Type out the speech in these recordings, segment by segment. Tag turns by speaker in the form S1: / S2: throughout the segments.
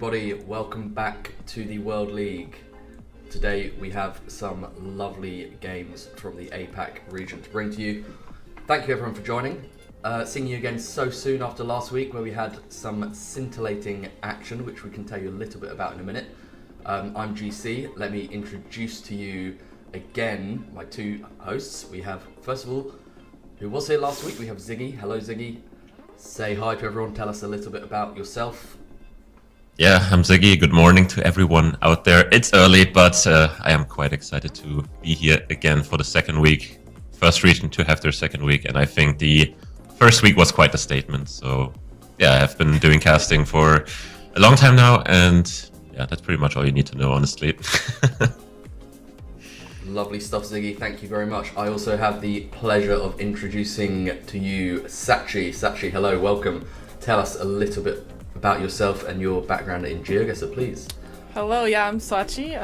S1: everybody, welcome back to the World League. Today we have some lovely games from the Apac region to bring to you. Thank you everyone for joining. Seeing you again so soon after last week where we had some scintillating action, which we can tell you a little bit about in a minute. I'm GC. Let me introduce to you again my two hosts. We have, first of all, who was here last week, we have Ziggy. Hello Ziggy. Say hi to everyone, tell us a little bit about yourself.
S2: Yeah, I'm Ziggy. Good morning to everyone out there. It's early, but I am quite excited to be here again for the second week. First region to have their second week, and I think the first week was quite a statement. So yeah, I've been doing casting for a long time now, and yeah, that's pretty much all you need to know, honestly.
S1: Lovely stuff, Ziggy. Thank you very much. I also have the pleasure of introducing to you Sachi. Sachi, hello, welcome. Tell us a little bit about yourself and your background in GeoGuessr, please.
S3: Hello, yeah, I'm Sachi.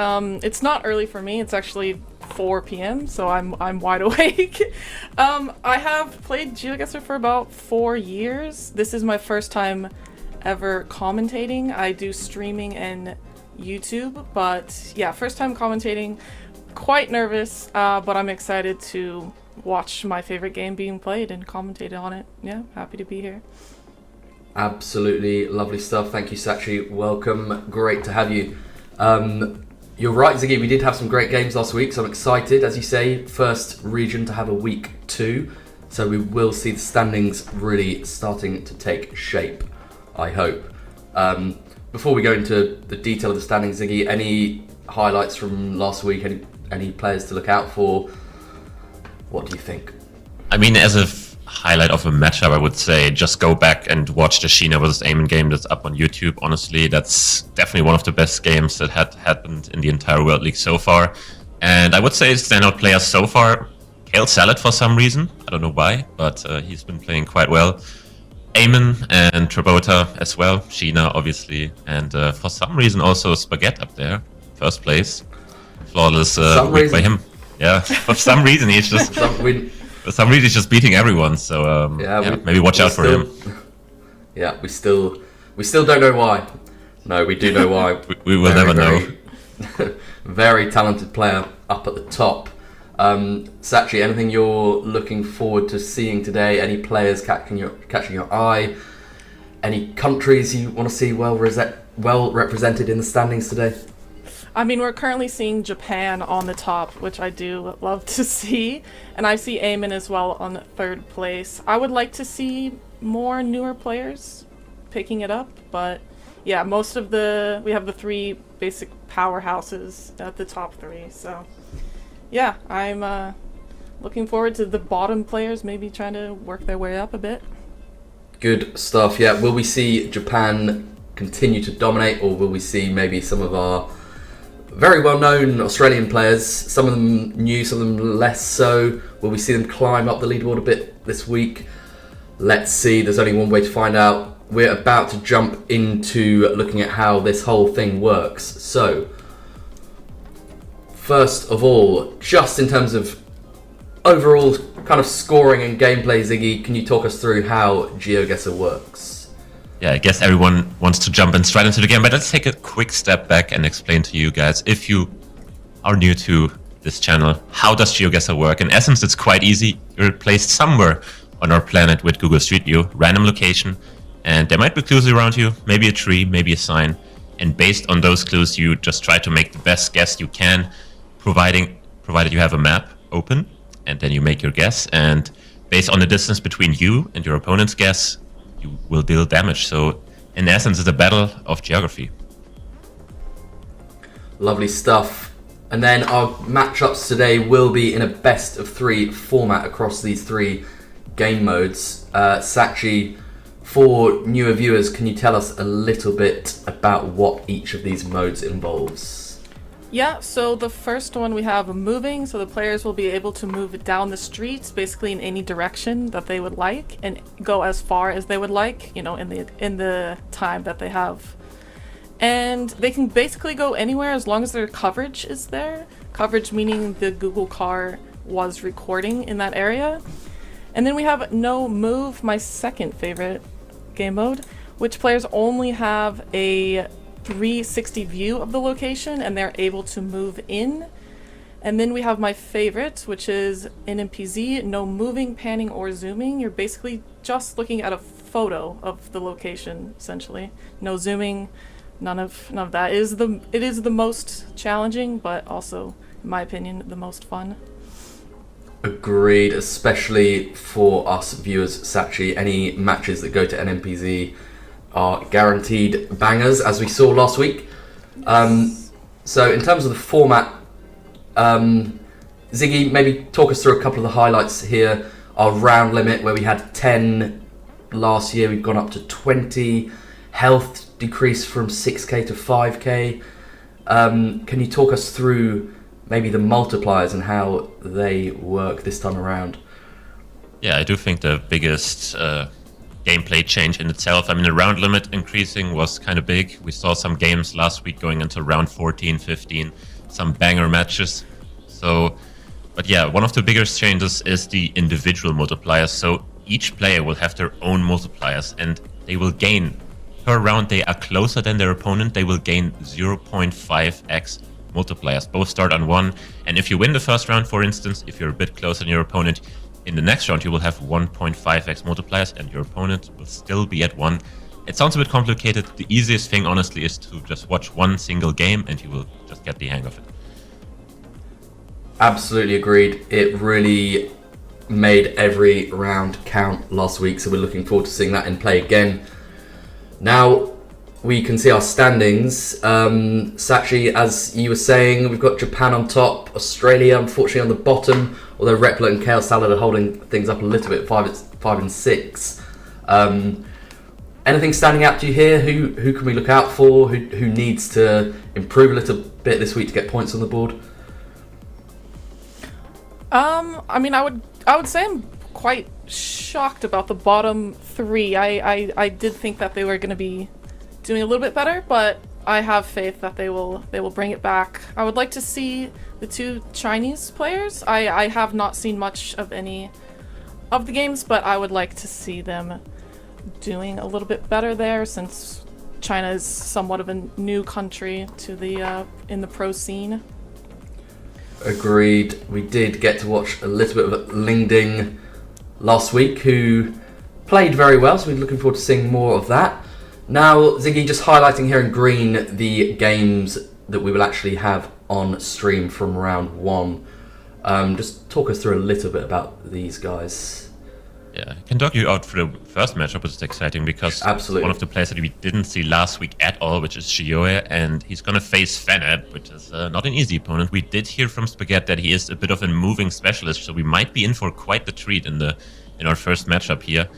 S3: It's not early for me. It's actually 4 p.m., so I'm wide awake. I have played GeoGuessr for about 4 years. This is my first time ever commentating. I do streaming and YouTube, but yeah, first time commentating. Quite nervous, but I'm excited to watch my favorite game being played and commentate on it. Yeah, happy to be here.
S1: Absolutely lovely stuff. Thank you, Sachi. Welcome. Great to have you. You're right, Ziggy. We did have some great games last week, so I'm excited. As you say, first region to have a week 2, so we will see the standings really starting to take shape, I hope. Before we go into the detail of the standings, Ziggy, any highlights from last week? Any players to look out for? What do you think?
S2: I mean, as a highlight of a matchup, I would say just go back and watch the Sheena versus Aean game that's up on YouTube. Honestly, that's definitely one of the best games that had happened in the entire World League so far. And I would say standout players so far, Kale Salad for some reason. I don't know why, but he's been playing quite well. Aean and Trabota as well. Sheena, obviously. And for some reason also Spaghette up there. First place. Flawless week by him. Yeah, for some reason he's just... For some reason, he's just beating everyone, so maybe watch out for him.
S1: Yeah, we still don't know why. No, we do know why.
S2: we will never know.
S1: Very talented player up at the top. Sachi, anything you're looking forward to seeing today? Any players catching your eye? Any countries you want to see well represented in the standings today?
S3: I mean, we're currently seeing Japan on the top, which I do love to see. And I see Aean as well on 3rd place. I would like to see more newer players picking it up. But yeah, we have the 3 basic powerhouses at the top 3. So yeah, I'm looking forward to the bottom players maybe trying to work their way up a bit.
S1: Good stuff. Yeah, will we see Japan continue to dominate, or will we see maybe some of our very well-known Australian players, some of them new, some of them less so? Will we see them climb up the leaderboard a bit this week? Let's see. There's only one way to find out. We're about to jump into looking at how this whole thing works. So, first of all, just in terms of overall kind of scoring and gameplay, Ziggy, can you talk us through how GeoGuessr works?
S2: Yeah, I guess everyone wants to jump in straight into the game, but let's take a quick step back and explain to you guys, if you are new to this channel, how does GeoGuessr work? In essence, it's quite easy. You're placed somewhere on our planet with Google Street View, random location, and there might be clues around you, maybe a tree, maybe a sign, and based on those clues, you just try to make the best guess you can, provided you have a map open, and then you make your guess, and based on the distance between you and your opponent's guess, you will deal damage. So in essence, it's a battle of geography.
S1: Lovely stuff. And then our matchups today will be in a best of 3 format across these 3 game modes. Sachi, for newer viewers, can you tell us a little bit about what each of these modes involves?
S3: Yeah, so the first one we have moving, so the players will be able to move down the streets, basically in any direction that they would like, and go as far as they would like, in the time that they have. And they can basically go anywhere as long as their coverage is there. Coverage meaning the Google car was recording in that area. And then we have no move, my second favorite game mode, which players only have a 360 view of the location, and they're able to move in. And then we have my favorite, which is NMPZ, no moving, panning, or zooming. You're basically just looking at a photo of the location, essentially. No zooming, none of that. It is the most challenging, but also, in my opinion, the most fun.
S1: Agreed, especially for us viewers, Sachi. Any matches that go to NMPZ are guaranteed bangers, as we saw last week. So in terms of the format, Ziggy, maybe talk us through a couple of the highlights here. Our round limit, where we had 10 last year, we've gone up to 20. Health decreased from 6k to 5k. Can you talk us through maybe the multipliers and how they work this time around?
S2: Yeah, I do think the biggest gameplay change in itself, I mean, the round limit increasing was kind of big. We saw some games last week going into round 14, 15, some banger matches. So, but yeah, one of the biggest changes is the individual multipliers. So each player will have their own multipliers, and they will gain per round. They are closer than their opponent. They will gain 0.5x multipliers. Both start on 1, and if you win the first round, for instance, if you're a bit closer than your opponent, in the next round you will have 1.5x multipliers, and your opponent will still be at 1. It sounds a bit complicated. The easiest thing, honestly, is to just watch one single game, and you will just get the hang of it.
S1: Absolutely agreed. It really made every round count last week, so we're looking forward to seeing that in play again. Now we can see our standings. Sachi, as you were saying, we've got Japan on top, Australia unfortunately on the bottom, although Repler and Kale Salad are holding things up a little bit, 5 and 6. Anything standing out to you here? Who can we look out for? Who needs to improve a little bit this week to get points on the board?
S3: I mean, I would say I'm quite shocked about the bottom 3. I did think that they were going to be doing a little bit better, but I have faith that they will bring it back. I would like to see the 2 Chinese players. I have not seen much of any of the games, but I would like to see them doing a little bit better there, since China is somewhat of a new country to the in the pro scene.
S1: Agreed. We did get to watch a little bit of Ling last week, who played very well, so we're looking forward to seeing more of that. Now, Ziggy, just highlighting here in green the games that we will actually have on stream from round 1. Just talk us through a little bit about these guys.
S2: Yeah, I can talk you out for the first matchup, which is exciting because
S1: Absolutely.
S2: One of the players that we didn't see last week at all, which is Shio, and he's going to face Fenb, which is not an easy opponent. We did hear from Spaghette that he is a bit of a moving specialist, so we might be in for quite the treat in our first matchup here.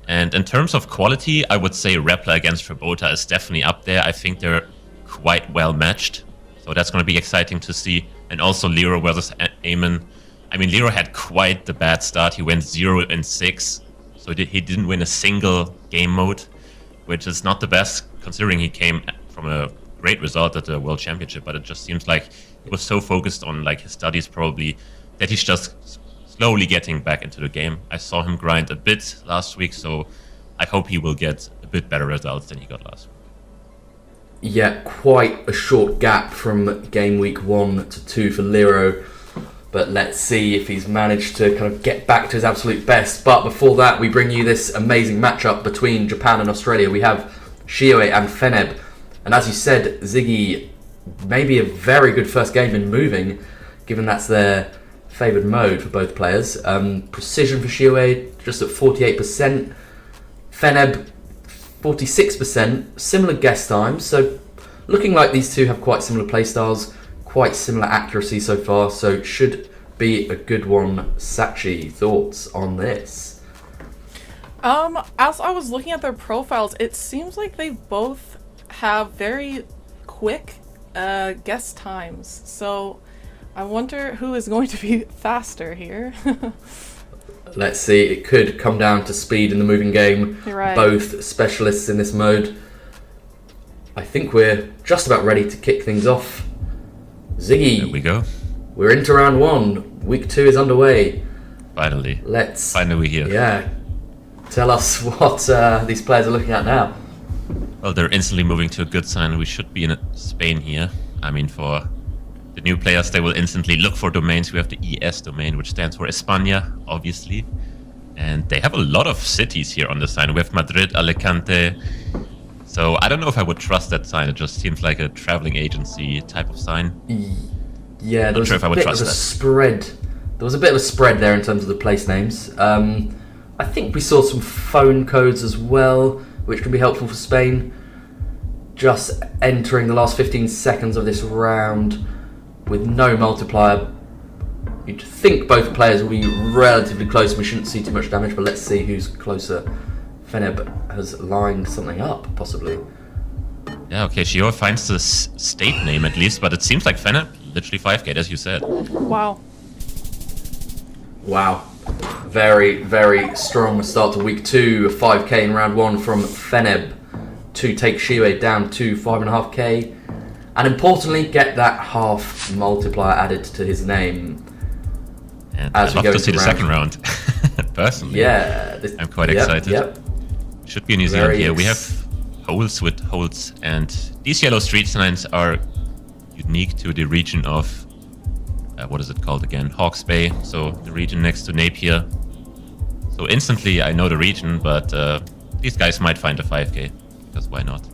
S2: And in terms of quality, I would say Repler against Trabota is definitely up there. I think they're quite well matched, so that's going to be exciting to see. And also Lero versus Aean. I mean, Lero had quite the bad start. He went 0 and 6, so he didn't win a single game mode, which is not the best considering he came from a great result at the World Championship. But it just seems like he was so focused on like his studies probably that he's just slowly getting back into the game. I saw him grind a bit last week, so I hope he will get a bit better results than he got last week.
S1: Yeah, quite a short gap from game week 1 to 2 for Lero. But let's see if he's managed to kind of get back to his absolute best. But before that, we bring you this amazing matchup between Japan and Australia. We have Shio and Fenb. And as you said, Ziggy, maybe a very good first game in moving, given that's their favoured mode for both players. Precision for Shio, just at 48%. Fenb, 46%. Similar guess times. So looking like these two have quite similar playstyles. Quite similar accuracy so far, so should be a good one. Sachi, thoughts on this?
S3: As I was looking at their profiles, it seems like they both have very quick guess times. So I wonder who is going to be faster here.
S1: Let's see. It could come down to speed in the moving game.
S3: You're right.
S1: Both specialists in this mode. I think we're just about ready to kick things off. Ziggy,
S2: There we go.
S1: we're into round 1. Week 2 is underway.
S2: Finally.
S1: Let's
S2: Finally we're here.
S1: tell us what these players are looking at now.
S2: Well, they're instantly moving to a good sign. We should be in Spain here. I mean, for the new players, they will instantly look for domains. We have the ES domain, which stands for España, obviously. And they have a lot of cities here on the sign. We have Madrid, Alicante. So I don't know if I would trust that sign. It just seems like a traveling agency type of sign.
S1: Yeah,
S2: Not sure if I would trust that.
S1: Spread. There was a bit of a spread there in terms of the place names. I think we saw some phone codes as well, which can be helpful for Spain. Just entering the last 15 seconds of this round with no multiplier. You'd think both players will be relatively close. We shouldn't see too much damage, but let's see who's closer. Fenb has lined something up, possibly.
S2: Yeah, okay, Shio finds the state name at least, but it seems like Fenb, literally 5k, as you said.
S3: Wow.
S1: Wow. Very, very strong start to week 2. A 5k in round 1 from Fenb to take Shio down to 5.5k. And importantly, get that half multiplier added to his name.
S2: And I'd love to see the second round. Personally.
S1: Yeah.
S2: I'm quite excited.
S1: Yep.
S2: Should be in New Zealand here. We have holes with holes, and these yellow street signs are unique to the region of what is it called again? Hawke's Bay, so the region next to Napier. So instantly I know the region, but these guys might find a 5k, because why not?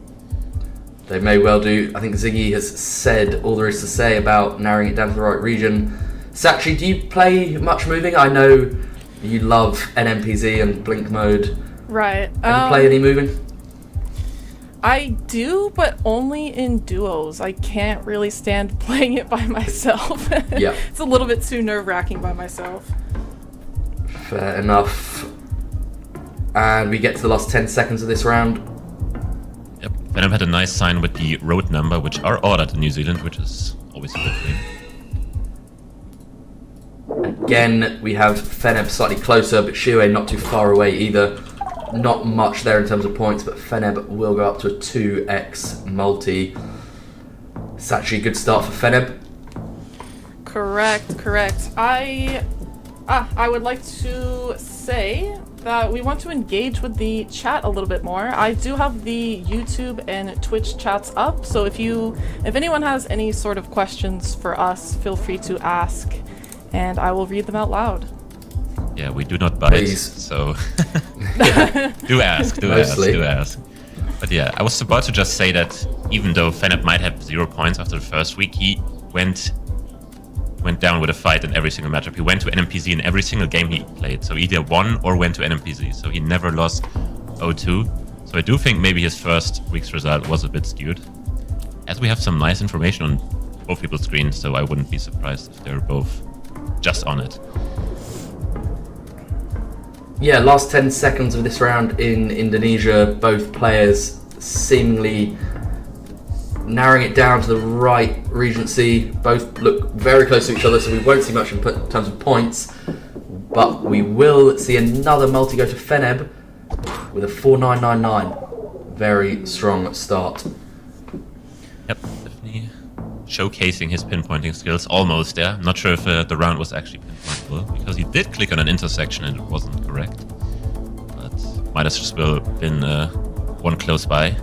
S1: They may well do. I think Ziggy has said all there is to say about narrowing it down to the right region. Sachi, do you play much moving? I know you love NMPZ and Blink mode.
S3: Right.
S1: Have you played any moving?
S3: I do, but only in duos. I can't really stand playing it by myself.
S1: Yeah.
S3: It's a little bit too nerve-wracking by myself.
S1: Fair enough. And we get to the last 10 seconds of this round.
S2: Yep. Fenb had a nice sign with the road number, which are ordered in New Zealand, which is always a good thing.
S1: Again, we have Fenb slightly closer, but Shio not too far away either. Not much there in terms of points, but Fenb will go up to a 2x multi. Sachi, good start for Fenb.
S3: Correct. I would like to say that we want to engage with the chat a little bit more. I do have the YouTube and Twitch chats up, so if anyone has any sort of questions for us, feel free to ask, and I will read them out loud.
S2: Yeah, we do not bite,
S1: Please.
S2: so do ask. But yeah, I was about to just say that even though Fenb might have 0 points after the first week, he went down with a fight in every single matchup. He went to NMPZ in every single game he played, so either won or went to NMPZ, so he never lost 0-2. So I do think maybe his first week's result was a bit skewed. As we have some nice information on both people's screens, so I wouldn't be surprised if they're both just on it.
S1: Yeah, last 10 seconds of this round in Indonesia, both players seemingly narrowing it down to the right regency. Both look very close to each other, so we won't see much in terms of points. But we will see another multi go to Fenb with a 4.999. Very strong start.
S2: Yep, definitely showcasing his pinpointing skills almost there. Not sure if the round was actually pinpointable, because he did click on an intersection and it wasn't correct. But might as well been one close by.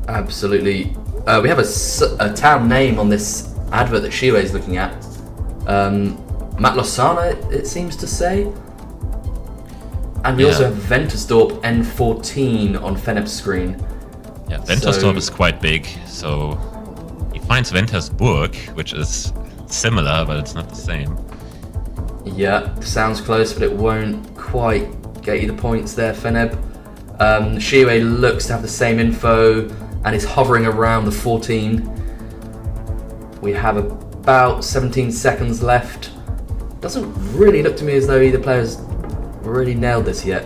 S1: Absolutely. We have a town name on this advert that Shio is looking at. Matlosana, it seems to say. And we also have Ventersdorp N14 on Feneb's screen.
S2: Yeah, Ventersdorp is quite big, so he finds Ventersburg, which is similar, but it's not the same.
S1: Yeah, sounds close, but it won't quite get you the points there, Feneb. Shio looks to have the same info and is hovering around the 14. We have about 17 seconds left. Doesn't really look to me as though either player's really nailed this yet.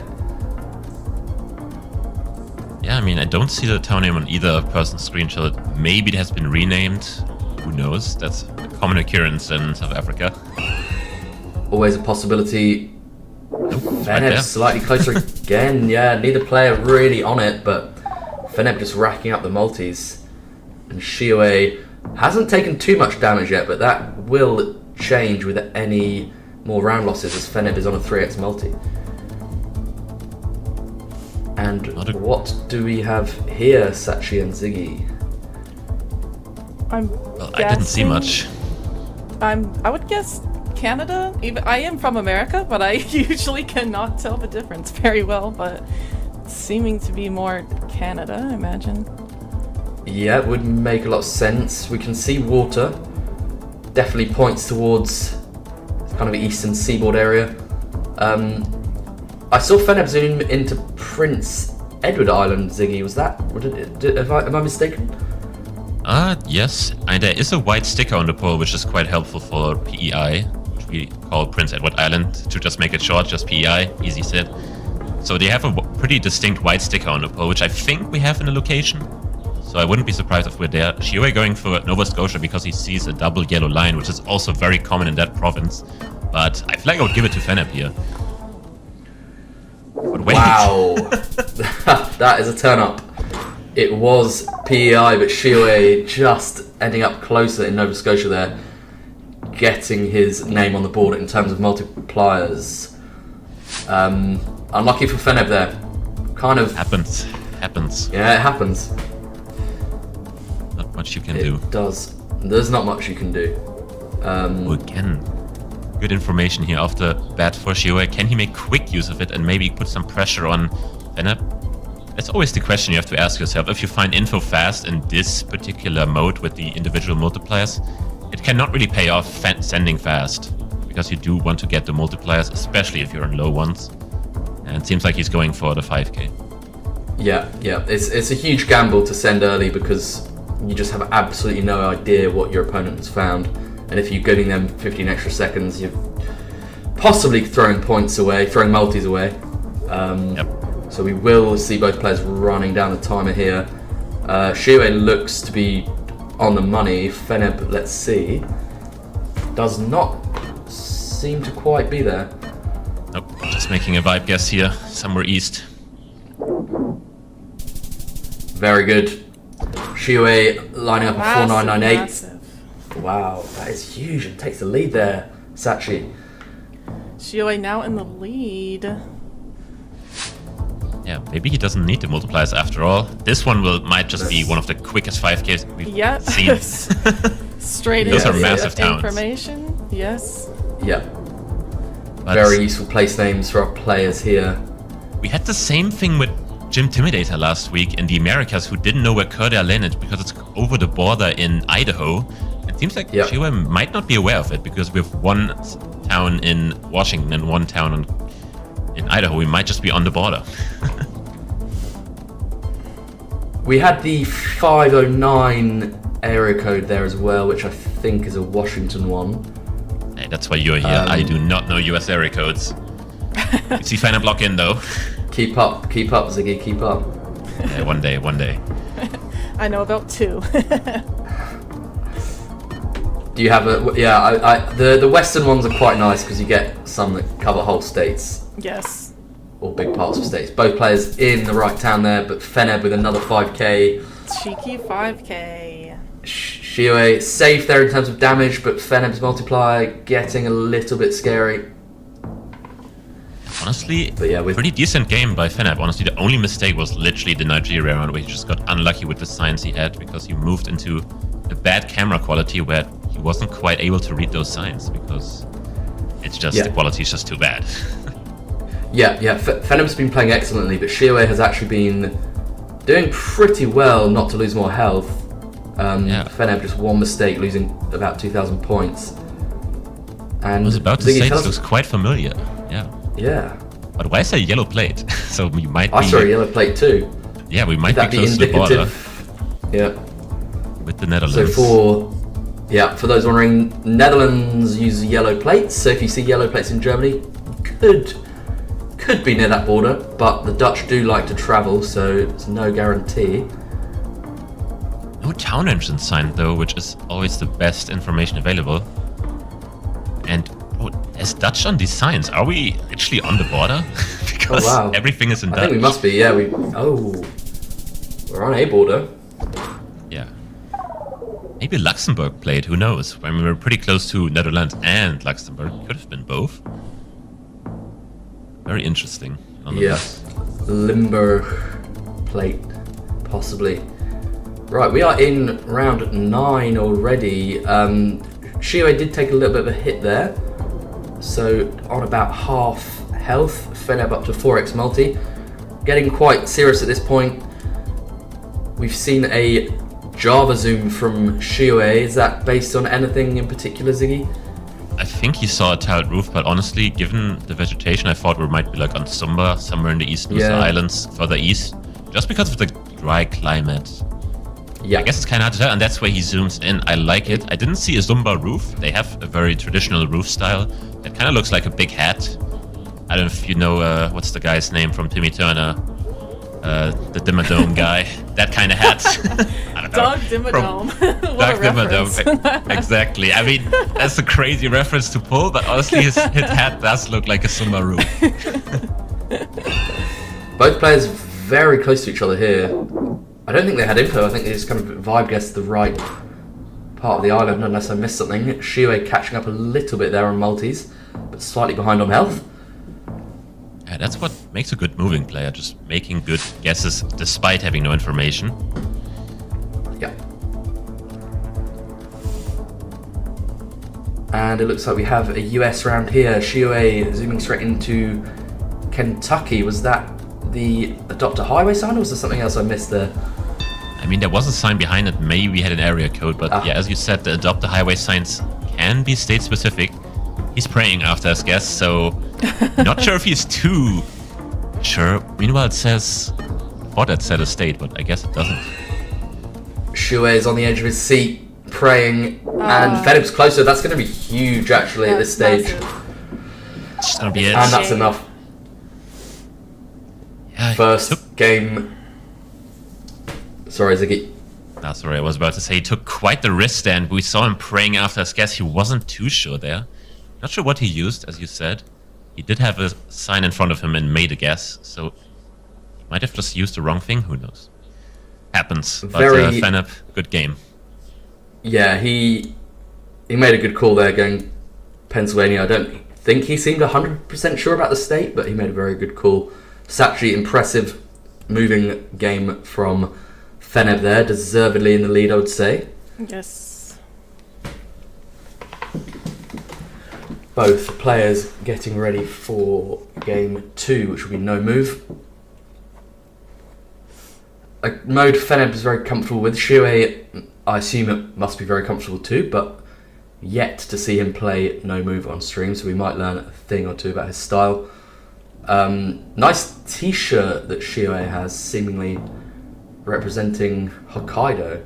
S2: Yeah, I mean, I don't see the town name on either person's screenshot. Maybe it has been renamed. Who knows? That's a common occurrence in South Africa.
S1: Always a possibility.
S2: Nope,
S1: Feneb slightly closer again. Yeah, neither player really on it, but Feneb just racking up the multis. And Shio hasn't taken too much damage yet, but that will change with any more round losses as Feneb is on a 3x multi. And what do we have here, Sachi and Ziggy?
S2: Well, I didn't see much.
S3: I would guess Canada. I am from America, but I usually cannot tell the difference very well, but seeming to be more Canada, I imagine.
S1: Yeah, it would make a lot of sense. We can see water. Definitely points towards kind of eastern seaboard area. I saw Fenb zoom into Prince Edward Island, Ziggy. Was that? Am I mistaken?
S2: Yes. And there is a white sticker on the pole, which is quite helpful for PEI, which we call Prince Edward Island. To just make it short, just PEI, easy said. So they have a pretty distinct white sticker on the pole, which I think we have in the location. So I wouldn't be surprised if we're there. Shio going for Nova Scotia because he sees a double yellow line, which is also very common in that province. But I feel like I would give it to Fenb here. But wait.
S1: Wow. That is a turn up. It was PEI, but Shio just ending up closer in Nova Scotia there, getting his name on the board in terms of multipliers. Unlucky for Fenb there. Kind of...
S2: Happens.
S1: Yeah, it happens.
S2: Not much you can do.
S1: It does. There's not much you can do.
S2: Again, good information here off the bat for Shio. Can he make quick use of it and maybe put some pressure on Fenb? That's always the question you have to ask yourself. If you find info fast in this particular mode with the individual multipliers, it cannot really pay off sending fast, because you do want to get the multipliers, especially if you're on low ones. And it seems like he's going for the 5k.
S1: Yeah. It's a huge gamble to send early because you just have absolutely no idea what your opponent has found. And if you're giving them 15 extra seconds, you're possibly throwing points away, throwing multis away.
S2: Yep.
S1: So we will see both players running down the timer here. Shio looks to be on the money. Fenb, let's see, does not seem to quite be there.
S2: Nope, just making a vibe guess here, somewhere east.
S1: Very good. Shio lining up a 4998.
S3: Massive.
S1: Wow, that is huge. It takes the lead there, Sachi.
S3: Shio now in the lead.
S2: Yeah, maybe he doesn't need the multipliers after all. This one might just be one of the quickest 5Ks we've seen.
S3: Straight
S2: Those
S3: into
S2: are massive towns.
S3: information. Yes.
S1: Yeah.
S2: But
S1: very useful place names for our players here.
S2: we had the same thing with Jim Timidator last week in the Americas, who didn't know where Coeur d'Alene is because it's over the border in Idaho. It seems like Shio might not be aware of it because we have one town in Washington and one town in Idaho. We might just be on the border.
S1: We had the 509 area code there as well, which I think is a Washington one.
S2: Hey, that's why you're here. I do not know US area codes. You see Fenb lock in though.
S1: Keep up, Ziggy, keep up.
S2: Yeah, one day.
S3: I know about two.
S1: Do you have a... the Western ones are quite nice because you get some that cover whole states.
S3: Yes.
S1: Or big parts of states. Both players in the right town there, but Fenb with another 5k.
S3: Cheeky 5k.
S1: Shio safe there in terms of damage, but Fenb's multiplier getting a little bit scary.
S2: Honestly,
S1: but yeah,
S2: pretty decent game by Fenb. Honestly, the only mistake was literally the Nigeria round where he just got unlucky with the signs he had because he moved into a bad camera quality where he wasn't quite able to read those signs because it's just the quality is just too bad. Fenb's been playing excellently, but Shio has actually been doing pretty well not to lose more health. Fenb just one mistake, losing about 2,000 points. And I was about to say this looks quite familiar.
S1: Yeah.
S2: But why is there a yellow plate? So we might be...
S1: I saw a yellow plate too.
S2: Yeah, we might be close to the border.
S1: Yeah.
S2: With the Netherlands.
S1: So for those wondering, Netherlands use yellow plates. So if you see yellow plates in Germany, could be near that border, but the Dutch do like to travel, so it's no guarantee.
S2: No town entrance sign though, which is always the best information available. And there's Dutch on these signs. Are we actually on the border? Because everything is in Dutch.
S1: I think we must be, yeah. We're on a border.
S2: Yeah. Maybe Luxembourg played, who knows? I mean, we were pretty close to Netherlands and Luxembourg. Could have been both. Very interesting.
S1: Yeah. Limber plate, possibly. Right, we are in round 9 already. Shio did take a little bit of a hit there, so on about half health. Fenb up to 4x multi, getting quite serious at this point. We've seen a Java zoom from Shio. Is that based on anything in particular, Ziggy?
S2: I think he saw a tiled roof, but honestly, given the vegetation, I thought we might be like on Sumba, somewhere in the eastern islands, further east, just because of the dry climate.
S1: Yeah,
S2: I guess it's kind of hard to tell, and that's where he zooms in. I like it. I didn't see a Zumba roof. They have a very traditional roof style. It kind of looks like a big hat. I don't know if you know, what's the guy's name from Timmy Turner? The Dimmadome guy. That kind of hat. I don't know.
S3: Doug Dimmadome.
S2: Doug Dimmadome. Exactly. I mean, that's a crazy reference to pull, but honestly, his hat does look like a Zumba roof.
S1: Both players very close to each other here. I don't think they had info. I think they just kind of vibe guessed the right part of the island, unless I missed something. Shio catching up a little bit there on multis, but slightly behind on health.
S2: Yeah, that's what makes a good moving player, just making good guesses despite having no information.
S1: Yeah. And it looks like we have a US round here. Shio zooming straight into Kentucky. Was that the Adopt a Highway sign, or was there something else I missed there?
S2: I mean, there was a sign behind it. Maybe we had an area code, but yeah, as you said, the Adopt a Highway signs can be state specific. He's praying after his guess, so not sure if he's too sure. Meanwhile, it says, I thought it said a state, but I guess it doesn't.
S1: Shio is on the edge of his seat, praying, and Fenb's closer. That's going to be huge, actually, at this stage.
S3: Massive.
S2: It's gonna be it.
S1: And that's enough.
S2: Yeah,
S1: First game. Sorry, Ziggy.
S2: No, sorry, I was about to say he took quite the risk there, and we saw him praying after his guess. He wasn't too sure there. Not sure what he used, as you said. He did have a sign in front of him and made a guess, so he might have just used the wrong thing. Who knows? Happens. But Fenb, good game.
S1: Yeah, he made a good call there going Pennsylvania. I don't think he seemed 100% sure about the state, but he made a very good call. Sachi, impressive moving game from Fenb there, deservedly in the lead, I would say.
S3: Yes.
S1: Both players getting ready for game 2, which will be no move. A mode Fenb is very comfortable with. Shio, I assume it must be very comfortable too, but yet to see him play no move on stream, so we might learn a thing or two about his style. Nice t-shirt that Shio has, seemingly representing Hokkaido.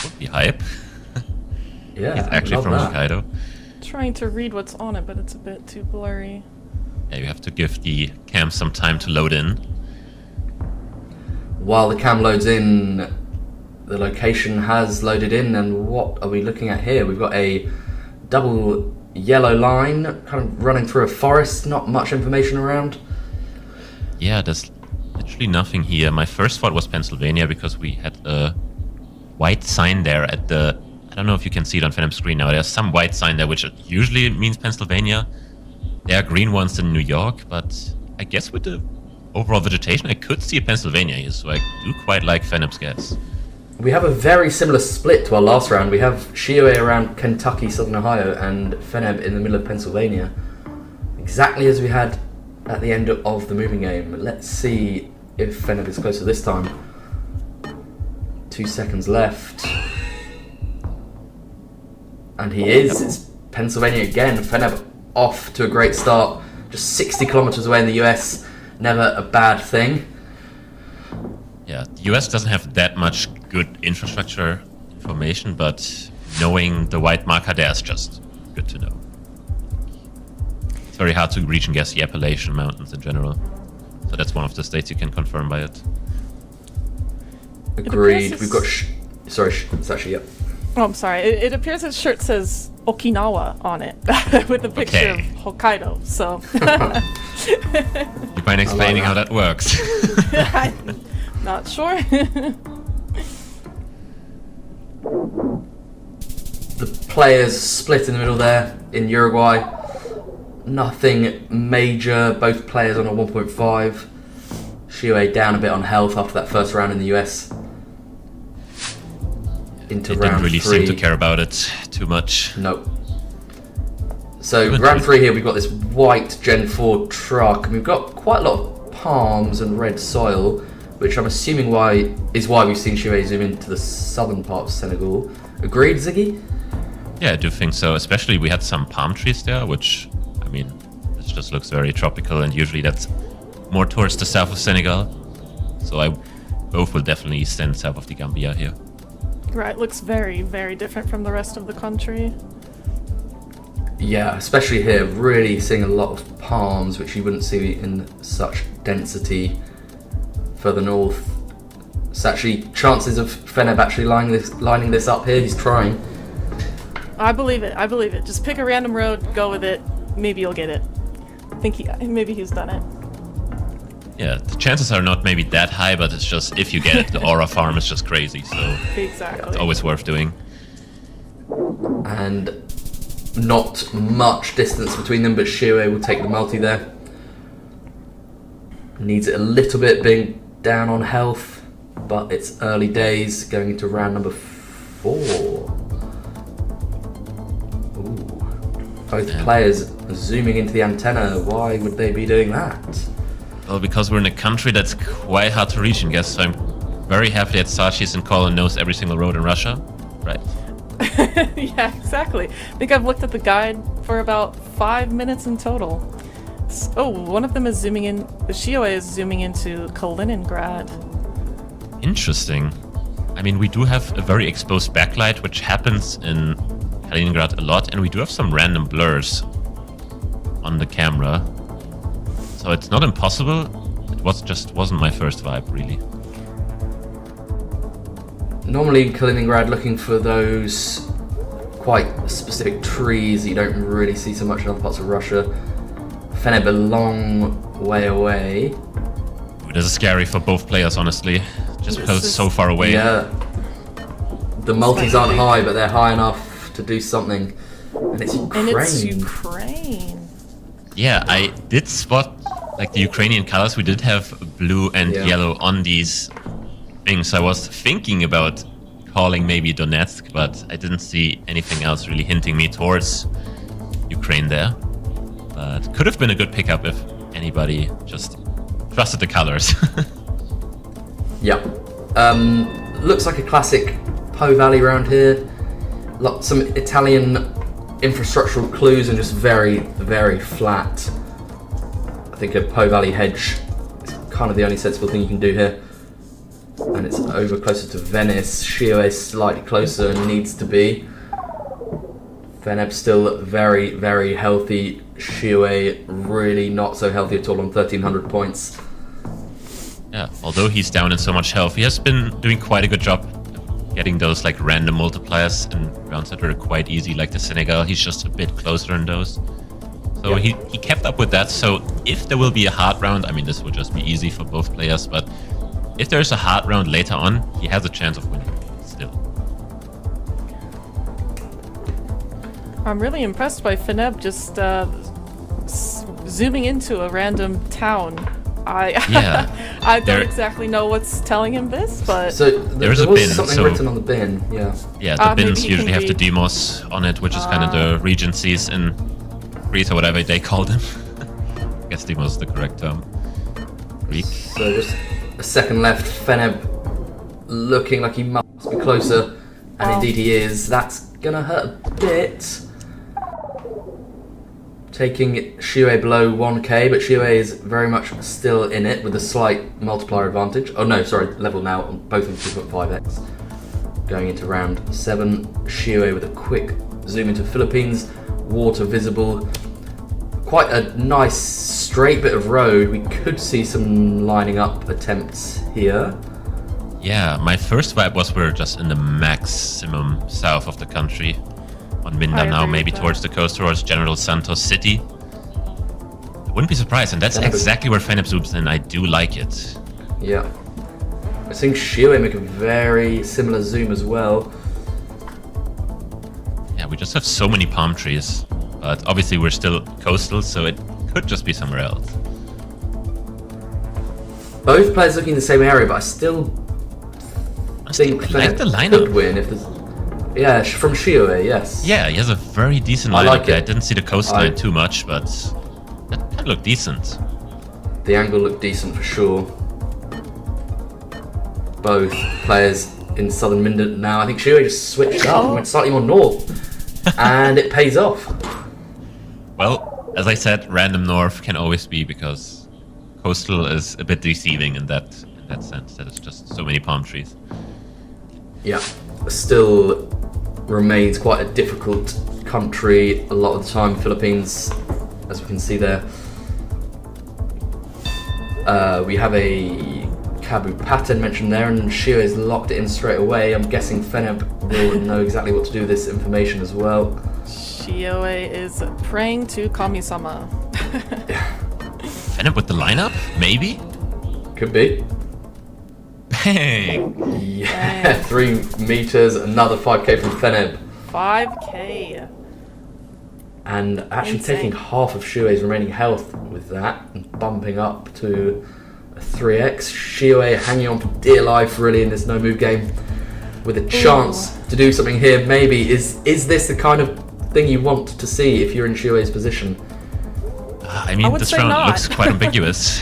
S2: Would be hype.
S1: Yeah,
S2: he's actually from Hokkaido.
S3: Trying to read what's on it, but it's a bit too blurry.
S2: Yeah, you have to give the cam some time to load in.
S1: While the cam loads in, the location has loaded in, and what are we looking at here? We've got a double yellow line kind of running through a forest, not much information around.
S2: Yeah, there's literally nothing here. My first thought was Pennsylvania because we had a white sign there at the... I don't know if you can see it on Fenb's screen now. There's some white sign there, which usually means Pennsylvania. There are green ones in New York, but I guess with the overall vegetation, I could see a Pennsylvania here, so I do quite like Fenb's guess.
S1: We have a very similar split to our last round. We have Shio around Kentucky, Southern Ohio, and Fenb in the middle of Pennsylvania. Exactly as we had at the end of the moving game. Let's see if Fenb is closer this time. 2 seconds left. And he is. It's Pennsylvania again. Fenb off to a great start. Just 60 kilometers away in the US. Never a bad thing.
S2: Yeah, the US doesn't have that much good infrastructure information, but knowing the white marker there is just good to know. It's very hard to reach and guess the Appalachian Mountains in general. So that's one of the states you can confirm by it.
S1: Agreed. We've got... Sorry, it's actually... Yep.
S3: Oh, I'm sorry. It appears his shirt says Okinawa on it with a picture of Hokkaido. So,
S2: you mind explaining how that works?
S3: I'm not sure.
S1: The players split in the middle there in Uruguay. nothing major. Both players on a 1.5. Shio down a bit on health after that first round in the US. Into
S2: They
S1: round
S2: didn't really
S1: 3.
S2: seem to care about it too much.
S1: Nope. So round 3 here, we've got this white Gen 4 truck, and we've got quite a lot of palms and red soil, which I'm assuming is why we've seen Shio zoom into the southern part of Senegal. Agreed, Ziggy?
S2: Yeah, I do think so. Especially we had some palm trees there, which, I mean, this just looks very tropical, and usually that's more towards the south of Senegal. So both will definitely stand south of the Gambia here.
S3: Right, looks very, very different from the rest of the country.
S1: Yeah, especially here, really seeing a lot of palms, which you wouldn't see in such density further north. It's actually chances of Fenb actually lining this up here. He's trying.
S3: I believe it. I believe it. Just pick a random road, go with it. Maybe you'll get it. I think maybe he's done it.
S2: Yeah, the chances are not maybe that high, but it's just if you get it, the aura farm is just crazy. So
S3: Exactly.
S2: it's always worth doing.
S1: And not much distance between them, but Shio will take the multi there. Needs it a little bit, being down on health, but it's early days, going into round number 4. Ooh. Both players zooming into the antenna. Why would they be doing that?
S2: Well, because we're in a country that's quite hard to reach, I guess. So I'm very happy that Sachi's in call and knows every single road in Russia. Right.
S3: Yeah, exactly. I think I've looked at the guide for about 5 minutes in total. Oh, one of them is zooming in. The Shio is zooming into Kaliningrad.
S2: Interesting. I mean, we do have a very exposed backlight, which happens in Kaliningrad a lot, and we do have some random blurs on the camera. So it's not impossible. It wasn't my first vibe, really.
S1: Normally in Kaliningrad, looking for those quite specific trees that you don't really see so much in other parts of Russia. Fenb a long way away.
S2: Ooh, this is scary for both players, honestly. Just because it's so far away.
S1: Yeah. The multis aren't high, but they're high enough to do something. And it's Ukraine.
S3: And it's Ukraine.
S2: Yeah, I did spot like the Ukrainian colors. We did have blue and yellow on these things. I was thinking about calling maybe Donetsk, but I didn't see anything else really hinting me towards Ukraine there. But could have been a good pickup if anybody just trusted the colors.
S1: Yeah. Looks like a classic Po Valley around here. Some Italian infrastructural clues and just very, very flat. I think a Po Valley hedge is kind of the only sensible thing you can do here. And it's over closer to Venice. Shio is slightly closer and needs to be. Fenb still very, very healthy. Shio really not so healthy at all on 1300 points.
S2: Yeah, although he's down in so much health, he has been doing quite a good job getting those like random multipliers and rounds that are quite easy, like the Senegal. He's just a bit closer in those. So he kept up with that. So if there will be a hard round, I mean, this will just be easy for both players, but if there's a hard round later on, he has a chance of winning still.
S3: I'm really impressed by Fenb just zooming into a random town. I don't exactly know what's telling him this, but
S1: so
S2: there's
S1: there
S2: a
S1: was
S2: bin,
S1: something written on the bin.
S2: Yeah, the bins usually have the demos on it, which is kind of the regencies in Greece or whatever they call them. I guess demos is the correct term. Greek.
S1: So just a second left. Fenb looking like he must be closer, and indeed he is. That's gonna hurt a bit. Taking Shio below 1k, but Shio is very much still in it with a slight multiplier advantage. Oh no, sorry, level now on both of 2.5x. Going into round 7, Shio with a quick zoom into Philippines, water visible. Quite a nice straight bit of road. We could see some lining up attempts here.
S2: Yeah, my first vibe was we're just in the maximum south of the country. On Mindanao, maybe towards the coast, towards General Santos City. I wouldn't be surprised, and that's exactly where Fenb zooms in. I do like it.
S1: Yeah. I think Shio make a very similar zoom as well.
S2: Yeah, we just have so many palm trees. But obviously we're still coastal, so it could just be somewhere else.
S1: Both players looking in the same area, but I still think
S2: like the
S1: Feneb
S2: lineup.
S1: could win if there's... Yeah, from Shio, yes.
S2: Yeah, he has a very decent
S1: I
S2: lineup.
S1: like it.
S2: I didn't see the coastline too much, but that looked decent.
S1: The angle looked decent for sure. Both players in southern Minden now. I think Shio just switched up and went slightly more north. And it pays off.
S2: Well, as I said, random north can always be, because coastal is a bit deceiving in that sense, that it's just so many palm trees.
S1: Yeah, still remains quite a difficult country a lot of the time. Philippines, as we can see there. We have a Kabu pattern mentioned there, and Shio has locked it in straight away. I'm guessing Feneb will know exactly what to do with this information as well.
S3: Shio is praying to Kami-sama.
S2: Feneb with the lineup? Maybe?
S1: Could be.
S2: Bang!
S1: Yeah, 3 meters, another 5k from Feneb.
S3: 5k.
S1: And actually
S3: Insane.
S1: taking half of Shio's remaining health with that and bumping up to a 3x. Shio hanging on for dear life really in this no move game with a chance to do something here. Maybe is this the kind of thing you want to see if you're in Shio's position?
S2: I mean, this round looks quite ambiguous.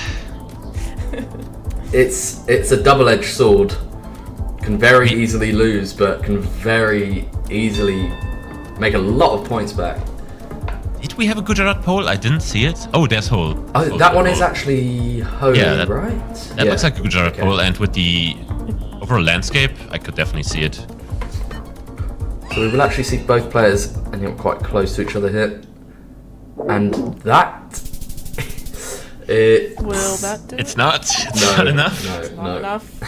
S1: It's a double-edged sword. Can very easily lose, but can very easily make a lot of points back.
S2: Did we have a Gujarat poll? I didn't see it. Oh, there's Hole.
S1: Oh, that one is actually Holy,
S2: Yeah,
S1: right?
S2: That looks like a Gujarat
S1: Okay.
S2: poll, and with the overall landscape, I could definitely see it.
S1: So we will actually see both players ending up quite close to each other here. And that...
S3: Will that do
S2: It's
S3: it?
S2: not. It's not enough.
S1: No,
S3: It's not
S1: no.
S3: enough.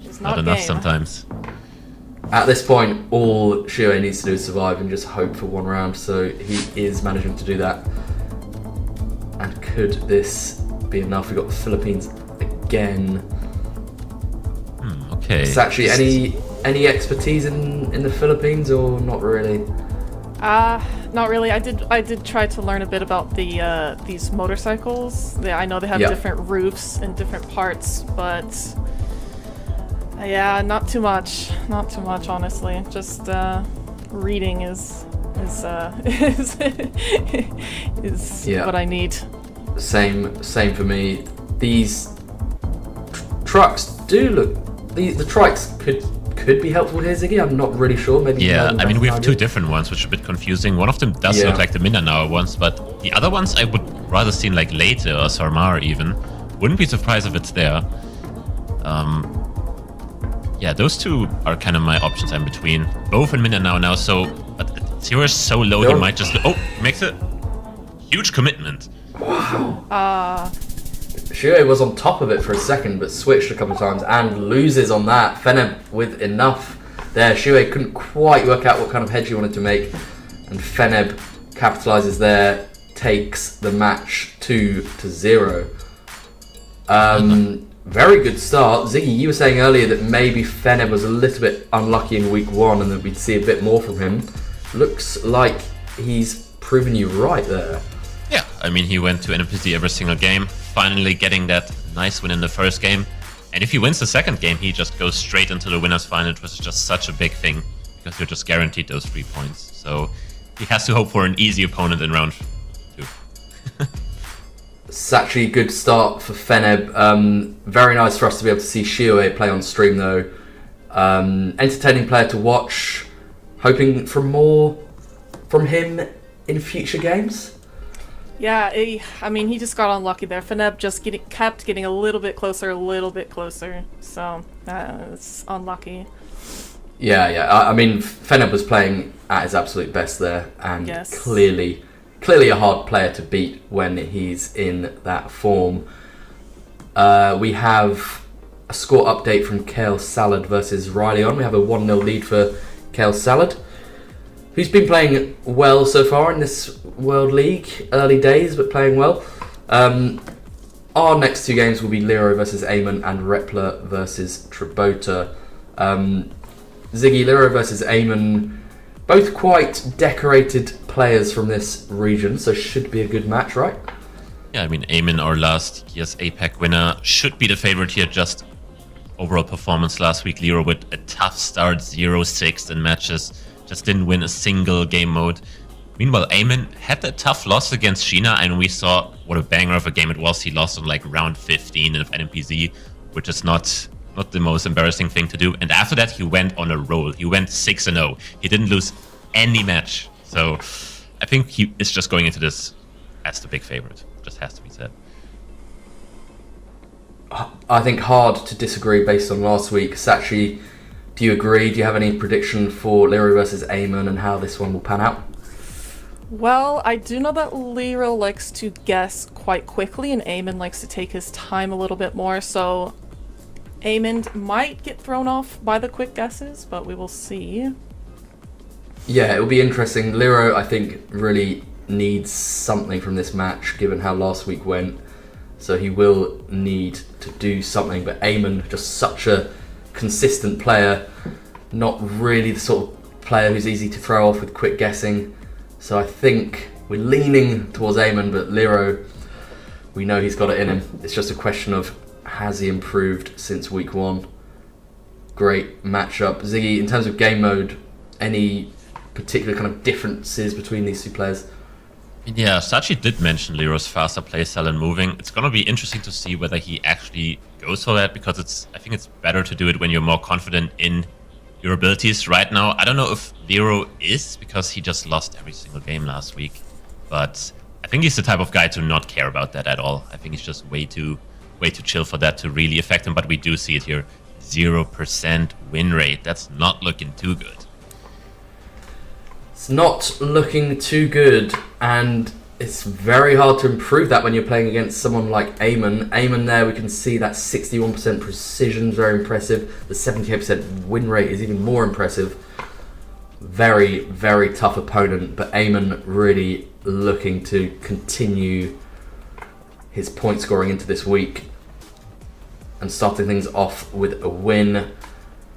S3: It's
S2: Not
S3: not
S2: enough
S3: game.
S2: sometimes.
S1: At this point, all Shio needs to do is survive and just hope for one round, so he is managing to do that. And could this be enough? We've got the Philippines again.
S2: Okay.
S1: Is actually any expertise in the Philippines, or not really?
S3: Not really. I did try to learn a bit about these motorcycles. I know they have
S1: Yeah.
S3: different roofs and different parts, but yeah, not too much. Not too much, honestly. Just reading is
S1: Yeah.
S3: what I need.
S1: Same for me. These trucks do look. The trikes could be helpful here, Ziggy. I'm not really sure. Maybe.
S2: Yeah, I mean, we have two
S1: different.
S2: different ones, which are a bit confusing. One of them does
S1: Yeah.
S2: look like the Mindanao ones, but the other ones I would rather see in like Leyte or Sarmar even. Wouldn't be surprised if it's there. Yeah, those two are kind of my options in between. Both in Mindanao now, so but zero is so low,
S1: They're-
S2: he might just... Oh, makes a huge commitment.
S1: Shio was on top of it for a second, but switched a couple of times and loses on that. Feneb with enough there. Shio couldn't quite work out what kind of hedge he wanted to make, and Feneb capitalizes there, takes the match 2-0. Very good start. Ziggy, you were saying earlier that maybe Feneb was a little bit unlucky in week 1 and that we'd see a bit more from him. Looks like he's proven you right there.
S2: Yeah, I mean, he went to NMPZ every single game, finally getting that nice win in the first game. And if he wins the second game, he just goes straight into the winner's final, which is just such a big thing, because you're just guaranteed those 3 points. So he has to hope for an easy opponent in round 2.
S1: It's actually a good start for Feneb. Very nice for us to be able to see Shio play on stream though. Entertaining player to watch. Hoping for more from him in future games.
S3: Yeah, I mean, he just got unlucky there. Feneb just kept getting a little bit closer. So it's unlucky.
S1: Yeah. I mean, Feneb was playing at his absolute best there, and
S3: Yes.
S1: clearly a hard player to beat when he's in that form. We have a score update from Kale Salad versus Riley on. We have a 1-0 lead for Kale Salad, who's been playing well so far in this World League. Early days, but playing well. Our next 2 games will be Lero versus Aean and Repler versus Trabota. Ziggy, Lero versus Aean, Both quite decorated players from this region, so should be a good match, right?
S2: Yeah, I mean, Aean, our last year's Apac winner, should be the favorite here. Just overall performance last week. Lero with a tough start, 0-6 in matches. Just didn't win a single game mode. Meanwhile, Aean had a tough loss against Sheena, and we saw what a banger of a game it was. He lost on like round 15 of NMPZ, which is not the most embarrassing thing to do. And after that, he went on a roll. He went 6-0. He didn't lose any match. So I think he is just going into this as the big favorite. Just has to be said.
S1: I think hard to disagree based on last week. Sachi, do you agree? Do you have any prediction for Lero versus Aean and how this one will pan out?
S3: Well, I do know that Lero likes to guess quite quickly, and Aean likes to take his time a little bit more, so Aean might get thrown off by the quick guesses, but we will see.
S1: Yeah, it will be interesting. Lero, I think, really needs something from this match, given how last week went. So he will need to do something. But Aean, just such a consistent player, not really the sort of player who's easy to throw off with quick guessing. So I think we're leaning towards Aean, but Lero, we know he's got it in him. It's just a question of, has he improved since week one? Great matchup. Ziggy, in terms of game mode, any particular kind of differences between these two players?
S2: Yeah, Sachi did mention Lero's faster playstyle and moving. It's going to be interesting to see whether he actually goes for that, because I think it's better to do it when you're more confident in your abilities. Right now, I don't know if Lero is, because he just lost every single game last week. But I think he's the type of guy to not care about that at all. I think he's just way too chill for that to really affect him. But we do see it here. 0% win rate. That's not looking too good.
S1: It's not looking too good, and it's very hard to improve that when you're playing against someone like Aean. Aean there, we can see that 61% precision is very impressive. The 78% win rate is even more impressive. Very, very tough opponent, but Aean really looking to continue his point scoring into this week, and starting things off with a win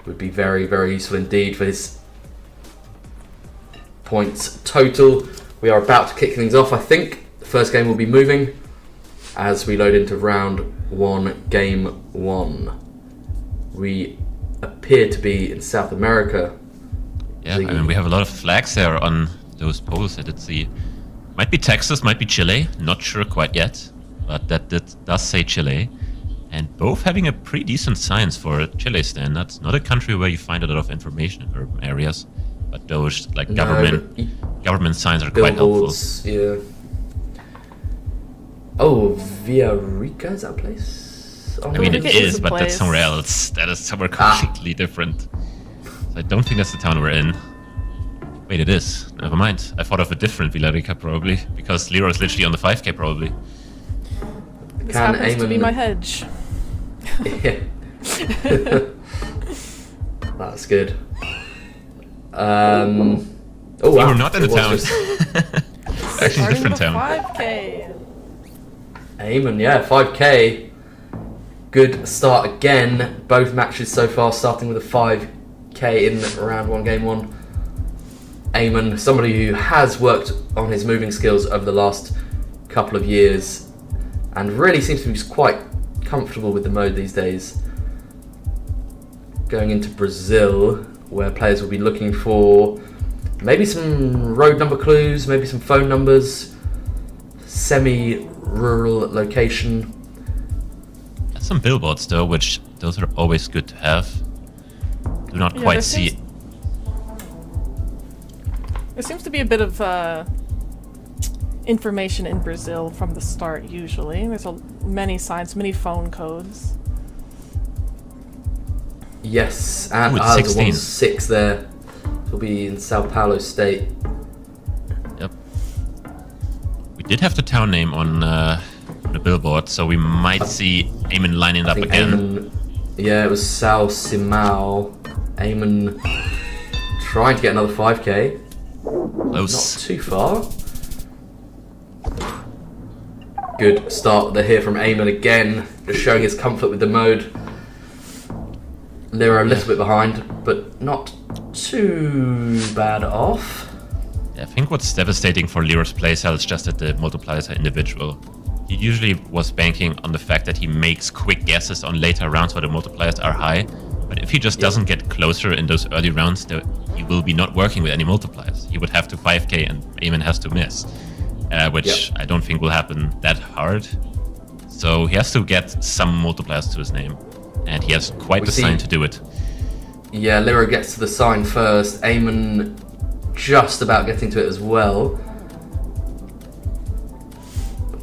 S1: would be very, very useful indeed for his points total. We are about to kick things off, I think. The first game will be moving as we load into round 1, game 1. We appear to be in South America.
S2: Yeah, I mean, we have a lot of flags there on those poles. I did see. Might be Texas, might be Chile. Not sure quite yet, but that does say Chile. And both having a pretty decent signs for Chile standards. Not a country where you find a lot of information in urban areas. But those like government signs are quite helpful.
S1: Yeah. Oh, Villarrica, is that a place? Oh,
S2: I mean, it is, but
S3: place.
S2: that's somewhere else. That is somewhere completely different. So I don't think that's the town we're in. Wait, it is. Never mind. I thought of a different Villarrica probably, because Lero is literally on the 5k probably.
S3: This happens to be my hedge.
S1: Yeah. That's good. Oh, wow.
S2: We're not in the town. Actually, a different town.
S3: 5k.
S1: Aean, yeah, 5k. Good start again. Both matches so far starting with a 5k in round 1, game 1. Aean, somebody who has worked on his moving skills over the last couple of years and really seems to be just quite comfortable with the mode these days. Going into Brazil, where players will be looking for maybe some road number clues, maybe some phone numbers, semi-rural location.
S2: Some billboards though, which those are always good to have. Do not quite see.
S3: There seems to be a bit of information in Brazil from the start usually. There's many signs, many phone codes.
S1: Yes, and
S2: it's 16.
S1: 6 there. It'll be in Sao Paulo State.
S2: Yep. We did have the town name on the billboard, so we might see Aean lining up again.
S1: Yeah, it was Sao Simao. Aean trying to get another 5k.
S2: Close.
S1: Not too far. Good start there here from Aean again, just showing his comfort with the mode. Lero a little bit behind, but not too bad off.
S2: I think what's devastating for Lero's playstyle is just that the multipliers are individual. He usually was banking on the fact that he makes quick guesses on later rounds where the multipliers are high. But if he just doesn't get closer in those early rounds, he will be not working with any multipliers. He would have to 5k and Aean has to miss, which I don't think will happen that hard. So he has to get some multipliers to his name, and he has quite the sign to do it.
S1: Yeah, Lero gets to the sign first. Aean just about getting to it as well.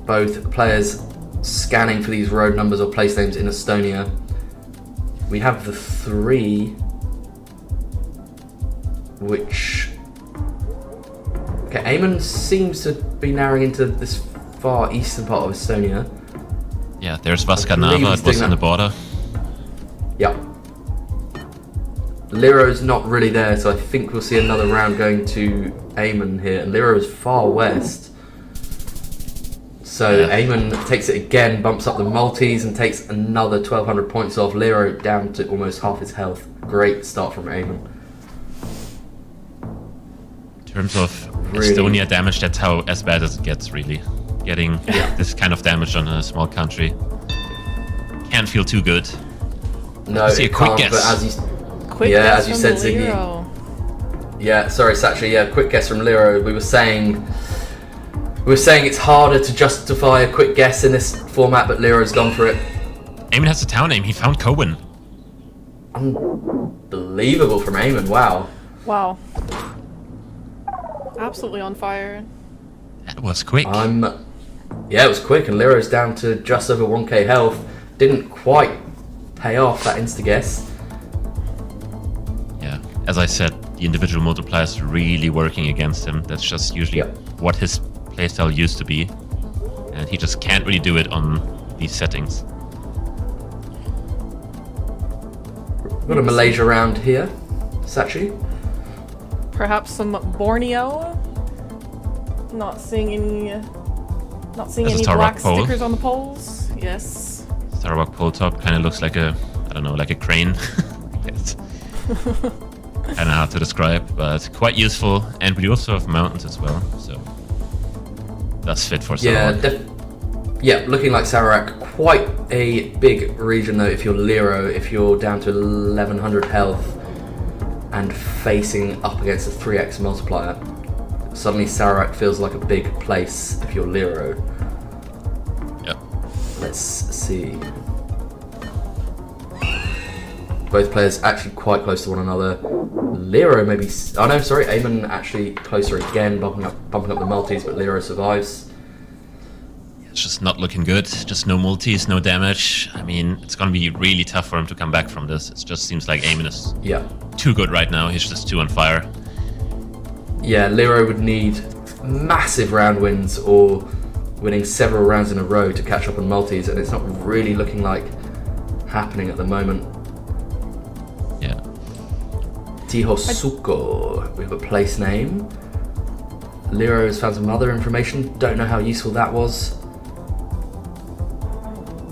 S1: Both players scanning for these road numbers or place names in Estonia. We have the 3, which... Okay, Aean seems to be narrowing into this far eastern part of Estonia.
S2: Yeah, there's Vaskanava, it was on the border.
S1: Yeah. Lero's not really there, so I think we'll see another round going to Aean here. And Lero is far west. So Aean takes it again, bumps up the multis, and takes another 1,200 points off. Lero down to almost half his health. Great start from Aean.
S2: In terms of Estonia damage, that's how as bad as it gets, really. Getting this kind of damage on a small country can't feel too good.
S1: No,
S2: see a quick guess.
S1: But as you,
S3: Quick guess
S1: as you
S3: from
S1: said, Ziggy.
S3: Lero.
S1: Yeah, sorry, Sachi. Yeah, quick guess from Lero. We were saying it's harder to justify a quick guess in this format, but Lero's gone for it.
S2: Aean has a town name. He found Cohen.
S1: Unbelievable from Aean. Wow.
S3: Wow. Absolutely on fire.
S2: That was quick.
S1: Yeah, it was quick, and Lero's down to just over 1k health. Didn't quite pay off that insta-guess.
S2: Yeah, as I said, the individual multipliers really working against him. That's just usually what his playstyle used to be. And he just can't really do it on these settings.
S1: We've got a Malaysia round here, Sachi.
S3: Perhaps some Borneo. Not seeing any black stickers on the poles. Yes.
S2: Starbuck pole top kind of looks like a, I don't know, like a crane. It's kind of hard to describe, but quite useful. And we also have mountains as well, so that's fit for Sarawak.
S1: Yeah, looking like Sarawak. Quite a big region though. If you're Lero, if you're down to 1100 health and facing up against a 3x multiplier, suddenly Sarawak feels like a big place if you're Lero.
S2: Yep.
S1: Let's see. Both players actually quite close to one another. Lero maybe... Oh no, sorry. Aean actually closer again, bumping up the multis, but Lero survives.
S2: It's just not looking good. Just no multis, no damage. I mean, it's going to be really tough for him to come back from this. It just seems like Aean is too good right now. He's just too on fire.
S1: Yeah, Lero would need massive round wins or winning several rounds in a row to catch up on multis, and it's not really looking like happening at the moment.
S2: Yeah.
S1: Tihosuko, we have a place name. Lero has found some other information. Don't know how useful that was.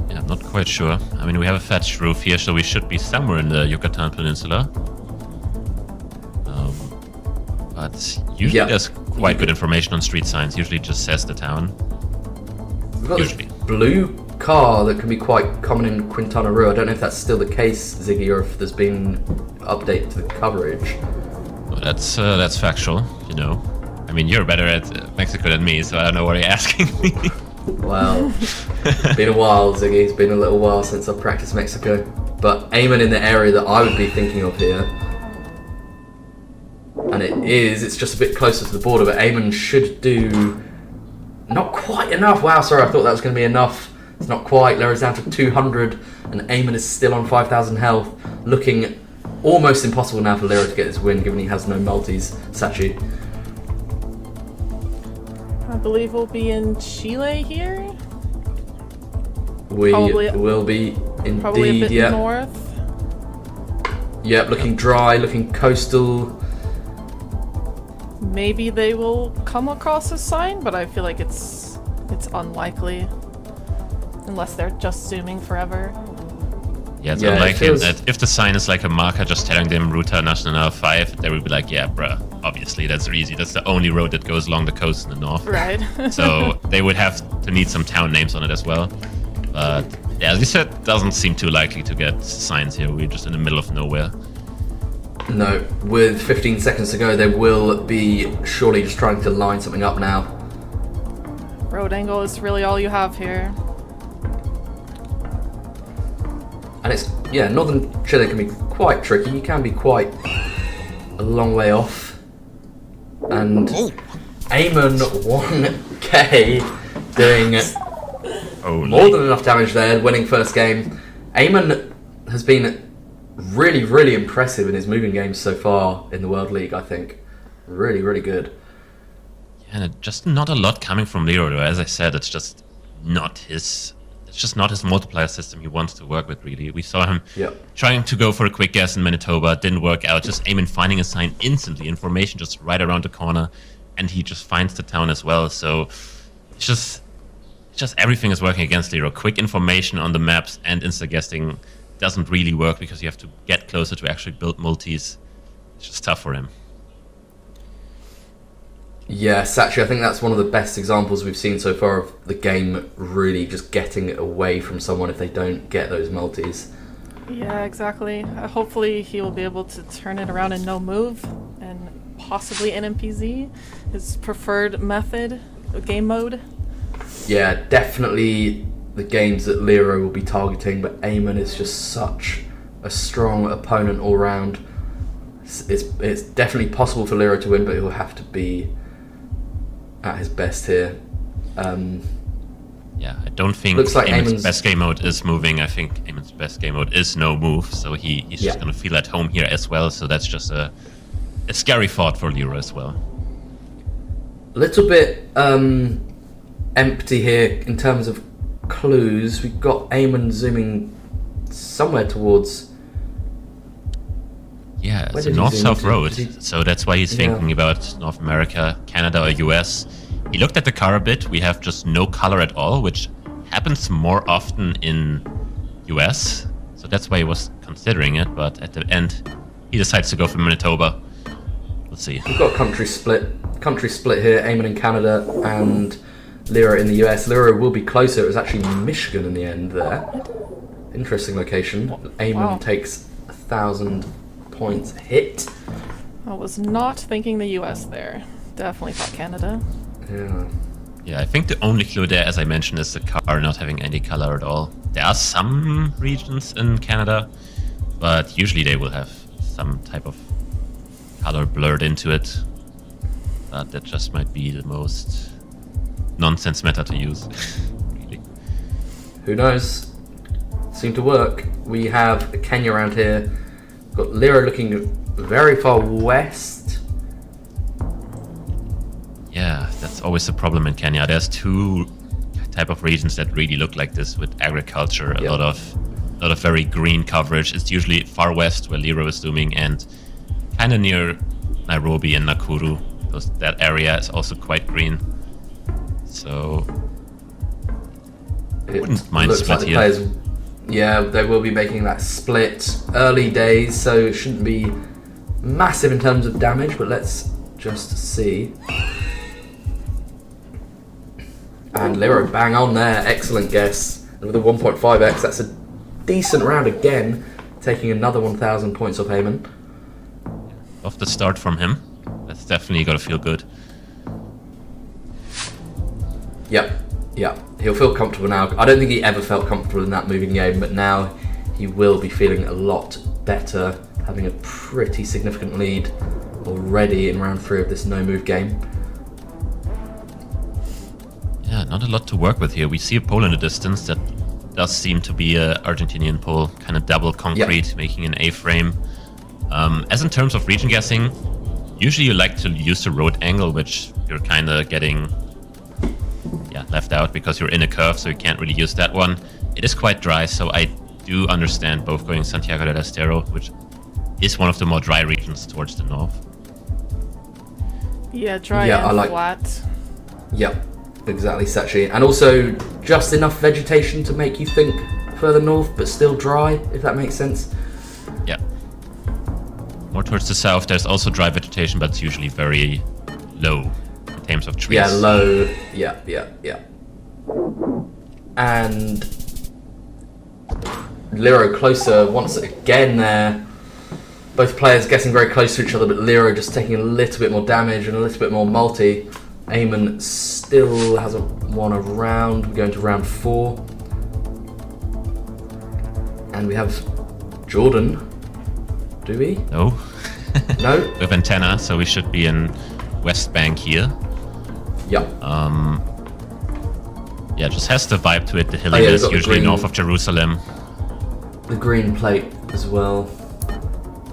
S2: Yeah, I'm not quite sure. I mean, we have a thatched roof here, so we should be somewhere in the Yucatan Peninsula. But usually there's quite good information on street signs. Usually it just says the town.
S1: We've got this blue car that can be quite common in Quintana Roo. I don't know if that's still the case, Ziggy, or if there's been update to the coverage.
S2: Well, that's factual, you know. I mean, you're better at Mexico than me, so I don't know what you're asking me.
S1: Well, it's been a while, Ziggy. It's been a little while since I've practiced Mexico. But Aean in the area that I would be thinking of here, and it's just a bit closer to the border, but Aean should do not quite enough. Wow, sorry, I thought that was going to be enough. It's not quite. Lero's down to 200, and Aean is still on 5,000 health. Looking almost impossible now for Lero to get this win, given he has no multis. Sachi.
S3: I believe we'll be in Chile here.
S1: We will be indeed,
S3: probably a bit north.
S1: Yep, looking dry, looking coastal.
S3: Maybe they will come across a sign, but I feel like it's unlikely. Unless they're just zooming forever.
S2: Yeah, it's
S1: Yeah, it
S2: unlike him
S1: feels-
S2: that if the sign is like a marker just telling them Ruta National 5, they will be like, yeah, bruh, obviously that's easy. That's the only road that goes along the coast in the north.
S3: Right.
S2: So they would have to need some town names on it as well. But yeah, as you said, doesn't seem too likely to get signs here. We're just in the middle of nowhere.
S1: No, with 15 seconds to go, they will be surely just trying to line something up now.
S3: Road angle is really all you have here.
S1: And it's, yeah, northern Chile can be quite tricky. You can be quite a long way off. And Aean 1k doing more than enough damage there, winning first game. Aean has been really, really impressive in his moving games so far in the World League, I think. Really, really good.
S2: And just not a lot coming from Lero, though. As I said, it's just not his multiplier system he wants to work with, really. We saw him trying to go for a quick guess in Manitoba, didn't work out. Just Aean finding a sign instantly, information just right around the corner, and he just finds the town as well. So it's just everything is working against Lero. Quick information on the maps and insta-guessing doesn't really work because you have to get closer to actually build multis. It's just tough for him.
S1: Yes, actually, I think that's one of the best examples we've seen so far of the game really just getting away from someone if they don't get those multis.
S3: Yeah, exactly. Hopefully he will be able to turn it around in no move and possibly NMPZ, his preferred method, game mode.
S1: Yeah, definitely the games that Lero will be targeting, but Aean is just such a strong opponent all round. It's definitely possible for Lero to win, but he'll have to be at his best here.
S2: Yeah, I don't think
S1: looks like
S2: Aemon's best game mode is moving. I think Aemon's best game mode is no move, so he's just going to feel at home here as well. So that's just a scary thought for Lero as well.
S1: A little bit empty here in terms of clues. We've got Aean zooming somewhere towards...
S2: Yeah, it's
S1: Where
S2: a
S1: did he
S2: north-south
S1: zoom to?
S2: road,
S1: Did he-
S2: so that's why he's thinking about North America, Canada, or US. He looked at the car a bit. We have just no color at all, which happens more often in US, so that's why he was considering it, but at the end, he decides to go for Manitoba. We'll see.
S1: We've got a country split here, Aean in Canada and Lero in the US. Lero will be closer. It was actually Michigan in the end there. Interesting location. Aean takes 1,000 points hit.
S3: I was not thinking the US there. Definitely thought Canada.
S1: Yeah.
S2: Yeah, I think the only clue there, as I mentioned, is the car not having any color at all. There are some regions in Canada, but usually they will have some type of color blurred into it. But that just might be the most nonsense meta to use. Really.
S1: Who knows? Seemed to work. We have Kenya around here. We've got Lero looking very far west.
S2: Yeah, that's always the problem in Kenya. There's two type of regions that really look like this with agriculture, a lot of very green coverage. It's usually far west where Lero is zooming, and kind of near Nairobi and Nakuru. That area is also quite green. So wouldn't mind
S1: looks
S2: split
S1: like the
S2: here.
S1: players, yeah, they will be making that split early days, so it shouldn't be massive in terms of damage, but let's just see. And Lero bang on there, excellent guess. And with a 1.5x, that's a decent round again, taking another 1,000 points off Aean.
S2: Off the start from him. That's definitely got to feel good.
S1: Yep, he'll feel comfortable now. I don't think he ever felt comfortable in that moving game, but now he will be feeling a lot better, having a pretty significant lead already in round 3 of this no-move game.
S2: Yeah, not a lot to work with here. We see a pole in the distance that does seem to be a Argentinian pole, kind of double concrete, making an A-frame. As in terms of region guessing, usually you like to use the road angle, which you're kind of getting left out because you're in a curve, so you can't really use that one. It is quite dry, so I do understand both going Santiago del Estero, which is one of the more dry regions towards the north.
S3: Yeah, dry and flat.
S1: Yep, exactly, Sachi. And also just enough vegetation to make you think further north, but still dry, if that makes sense.
S2: Yeah. More towards the south, there's also dry vegetation, but it's usually very low in terms of trees.
S1: Yeah, low. Yeah. And Lero closer once again there. Both players getting very close to each other, but Lero just taking a little bit more damage and a little bit more multi. Aean still hasn't won a round. We're going to round 4. And we have Jordan. Do we?
S2: No.
S1: No?
S2: We have antenna, so we should be in West Bank here.
S1: Yeah.
S2: Yeah, just has the vibe to it. The hilliness, usually north of Jerusalem.
S1: The green plate as well.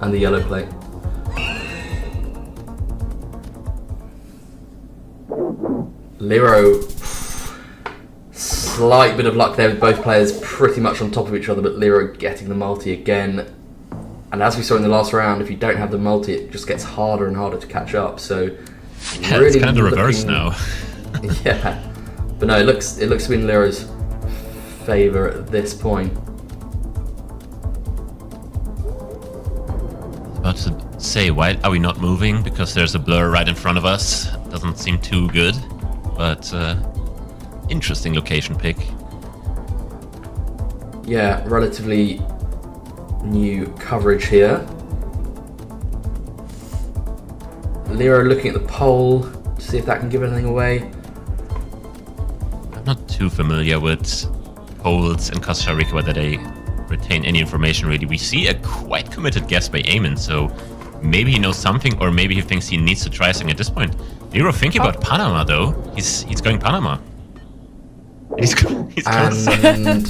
S1: And the yellow plate. Lero, slight bit of luck there with both players pretty much on top of each other, but Lero getting the multi again. And as we saw in the last round, if you don't have the multi, it just gets harder and harder to catch up. So
S2: Yeah,
S1: really
S2: it's kind of the reverse now.
S1: Yeah, but no, it looks to be in Lero's favour at this point.
S2: About to say, why are we not moving? Because there's a blur right in front of us. Doesn't seem too good, but interesting location pick.
S1: Yeah, relatively new coverage here. Lero looking at the poll to see if that can give anything away.
S2: I'm not too familiar with polls in Costa Rica, whether they retain any information really. We see a quite committed guess by Aean, so maybe he knows something, or maybe he thinks he needs to try something at this point. Lero thinking about Panama though. He's going Panama. He's closer.
S1: And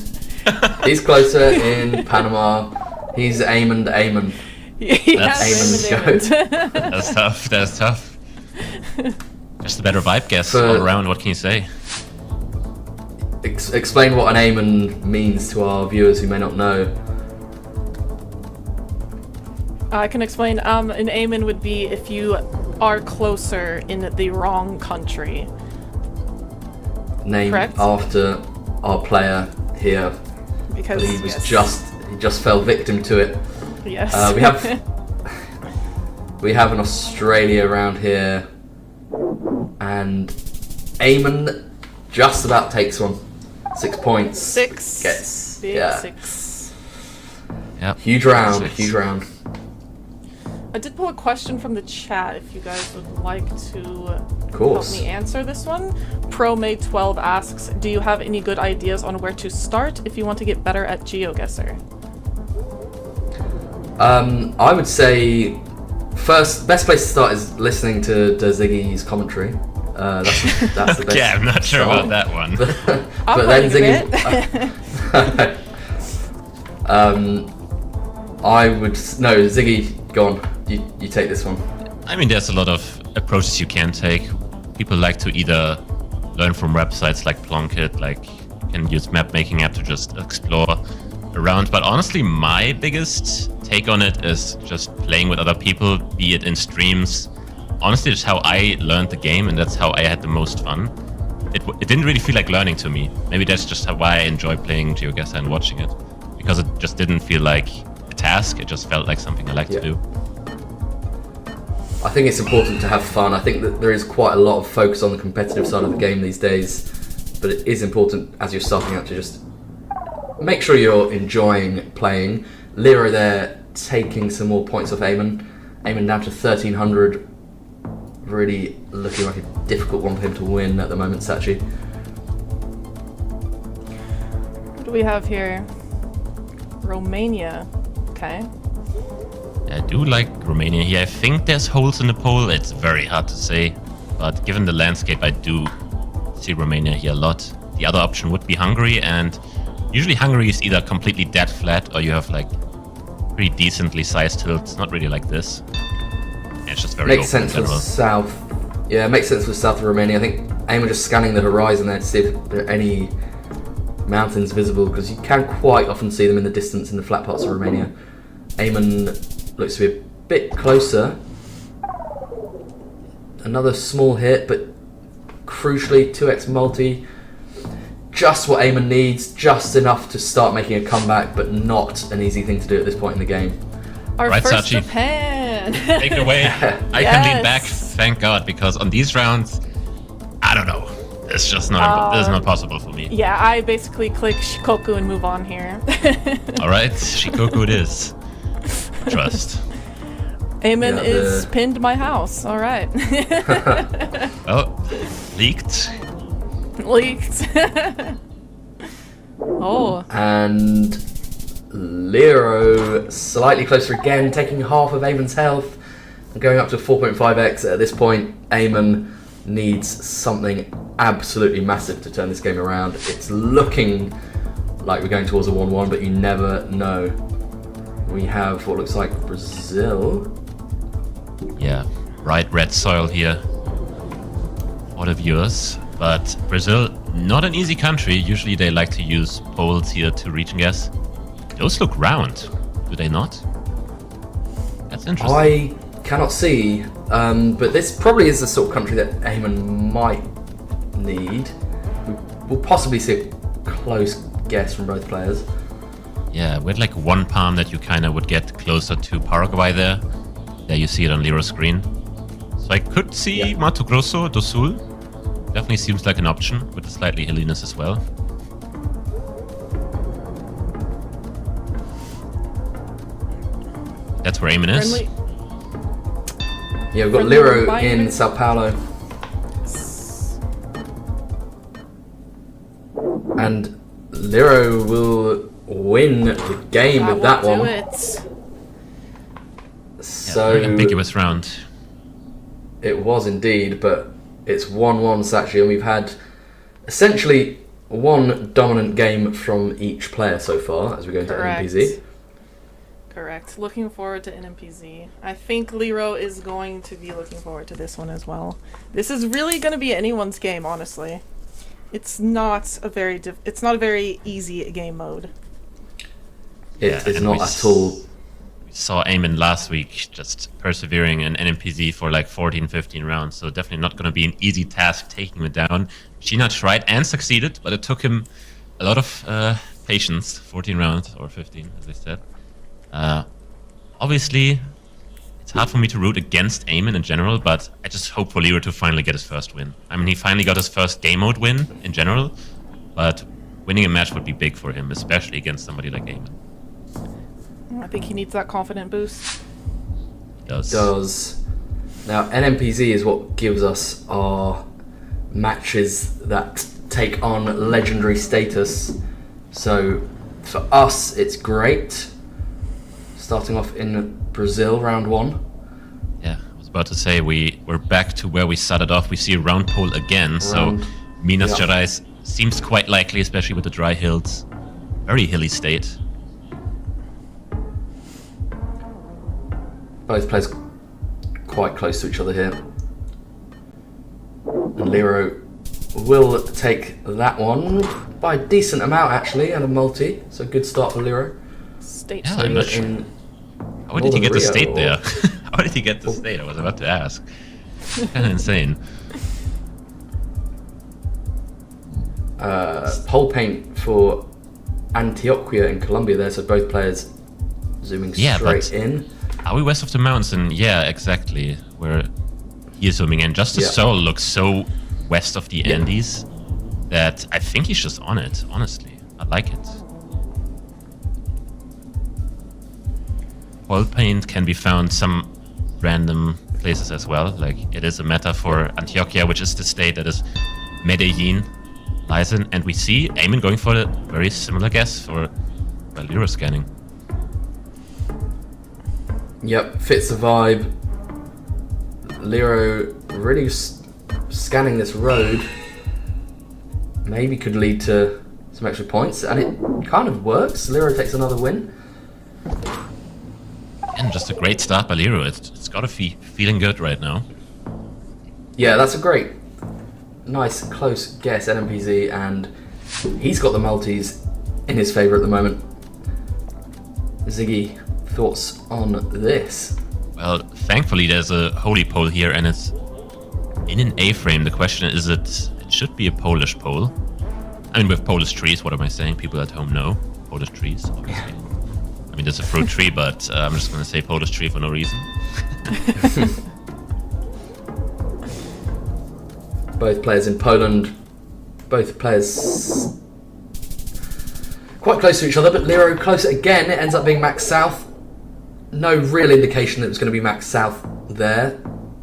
S1: he's closer in Panama. He's Aean.
S2: That's
S1: Aean's go.
S2: That's tough. Just a better vibe guess all around. What can you say?
S1: Explain what an Aean means to our viewers who may not know.
S3: I can explain. An Aean would be if you are closer in the wrong country.
S1: Named
S3: Correct?
S1: after our player here.
S3: Because
S1: He was he just fell victim to it.
S3: Yes.
S1: We have an Australia around here, and Aean just about takes one. 6 points.
S3: 6.
S1: Gets
S3: Big 6.
S2: Yep.
S1: huge round.
S2: 6.
S1: Huge round.
S3: I did pull a question from the chat if you guys would like to help
S1: course.
S3: me answer this one. ProMay12 asks, do you have any good ideas on where to start if you want to get better at GeoGuessr?
S1: I would say best place to start is listening to Ziggy's commentary. That's the best.
S2: Yeah, I'm not sure
S1: start.
S2: about that one.
S1: But then Ziggy. Ziggy, go on. You take this one.
S2: I mean, there's a lot of approaches you can take. People like to either learn from websites like Plunkett, like you can use map making app to just explore around. But honestly, my biggest take on it is just playing with other people, be it in streams. Honestly, that's how I learned the game, and that's how I had the most fun. It didn't really feel like learning to me. Maybe that's just why I enjoy playing GeoGuessr and watching it, because it just didn't feel like a task. It just felt like something I like to do.
S1: I think it's important to have fun. I think that there is quite a lot of focus on the competitive side of the game these days, but it is important as you're starting out to just make sure you're enjoying playing. Lero there taking some more points off Aean. Aean down to 1300. Really looking like a difficult one for him to win at the moment, Sachi.
S3: What do we have here? Romania. Okay.
S2: I do like Romania here. I think there's holes in the poll. It's very hard to say, but given the landscape, I do see Romania here a lot. The other option would be Hungary, and usually Hungary is either completely dead flat or you have like pretty decently sized hills. Not really like this. Yeah, it's just very
S1: Makes
S2: open
S1: sense
S2: in
S1: for
S2: general.
S1: south. Yeah, it makes sense for south of Romania. I think Aean was just scanning the horizon there to see if there are any mountains visible, because you can quite often see them in the distance in the flat parts of Romania. Aean looks to be a bit closer. Another small hit, but crucially 2x multi. just what Aean needs, just enough to start making a comeback, but not an easy thing to do at this point in the game.
S3: Our
S2: Right,
S3: first
S2: Sachi.
S3: Japan.
S2: Take it away. I can lean back, thank God, because on these rounds, I don't know. It's just not. This is not possible for me.
S3: Yeah, I basically click Shikoku and move on here.
S2: All right, Shikoku it is. Trust.
S3: Aean
S1: Yeah,
S3: is pinned my house. All right.
S2: Well, leaked.
S3: Leaked. Oh.
S1: And Lero slightly closer again, taking half of Aemon's health and going up to 4.5x. At this point, Aeon needs something absolutely massive to turn this game around. It's looking like we're going towards a 1-1, but you never know. We have what looks like Brazil.
S2: Yeah, bright red soil here for the viewers. But Brazil, not an easy country. Usually they like to use poles here to region guess. Those look round, do they not? That's interesting.
S1: I cannot see, but this probably is the sort of country that Aeon might need. We'll possibly see a close guess from both players.
S2: Yeah, with like one palm that you kind of would get closer to Paraguay there. There you see it on Lero's screen. So I could see Mato Grosso do Sul. Definitely seems like an option with the slightly hilliness as well. That's where Aeon is.
S3: Friendly.
S1: Yeah, we've got
S3: Friendly
S1: Lero
S3: reminder.
S1: in Sao Paulo. And Lero will win the game with that
S3: will
S1: one.
S3: do it.
S1: So
S2: Very ambiguous round.
S1: it was indeed, but it's 1-1 Sachi, and we've had essentially one dominant game from each player so far as we go into NMPZ.
S3: Correct. Looking forward to NMPZ. I think Lero is going to be looking forward to this one as well. This is really going to be anyone's game, honestly. It's not a very easy game mode.
S1: It is
S2: and
S1: not at all.
S2: We saw Aeon last week just persevering in NMPZ for like 14, 15 rounds, so definitely not going to be an easy task taking it down. Sheena tried and succeeded, but it took him a lot of patience, 14 rounds, or 15, as I said. Obviously, it's hard for me to root against Aeon in general, but I just hope for Lero to finally get his first win. I mean, he finally got his first game mode win in general, but winning a match would be big for him, especially against somebody like Aeon.
S3: I think he needs that confident boost.
S1: Does. Now, NMPZ is what gives us our matches that take on legendary status. So, for us, it's great. Starting off in Brazil, round 1.
S2: Yeah, I was about to say we're back to where we started off. We see a round pole again, so Minas Gerais seems quite likely, especially with the dry hills. Very hilly state.
S1: Both players quite close to each other here. And Lero will take that one by a decent amount, actually, and a multi. So good start for Lero.
S3: State.
S2: Yeah, I'm not sure. How did he get the state there? How did he get the state? I was about to ask. Kind of insane.
S1: Pole paint for Antioquia in Colombia there, so both players zooming straight in.
S2: Are we west of the mountains? And yeah, exactly. Where he is zooming in. Just the soul looks so west of the Andes that I think he's just on it, honestly. I like it. Oil paint can be found some random places as well. Like, it is a meta for Antioquia, which is the state that is Medellin lies in. And we see Aeon going for a very similar guess for Lero scanning.
S1: Yep, fits the vibe. Lero really scanning this road maybe could lead to some extra points, and it kind of works. Lero takes another win.
S2: And just a great start by Lero. It's got to be feeling good right now.
S1: Yeah, that's a great, nice, close guess, NMPZ, and he's got the multis in his favour at the moment. Ziggy, thoughts on this?
S2: Well, thankfully there's a holy pole here, and it's in an A-frame. The question is, it should be a Polish pole. I mean, with Polish trees, what am I saying? People at home know Polish trees, obviously. I mean, there's a fruit tree, but I'm just going to say Polish tree for no reason.
S1: Both players in Poland, both players quite close to each other, but Lero closer again. It ends up being max south. No real indication that it was going to be max south there,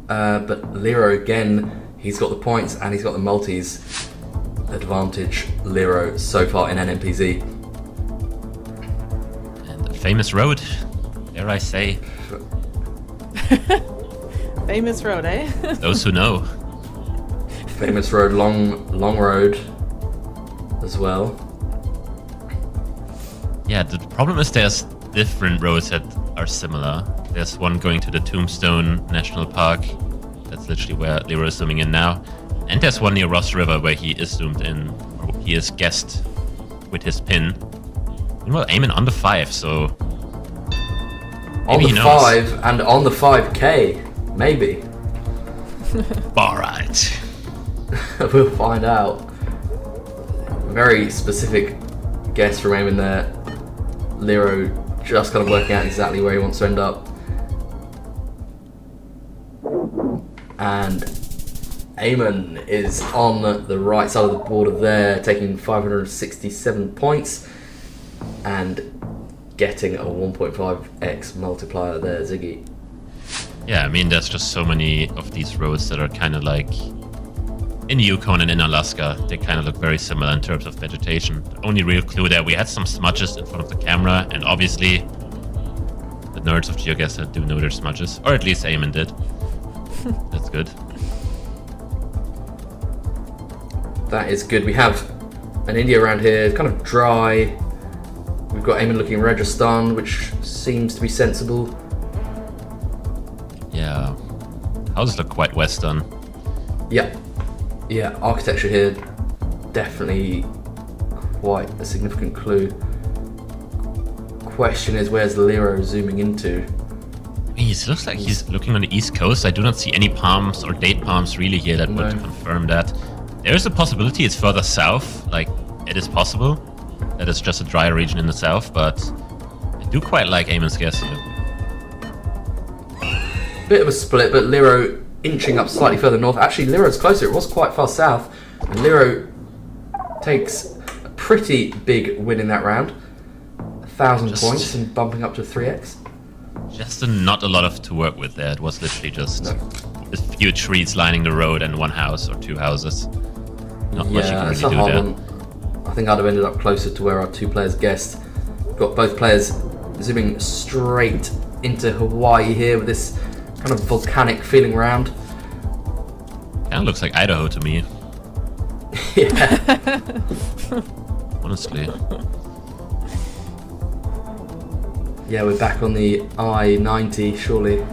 S1: but Lero again, he's got the points and he's got the multis. Advantage Lero so far in NMPZ.
S2: And the famous road, dare I say.
S3: Famous road, eh?
S2: Those who know.
S1: Famous road, long road as well.
S2: Yeah, the problem is there's different roads that are similar. There's one going to the Tombstone National Park. That's literally where Lero is zooming in now. And there's one near Ross River where he is zoomed in, or he is guessed with his pin. Meanwhile, Aean on the 5, so
S1: on the 5 and on the 5k, maybe.
S2: Alright.
S1: We'll find out. Very specific guess from Aean there. Lero just kind of working out exactly where he wants to end up. And Aean is on the right side of the border there, taking 567 points and getting a 1.5x multiplier there, Ziggy.
S2: Yeah, I mean, there's just so many of these roads that are kind of like in Yukon and in Alaska. They kind of look very similar in terms of vegetation. The only real clue there, we had some smudges in front of the camera, and obviously the nerds of GeoGuessr do know their smudges, or at least Aean did. That's good.
S1: That is good. We have an India around here, kind of dry. We've got Aean looking Rajasthan, which seems to be sensible.
S2: Yeah. Houses look quite western.
S1: Yep. Yeah, architecture here, definitely quite a significant clue. Question is, where's Lero zooming into?
S2: It looks like he's looking on the east coast. I do not see any palms or date palms really here that would confirm that. There is a possibility it's further south, like it is possible that it's just a drier region in the south, but I do quite like Aean's guess here.
S1: Bit of a split, but Lero inching up slightly further north. Actually, Lero's closer. It was quite far south. And Lero takes a pretty big win in that round. 1,000 points and bumping up to 3x.
S2: Just not a lot to work with there. It was literally just a few trees lining the road and one house or two houses. Not much you can really do there.
S1: I think I'd have ended up closer to where our two players guessed. Got both players zooming straight into Hawaii here with this kind of volcanic feeling round.
S2: Kind of looks like Idaho to me.
S1: Yeah.
S2: Honestly.
S1: Yeah, we're back on the I-90, surely.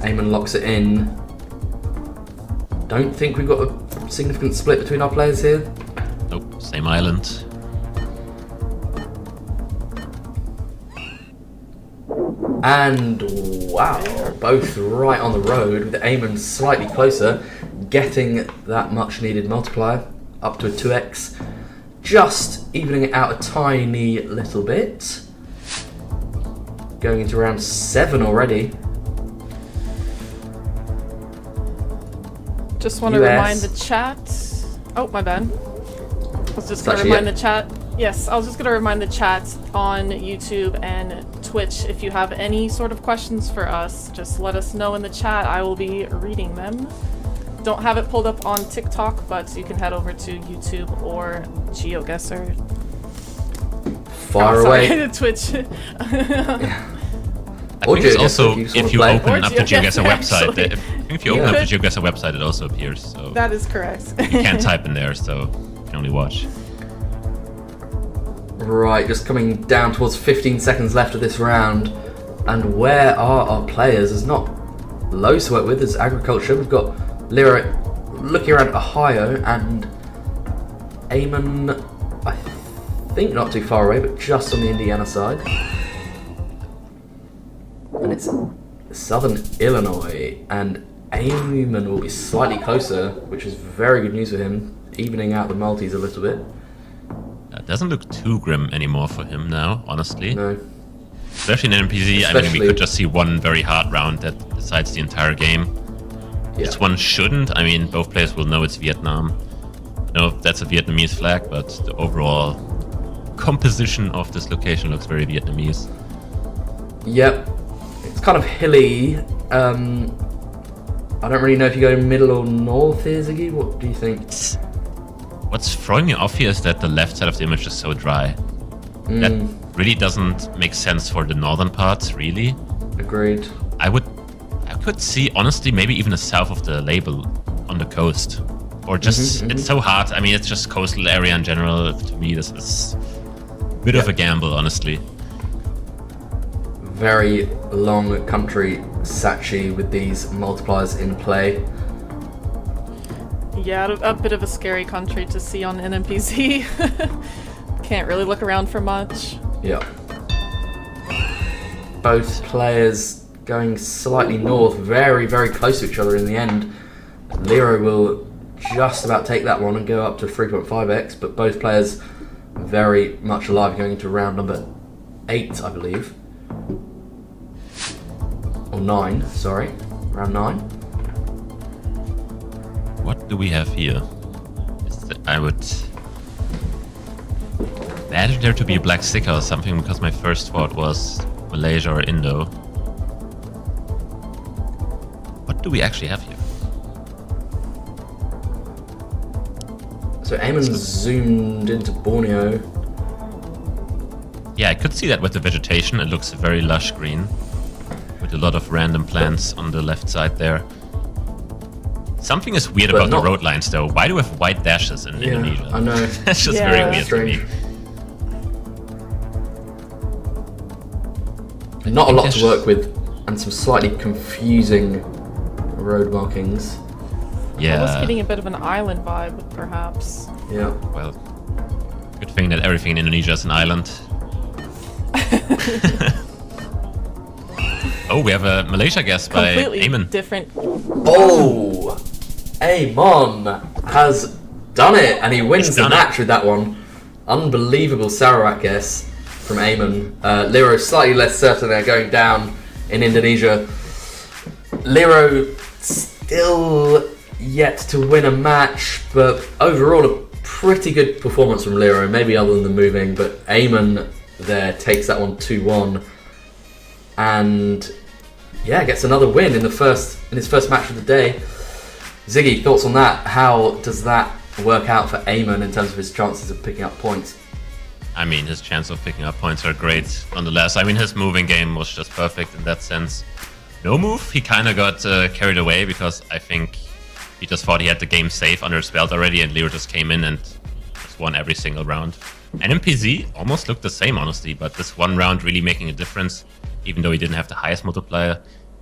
S1: Aean locks it in. Don't think we've got a significant split between our players here.
S2: Nope, same island.
S1: And wow, both right on the road with Aean slightly closer, getting that much needed multiplier up to a 2x. Just evening it out a tiny little bit. Going into round 7 already.
S3: Just want to remind the chat. Oh, my bad. I was just going to remind the chat. Yes, I was just going to remind the chat on YouTube and Twitch. If you have any sort of questions for us, just let us know in the chat. I will be reading them. Don't have it pulled up on TikTok, but you can head over to YouTube or GeoGuessr.
S1: Far away.
S3: To Twitch.
S2: I think it's also, if you open up the GeoGuessr website, if you open up the GeoGuessr website, it also appears. So
S3: that is correct.
S2: You can't type in there, so you can only watch.
S1: Right, just coming down towards 15 seconds left of this round. And where are our players? There's not loads to work with. There's agriculture. We've got Lero looking around Ohio and Aean, I think not too far away, but just on the Indiana side. And it's southern Illinois, and Aean will be slightly closer, which is very good news for him, evening out the multis a little bit.
S2: It doesn't look too grim anymore for him now, honestly.
S1: No.
S2: Especially in NMPZ, I mean, we could just see one very hard round that decides the entire game.
S1: Yeah.
S2: This one shouldn't. I mean, both players will know it's Vietnam. No, that's a Vietnamese flag, but the overall composition of this location looks very Vietnamese.
S1: Yep. It's kind of hilly. I don't really know if you go middle or north here, Ziggy. What do you think?
S2: What's throwing me off here is that the left side of the image is so dry. That really doesn't make sense for the northern parts, really.
S1: Agreed.
S2: I could see, honestly, maybe even the south of the label on the coast. Or just, it's so hard. I mean, it's just coastal area in general. To me, this is a bit of a gamble, honestly.
S1: Very long country Sachi with these multipliers in play.
S3: Yeah, a bit of a scary country to see on NMPZ. Can't really look around for much.
S1: Yeah. Both players going slightly north, very, very close to each other in the end. Lero will just about take that one and go up to 3.5x, but both players very much alive going into round number 8, I believe. Or 9, sorry. Round 9.
S2: What do we have here? I would imagine there to be a black sticker or something, because my first thought was Malaysia or Indo. What do we actually have here?
S1: So Aean's zoomed into Borneo.
S2: Yeah, I could see that with the vegetation. It looks very lush green, with a lot of random plants on the left side there. Something is weird about the road lines, though. Why do we have white dashes in Indonesia?
S1: I know.
S2: That's just very weird
S1: strange.
S2: to me.
S1: Not a lot to work with, and some slightly confusing road markings.
S2: Yeah.
S3: I was getting a bit of an island vibe, perhaps.
S1: Yeah.
S2: Well, good thing that everything in Indonesia is an island. Oh, we have a Malaysia guess by
S3: Completely
S2: Aean.
S3: different.
S1: Oh! Aean has done it, and he wins the match with that one. Unbelievable Sarawak guess from Aean. Lero slightly less certain they're going down in Indonesia. Lero still yet to win a match, but overall a pretty good performance from Lero, maybe other than the moving, but Aean there takes that one 2-1. And yeah, gets another win in his first match of the day. Ziggy, thoughts on that? How does that work out for Aean in terms of his chances of picking up points?
S2: I mean, his chance of picking up points are great nonetheless. I mean, his moving game was just perfect in that sense. No move, he kind of got carried away, because I think he just thought he had the game safe under his belt already, and Lero just came in and just won every single round. NMPZ almost looked the same, honestly, but this one round really making a difference. Even though he didn't have the highest multiplier,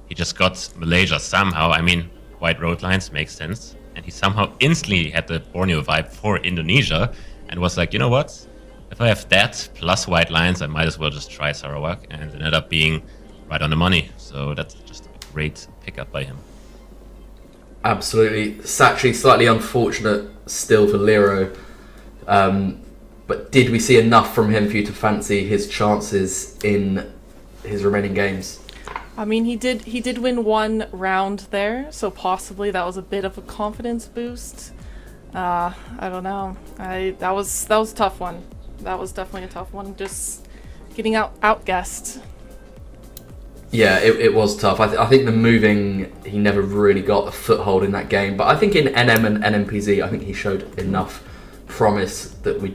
S2: he just got Malaysia somehow. I mean, white road lines make sense. And he somehow instantly had the Borneo vibe for Indonesia and was like, you know what? If I have that plus white lines, I might as well just try Sarawak. And it ended up being right on the money. So that's just a great pickup by him.
S1: Absolutely. Sachi, slightly unfortunate still for Lero. But did we see enough from him for you to fancy his chances in his remaining games?
S3: I mean, he did win one round there, so possibly that was a bit of a confidence boost. I don't know. That was a tough one. That was definitely a tough one. Just getting outguessed.
S1: Yeah, it was tough. I think the moving, he never really got a foothold in that game. But I think in NM and NMPZ, I think he showed enough promise that we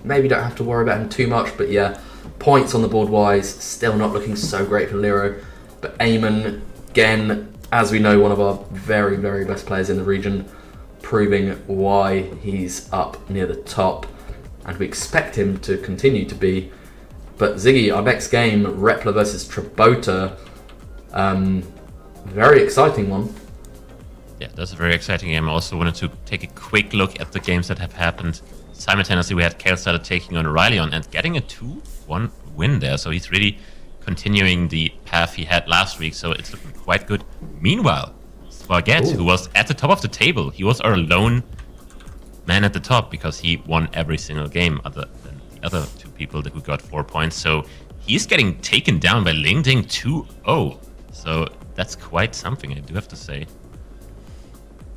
S1: maybe don't have to worry about him too much. But yeah, points on the board wise, still not looking so great for Lero. But Aean, again, as we know, one of our very, very best players in the region, proving why he's up near the top. And we expect him to continue to be. But Ziggy, our next game, Repler versus Trabota. Very exciting one.
S2: Yeah, that's a very exciting game. I also wanted to take a quick look at the games that have happened. Simultaneously, we had Kaelstarter taking on Ryleon and getting a 2-1 win there. So he's really continuing the path he had last week. So it's looking quite good. Meanwhile, Spaghette, who was at the top of the table. He was our lone man at the top because he won every single game other than the other two people who got 4 points. So he's getting taken down by Ling 2-0. So that's quite something, I do have to say.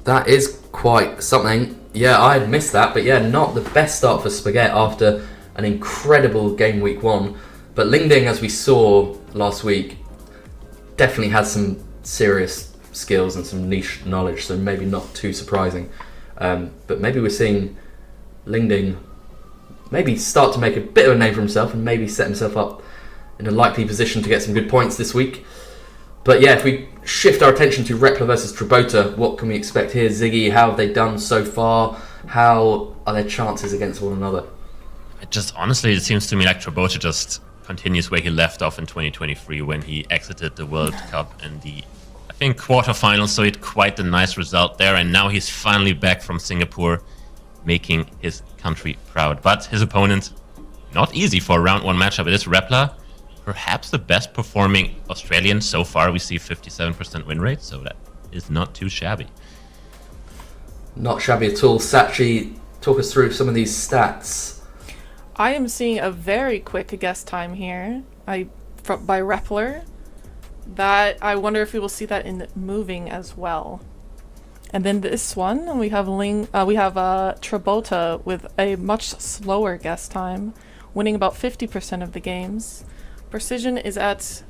S1: That is quite something. Yeah, I had missed that, but yeah, not the best start for Spaghette after an incredible game week 1. But Ling, as we saw last week, definitely has some serious skills and some niche knowledge, so maybe not too surprising. But maybe we're seeing Ling maybe start to make a bit of a name for himself and maybe set himself up in a likely position to get some good points this week. But yeah, if we shift our attention to Repler versus Trabota, what can we expect here? Ziggy, how have they done so far? How are their chances against one another?
S2: Honestly, it seems to me like Trabota just continues where he left off in 2023 when he exited the World Cup in the, I think, quarterfinals. So he had quite a nice result there, and now he's finally back from Singapore, making his country proud. But his opponent, not easy for a round 1 matchup. It is Repler, perhaps the best performing Australian so far. We see 57% win rate, so that is not too shabby.
S1: Not shabby at all. Sachi, talk us through some of these stats.
S3: I am seeing a very quick guess time here by Repler. That I wonder if we will see that in moving as well. And then this one, we have Trabota with a much slower guess time, winning about 50% of the games. Precision is at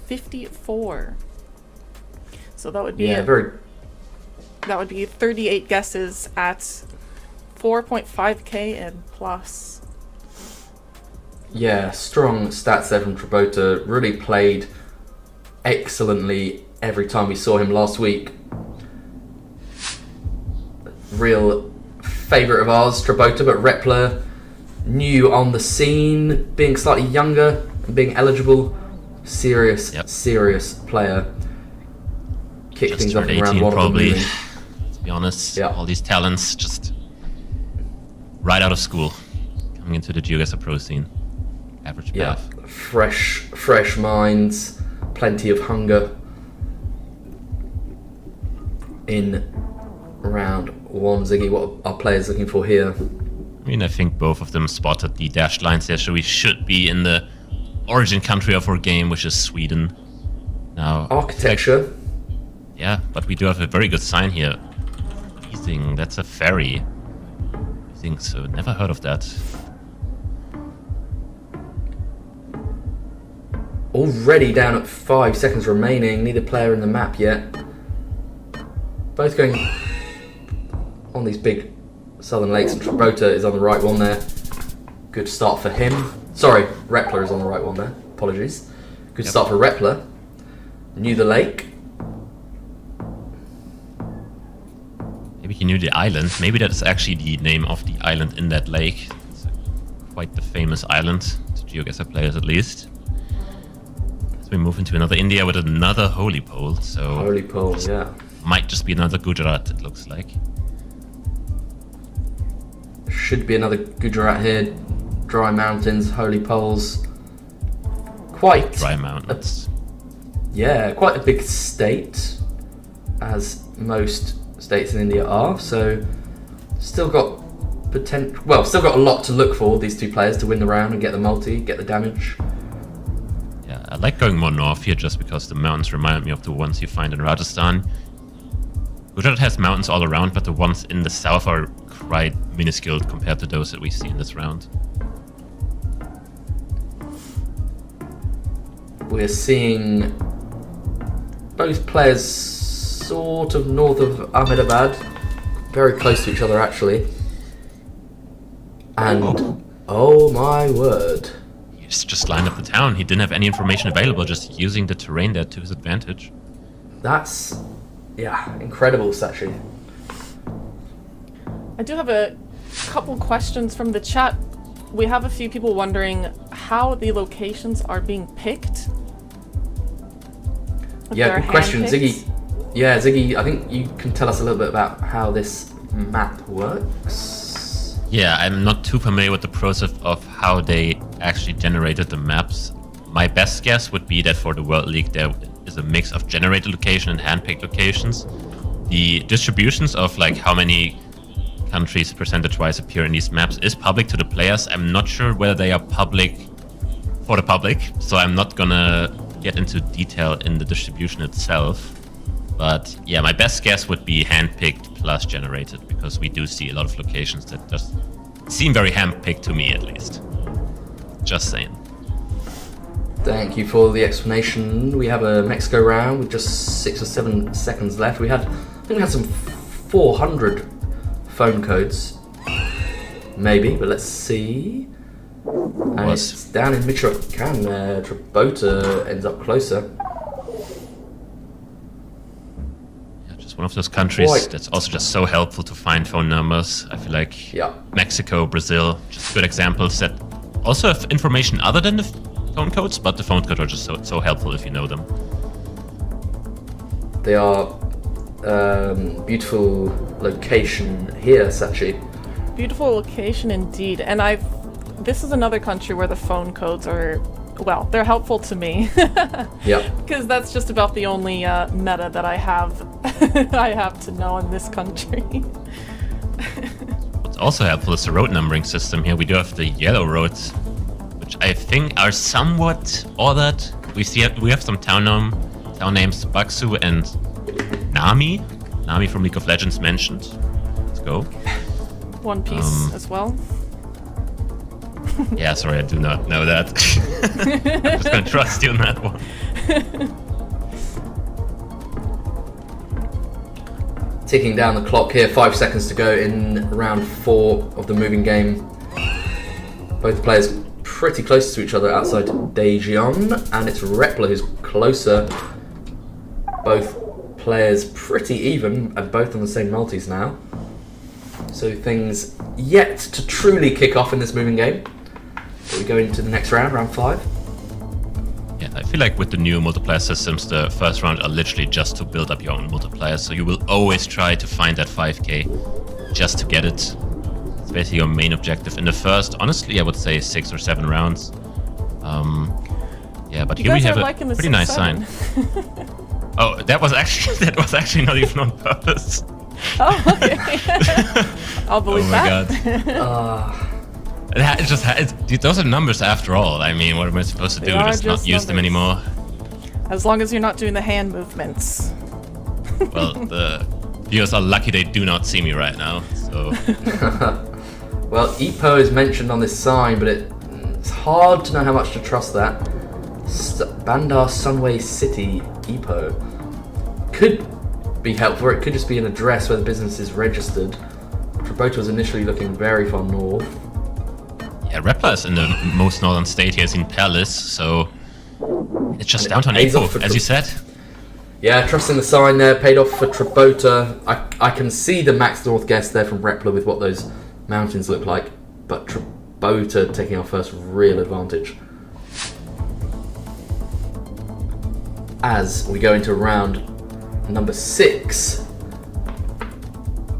S3: 54. So that would be that would be 38 guesses at 4.5k and plus.
S1: Yeah, strong stats there from Trabota. Really played excellently every time we saw him last week. Real favourite of ours, Trabota, but Repler, new on the scene, being slightly younger, being eligible, serious player. Kick
S2: just
S1: things up
S2: turned
S1: in round
S2: 18
S1: 1.
S2: probably. To be honest,
S1: yeah.
S2: All these talents just right out of school, coming into the GeoGuessr Pro scene. Average path.
S1: Fresh minds, plenty of hunger. In round 1, Ziggy, what are players looking for here?
S2: I mean, I think both of them spotted the dashed lines there, so we should be in the origin country of our game, which is Sweden. Now,
S1: architecture.
S2: Yeah, but we do have a very good sign here. Easing, that's a ferry. I think so. Never heard of that.
S1: Already down at 5 seconds remaining. Neither player in the map yet. Both going on these big southern lakes, and Trabota is on the right one there. Good start for him. Sorry, Repler is on the right one there. Apologies. Good start for Repler. Knew the lake.
S2: Maybe he knew the island. Maybe that's actually the name of the island in that lake. It's quite the famous island, to GeoGuessr players at least. As we move into another India with another holy pole. So
S1: holy pole, yeah.
S2: Might just be another Gujarat, it looks like.
S1: Should be another Gujarat here. Dry mountains, holy poles. Quite
S2: dry mountains.
S1: Quite a big state, as most states in India are. So, still got potential. Well, still got a lot to look for. These two players to win the round and get the multi, get the damage.
S2: Yeah, I like going more north here just because the mountains remind me of the ones you find in Rajasthan. Gujarat has mountains all around, but the ones in the south are quite minuscule compared to those that we see in this round.
S1: We're seeing both players sort of north of Ahmedabad, very close to each other actually. And oh my word.
S2: He's just lined up the town. He didn't have any information available, just using the terrain there to his advantage.
S1: That's, incredible, Sachi.
S3: I do have a couple questions from the chat. We have a few people wondering how the locations are being picked.
S1: Yeah, good question, Ziggy. Yeah, Ziggy, I think you can tell us a little bit about how this map works.
S2: Yeah, I'm not too familiar with the process of how they actually generated the maps. My best guess would be that for the World League there is a mix of generated location and handpicked locations. the distributions of like how many countries percentage-wise appear in these maps is public to the players. I'm not sure whether they are public for the public, so I'm not gonna get into detail in the distribution itself. But yeah, my best guess would be handpicked plus generated, because we do see a lot of locations that just seem very handpicked to me, at least. Just saying.
S1: Thank you for the explanation. We have a Mexico round with just 6 or 7 seconds left. I think we had some 400 phone codes, maybe, but let's see. And it's down in Michoacan. Trabota ends up closer.
S2: Yeah, just one of those countries that's also just so helpful to find phone numbers. I feel like Mexico, Brazil, just good examples that also have information other than the phone codes, but the phone codes are just so helpful if you know them.
S1: They are beautiful location here, Sachi.
S3: Beautiful location indeed, and this is another country where the phone codes are, well, they're helpful to me.
S1: Yeah.
S3: Because that's just about the only meta that I have I have to know in this country.
S2: What's also helpful is the road numbering system here. We do have the yellow roads, which I think are somewhat ordered. We have some town names, Baksu and Nami. Nami from League of Legends mentioned. Let's go.
S3: One Piece as well.
S2: Yeah, sorry, I do not know that. I'm just gonna trust you on that one.
S1: Ticking down the clock here, 5 seconds to go in round 4 of the moving game. Both players pretty close to each other outside Daejeon, and it's Repler who's closer. Both players pretty even, and both on the same multis now. So things yet to truly kick off in this moving game. So we go into the next round, round 5.
S2: Yeah, I feel like with the new multiplayer systems, the first round are literally just to build up your own multiplier. So you will always try to find that 5k just to get it. It's basically your main objective in the first, honestly, I would say 6 or 7 rounds. Yeah, but here we have a pretty nice sign. Oh, that was actually not even on purpose.
S3: Oh, okay. I'll believe that.
S2: God. Those are numbers after all. I mean, what am I supposed to do? Just not use them anymore?
S3: As long as you're not doing the hand movements.
S2: Well, the viewers are lucky they do not see me right now. So.
S1: Well, Ipo is mentioned on this sign, but it's hard to know how much to trust that. Bandar Sunway City, Ipo. Could be helpful. It could just be an address where the business is registered. Trabota was initially looking very far north.
S2: Yeah, Repler is in the most northern state here, in Perlis, so it's just downtown Ipo, as you said.
S1: Yeah, trusting the sign there paid off for Trabota. I can see the max north guess there from Repler with what those mountains look like, but Trabota taking our first real advantage. As we go into round number 6.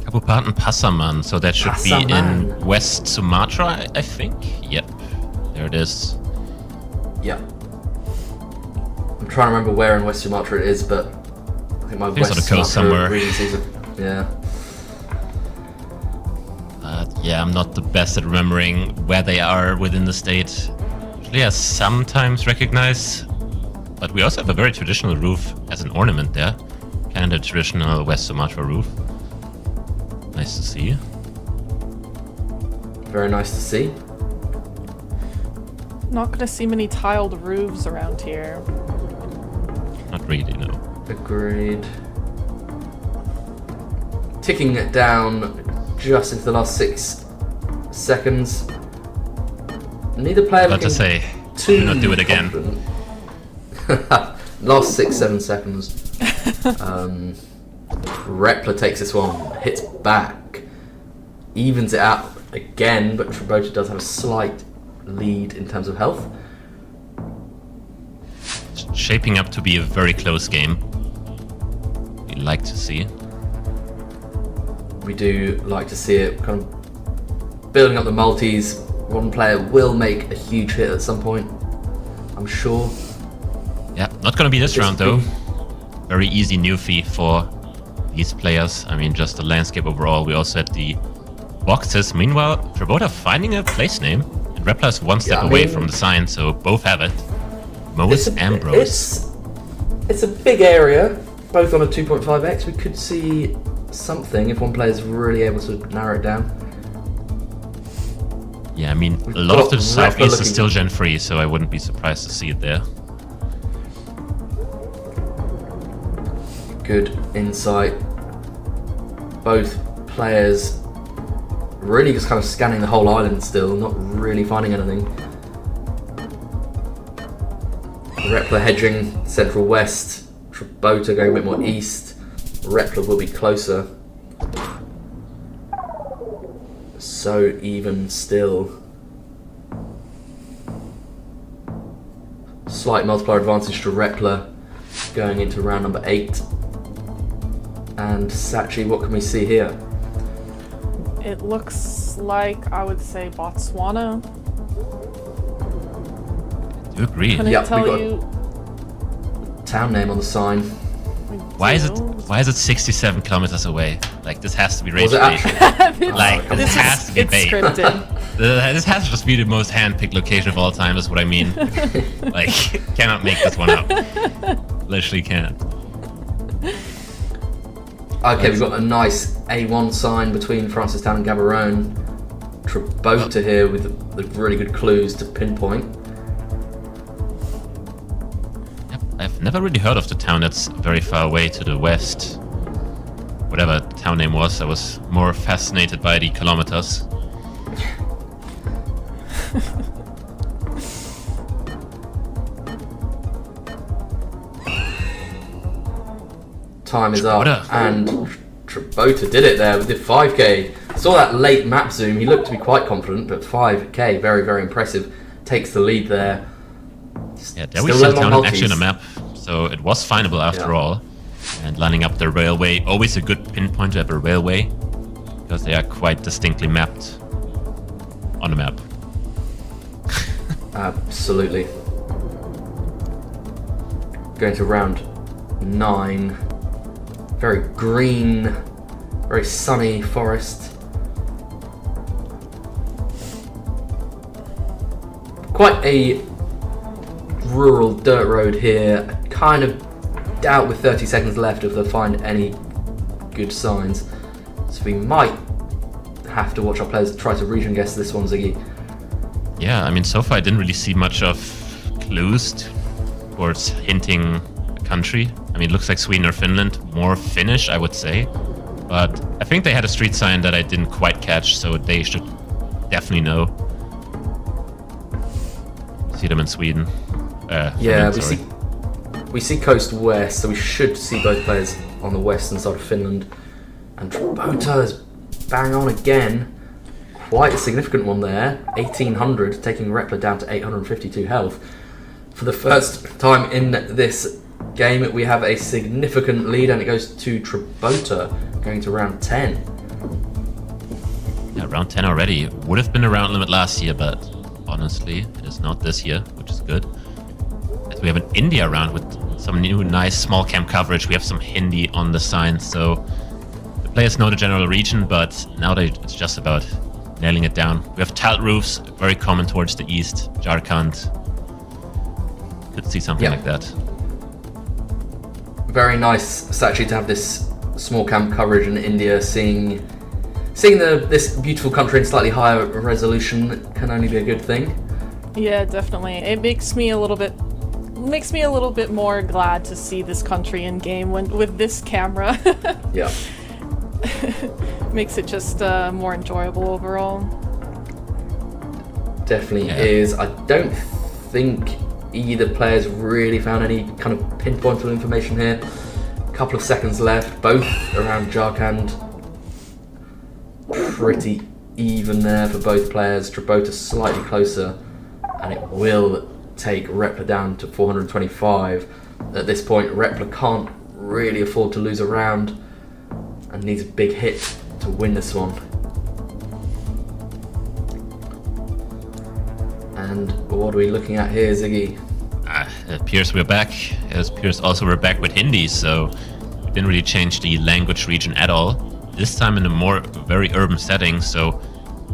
S2: Kabupaten Pasaman, so that should be in West Sumatra, I think. Yep, there it is.
S1: Yep. I'm trying to remember where in West Sumatra it is, but I think my West
S2: on the coast somewhere.
S1: Yeah.
S2: Yeah, I'm not the best at remembering where they are within the state. Usually I sometimes recognize, but we also have a very traditional roof as an ornament there. Kind of traditional West Sumatra roof. Nice to see.
S1: Very nice to see.
S3: Not gonna see many tiled roofs around here.
S2: Not really, no.
S1: Agreed. Ticking it down just into the last 6 seconds. Neither player
S2: About to say,
S1: do
S2: not do it again.
S1: Last 6-7 seconds. Repler takes this one, hits back, evens it out again, but Trabota does have a slight lead in terms of health.
S2: It's shaping up to be a very close game. We like to see.
S1: We do like to see it, kind of building up the multis. One player will make a huge hit at some point, I'm sure.
S2: Yeah, not gonna be this round though. Very easy new fee for these players. I mean, just the landscape overall. We also had the boxes. Meanwhile, Trabota finding a place name, and Repler is one step away from the sign, so both have it. Mo's Ambrose.
S1: It's a big area, both on a 2.5x. We could see something if one player is really able to narrow it down.
S2: Yeah, I mean, a lot of the southeast is still Gen 3, so I wouldn't be surprised to see it there.
S1: Good insight. Both players really just kind of scanning the whole island still, not really finding anything. Repler hedging central west, Trabota going a bit more east. Repler will be closer. So even still. Slight multiplier advantage to Repler going into round number 8. And Sachi, what can we see here?
S3: It looks like, I would say, Botswana.
S2: Do you agree?
S3: Can I tell you?
S1: Town name on the sign.
S2: Why is it 67 kilometers away? Like, this has to be rage
S1: Was
S2: bait. Like, this has to be bait.
S3: Scripted.
S2: This has to just be the most hand-picked location of all time, is what I mean. Like, cannot make this one up. Literally can't.
S1: Okay, we've got a nice A1 sign between Francistown and Gaborone. Trabota here with the really good clues to pinpoint.
S2: Yep, I've never really heard of the town that's very far away to the west. Whatever the town name was, I was more fascinated by the kilometers.
S1: Time is up, and Trabota did it there with the 5k. Saw that late map zoom, he looked to be quite confident, but 5k, very, very impressive. Takes the lead there.
S2: Yeah, there we see the town actually on a map, so it was findable after all. And lining up the railway, always a good pinpoint to have a railway, because they are quite distinctly mapped on the map.
S1: Absolutely. Going to round 9. Very green, very sunny forest. Quite a rural dirt road here. I kind of doubt with 30 seconds left if they'll find any good signs. So we might have to watch our players try to region guess this one, Ziggy.
S2: Yeah, I mean, so far I didn't really see much of clues towards hinting a country. I mean, it looks like Sweden or Finland, more Finnish, I would say. But I think they had a street sign that I didn't quite catch, so they should definitely know. See them in Sweden.
S1: Yeah,
S2: Finland,
S1: we see coast west, so we should see both players on the western side of Finland. And Trabota is bang on again. Quite a significant one there. 1800, taking Repler down to 852 health. For the first time in this game, we have a significant lead, and it goes to Trabota, going to round 10.
S2: Yeah, round 10 already. Would have been a round limit last year, but honestly, it is not this year, which is good. As we have an India round with some new nice small camp coverage. We have some Hindi on the sign, so the players know the general region, but now it's just about nailing it down. We have tiled roofs, very common towards the east. Jharkhand. Could see something like that.
S1: Very nice, actually, to have this small camp coverage in India. Seeing this beautiful country in slightly higher resolution can only be a good thing.
S3: Yeah, definitely. It makes me a little bit more glad to see this country in game with this camera.
S1: Yeah.
S3: Makes it just more enjoyable overall.
S1: Definitely is. I don't think either player's really found any kind of pinpointable information here. A couple of seconds left, both around Jharkhand. Pretty even there for both players. Trabota slightly closer, and it will take Repler down to 425. At this point, Repler can't really afford to lose a round and needs a big hit to win this one. And what are we looking at here, Ziggy?
S2: It appears we're back. It appears also we're back with Hindi, so didn't really change the language region at all. This time in a more very urban setting, so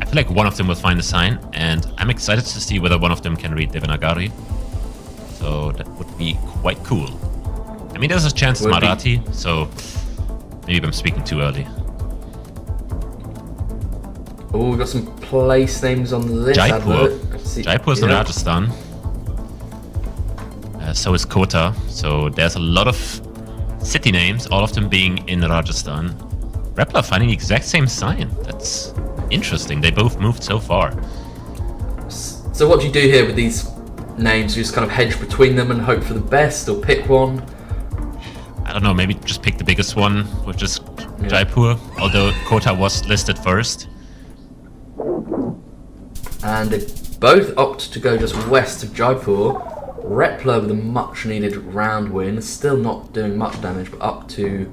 S2: I feel like one of them will find a sign, and I'm excited to see whether one of them can read Devanagari. So that would be quite cool. I mean, there's a chance it's Marathi, so maybe I'm speaking too early.
S1: Oh, we've got some place names on this
S2: Jaipur.
S1: advert.
S2: Jaipur's in Rajasthan. So is Kota. So there's a lot of city names, all of them being in Rajasthan. Repler finding the exact same sign. That's interesting. They both moved so far.
S1: So what do you do here with these names? You just kind of hedge between them and hope for the best, or pick one?
S2: I don't know, maybe just pick the biggest one, which is Jaipur, although Kota was listed first.
S1: And they both opt to go just west of Jaipur. Repler with a much needed round win, still not doing much damage, but up to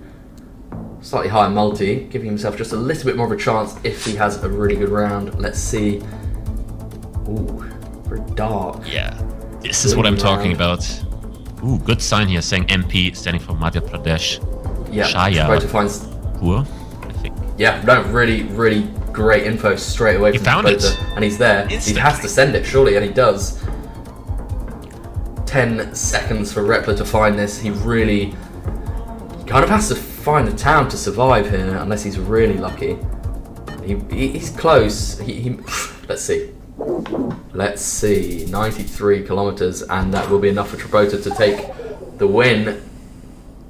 S1: slightly higher multi, giving himself just a little bit more of a chance if he has a really good round. Let's see. Ooh, very dark.
S2: Yeah, this is what I'm talking about. Ooh, good sign here, saying MP, standing for Madhya Pradesh.
S1: Yeah,
S2: Shio.
S1: to find.
S2: Poor, I think.
S1: Yeah, no, really great info straight away.
S2: He
S1: from
S2: found
S1: Trabota,
S2: it.
S1: and he's there.
S2: Instantly.
S1: He has to send it, surely, and he does. 10 seconds for Repler to find this. He really kind of has to find a town to survive here, unless he's really lucky. He's close. Let's see. Let's see. 93 kilometers, and that will be enough for Trabota to take the win.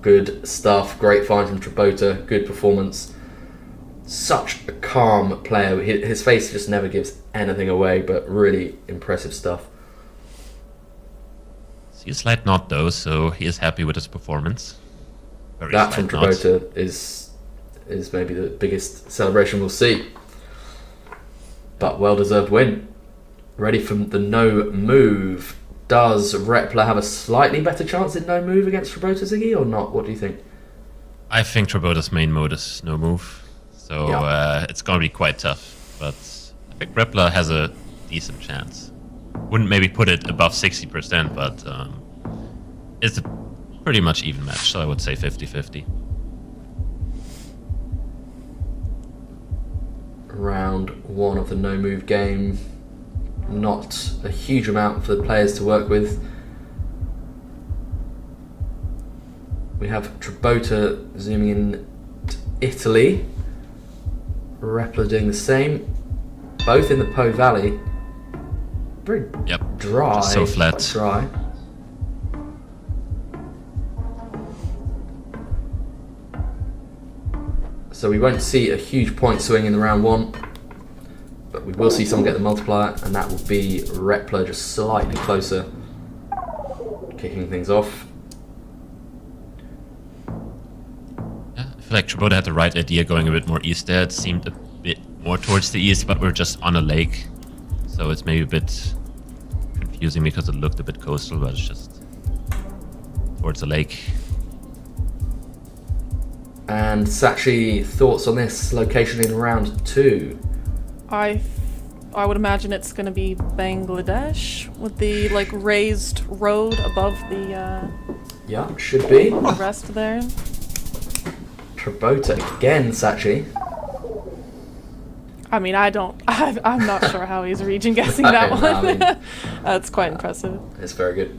S1: Good stuff. Great find from Trabota. Good performance. Such a calm player. His face just never gives anything away, but really impressive stuff.
S2: See a slight nod though, so he is happy with his performance. Very
S1: That from
S2: slight nod.
S1: Trabota is maybe the biggest celebration we'll see. But well-deserved win. Ready for the no move. Does Repler have a slightly better chance in no move against Trabota, Ziggy, or not? What do you think?
S2: I think Trabota's main mode is no move, so it's gonna be quite tough. But I think Repler has a decent chance. Wouldn't maybe put it above 60%, but it's a pretty much even match, so I would say 50-50.
S1: Round one of the no move game. Not a huge amount for the players to work with. We have Trabota zooming in to Italy. Repler doing the same. Both in the Po Valley. Very dry.
S2: Just so flat.
S1: Quite dry. So we won't see a huge point swing in the round one, but we will see someone get the multiplier, and that will be Repler just slightly closer, kicking things off.
S2: Yeah, I feel like Trabota had the right idea going a bit more east there. It seemed a bit more towards the east, but we're just on a lake, so it's maybe a bit confusing because it looked a bit coastal, but it's just towards the lake.
S1: And Sachi, thoughts on this location in round two?
S3: I would imagine it's going to be Bangladesh with the like raised road above the
S1: Yeah, should be.
S3: rest there.
S1: Trabota again, Sachi.
S3: I mean, I'm not sure how he's region guessing that one.
S1: I mean,
S3: That's quite impressive.
S1: it's very good.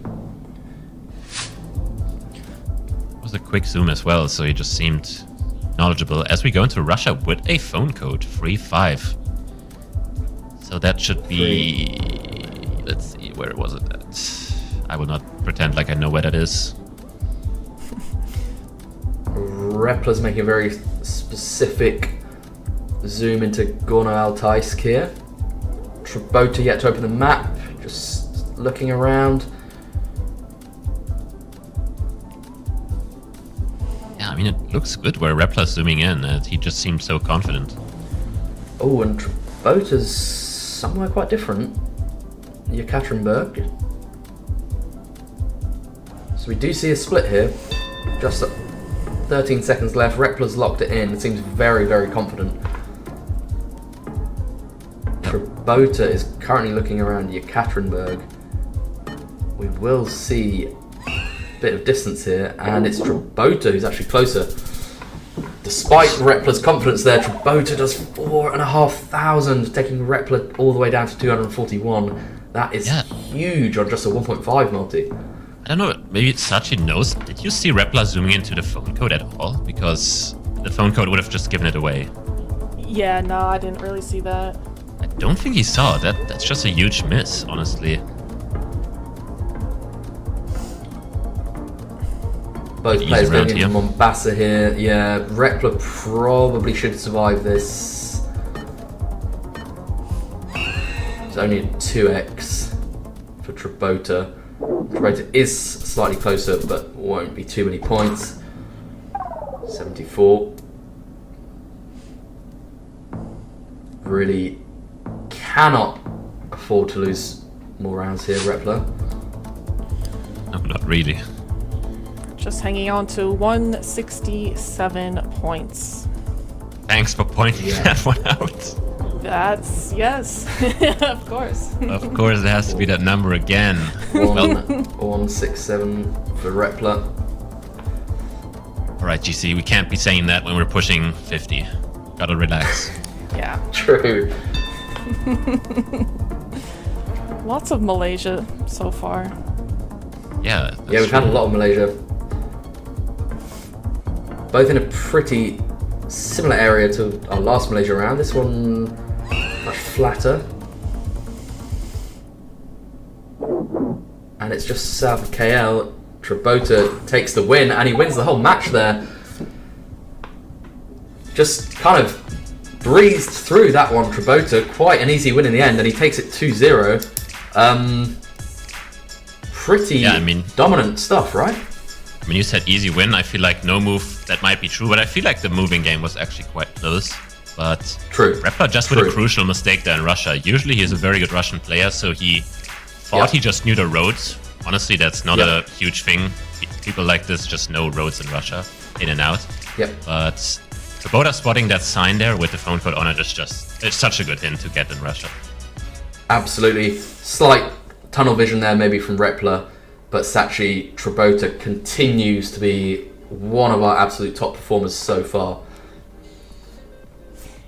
S2: It was a quick zoom as well, so he just seemed knowledgeable as we go into Russia with a phone code 35. So that should be, let's see, where was it at? I will not pretend like I know where that is.
S1: Repler's making a very specific zoom into Gorno-Altaysk here. Trabota yet to open the map, just looking around.
S2: Yeah, I mean, it looks good where Repler's zooming in. He just seemed so confident.
S1: Oh, and Trabota's somewhere quite different. Yekaterinburg. So we do see a split here. Just 13 seconds left. Repler's locked it in. It seems very, very confident. Trabota is currently looking around Yekaterinburg. We will see a bit of distance here, and it's Trabota who's actually closer. Despite Repler's confidence there, Trabota does 4,500, taking Repler all the way down to 241. That is huge on just a 1.5 multi.
S2: I don't know, maybe Sachi knows. Did you see Repler zooming into the phone code at all? Because the phone code would have just given it away.
S3: Yeah, no, I didn't really see that.
S2: I don't think he saw that. That's just a huge miss, honestly.
S1: Both players going into Mombasa here. Yeah, Repler probably should survive this. It's only a 2x for Trabota. Trabota is slightly closer, but won't be too many points. 74. Really cannot afford to lose more rounds here, Repler.
S2: No, not really.
S3: Just hanging on to 167 points.
S2: Thanks for pointing that one out.
S3: That's, yes, of course.
S2: Of course, it has to be that number again.
S1: 167 for Repler.
S2: Alright, GC, we can't be saying that when we're pushing 50. Gotta relax.
S3: Yeah.
S1: True.
S3: Lots of Malaysia so far.
S2: Yeah.
S1: Yeah, we've had a lot of Malaysia. Both in a pretty similar area to our last Malaysia round. This one much flatter. And it's just south of KL. Trabota takes the win, and he wins the whole match there. Just kind of breezed through that one, Trabota. Quite an easy win in the end, and he takes it 2-0. Pretty dominant stuff, right?
S2: I mean, you said easy win. I feel like no move, that might be true, but I feel like the moving game was actually quite close. But
S1: true.
S2: Repler just with a crucial mistake there in Russia. Usually he's a very good Russian player, so he thought he just knew the roads. Honestly, that's not a huge thing. People like this just know roads in Russia, in and out. But Trabota spotting that sign there with the phone code on it is just, it's such a good hint to get in Russia.
S1: Absolutely. Slight tunnel vision there maybe from Repler, but Sachi Trabota continues to be one of our absolute top performers so far.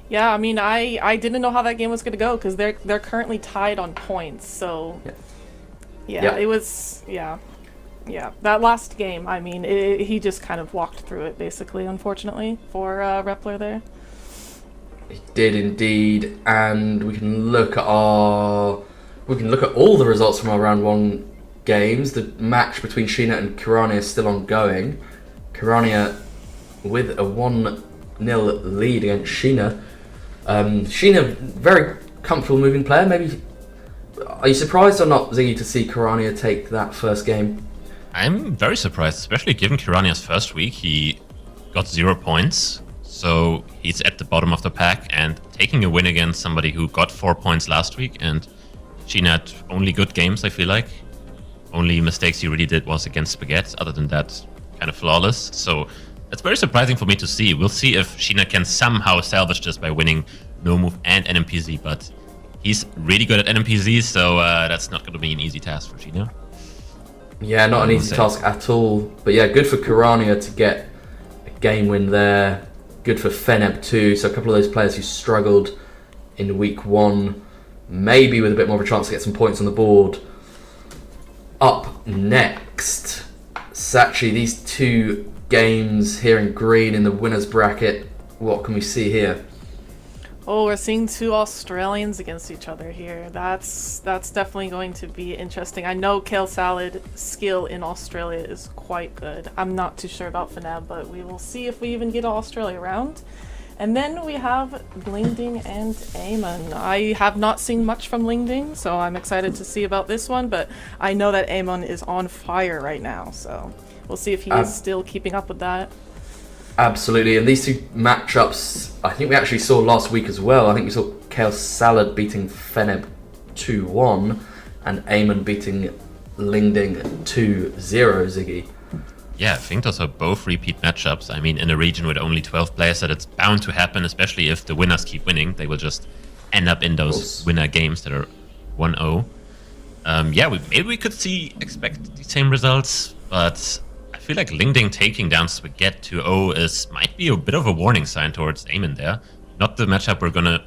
S3: Yeah, I mean, I didn't know how that game was going to go because they're currently tied on points. So, it was, that last game, I mean, he just kind of walked through it, basically, unfortunately, for Repler there.
S1: He did indeed, and we can look at all the results from our round one games. The match between Sheena and Kirania is still ongoing. Kirania with a 1-0 lead against Sheena. Sheena, very comfortable moving player. Maybe, are you surprised or not, Ziggy, to see Kirania take that first game?
S2: I'm very surprised, especially given Kirania's first week. He got 0 points, so he's at the bottom of the pack, and taking a win against somebody who got 4 points last week, and Sheena had only good games, I feel like. Only mistakes he really did was against Spaghette. Other than that, kind of flawless. So it's very surprising for me to see. We'll see if Sheena can somehow salvage this by winning No Move and NMPZ, but he's really good at NMPZ, so that's not going to be an easy task for Sheena.
S1: Yeah, not an easy task at all. But yeah, good for Kirania to get a game win there. Good for Fenb too. So a couple of those players who struggled in week one, maybe with a bit more of a chance to get some points on the board. Up next, Sachi, these two games here in green in the winners bracket. What can we see here?
S3: Oh, we're seeing two Australians against each other here. That's definitely going to be interesting. I know Kale Salad skill in Australia is quite good. I'm not too sure about Fenb, but we will see if we even get an Australia round. And then we have Lingding and Aean. I have not seen much from Lingding, so I'm excited to see about this one, but I know that Aean is on fire right now, so we'll see if he is still keeping up with that.
S1: Absolutely, and these two matchups, I think we actually saw last week as well. I think we saw Kale Salad beating Fenb 2-1 and Aean beating Lingding 2-0, Ziggy.
S2: Yeah, I think those are both repeat matchups. I mean, in a region with only 12 players, that it's bound to happen, especially if the winners keep winning. They will just end up in those winner games that are 1-0. Yeah, maybe we could expect the same results, but I feel like Ling taking down Spaghette 2-0 might be a bit of a warning sign towards Aean there. Not the matchup we're gonna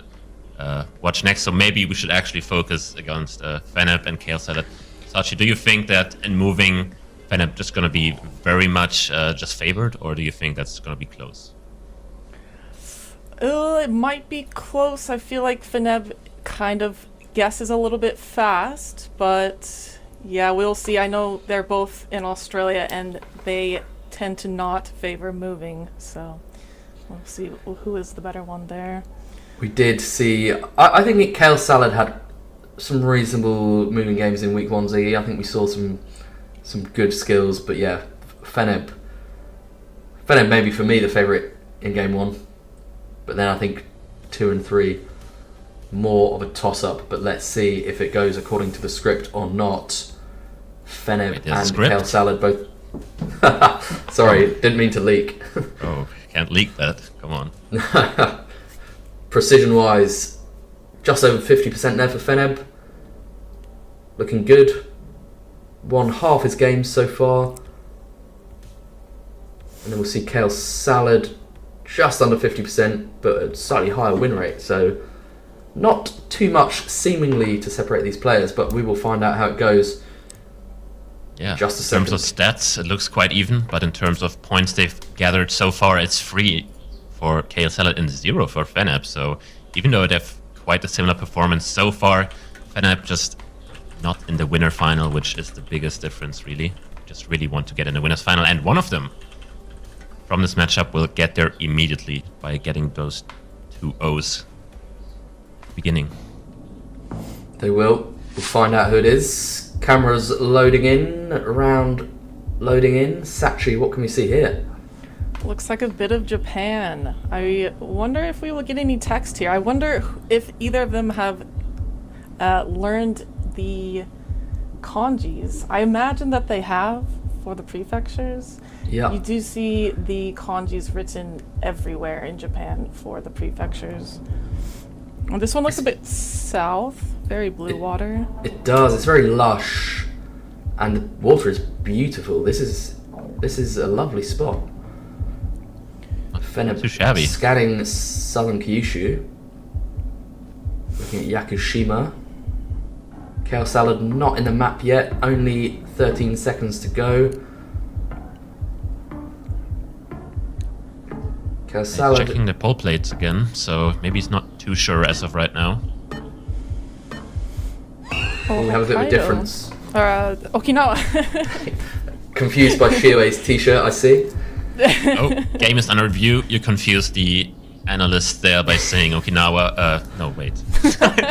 S2: watch next, so maybe we should actually focus against Fenb and Kale Salad. Sachi, do you think that in moving Fenb just gonna be very much just favored, or do you think that's gonna be close?
S3: It might be close. I feel like Fenb kind of guesses a little bit fast, but yeah, we'll see. I know they're both in Australia and they tend to not favor moving, so we'll see who is the better one there.
S1: We did see, I think Kale Salad had some reasonable moving games in week 1Z. I think we saw some good skills, but yeah, Fenb maybe for me the favourite in game 1, but then I think 2 and 3 more of a toss-up, but let's see if it goes according to the script or not. Fenb and Kale Salad both... Sorry, didn't mean to leak.
S2: Oh, can't leak that, come on.
S1: Precision-wise, just over 50% there for Fenb. Looking good. Won half his games so far. And then we'll see Kale Salad just under 50%, but a slightly higher win rate, so not too much seemingly to separate these players, but we will find out how it goes.
S2: Yeah,
S1: just a second.
S2: In terms of stats, it looks quite even, but in terms of points they've gathered so far, it's 3 for Kale Salad and 0 for Fenb. So even though they have quite a similar performance so far, Fenb just not in the winner final, which is the biggest difference, really. Just really want to get in the winners final, and one of them from this matchup will get there immediately by getting those 2 O's beginning.
S1: They will. We'll find out who it is. Cameras loading in, round loading in. Sachi, what can we see here?
S3: Looks like a bit of Japan. I wonder if we will get any text here. I wonder if either of them have learned the kanjis. I imagine that they have for the prefectures.
S1: Yeah.
S3: You do see the kanjis written everywhere in Japan for the prefectures. Well, this one looks a bit south, very blue water.
S1: It does. It's very lush, and the water is beautiful. This is a lovely spot.
S2: Not too shabby.
S1: Scanning southern Kyushu, looking at Yakushima. Kale Salad not in the map yet. Only 13 seconds to go. Kale Salad
S2: checking the pole plates again, so maybe he's not too sure as of right now.
S3: Oh,
S1: we have a bit of a difference.
S3: Okinawa.
S1: Confused by Shio's t-shirt, I see.
S2: Oh, game is under review. You confused the analyst there by saying Okinawa. No, wait.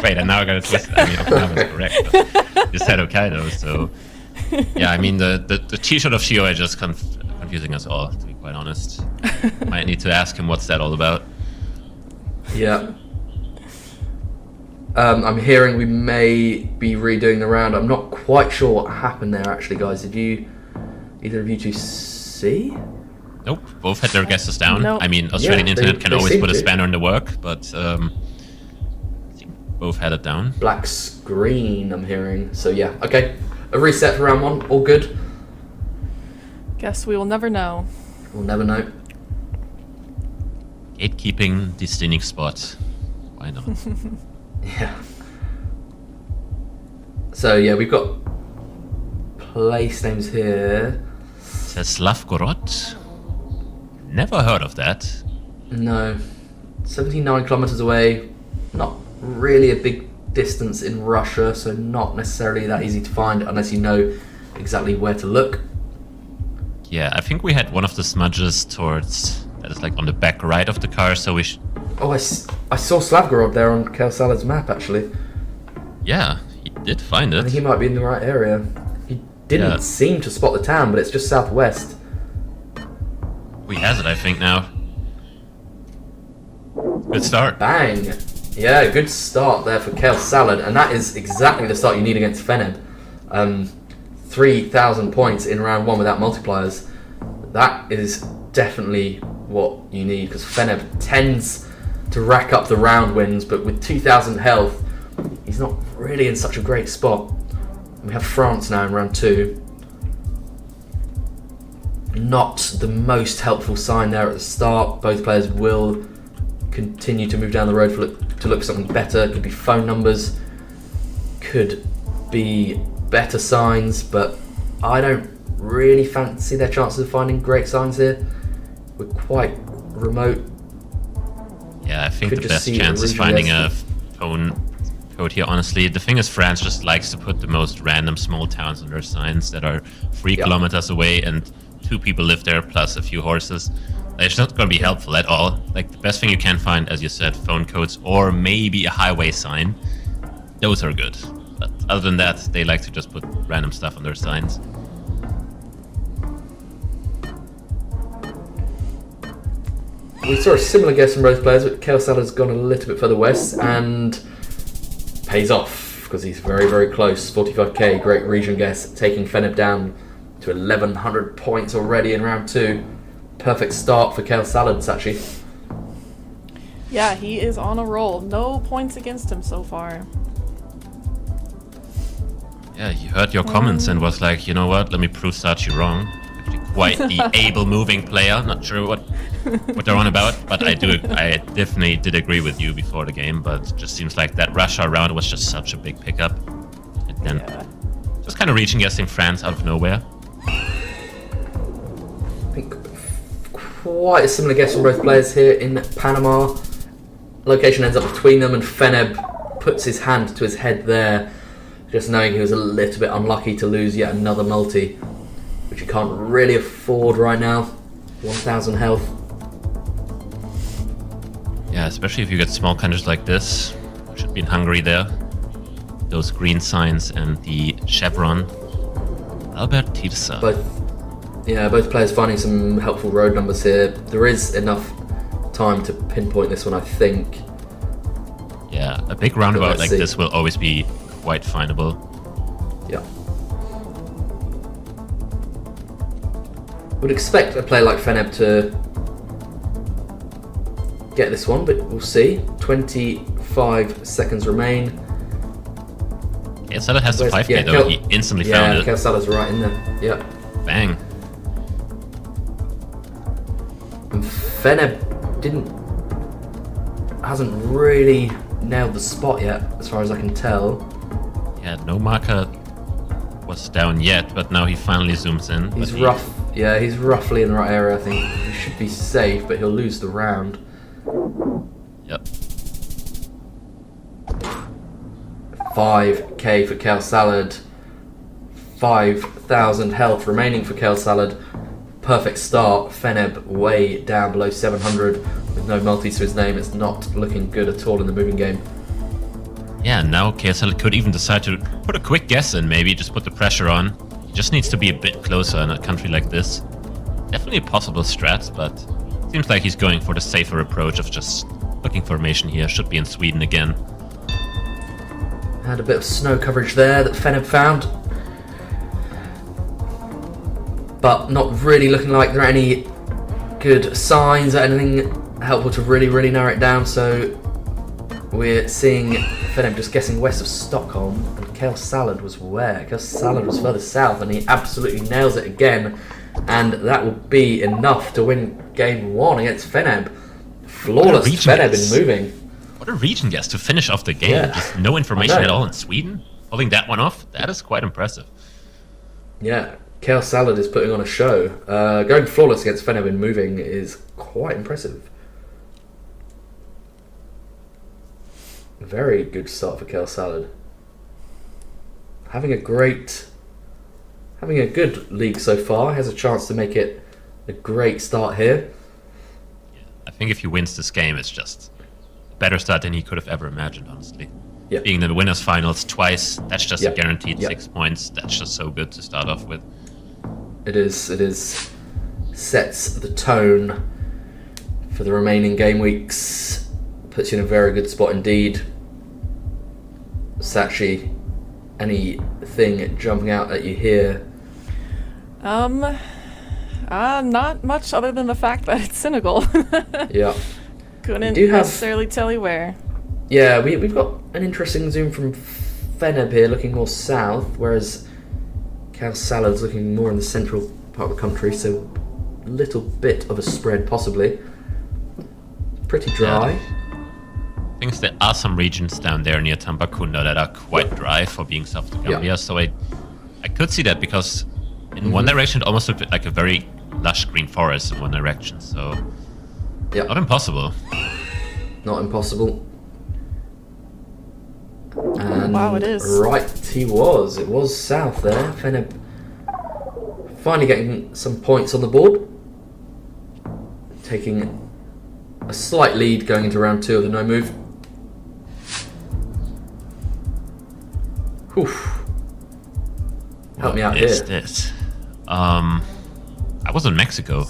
S2: Wait, and now I got to twist it. I mean, Okinawa is correct. You said Hokkaido, so... Yeah, I mean, the t-shirt of Shio is just confusing us all, to be quite honest. Might need to ask him what's that all about.
S1: Yeah. I'm hearing we may be redoing the round. I'm not quite sure what happened there, actually, guys. Did either of you two see?
S2: Nope, both had their guesses down.
S3: Nope.
S2: I mean, Australian internet can always put a spanner in the work, but both had it down.
S1: Black screen, I'm hearing. So yeah, okay. A reset for round 1, all good.
S3: Guess we will never know.
S1: We'll never know.
S2: Gatekeeping the scenic spot. Why not?
S1: Yeah. So yeah, we've got place names here.
S2: It says Slavgorod. Never heard of that.
S1: No. 79 kilometers away. Not really a big distance in Russia, so not necessarily that easy to find unless you know exactly where to look.
S2: Yeah, I think we had one of the smudges towards... That is like on the back right of the car, so we should...
S1: Oh, I saw Slavgorod there on Kale Salad's map, actually.
S2: Yeah, he did find it.
S1: I think he might be in the right area. He didn't seem to spot the town, but it's just southwest.
S2: He has it, I think, now. Good start.
S1: Bang! Yeah, good start there for Kale Salad, and that is exactly the start you need against Fenb. 3,000 points in round 1 without multipliers. That is definitely what you need, because Fenb tends to rack up the round wins, but with 2,000 health, he's not really in such a great spot. We have France now in round 2. not the most helpful sign there at the start. Both players will continue to move down the road to look for something better. Could be phone numbers, could be better signs, but I don't really fancy their chances of finding great signs here. We're quite remote.
S2: Yeah, I think the best chance is finding a phone code here, honestly. The thing is, France just likes to put the most random small towns on their signs that are 3 kilometers away and 2 people live there plus a few horses. It's not going to be helpful at all. Like, the best thing you can find, as you said, phone codes or maybe a highway sign. Those are good. But other than that, they like to just put random stuff on their signs.
S1: We saw a similar guess from both players, but Chaos Salad's gone a little bit further west and pays off because he's very, very close. 45k, great region guess, taking Fenb down to 1100 points already in round 2. Perfect start for Chaos Salad, Sachi.
S3: Yeah, he is on a roll. No points against him so far.
S2: Yeah, he heard your comments and was like, you know what, let me prove Sachi wrong. Actually quite the able moving player. Not sure what they're on about, but I definitely did agree with you before the game, but it just seems like that Russia round was just such a big pickup. And then just kind of region guessing France out of nowhere.
S1: I think quite a similar guess from both players here in Panama. Location ends up between them, and Fenb puts his hand to his head there, just knowing he was a little bit unlucky to lose yet another multi, which he can't really afford right now. 1000 health.
S2: Yeah, especially if you get small countries like this. Should be in Hungary there. Those green signs and the chevron. Albert Tirsa.
S1: Both players finding some helpful road numbers here. There is enough time to pinpoint this one, I think.
S2: Yeah, a big roundabout like this will always be quite findable.
S1: Yeah. Would expect a player like Fenb to get this one, but we'll see. 25 seconds remain.
S2: Yeah, Salah has the 5k though. He instantly found it.
S1: Yeah, Salah's right in there. Yeah.
S2: Bang.
S1: And Fenb hasn't really nailed the spot yet, as far as I can tell.
S2: Yeah, no marker was down yet, but now he finally zooms in.
S1: He's rough. Yeah, he's roughly in the right area, I think. He should be safe, but he'll lose the round.
S2: Yep.
S1: 5k for Kale Salad. 5,000 health remaining for Kale Salad. Perfect start. Fenb way down below 700 with no multis to his name. It's not looking good at all in the moving game.
S2: Yeah, now KSL could even decide to put a quick guess in, maybe just put the pressure on. He just needs to be a bit closer in a country like this. Definitely a possible strat, but seems like he's going for the safer approach of just looking formation here. Should be in Sweden again.
S1: Had a bit of snow coverage there that Fenb found. But not really looking like there are any good signs or anything helpful to really narrow it down. So we're seeing Fenb just guessing west of Stockholm, and Kale Salad was where? Kale Salad was further south, and he absolutely nails it again. And that will be enough to win game 1 against Fenb. Flawless Fenb in moving.
S2: What a region guess to finish off the game.
S1: Yeah.
S2: Just no information at all in Sweden. Pulling that one off, that is quite impressive.
S1: Yeah, Kale Salad is putting on a show. Going flawless against Fenb in moving is quite impressive. Very good start for Kale Salad. Having a good league so far. Has a chance to make it a great start here.
S2: Yeah, I think if he wins this game, it's just a better start than he could have ever imagined, honestly.
S1: Yeah.
S2: Being in the winners finals twice, that's just
S1: Yeah.
S2: a guaranteed
S1: Yeah.
S2: 6 points. That's just so good to start off with.
S1: It is. Sets the tone for the remaining game weeks. Puts you in a very good spot indeed. Sachi, anything jumping out at you here?
S3: Not much other than the fact that it's Senegal.
S1: Yeah.
S3: Couldn't necessarily tell you where.
S1: Yeah, we've got an interesting zoom from Fenb here, looking more south, whereas Kale Salad's looking more in the central part of the country, so little bit of a spread, possibly. Pretty dry.
S2: Yeah. I think there are some regions down there near Tambacounda that are quite dry for being South of Gambia,
S1: Yeah.
S2: so I could see that because in one direction it almost looked like a very lush green forest in one direction, so
S1: Yeah.
S2: not impossible.
S1: Not impossible. And
S3: Wow, it is.
S1: right he was. It was south there. Fenb finally getting some points on the board. Taking a slight lead going into round 2 of the no move. Whew. Help me out
S2: What is
S1: here.
S2: this? I was in Mexico.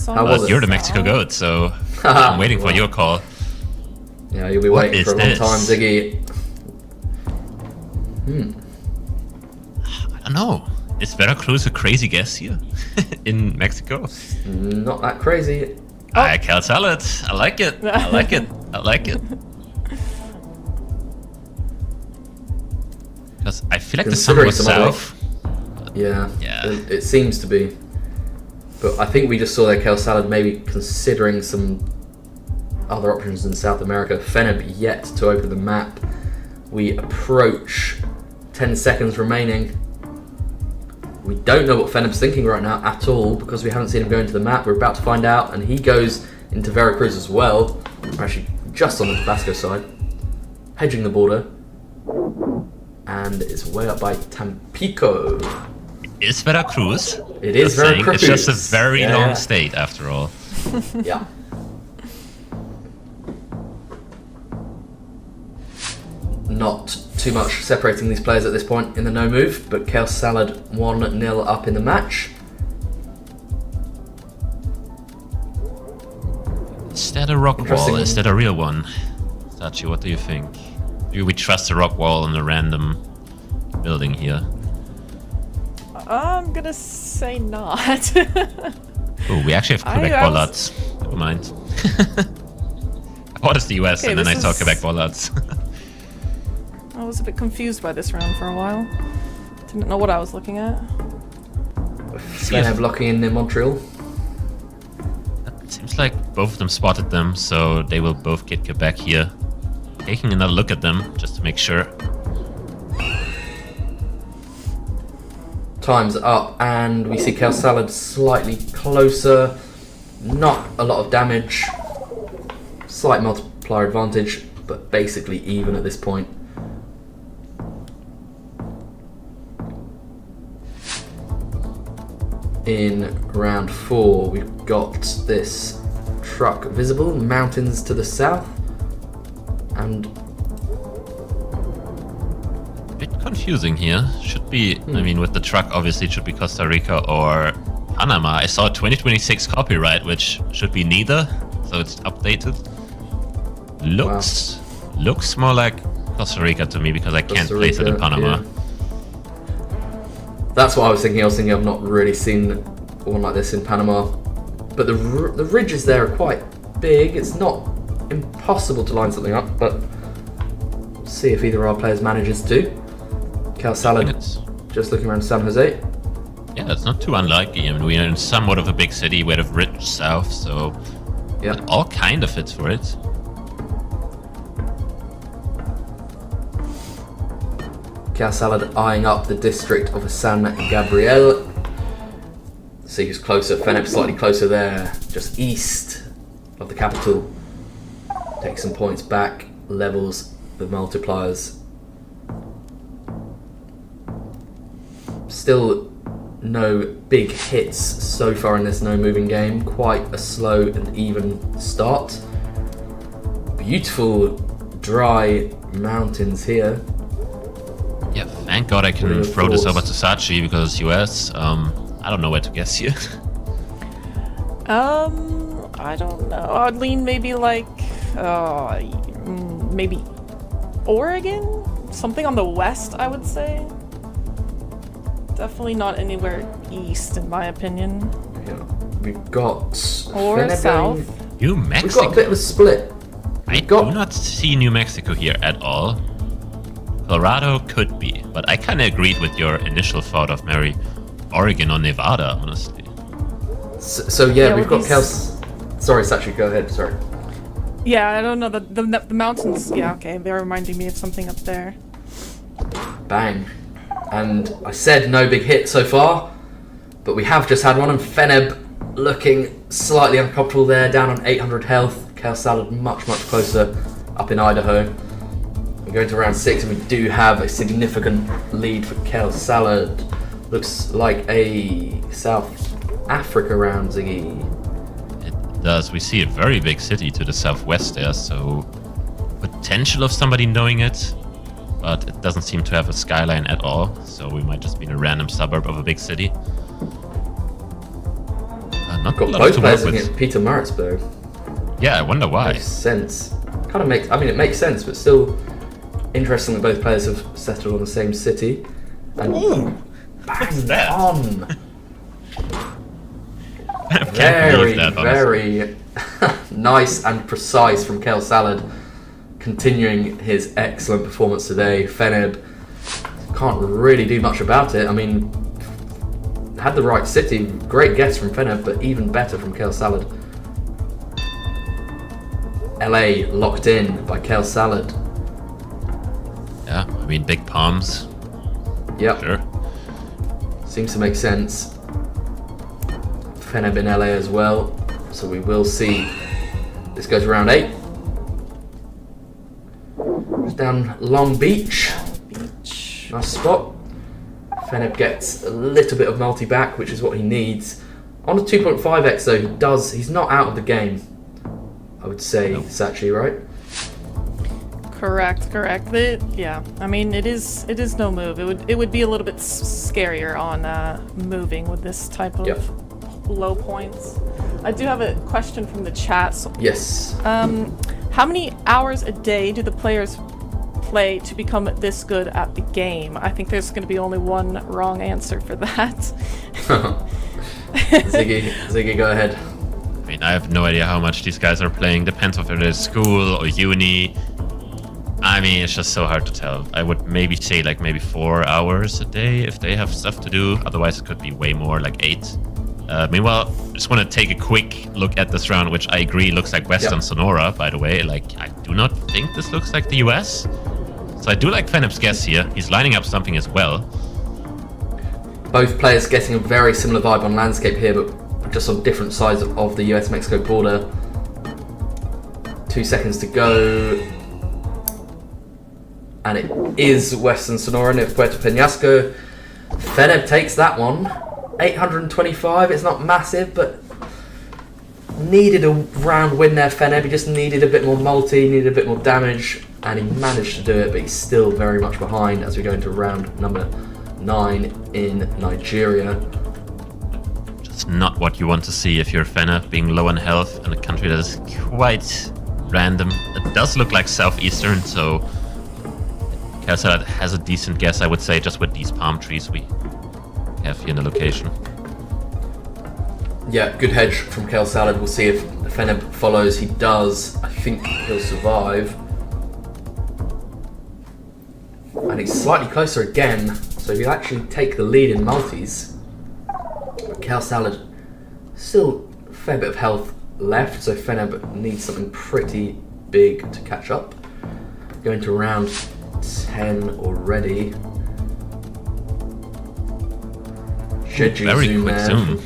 S1: How was it?
S2: You're the Mexico goat, so I'm waiting for
S1: Wow.
S2: your call.
S1: Yeah, you'll be
S2: What
S1: waiting
S2: is
S1: for a long
S2: this?
S1: time, Ziggy.
S2: I don't know. Is Veracruz a crazy guess here in Mexico?
S1: Not that crazy.
S2: I Cal salad. I like it. I like it. I like it. Because I feel like the sun
S1: Considering
S2: was
S1: some other-
S2: south.
S1: Yeah,
S2: Yeah.
S1: it seems to be. But I think we just saw their kale salad maybe considering some other options in South America. Fenb yet to open the map. We approach 10 seconds remaining. We don't know what Feneb's thinking right now at all because we haven't seen him go into the map. We're about to find out, and he goes into Veracruz as well. We're actually just on the Tabasco side, hedging the border, and it's way up by Tampico.
S2: Is Veracruz?
S1: It is
S2: Just saying,
S1: Veracruz.
S2: It's just a very
S1: Yeah.
S2: long state after all.
S1: Yeah. Not too much separating these players at this point in the no move, but Kale Salad 1-0 up in the match.
S2: Is that a rock
S1: Interesting.
S2: wall? Is that a real one? Sachi, what do you think? Do we trust a rock wall in a random building here?
S3: I'm gonna say not.
S2: Oh, we actually have Quebec
S3: I was-
S2: bollards. Never mind. What is the US
S3: Okay,
S2: and then I
S3: this
S2: saw
S3: is-
S2: Quebec bollards.
S3: I was a bit confused by this round for a while. Didn't know what I was looking at.
S1: Feneb locking in near Montreal.
S2: Seems like both of them spotted them, so they will both get Quebec here. Taking another look at them, just to make sure.
S1: Time's up, and we see Kale Salad slightly closer. Not a lot of damage. Slight multiplier advantage, but basically even at this point. In round 4, we've got this truck visible, mountains to the south, and
S2: Bit confusing here. Should be, I mean, with the truck, obviously, it should be Costa Rica or Panama. I saw 2026 copyright, which should be neither, so it's updated. Looks more like Costa Rica to me because I can't
S1: Costa
S2: place it in
S1: Rica,
S2: Panama.
S1: yeah. That's what I was thinking. I've not really seen one like this in Panama. But the ridges there are quite big. It's not impossible to line something up, but see if either of our players manages to. Cal Salad
S2: It's-
S1: just looking around San Jose.
S2: Yeah, it's not too unlikely. I mean, we're in somewhat of a big city. We have rich south, so
S1: Yeah.
S2: it all kind of fits for it.
S1: Cal Salad eyeing up the district of San Gabriel. See who's closer. Feneb slightly closer there, just east of the capital. Takes some points back, levels the multipliers. Still no big hits so far in this no moving game. Quite a slow and even start. Beautiful dry mountains here.
S2: Yeah, thank God I can
S1: Really
S2: throw this
S1: thoughts?
S2: over to Sachi because US. I don't know where to guess here.
S3: I don't know. I'd lean maybe like, maybe Oregon? Something on the west, I would say. Definitely not anywhere east, in my opinion.
S1: Yeah, we've got
S3: Or
S1: Feneb
S3: south.
S1: going-
S2: New
S1: We've got a
S2: Mexico.
S1: bit of a split.
S2: I
S1: got-
S2: do not see New Mexico here at all. Colorado could be, but I kind of agreed with your initial thought of Mary, Oregon or Nevada, honestly.
S1: So yeah, we've got
S3: these-
S1: Kels. Sorry, Sachi, go ahead. Sorry.
S3: Yeah, I don't know, the mountains, yeah, okay, they're reminding me of something up there.
S1: Bang. And I said no big hit so far, but we have just had one, and Fenb looking slightly uncomfortable there, down on 800 health. Kale Salad much closer up in Idaho. We're going to round 6, and we do have a significant lead for Kale Salad. Looks like a South Africa round, Ziggy.
S2: It does. We see a very big city to the southwest there, so potential of somebody knowing it, but it doesn't seem to have a skyline at all, so we might just be in a random suburb of a big city. Not
S1: Got
S2: a lot
S1: both
S2: to
S1: players
S2: work
S1: looking
S2: with.
S1: at Peter Maritzburg.
S2: Yeah, I wonder why.
S1: Makes sense. Kind of makes. I mean, it makes sense, but still interesting that both players have settled on the same city. And
S2: Ooh,
S1: bang
S2: that?
S1: on.
S2: I can't
S1: Very,
S2: believe that, honestly.
S1: very nice and precise from Kale Salad, continuing his excellent performance today. Fenb can't really do much about it. I mean, had the right city, great guess from Fenb, but even better from Kale Salad. LA locked in by Kale Salad.
S2: Yeah, I mean, big palms.
S1: Yep,
S2: Sure.
S1: seems to make sense. Fenb in LA as well, so we will see. This goes to round 8. Goes down Long Beach.
S3: Beach.
S1: Nice spot. Fenb gets a little bit of multi back, which is what he needs. On the 2.5x though, he's not out of the game, I would say,
S2: No.
S1: Sachi, right?
S3: Correct. Yeah, I mean, it is no move. It would be a little bit scarier on moving with this type of
S1: Yep.
S3: low points. I do have a question from the chat. So,
S1: Yes.
S3: how many hours a day do the players play to become this good at the game? I think there's going to be only one wrong answer for that.
S1: Ziggy, go ahead.
S2: I mean, I have no idea how much these guys are playing. Depends if they're at school or uni. I mean, it's just so hard to tell. I would maybe say like maybe 4 hours a day if they have stuff to do. Otherwise, it could be way more, like 8. Meanwhile, I just want to take a quick look at this round, which I agree looks like Western
S1: Yep.
S2: Sonora, by the way. Like, I do not think this looks like the US. So I do like Feneb's guess here. He's lining up something as well.
S1: Both players getting a very similar vibe on landscape here, but just on different sides of the US-Mexico border. 2 seconds to go. And it is Western Sonora near Puerto Penasco. Feneb takes that one. 825, it's not massive, but needed a round win there, Feneb. He just needed a bit more multi, needed a bit more damage, and he managed to do it, but he's still very much behind as we go into round number 9 in Nigeria.
S2: Just not what you want to see if you're Feneb, being low on health in a country that is quite random. It does look like southeastern, so Kelsa has a decent guess, I would say, just with these palm trees we have here in the location.
S1: Yeah, good hedge from Kale Salad. We'll see if Feneb follows. He does. I think he'll survive. And he's slightly closer again, so he'll actually take the lead in multis. But Kale Salad still a fair bit of health left, so Feneb needs something pretty big to catch up. Going to round 10 already. Jeju
S2: Very
S1: zoom
S2: quick
S1: there.
S2: zoom.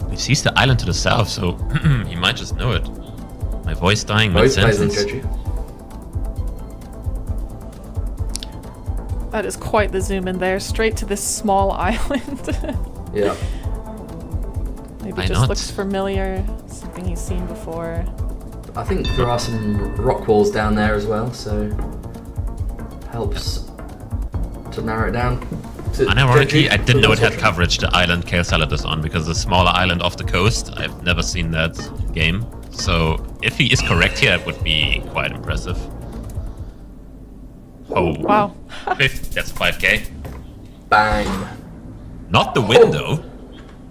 S2: He sees the island to the south, so he might just know it. My voice dying
S1: Both players in
S2: mid-sentence.
S1: Jeju.
S3: That is quite the zoom in there, straight to this small island.
S1: Yeah.
S3: Maybe
S2: Why
S3: just
S2: not?
S3: looks familiar, something he's seen before.
S1: I think there are some rock walls down there as well, so helps to narrow it down. To
S2: Unironically,
S1: Jeju.
S2: I didn't know it had
S1: Awesome.
S2: coverage, the island Kale Salad is on, because the smaller island off the coast, I've never seen that game. So if he is correct here, it would be quite impressive. Oh,
S3: Wow.
S2: that's 5k.
S1: Bang.
S2: Not the win,
S1: Oh.
S2: though.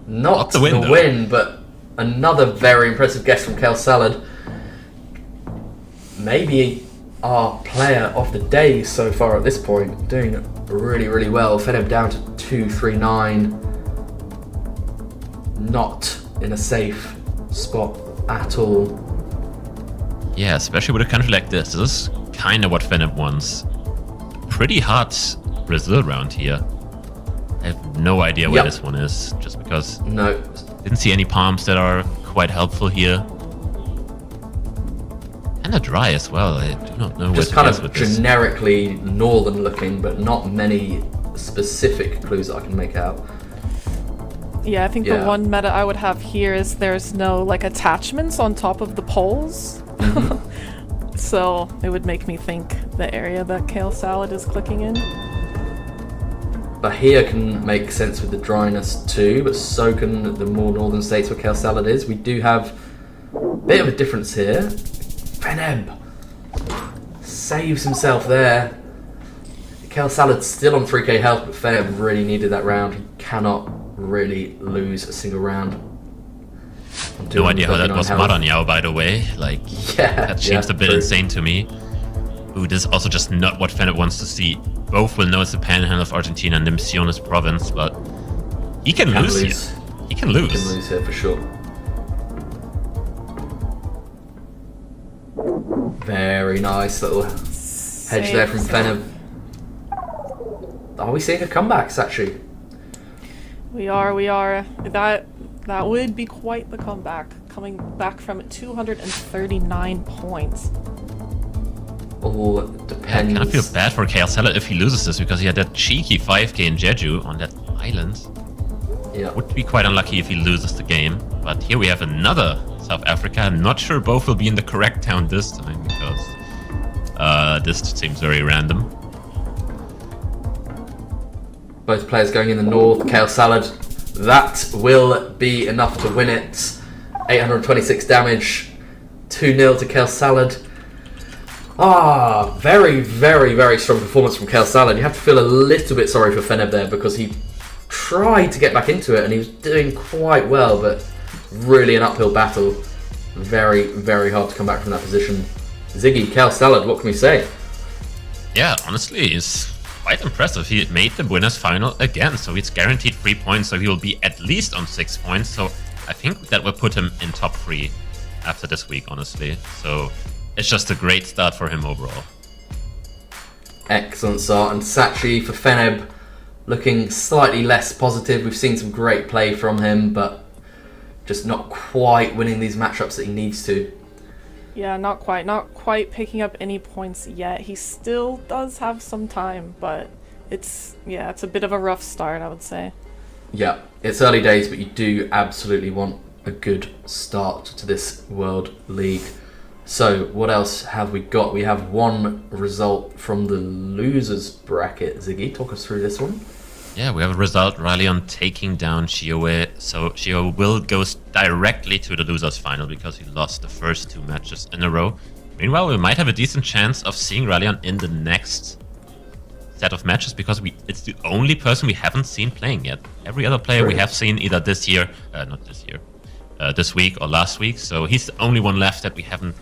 S1: Not
S2: the win,
S1: the
S2: though.
S1: win, but another very impressive guess from Kale Salad. Maybe our player of the day so far at this point. Doing really, really well. Fenb down to 239. Not in a safe spot at all.
S2: Yeah, especially with a country like this. This is kind of what Fenb wants. Pretty hard Brazil round here. I have no idea where this one is, just because
S1: no,
S2: didn't see any palms that are quite helpful here. Kind of dry as well. I do not know
S1: just
S2: where
S1: kind
S2: to
S1: of
S2: guess with
S1: generically northern looking, but not many specific clues that I can make out.
S3: Yeah, I think the one meta I would have here is there's no like attachments on top of the poles. So it would make me think the area that Kale Salad is clicking in.
S1: Bahia can make sense with the dryness too, but so can the more northern states where Kale Salad is. We do have a bit of a difference here. Fenb saves himself there. Kale Salad's still on 3k health, but Fenb really needed that round. He cannot really lose a single round.
S2: No idea how that was Maranyao, by the way. Like, that seems a bit insane to me. Ooh, this is also just not what Fenb wants to see. Both will know it's the panhandle of Argentina and the Misiones province, but he can lose here. He can lose.
S1: He can lose here for sure. Very nice little hedge there from Fenb. Are we seeing a comeback, Sachi?
S3: We are. That would be quite the comeback, coming back from 239 points.
S1: All depends.
S2: I kind of feel bad for Kale Salad if he loses this, because he had that cheeky 5k in Jeju on that island.
S1: Yeah.
S2: Would be quite unlucky if he loses the game. But here we have another South Africa. I'm not sure both will be in the correct town this time, because this seems very random.
S1: Both players going in the north. Kale Salad, that will be enough to win it. 826 damage, 2-0 to Kale Salad. Very, very, very strong performance from Kale Salad. You have to feel a little bit sorry for Fenb there, because he tried to get back into it and he was doing quite well, but really an uphill battle. Very, very hard to come back from that position. Ziggy, Kale Salad, what can we say?
S2: Yeah, honestly, it's quite impressive. He made the winners final again, so he's guaranteed 3 points, so he will be at least on 6 points. So I think that will put him in top 3 after this week, honestly. So it's just a great start for him overall.
S1: Excellent start. And Sachi for Fenb looking slightly less positive. We've seen some great play from him, but just not quite winning these matchups that he needs to.
S3: Yeah, not quite picking up any points yet. He still does have some time, but it's a bit of a rough start, I would say.
S1: Yeah, it's early days, but you do absolutely want a good start to this World League. So what else have we got? We have one result from the losers bracket. Ziggy, talk us through this one.
S2: Yeah, we have a result, Raleon taking down Shio. So Shio will go directly to the losers final because he lost the first 2 matches in a row. Meanwhile, we might have a decent chance of seeing Raleon in the next set of matches, because it's the only person we haven't seen playing yet. Every other player we have seen either this week or last week. So he's the only one left that we haven't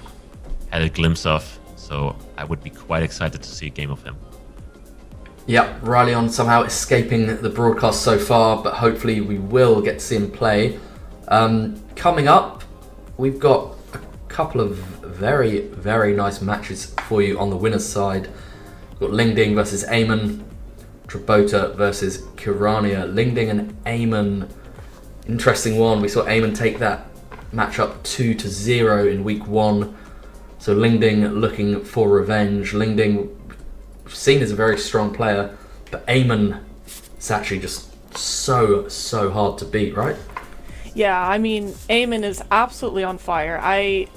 S2: had a glimpse of. So I would be quite excited to see a game of him.
S1: Yeah, Raleon somehow escaping the broadcast so far, but hopefully we will get to see him play. Coming up, we've got a couple of very, very nice matches for you on the winner's side. We've got Ling versus Aean, Trabota versus Kirania. Ling and Aean, interesting one. We saw Aean take that matchup 2-0 in week 1. So Ling looking for revenge. Ling seen as a very strong player, but Aean is actually just so hard to beat, right?
S3: Yeah, I mean, Aean is absolutely on fire.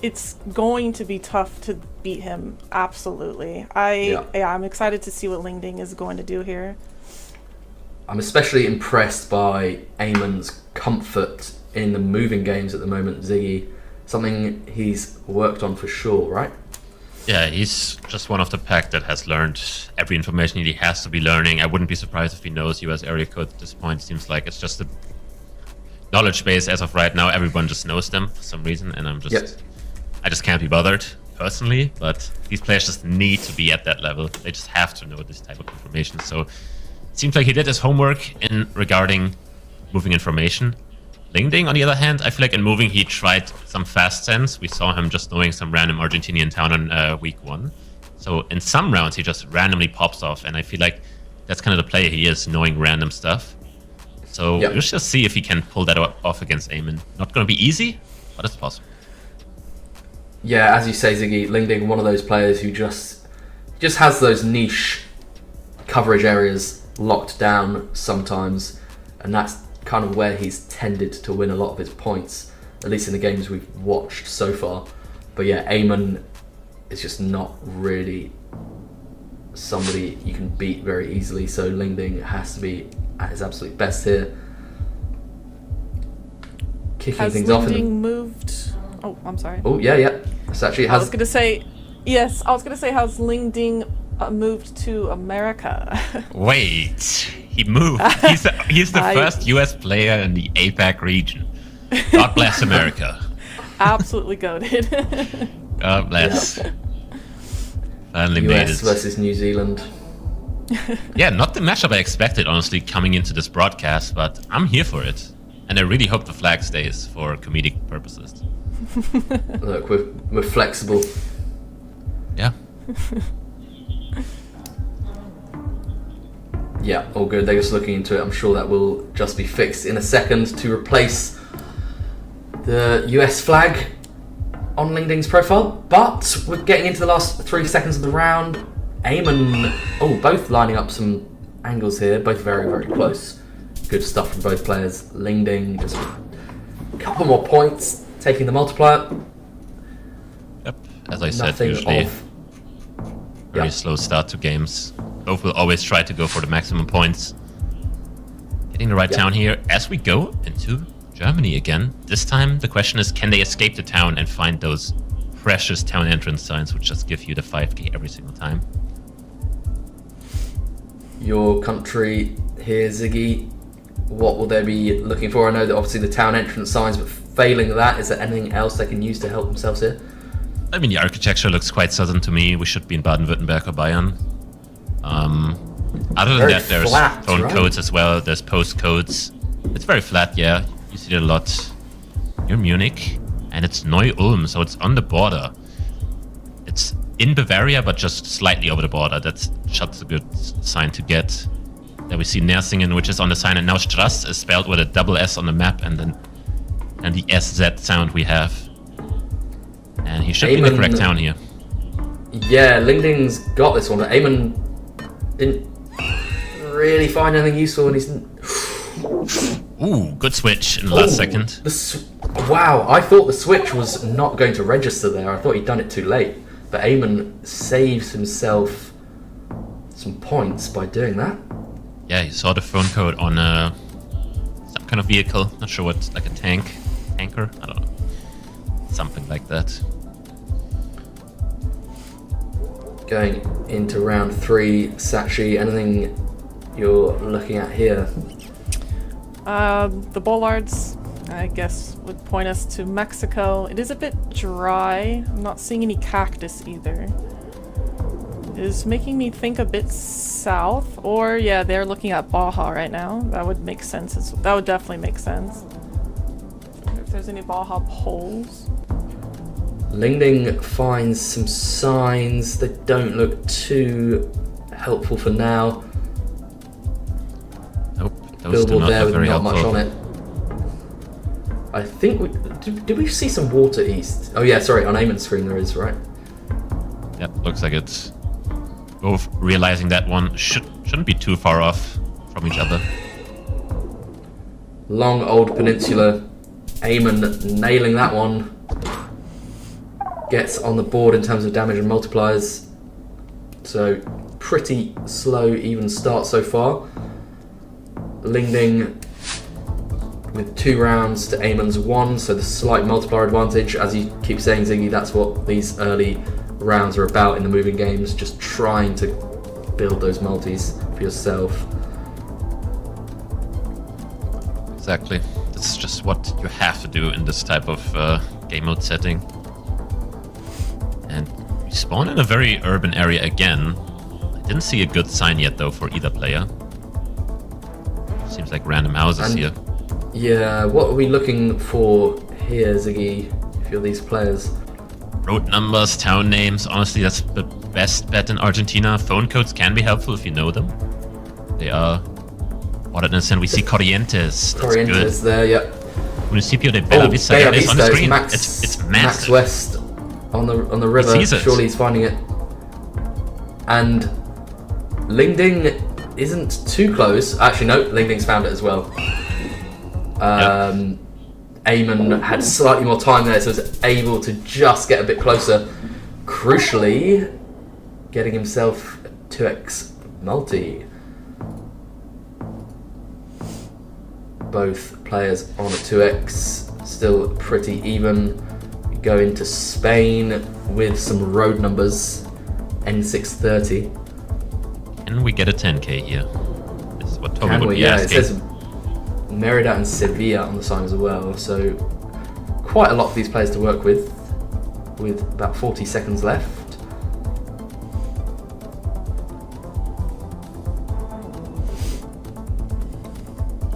S3: It's going to be tough to beat him, absolutely. I'm excited to see what Ling is going to do here.
S1: I'm especially impressed by Aemon's comfort in the moving games at the moment, Ziggy. Something he's worked on for sure, right?
S2: Yeah, he's just one of the pack that has learned every information he has to be learning. I wouldn't be surprised if he knows US area code at this point. Seems like it's just a knowledge base as of right now. Everyone just knows them for some reason, and I just can't be bothered. personally, but these players just need to be at that level. They just have to know this type of information. So it seems like he did his homework in regarding moving information. Ling, on the other hand, I feel like in moving he tried some fast sense. We saw him just knowing some random Argentinian town on week 1. So in some rounds he just randomly pops off, and I feel like that's kind of the player he is, knowing random stuff. So we'll just see if he can pull that off against Aean. Not going to be easy, but it's possible.
S1: Yeah, as you say, Ziggy, Ling, one of those players who just has those niche coverage areas locked down sometimes, and that's kind of where he's tended to win a lot of his points, at least in the games we've watched so far. But yeah, Aean is just not really somebody you can beat very easily, so Ling has to be at his absolute best here. Kicking things off.
S3: Has Ling moved? Oh, I'm sorry.
S1: Oh, yeah. It's actually
S3: I was going to say, yes, I was going to say, how's Ling moved to America?
S2: Wait, he moved. He's the first US player in the Apac region. God bless America.
S3: Absolutely goated.
S2: God bless.
S1: Yeah.
S2: Finally made
S1: US
S2: it.
S1: versus New Zealand.
S2: Yeah, not the matchup I expected, honestly, coming into this broadcast, but I'm here for it. And I really hope the flag stays for comedic purposes.
S1: Look, we're flexible.
S2: Yeah.
S1: Yeah, all good. They're just looking into it. I'm sure that will just be fixed in a second to replace the US flag on Ling's profile. But we're getting into the last 3 seconds of the round. Aean, both lining up some angles here, both very, very close. Good stuff from both players. Ling just a couple more points, taking the multiplier.
S2: Yep, as I said,
S1: Nothing
S2: usually
S1: of-
S2: very slow start to games. Both will always try to go for the maximum points. Getting the right town here as we go into Germany again. This time the question is, can they escape the town and find those precious town entrance signs which just give you the 5k every single time?
S1: Your country here, Ziggy, what will they be looking for? I know that obviously the town entrance signs, but failing that, is there anything else they can use to help themselves here?
S2: I mean, the architecture looks quite southern to me. We should be in Baden-Württemberg or Bayern. Other than
S1: Very
S2: that, there's
S1: flat,
S2: phone
S1: right?
S2: codes as well. There's postcodes. It's very flat, yeah. You see it a lot. Near Munich, and it's Neu-Ulm, so it's on the border. It's in Bavaria, but just slightly over the border. That's a good sign to get. Then we see Nersingen, which is on the sign, and now Strass is spelled with a double S on the map, and the SZ sound we have. And he should be in the correct town here.
S1: Yeah, Ling's got this one, but Aean didn't really find anything useful, and he's...
S2: Ooh, good switch in the last second.
S1: Wow, I thought the switch was not going to register there. I thought he'd done it too late. But Aean saves himself some points by doing that.
S2: Yeah, he saw the phone code on some kind of vehicle. Not sure what, like a tanker? I don't know. Something like that.
S1: Going into round 3, Sachi, anything you're looking at here?
S3: The bollards, I guess, would point us to Mexico. It is a bit dry. I'm not seeing any cactus either. It is making me think a bit south. Or, yeah, they're looking at Baja right now. That would make sense. That would definitely make sense. I wonder if there's any Baja poles.
S1: Ling finds some signs that don't look too helpful for now.
S2: Nope, those do
S1: Billboard
S2: not
S1: there
S2: look
S1: with
S2: very
S1: not
S2: helpful.
S1: much on it. I think did we see some water east? Oh yeah, sorry, on Aean's screen there is, right?
S2: Yep, looks like it's both realizing that one shouldn't be too far off from each other.
S1: Long old peninsula. Aean nailing that one. Gets on the board in terms of damage and multipliers. So pretty slow even start so far. Ling with 2 rounds to Aean's 1, so the slight multiplier advantage. As you keep saying, Ziggy, that's what these early rounds are about in the moving games, just trying to build those multis for yourself.
S2: Exactly. That's just what you have to do in this type of game mode setting. And we spawn in a very urban area again. I didn't see a good sign yet, though, for either player. Seems like random houses here.
S1: Yeah, what are we looking for here, Ziggy, if you're these players?
S2: Road numbers, town names. Honestly, that's the best bet in Argentina. Phone codes can be helpful if you know them. They are ordered, and we see Corrientes. That's
S1: Corrientes
S2: good.
S1: there, yeah.
S2: Municipio de Bella Vista.
S1: Bella
S2: There it is on
S1: Vista
S2: the
S1: is
S2: screen.
S1: Max,
S2: It's
S1: Max
S2: massive.
S1: West on the river.
S2: sees it.
S1: Surely he's finding it. And Ling Ding isn't too close. Actually, no, Ling Ding's found it as well. Aean had slightly more time there, so was able to just get a bit closer. Crucially, getting himself a 2x multi. Both players on a 2x, still pretty even. We go into Spain with some road numbers, N630.
S2: And we get a 10k here. This is what Toby
S1: Can
S2: would
S1: we?
S2: be
S1: Yeah,
S2: asking.
S1: it says Merida and Sevilla on the sign as well, so quite a lot for these players to work with about 40 seconds left.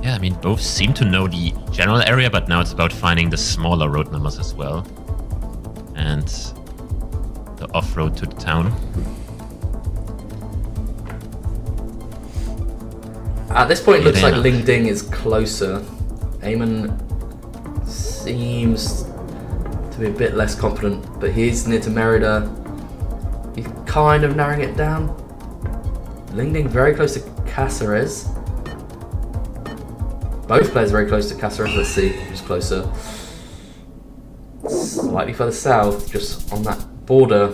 S2: Yeah, I mean, both seem to know the general area, but now it's about finding the smaller road numbers as well. And the off-road to the town.
S1: At this point, it looks like
S2: Irena.
S1: Ling Ding is closer. Aean seems to be a bit less confident, but he's near to Merida. He's kind of narrowing it down. Ling Ding very close to Cáceres. Both players very close to Cáceres. Let's see who's closer. Slightly further south, just on that border.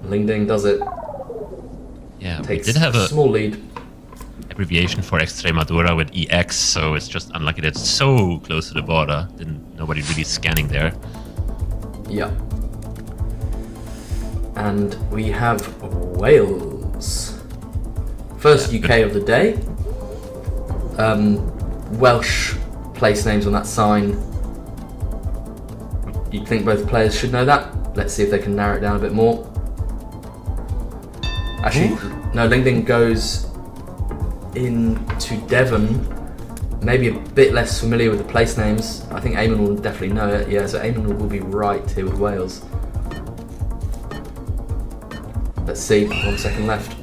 S1: Ling Ding does it.
S2: Yeah,
S1: Takes
S2: we did have a
S1: small lead.
S2: abbreviation for Extremadura with EX, so it's just unlucky that it's so close to the border. Nobody really scanning there.
S1: Yeah. And we have Wales. First
S2: Yeah,
S1: UK
S2: good.
S1: of the day. Welsh place names on that sign. You'd think both players should know that. Let's see if they can narrow it down a bit more. Actually, no, Ling Ding goes into Devon. Maybe a bit less familiar with the place names. I think Aean will definitely know it. Yeah, so Aean will be right here with Wales. Let's see, 1 second left.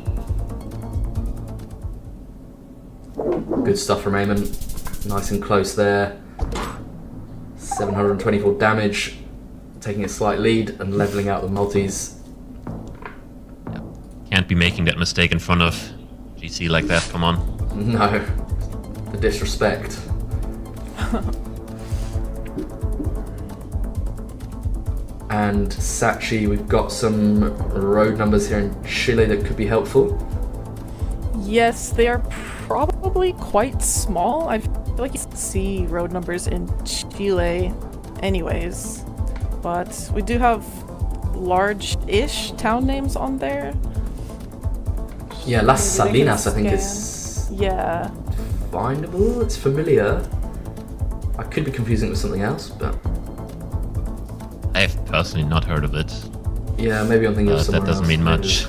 S1: Good stuff from Aean. Nice and close there. 724 damage, taking a slight lead and leveling out the multis.
S2: Can't be making that mistake in front of GC like that, come on.
S1: No, the disrespect. And Sachi, we've got some road numbers here in Chile that could be helpful.
S3: Yes, they are probably quite small. I feel like you see road numbers in Chile anyways. But we do have large-ish town names on there.
S1: Yeah, Las
S3: Maybe they can
S1: Salinas I think
S3: scan.
S1: is
S3: Yeah.
S1: findable. It's familiar. I could be confusing it with something else, but
S2: I've personally not heard of it.
S1: yeah, maybe I'm thinking of somewhere
S2: That doesn't
S1: else,
S2: mean
S1: maybe.
S2: much.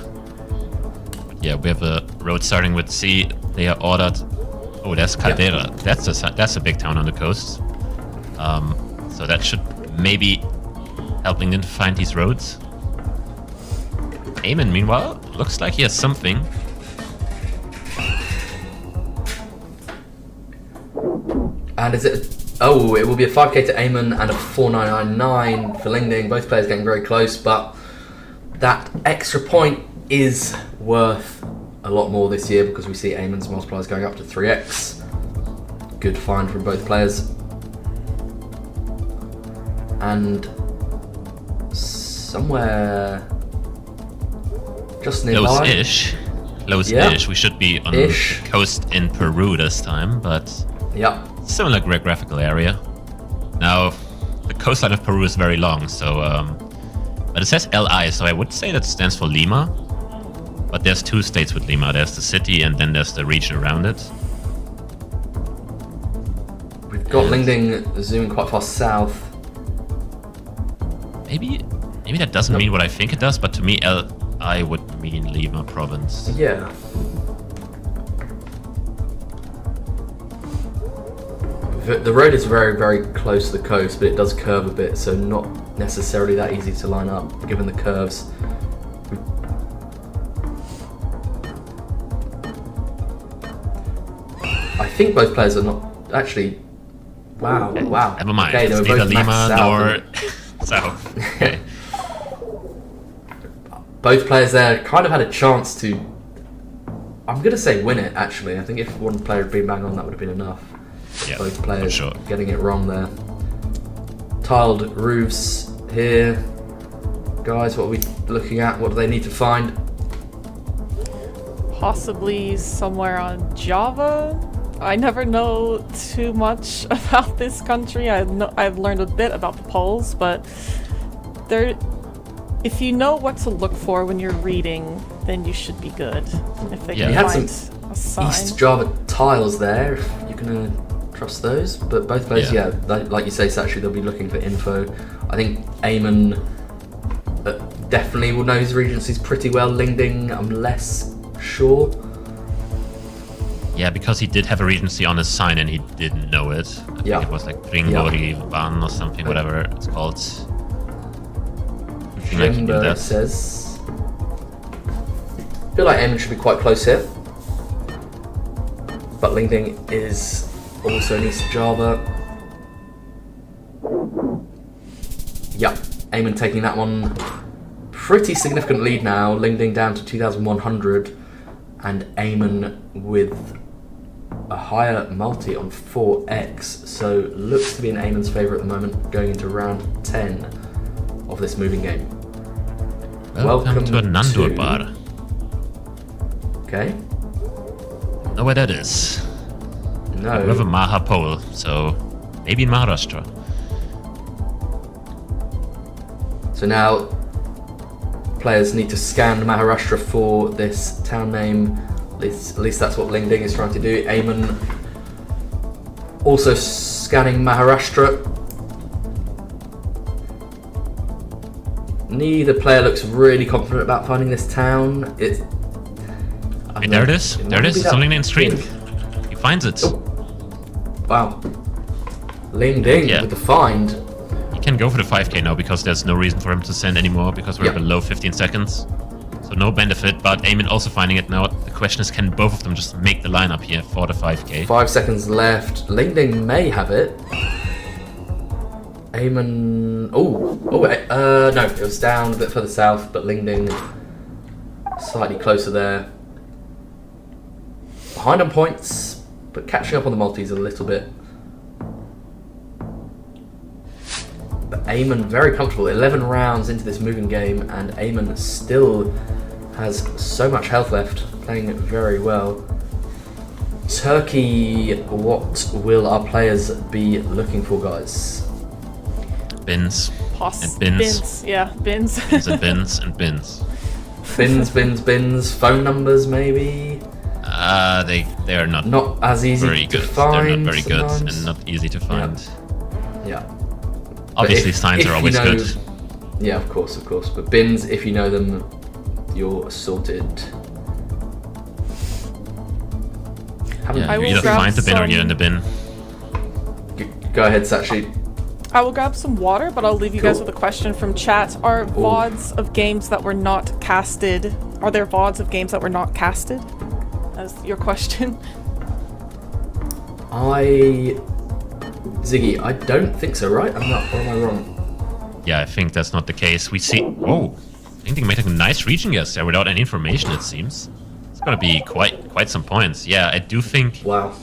S2: But yeah, we have a road starting with C. They are ordered. Oh, that's Caldera. That's a big town on the coast. So that should maybe help Ling to find these roads. Aean, meanwhile, looks like he has something.
S1: And is it? Oh, it will be a 5k to Aean and a 4999 for Ling Ding. Both players getting very close, but that extra point is worth a lot more this year because we see Aeman's multipliers going up to 3x. Good find from both players. And somewhere just nearby.
S2: Close-ish. Close-ish.
S1: Yeah.
S2: We should be on
S1: Ish.
S2: the coast in Peru this time, but
S1: Yeah.
S2: similar geographical area. Now, the coastline of Peru is very long, so but it says LI, so I would say that stands for Lima. But there's two states with Lima. There's the city, and then there's the region around it.
S1: We've got Ling Ding zooming quite far south.
S2: Maybe maybe that doesn't mean what I think it does, but to me, LI would mean Lima province.
S1: Yeah. The road is very, very close to the coast, but it does curve a bit, so not necessarily that easy to line up, given the curves. I think both players are not actually. Wow! Wow!
S2: Never mind.
S1: Okay, they were
S2: It's neither
S1: both
S2: Lima
S1: maxed out.
S2: nor South. Okay.
S1: Both players there kind of had a chance to. I'm gonna say win it. Actually, I think if one player had been bang on, that would have been enough.
S2: Yeah,
S1: Both players
S2: sure.
S1: getting it wrong there. Tiled roofs here. Guys, what are we looking at? What do they need to find?
S3: Possibly somewhere on Java. I never know too much about this country. I've learned a bit about the polls, but if you know what to look for when you're reading, then you should be good. If they can
S1: You had
S3: find
S1: some
S3: a sign.
S1: East Java tiles there, if you're gonna trust those. But both players, like you say, Sachi, they'll be looking for info. I think Aean definitely will know his regencies pretty well. Lingding, I'm less sure.
S2: Yeah, because he did have a regency on his sign and he didn't know it. I think it was like Ringori Ban or something, whatever it's called.
S1: Fenb says. I feel like Aean should be quite close here. But Lingding is also in East Java. Yep, Aean taking that one. Pretty significant lead now. Lingding down to 2,100. And Aean with a higher multi on 4x. So looks to be in Aean's favour at the moment, going into round 10 of this moving game.
S2: Welcome to a Nandur bar.
S1: Okay.
S2: Know where that is?
S1: No.
S2: We have a Maha pole, so maybe in Maharashtra.
S1: So now players need to scan Maharashtra for this town name. At least that's what Lingding is trying to do. Aean also scanning Maharashtra. Neither player looks really confident about finding this town. There
S2: it is. There it is. It's on Lingding's screen. He finds it.
S1: Oh. Wow. Lingding with the find.
S2: He can go for the 5k now because there's no reason for him to send anymore because we're below 15 seconds. So no benefit, but Aean also finding it now. The question is, can both of them just make the lineup here for the 5k?
S1: 5 seconds left. Lingding may have it. Aean. No, it was down a bit further south, but Lingding slightly closer there. Behind on points, but catching up on the multis a little bit. But Aean very comfortable. 11 rounds into this moving game, and Aean still has so much health left, playing very well. Turkey, what will our players be looking for, guys?
S2: Bins. And bins.
S3: Bins. Yeah, bins.
S2: Bins and bins and bins.
S1: Bins. Phone numbers, maybe?
S2: They are not
S1: as easy
S2: very
S1: to
S2: good.
S1: find.
S2: They're not very good
S1: sometimes.
S2: and not easy to find.
S1: Yeah.
S2: Obviously, signs are always good.
S1: Yeah, of course. But bins, if you know them, you're sorted.
S2: Yeah, you either find the bin or you're in the bin.
S1: Go ahead, Sachi.
S3: I will grab some water, but I'll leave you guys with a question from chat. Are VODs of games that were not casted? Are there VODs of games that were not casted? That's your question.
S1: Ziggy, I don't think so, right? I'm not, or am I wrong?
S2: Yeah, I think that's not the case. We see... Whoa! I think they made a nice region guess there without any information, it seems. It's gonna be quite some points. Yeah, I do think...
S1: Wow.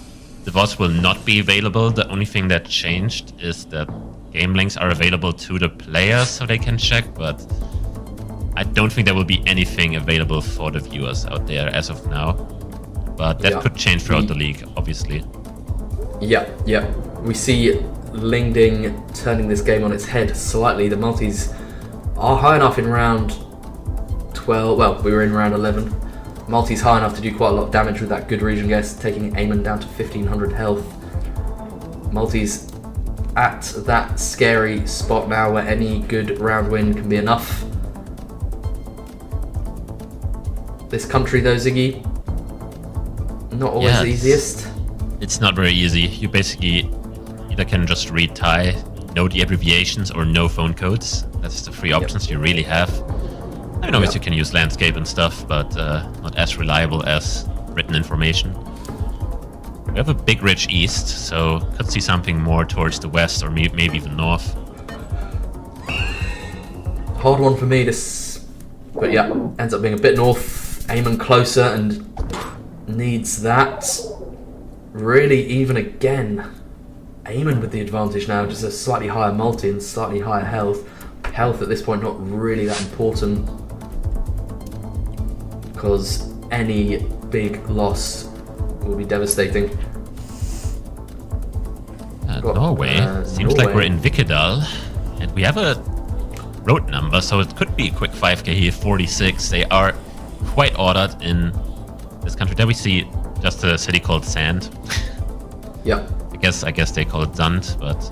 S2: The VODs will not be available. The only thing that changed is that game links are available to the players so they can check, but I don't think there will be anything available for the viewers out there as of now. But that could change throughout the league, obviously.
S1: Yeah. We see Lingding turning this game on its head slightly. The multis are high enough in round 12. Well, we were in round 11. Multi's high enough to do quite a lot of damage with that good region guess, taking Aean down to 1,500 health. Multi's at that scary spot now where any good round win can be enough. This country though, Ziggy, not always the easiest.
S2: It's not very easy. You basically either can just read Thai, know the abbreviations, or know phone codes. That's the three options you really have. I mean, obviously you can use landscape and stuff, but not as reliable as written information. We have a big ridge east, so could see something more towards the west or maybe even north.
S1: Hard one for me, this, but yeah, ends up being a bit north. Aean closer and needs that. Really even again. Aean with the advantage now, just a slightly higher multi and slightly higher health. Health at this point not really that important, because any big loss will be devastating.
S2: Norway. Seems like we're in Vikedal, and we have a road number, so it could be a quick 5k here, 46. They are quite ordered in this country. There we see just a city called Sand.
S1: Yeah.
S2: I guess they call it Zand, but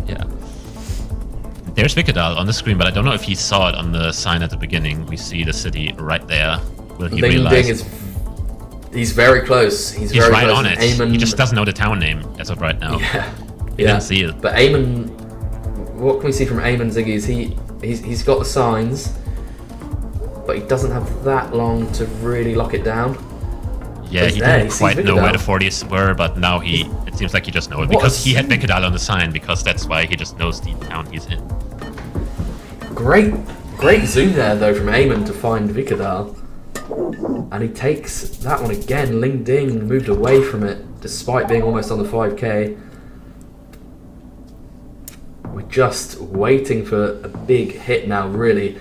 S2: yeah. There's Vikedal on the screen, but I don't know if he saw it on the sign at the beginning. We see the city right there. Will he realize?
S1: He's very close. He's very
S2: right
S1: close.
S2: on it. He just doesn't know the town name as of right now.
S1: Yeah.
S2: He didn't see it.
S1: But Aean, what can we see from Aean, Ziggy, is he's got the signs, but he doesn't have that long to really lock it down.
S2: Yeah, he didn't quite know where the 40s were, but now it seems like he just knows it because he had Vikedal on the sign, because that's why he just knows the town he's in.
S1: Great zoom there though from Aean to find Vikedal. And he takes that one again. Ling Ding moved away from it despite being almost on the 5k. We're just waiting for a big hit now, really.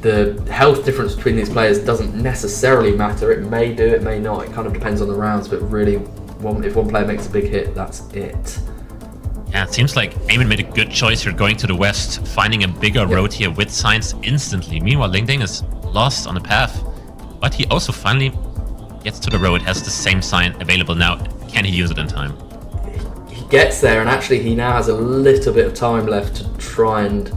S1: The health difference between these players doesn't necessarily matter. It may do, it may not. It kind of depends on the rounds, but really, if one player makes a big hit, that's it.
S2: Yeah, it seems like Aean made a good choice here, going to the west, finding a bigger road here with signs instantly. Meanwhile, Ling Ding is lost on the path, but he also finally gets to the road, has the same sign available now. Can he use it in time?
S1: He gets there, and actually he now has a little bit of time left to try and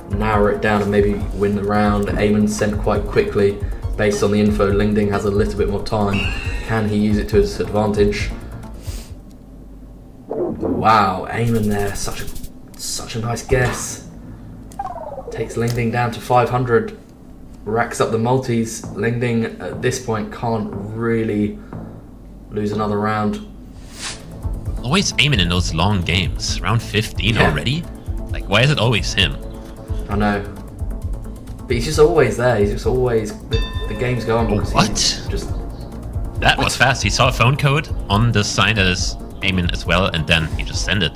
S1: narrow it down and maybe win the round. Aean sent quite quickly based on the info. Ling Ding has a little bit more time. Can he use it to his advantage? Wow, Aean there, such a nice guess. Takes Ling Ding down to 500. Racks up the multis. Ling Ding at this point can't really lose another round.
S2: Always Aean in those long games. Round 15 already? Like, why is it always him?
S1: I know. But he's just always there. He's just always... The games go on.
S2: That was fast. He saw a phone code on the sign that is Aean as well, and then he just sent it.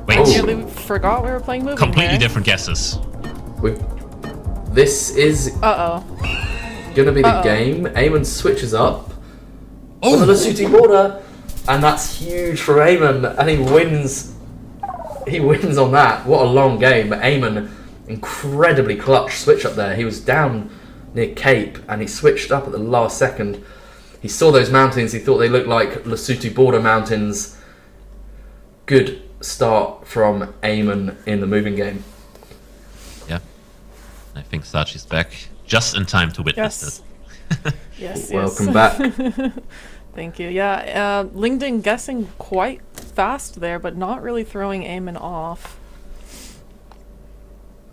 S2: Wait.
S3: I nearly forgot we were playing moving.
S2: Completely different guesses.
S1: This is gonna be the game. Aean switches up on the Lesotho border, and that's huge for Aean, and he wins. He wins on that. What a long game! But Aean, incredibly clutch switch up there. He was down near Cape, and he switched up at the last second. He saw those mountains. He thought they looked like Lesotho border mountains. Good start from Aean in the moving game.
S2: Yeah. I think Sachi's back just in time to witness it.
S3: Yes.
S1: Welcome back.
S3: Thank you. Yeah, Ling Ding guessing quite fast there, but not really throwing Aean off.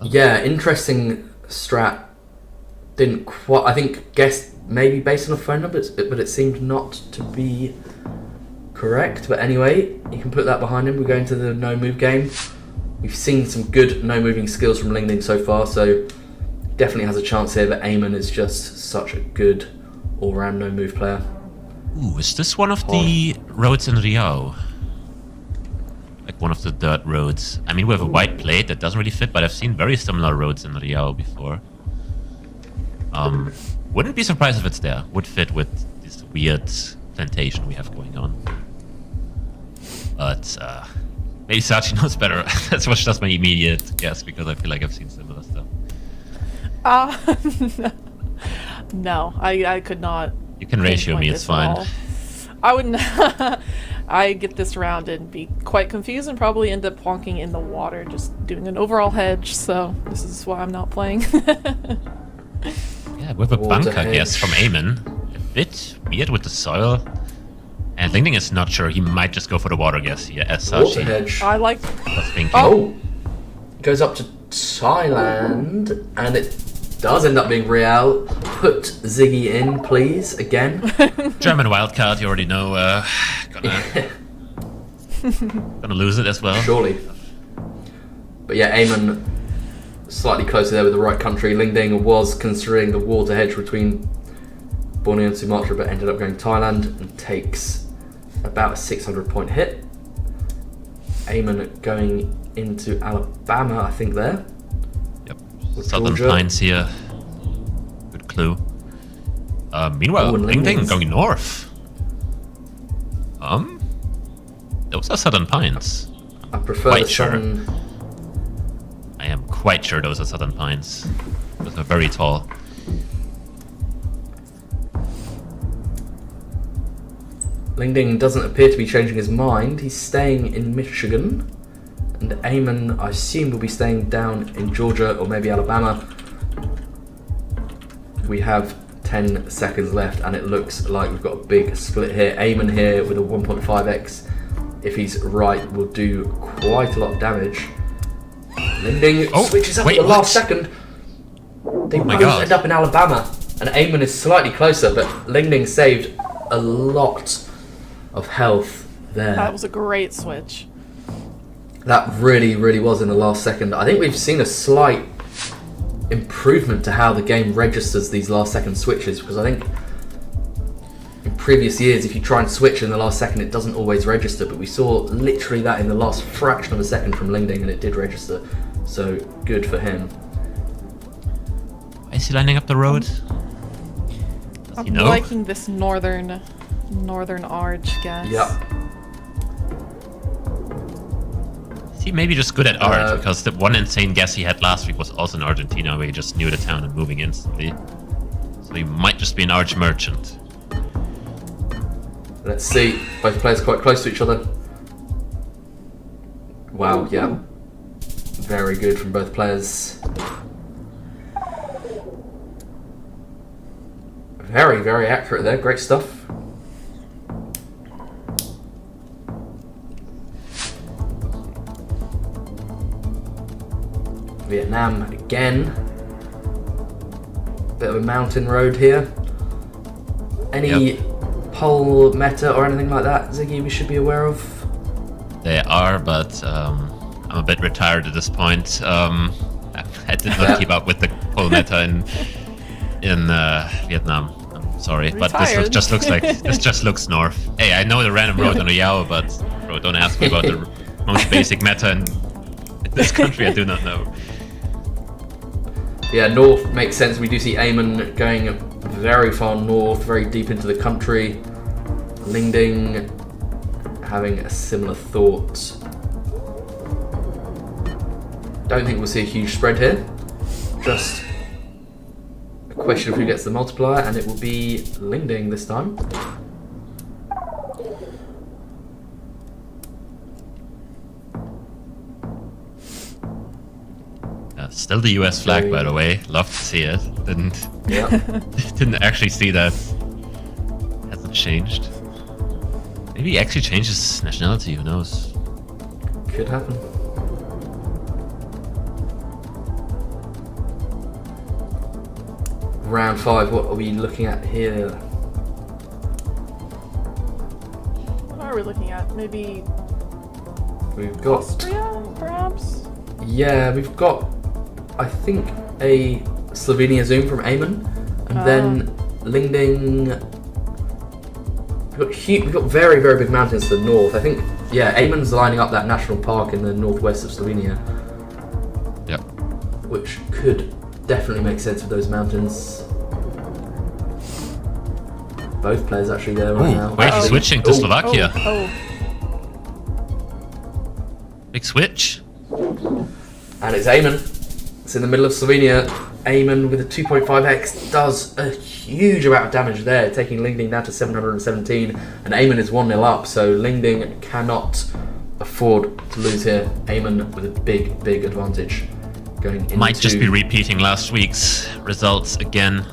S1: Yeah, interesting strat. Didn't quite. I think guessed maybe based on a phone number, but it seemed not to be correct. But anyway, you can put that behind him. We're going to the no move game. We've seen some good no moving skills from Ling Ding so far, so definitely has a chance here. But Aean is just such a good all-round no move player.
S2: Ooh, is this one of the roads in Rio? Like one of the dirt roads. I mean, we have a white plate that doesn't really fit, but I've seen very similar roads in Rio before. Wouldn't be surprised if it's there. Would fit with this weird plantation we have going on. But maybe Sachi knows better. That was just my immediate guess, because I feel like I've seen similar stuff.
S3: No, I could not.
S2: You can ratio me, it's fine.
S3: I wouldn't. I get this round and be quite confused and probably end up plonking in the water, just doing an overall hedge. So this is why I'm not playing.
S2: Yeah, with a
S1: Water
S2: bunker
S1: hedge.
S2: guess from Aean. A bit weird with the soil. And Ling is not sure. He might just go for the water guess here, as
S1: Water
S2: Sachi
S1: hedge.
S3: I like.
S2: was thinking.
S1: Oh, goes up to Thailand, and it does end up being Real. Put Ziggy in, please, again.
S2: German wildcard, you already know. Gonna lose it as well.
S1: Surely. But yeah, Aean slightly closer there with the right country. Ling Ding was considering the water hedge between Borneo and Sumatra, but ended up going Thailand and takes about a 600 point hit. Aean going into Alabama, I think there.
S2: Yep.
S1: With
S2: Southern
S1: Georgia.
S2: Pines here. Good clue. Meanwhile,
S1: Oh, and
S2: Ling Ding
S1: Ling's-
S2: going north. Those are Southern Pines.
S1: I prefer
S2: Quite
S1: the
S2: sure.
S1: southern.
S2: I am quite sure those are Southern Pines. Those are very tall.
S1: Ling Ding doesn't appear to be changing his mind. He's staying in Michigan. And Aean, I assume, will be staying down in Georgia or maybe Alabama. We have 10 seconds left, and it looks like we've got a big split here. Aean here with a 1.5x. If he's right, will do quite a lot of damage. Ling Ding
S2: Oh,
S1: switches up
S2: wait,
S1: at the last
S2: what?
S1: second. They
S2: my
S1: both
S2: God.
S1: end up in Alabama, and Aean is slightly closer, but Ling Ding saved a lot of health there.
S3: That was a great switch.
S1: That really, really was in the last second. I think we've seen a slight improvement to how the game registers these last second switches, because I think in previous years, if you try and switch in the last second, it doesn't always register, but we saw literally that in the last fraction of a second from Ling Ding, and it did register. So good for him.
S2: Why is he lining up the road? Does
S3: I'm
S2: he know?
S3: liking this northern arch guess.
S1: Yeah.
S2: Is he maybe just good at art?
S1: Uh,
S2: Because the one insane guess he had last week was also in Argentina, where he just knew the town and moving instantly. So he might just be an arch merchant.
S1: Let's see. Both players quite close to each other. Wow, yeah. Very good from both players. Very, very accurate there. Great stuff. Vietnam again. Bit of a mountain road here. Any
S2: Yep.
S1: pole meta or anything like that, Ziggy, we should be aware of?
S2: They are, but I'm a bit retired at this point. I did not keep up with the pole meta in Vietnam. I'm sorry, but
S3: Retired.
S2: just looks like this just looks north. Hey, I know the random road on the Yao, but bro, don't ask me about the most basic meta in this country. I do not know.
S1: Yeah, north makes sense. We do see Aean going very far north, very deep into the country. Ling Ding having a similar thought. Don't think we'll see a huge spread here. Just a question of who gets the multiplier, and it will be Ling Ding this time.
S2: Still the US flag, by the way. Love to see it.
S1: Yeah.
S2: Didn't actually see that. Hasn't changed. Maybe he actually changed his nationality. Who knows?
S1: Could happen. Round 5, what are we looking at here?
S3: What are we looking at? Maybe
S1: We've got,
S3: Austria, perhaps?
S1: yeah, we've got, I think, a Slovenia zoom from Aean, and then Ling Ding. We've got very, very big mountains to the north. I think, yeah, Aeman's lining up that national park in the northwest of Slovenia,
S2: Yep.
S1: which could definitely make sense with those mountains. Both players actually there right now.
S2: Wait, he's
S1: Actually-
S2: switching to
S1: oh,
S2: Slovakia.
S3: Oh,
S2: Big switch.
S1: And it's Aean. It's in the middle of Slovenia. Aean with a 2.5x does a huge amount of damage there, taking Ling down to 717, and Aean is 1-0 up, so Ling cannot afford to lose here. Aean with a big advantage going into...
S2: Might just be repeating last week's results again.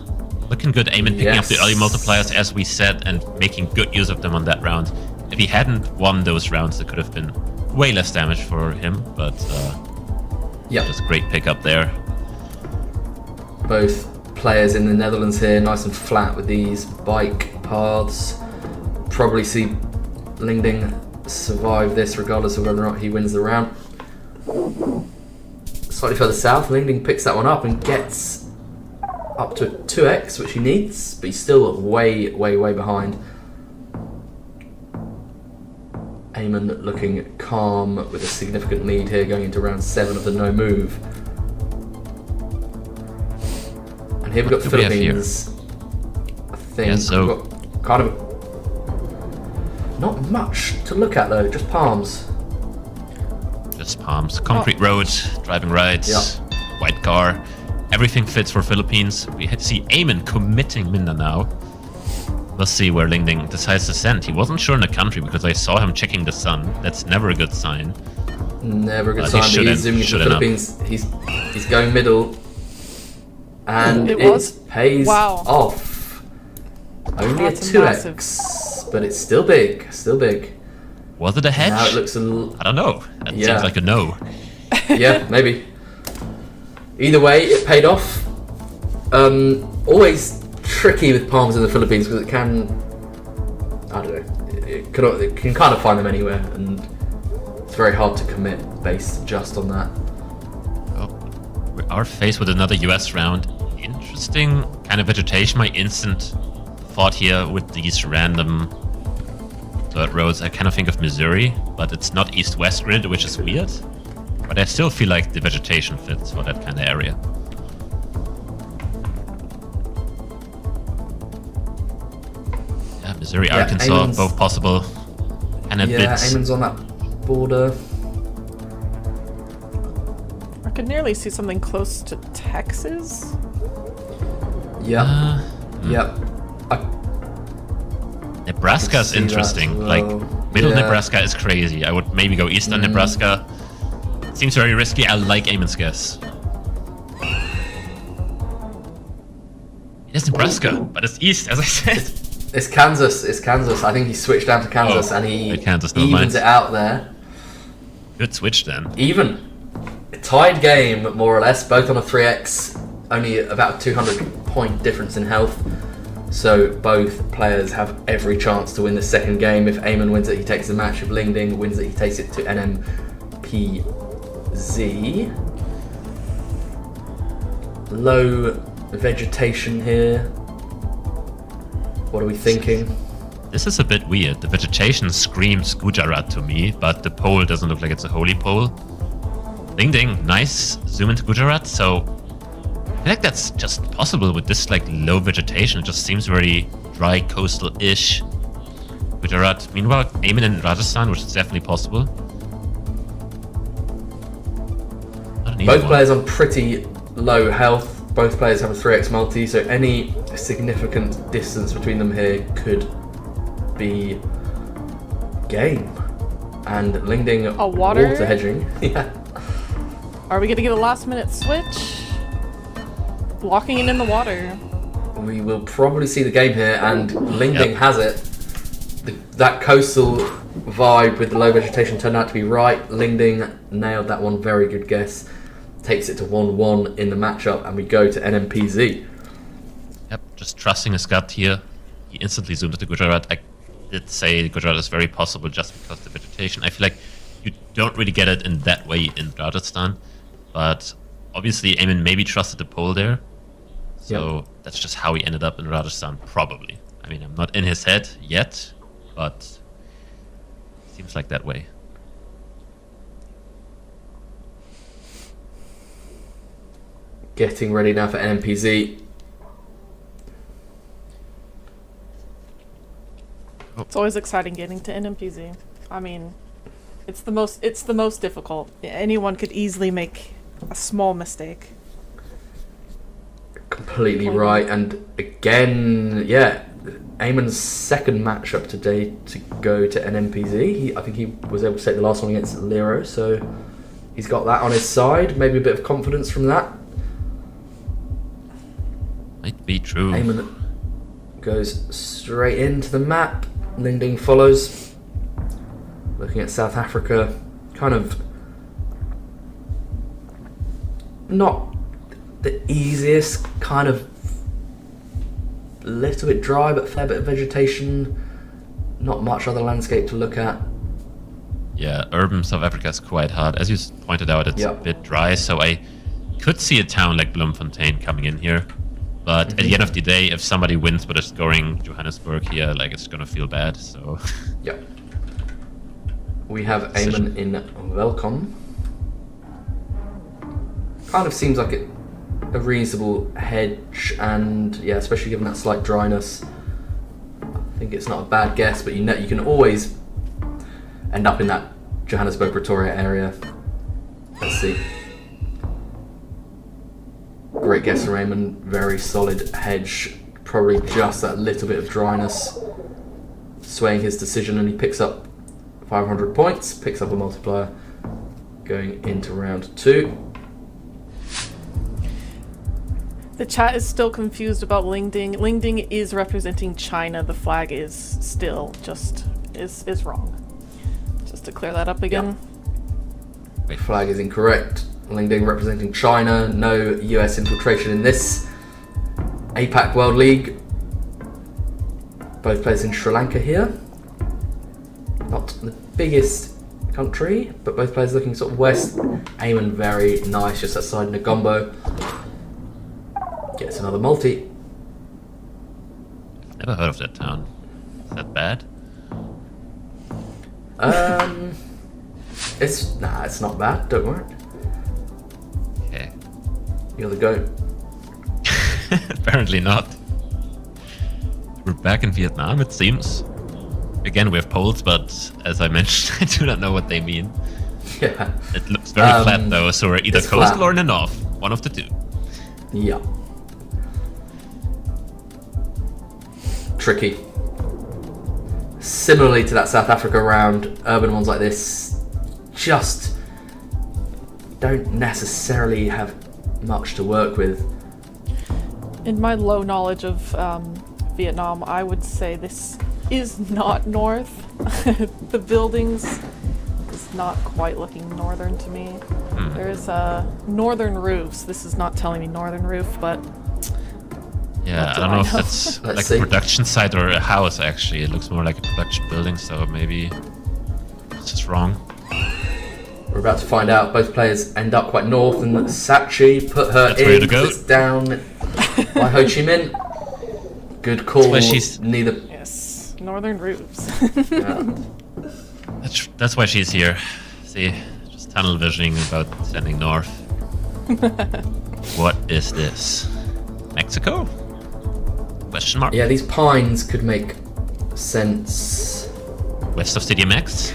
S2: Looking good, Aean picking up the early multipliers as we said and making good use of them on that round. If he hadn't won those rounds, it could have been way less damage for him, but just a great pick up there.
S1: Both players in the Netherlands here, nice and flat with these bike paths. Probably see Ling survive this regardless of whether or not he wins the round. Slightly further south, Ling picks that one up and gets up to 2x, which he needs, but he's still way behind. Aean looking calm with a significant lead here going into round 7 of the no move. And here we've got the Philippines. I think we've got kind of not much to look at though, just palms.
S2: Just palms. Concrete road, driving right, white car. Everything fits for Philippines. We see Aean committing Mindanao. Let's see where Ling decides to send. He wasn't sure in the country because I saw him checking the sun. That's never a good sign.
S1: Never a good sign, but he's zooming into the Philippines. He's going middle. And it pays off. Only a 2x, but it's still big.
S2: Was it a hedge?
S1: Now it looks
S2: I don't know. That seems like a no.
S1: Yeah, maybe. Either way, it paid off. Always tricky with palms in the Philippines because it can, I don't know, it can kind of find them anywhere, and it's very hard to commit based just on that.
S2: Oh, we are faced with another US round. Interesting kind of vegetation. My instant thought here with these random dirt roads, I kind of think of Missouri, but it's not east-west grid, which is weird. But I still feel like the vegetation fits for that kind of area. Yeah, Missouri, Arkansas, both possible. And a bit.
S1: Aean's on that border.
S3: I could nearly see something close to Texas.
S1: Yeah.
S2: Nebraska is interesting. Like, middle Nebraska is crazy. I would maybe go eastern Nebraska. Seems very risky. I like Aean's guess. It is Nebraska, but it's east, as I said.
S1: It's Kansas. I think he switched down to Kansas and he evens it out there.
S2: Good switch then.
S1: Even. A tied game, more or less, both on a 3x. Only about a 200-point difference in health. So both players have every chance to win the second game. If Aean wins it, he takes the match. If Ling wins it, he takes it to NMPZ. Low vegetation here. What are we thinking?
S2: This is a bit weird. The vegetation screams Gujarat to me, but the pole doesn't look like it's a holy pole. Ling, nice zoom into Gujarat. So I feel like that's just possible with this like low vegetation. It just seems very dry, coastal-ish. Gujarat. Meanwhile, Aean in Rajasthan, which is definitely possible.
S1: Both players on pretty low health. Both players have a 3x multi, so any significant distance between them here could be game. And Ling water hedging. Yeah.
S3: Are we gonna get a last minute switch? Blocking it in the water.
S1: We will probably see the game here, and Ling has it. That coastal vibe with the low vegetation turned out to be right. Ling nailed that one. Very good guess. Takes it to 1-1 in the matchup, and we go to NMPZ.
S2: Yep, just trusting his gut here. He instantly zoomed into Gujarat. I did say Gujarat is very possible just because of the vegetation. I feel like you don't really get it in that way in Rajasthan, but obviously Aean maybe trusted the pole there. So that's just how he ended up in Rajasthan, probably. I mean, I'm not in his head yet, but seems like that way.
S1: Getting ready now for NMPZ.
S3: It's always exciting getting to NMPZ. I mean, it's the most difficult. Anyone could easily make a small mistake.
S1: completely right. And again, yeah, Aemon's second matchup today to go to NMPZ. I think he was able to take the last one against Lero, so he's got that on his side. Maybe a bit of confidence from that.
S2: Might be true.
S1: Aeon goes straight into the map. Ling follows. Looking at South Africa, kind of not the easiest, kind of a little bit dry, but fair bit of vegetation. Not much other landscape to look at.
S2: Yeah, urban South Africa is quite hard. As you pointed out, it's a bit dry, so I could see a town like Bloemfontein coming in here. But at the end of the day, if somebody wins but is scoring Johannesburg here, like, it's gonna feel bad, so...
S1: Yeah. We have Aeon in Welcome. Kind of seems like a reasonable hedge, and yeah, especially given that slight dryness, I think it's not a bad guess, but you know, you can always end up in that Johannesburg Pretoria area. Let's see. Great guess for Aeon, very solid hedge, probably just that little bit of dryness swaying his decision, and he picks up 500 points, picks up a multiplier going into round 2.
S3: The chat is still confused about Lingding. Lingding is representing China. The flag is still just is wrong. Just to clear that up again.
S1: The flag is incorrect. Lingding representing China. No US infiltration in this Apac World League. Both players in Sri Lanka here. Not the biggest country, but both players looking sort of west. Aeon very nice, just outside Negombo. Gets another multi.
S2: Never heard of that town. Is that bad?
S1: It's not bad. Don't worry.
S2: Okay.
S1: You're the goat.
S2: Apparently not. We're back in Vietnam, it seems. Again, we have poles, but as I mentioned, I do not know what they mean.
S1: Yeah.
S2: It looks very flat though, so we're either coastal or in the north. One of the two.
S1: Yeah. Tricky. Similarly to that South Africa round, urban ones like this just don't necessarily have much to work with.
S3: In my low knowledge of Vietnam, I would say this is not north. The buildings is not quite looking northern to me. There is northern roofs. This is not telling me northern roof, but
S2: yeah, I don't know if that's like a production site or a house. Actually, it looks more like a production building, so maybe it's just wrong.
S1: We're about to find out. Both players end up quite north, and Sachi put her in. It's down by Ho Chi Minh. Good call.
S2: That's why she's
S1: neither.
S3: Yes, northern roofs.
S1: Yeah.
S2: That's why she's here. See, just tunnel visioning about sending north. What is this? Mexico? Question mark?
S1: Yeah, these pines could make sense.
S2: West of CDMX?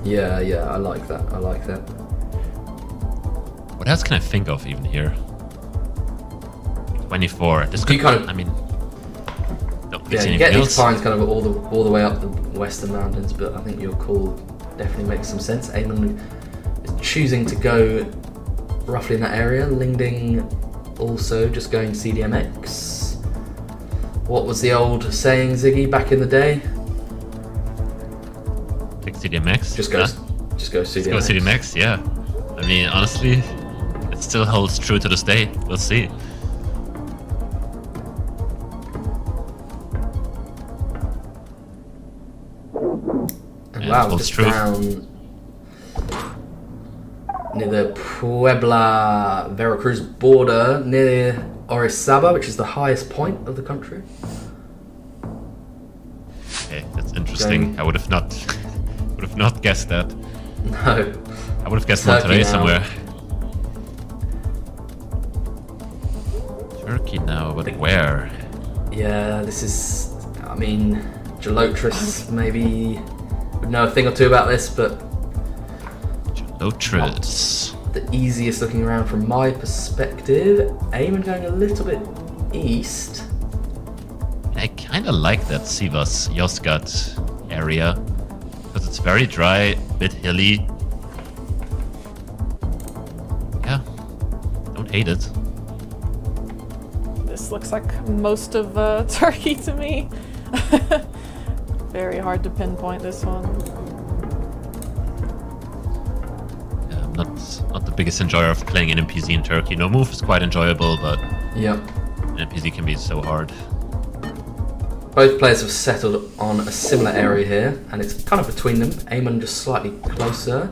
S1: Yeah, I like that.
S2: What else can I think of even here? 24. This could, I mean, don't
S1: yeah, you get these pines kind of all the way up the western mountains, but I think your call definitely makes some sense. Aeon is choosing to go roughly in that area. Lingding also just going CDMX. What was the old saying, Ziggy, back in the day?
S2: Pick CDMX?
S1: Just go CDMX.
S2: Go CDMX, yeah. I mean, honestly, it still holds true to this day. We'll see.
S1: And wow, just down near the Puebla Veracruz border, near Orizaba, which is the highest point of the country.
S2: Okay, that's interesting. I would have not guessed that.
S1: No.
S2: I would have guessed Monterrey somewhere. Turkey now, but where?
S1: Yeah, this is. I mean, Jalotris maybe would know a thing or two about this, but.
S2: Jalotris.
S1: not the easiest looking round from my perspective. Aean going a little bit east.
S2: I kind of like that Sivas Yozgat area because it's very dry, a bit hilly. Yeah, don't hate it.
S3: This looks like most of Turkey to me. Very hard to pinpoint this one.
S2: Yeah, I'm not the biggest enjoyer of playing NMPZ in Turkey. No Move is quite enjoyable, but
S1: Yep.
S2: NMPZ can be so hard.
S1: Both players have settled on a similar area here, and it's kind of between them. Aean just slightly closer,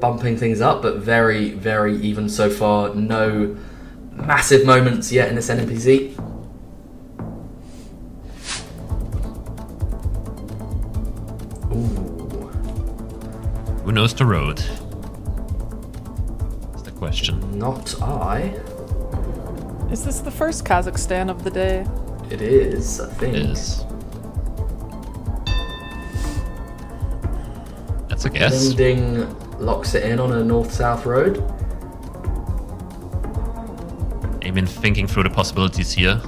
S1: bumping things up, but very, very even so far. No massive moments yet in this NMPZ. Ooh.
S2: Who knows the road? That's the question.
S1: Not I.
S3: Is this the first Kazakhstan of the day?
S1: It is, I think.
S2: It is. That's a guess.
S1: Linding locks it in on a north-south road.
S2: Aean thinking through the possibilities here.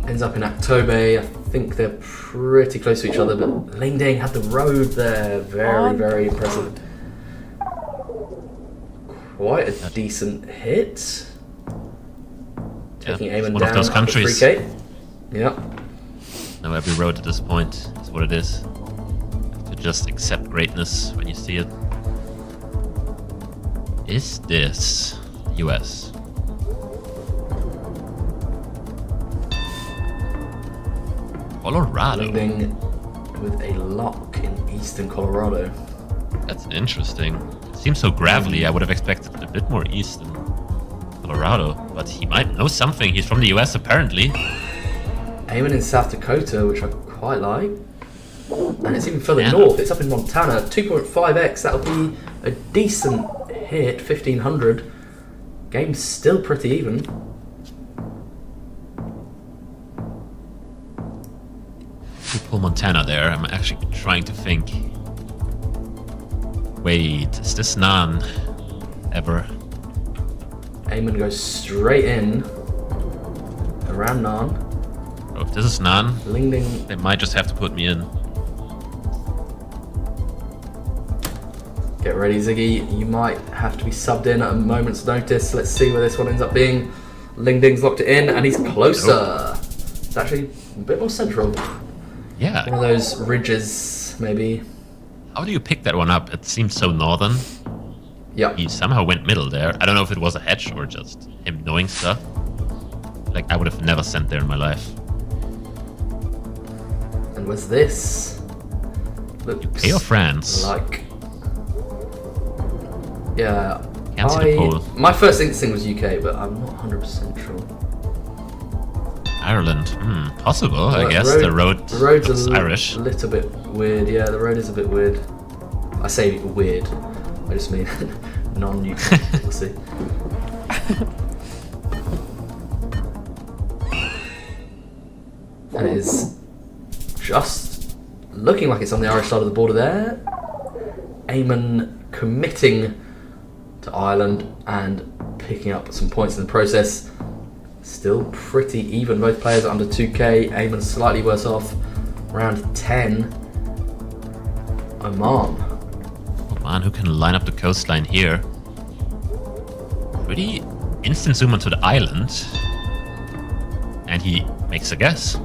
S1: Ends up in Aktobe. I think they're pretty close to each other, but Lingding had the road there. Very, very impressive. Quite a decent hit. Taking
S2: Yeah,
S1: Aean
S2: one
S1: down
S2: of those
S1: at the
S2: countries.
S1: 3K. Yep.
S2: Now every road at this point is what it is. To just accept greatness when you see it. Is this US? Colorado.
S1: Lingding with a lock in eastern Colorado.
S2: That's interesting. It seems so gravelly. I would have expected a bit more east than Colorado, but he might know something. He's from the US apparently.
S1: Aean in South Dakota, which I quite like. And it's even further
S2: Yeah.
S1: north. It's up in Montana. 2.5x. That'll be a decent hit. 1500. Game's still pretty even.
S2: We pull Montana there. I'm actually trying to think. Wait, is this Nan ever?
S1: Aean goes straight in. Around Nan.
S2: Oh, if this is Nan,
S1: Lingding.
S2: they might just have to put me in.
S1: Get ready, Ziggy. You might have to be subbed in at a moment's notice. Let's see where this one ends up being. Lingding's locked it in, and he's closer. It's actually a bit more central.
S2: Yeah.
S1: One of those ridges, maybe.
S2: How do you pick that one up? It seems so northern.
S1: Yeah.
S2: He somehow went middle there. I don't know if it was a hedge or just him knowing stuff. Like, I would have never sent there in my life.
S1: And what's this? Looks
S2: UK or France?
S1: like. Yeah.
S2: Can't see the poll.
S1: My first instinct was UK, but I'm not 100% sure.
S2: Ireland. Possible, I
S1: Well,
S2: guess. The road
S1: road's
S2: looks
S1: a
S2: Irish.
S1: little bit weird. Yeah, the road is a bit weird. I say weird. I just mean non-UK. We'll see. And it is just looking like it's on the Irish side of the border there. Aean committing to Ireland and picking up some points in the process. Still pretty even. Both players are under 2k. Aean slightly worse off. Round 10. Oman.
S2: Man, who can line up the coastline here? Pretty instant zoom onto the island. And he makes a guess.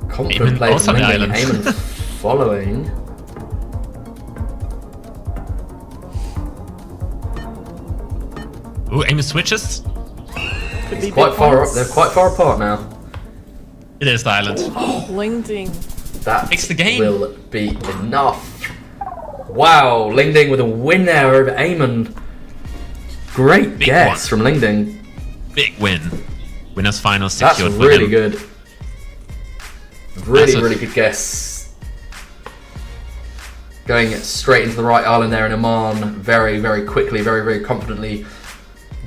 S1: Confident
S2: Aean
S1: play
S2: also
S1: from
S2: on the
S1: Lingding.
S2: island.
S1: Aean following.
S2: Ooh, Aean switches.
S3: Could
S1: It's
S3: be
S1: quite
S3: big
S1: far.
S3: points.
S1: They're quite far apart now.
S2: It is the island.
S3: Lingding.
S1: That
S2: Fix the game.
S1: will be enough. Wow, Lingding with a win there over Aean. Great
S2: Big
S1: guess
S2: one.
S1: from Lingding.
S2: Big win. Winners final
S1: That's
S2: secured for
S1: really
S2: him.
S1: good. Really,
S2: Massive.
S1: really good guess. Going straight into the right island there in Oman, very, very quickly, very, very confidently.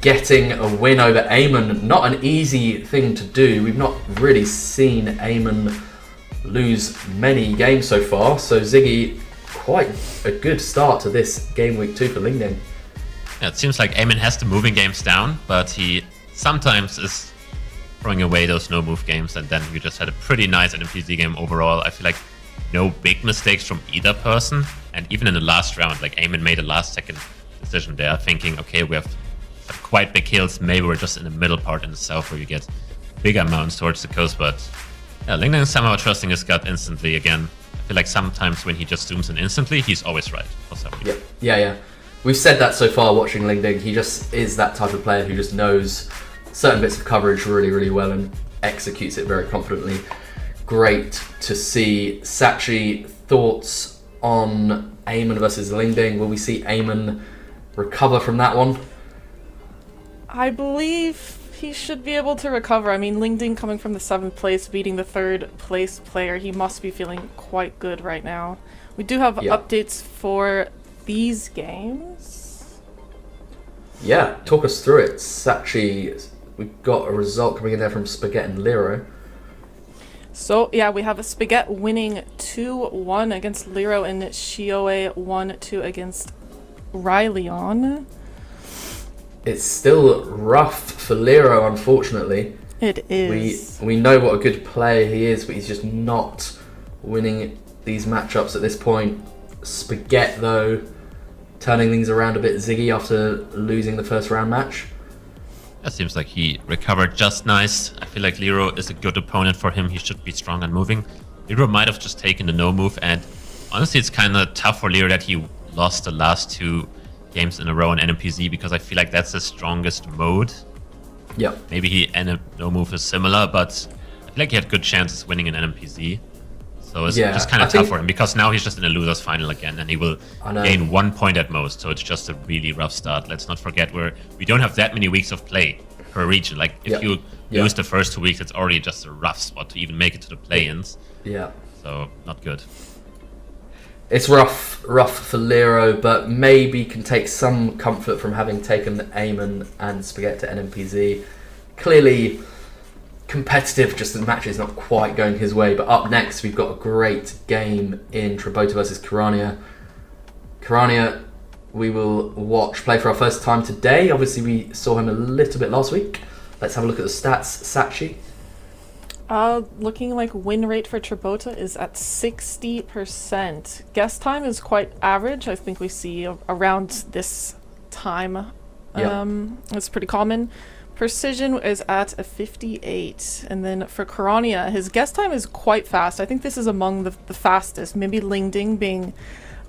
S1: Getting a win over Aean. Not an easy thing to do. We've not really seen Aean lose many games so far. So Ziggy, quite a good start to this game week 2 for Ling.
S2: Yeah, it seems like Aean has the moving games down, but he sometimes is throwing away those no-move games, and then we just had a pretty nice NMPZ game overall. I feel like no big mistakes from either person, and even in the last round, like Aean made a last-second decision there, thinking, okay, we have quite big hills, maybe we're just in the middle part in the south where you get bigger mountains towards the coast, but yeah, Ling is somehow trusting his gut instantly again. I feel like sometimes when he just zooms in instantly, he's always right for some reason.
S1: Yeah. We've said that so far watching Ling. He just is that type of player who just knows certain bits of coverage really, really well and executes it very confidently. Great to see. Sachi, thoughts on Aean versus Ling? Will we see Aean recover from that one?
S3: I believe he should be able to recover. I mean, Ling coming from the 7th place, beating the 3rd place player, he must be feeling quite good right now. We do have updates for these games.
S1: Yeah, talk us through it. Sachi, we've got a result coming in there from Spaghette and Lero.
S3: So, yeah, we have a Spaghette winning 2-1 against Lero and Shio 1-2 against Ryleon.
S1: It's still rough for Lero, unfortunately.
S3: It is.
S1: We know what a good player he is, but he's just not winning these matchups at this point. Spaghette, though, turning things around a bit. Ziggy after losing the first round match.
S2: It seems like he recovered just nice. I feel like Lero is a good opponent for him. He should be strong and moving. Lero might have just taken the no move, and honestly, it's kind of tough for Lero that he lost the last 2 games in a row in NMPZ, because I feel like that's the strongest mode.
S1: Yeah.
S2: Maybe he and no move is similar, but I feel like he had good chances winning in NMPZ. So it's just kind of tough for him, because now he's just in a loser's final again, and he will gain 1 point at most. So it's just a really rough start. Let's not forget we don't have that many weeks of play per region. Like if you lose the first 2 weeks, it's already just a rough spot to even make it to the play-ins.
S1: Yeah.
S2: So not good.
S1: It's rough for Lero, but maybe can take some comfort from having taken Aean and Spaghette to NMPZ. Clearly competitive, just the match is not quite going his way. But up next, we've got a great game in Trabota versus Kirania. Kirania, we will watch play for our first time today. Obviously, we saw him a little bit last week. Let's have a look at the stats. Sachi?
S3: Looking like win rate for Trabota is at 60%. Guess time is quite average. I think we see around this time. It's pretty common. Precision is at a 58. And then for Kirania, his guess time is quite fast. I think this is among the fastest. Maybe Ling being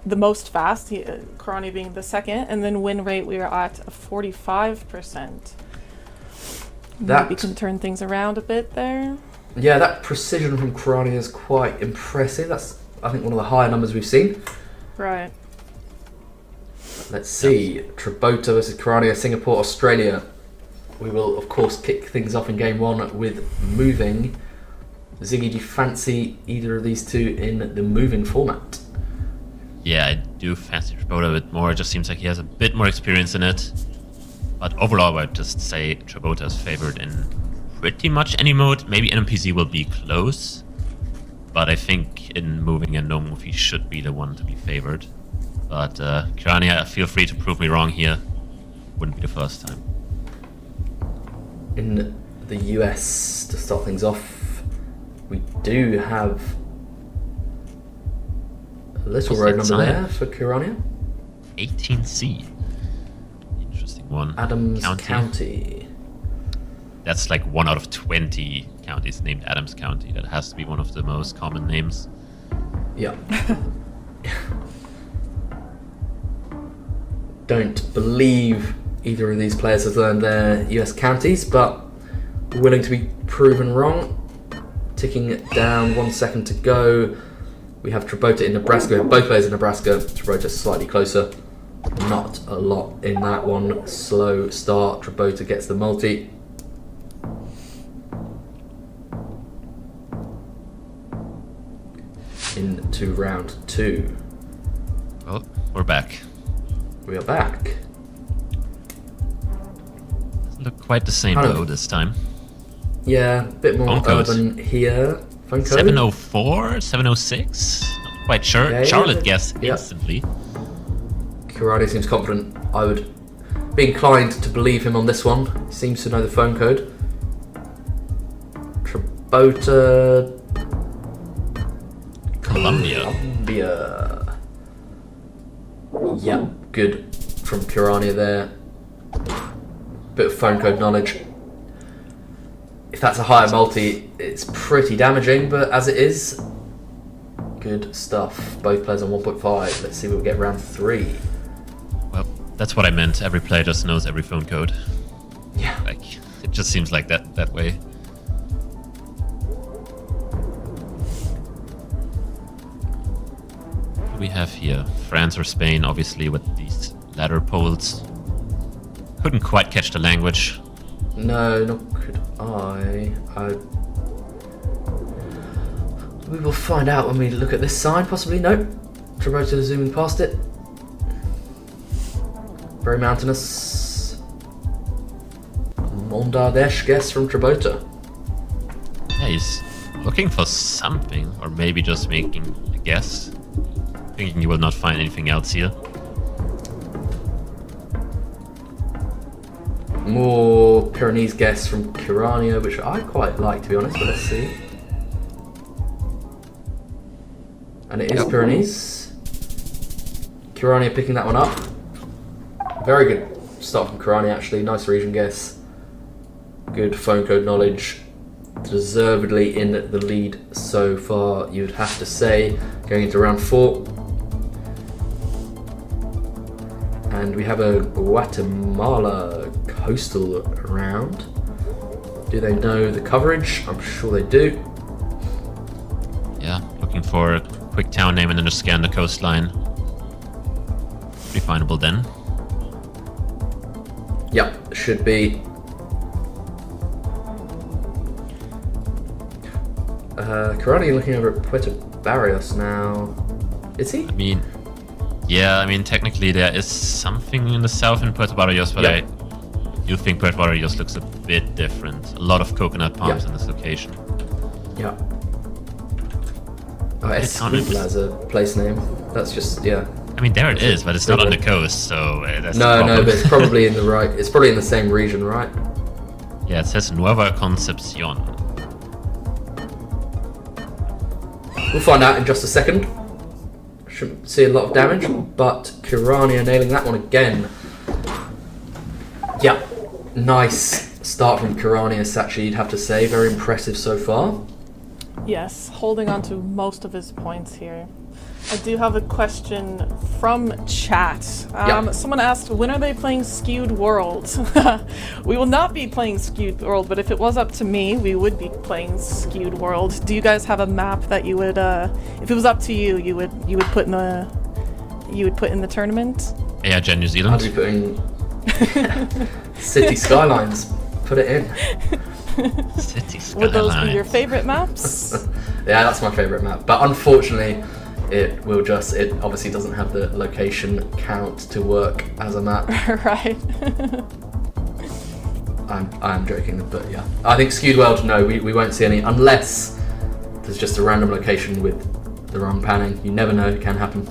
S3: the most fast, Kirania being the second. And then win rate, we are at a 45%. Maybe can turn things around a bit there.
S1: Yeah, that precision from Kirania is quite impressive. That's, I think, one of the higher numbers we've seen.
S3: Right.
S1: Let's see. Trabota versus Kirania, Singapore, Australia. We will, of course, kick things off in game 1 with moving. Ziggy, do you fancy either of these two in the moving format?
S2: Yeah, I do fancy Trabota a bit more. It just seems like he has a bit more experience in it. But overall, I'd just say Trabota is favored in pretty much any mode. Maybe NMPZ will be close, but I think in moving and no move, he should be the one to be favored. But Kirania, feel free to prove me wrong here. Wouldn't be the first time.
S1: In the US, to start things off, we do have a little road number there for Kirania.
S2: 18C. Interesting one.
S1: Adams County.
S2: That's like 1 out of 20 counties named Adams County. That has to be one of the most common names.
S1: Yeah. Don't believe either of these players has learned their US counties, but willing to be proven wrong. Ticking it down, 1 second to go. We have Trabota in Nebraska. We have both players in Nebraska. Trabota slightly closer. Not a lot in that one. Slow start. Trabota gets the multi. Into round 2.
S2: Well, we're back.
S1: We are back.
S2: Doesn't look quite the same though this time.
S1: Yeah, a bit more urban here. Phone code?
S2: 704, 706? Not quite sure.
S1: Yeah,
S2: Charlotte
S1: yeah.
S2: guessed
S1: Yeah.
S2: instantly.
S1: Kirania seems confident. I would be inclined to believe him on this one. He seems to know the phone code. Trabota.
S2: Colombia.
S1: Yep, good from Kirania there. Bit of phone code knowledge. If that's a higher multi, it's pretty damaging, but as it is, good stuff. Both players on 1.5. Let's see what we get round 3.
S2: Well, that's what I meant. Every player just knows every phone code.
S1: Yeah.
S2: Like, it just seems like that way. What do we have here? France or Spain, obviously, with these ladder poles. Couldn't quite catch the language.
S1: No, not could I. We will find out when we look at this sign, possibly. Nope. Trabota zooming past it. Very mountainous. Mondardesh guess from Trabota.
S2: Yeah, he's looking for something, or maybe just making a guess. Thinking he will not find anything else here.
S1: More Pyrenees guess from Kirania, which I quite like, to be honest, but let's see. And it is Pyrenees. Kirania picking that one up. Very good start from Kirania, actually. Nice region guess. Good phone code knowledge. Deservedly in the lead so far, you'd have to say, going into round 4. And we have a Guatemala coastal round. Do they know the coverage? I'm sure they do.
S2: Yeah, looking for a quick town name and then just scan the coastline. Pretty findable then.
S1: Yep, should be. Kirania looking over at Puerto Barrios now. Is he?
S2: I mean, technically there is something in the south in Puerto Barrios, but
S1: Yep.
S2: I do think Puerto Barrios looks a bit different. A lot of coconut palms
S1: Yep.
S2: in this location.
S1: Yeah. Oh, Esquivel as a place name. That's just, yeah.
S2: I mean, there it is, but it's not on the coast, so that's the
S1: No,
S2: problem.
S1: but it's probably in the right. It's probably in the same region, right?
S2: Yeah, it says Nueva Concepcion.
S1: We'll find out in just a second. Shouldn't see a lot of damage, but Kirania nailing that one again. Yeah, nice start from Kirania, Sachi, you'd have to say. Very impressive so far.
S3: Yes, holding on to most of his points here. I do have a question from chat. Someone asked, when are they playing Skewed World? We will not be playing Skewed World, but if it was up to me, we would be playing Skewed World. Do you guys have a map that you would, if it was up to you, you would put in the tournament?
S2: Yeah, Gen New Zealand.
S1: I'd be putting City Skylines. Put it in.
S2: City Skylines.
S3: Would those be your favorite maps?
S1: Yeah, that's my favourite map. But unfortunately, it obviously doesn't have the location count to work as a map.
S3: Right.
S1: I'm joking, but yeah. I think Skewed World, no, we won't see any unless there's just a random location with the wrong panning. You never know, it can happen.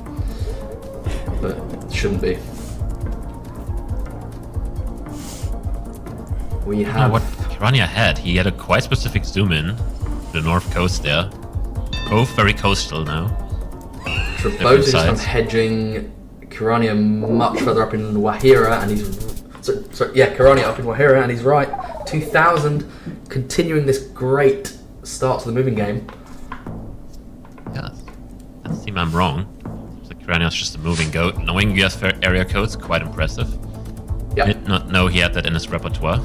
S1: But it shouldn't be. We have...
S2: What Kirania had, he had a quite specific zoom in to the north coast there. Both very coastal now.
S1: Trabota is kind of hedging Kirania much further up in Wahira, and he's... Kirania up in Wahira, and he's right. 2,000, continuing this great start to the moving game.
S2: Yeah, doesn't seem I'm wrong. So Kirania's just a moving goat. Knowing US area codes, quite impressive.
S1: Yeah.
S2: Did not know he had that in his repertoire.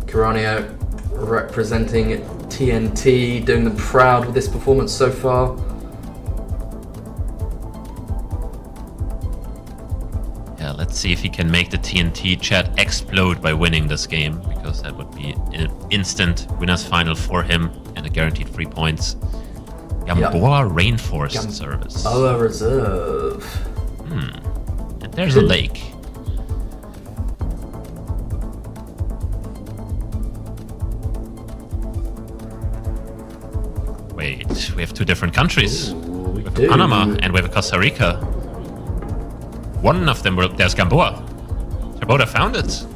S1: Kirania representing TNT, doing them proud with this performance so far.
S2: Yeah, let's see if he can make the TNT chat explode by winning this game, because that would be an instant winner's final for him and a guaranteed 3 points. Gamboa Rainforest Service.
S1: Oh, a reserve.
S2: And there's a lake. we have two different countries.
S1: Ooh, we
S2: have
S1: do.
S2: Panama and we have Costa Rica. One of them, there's Gamboa. Trabota found it.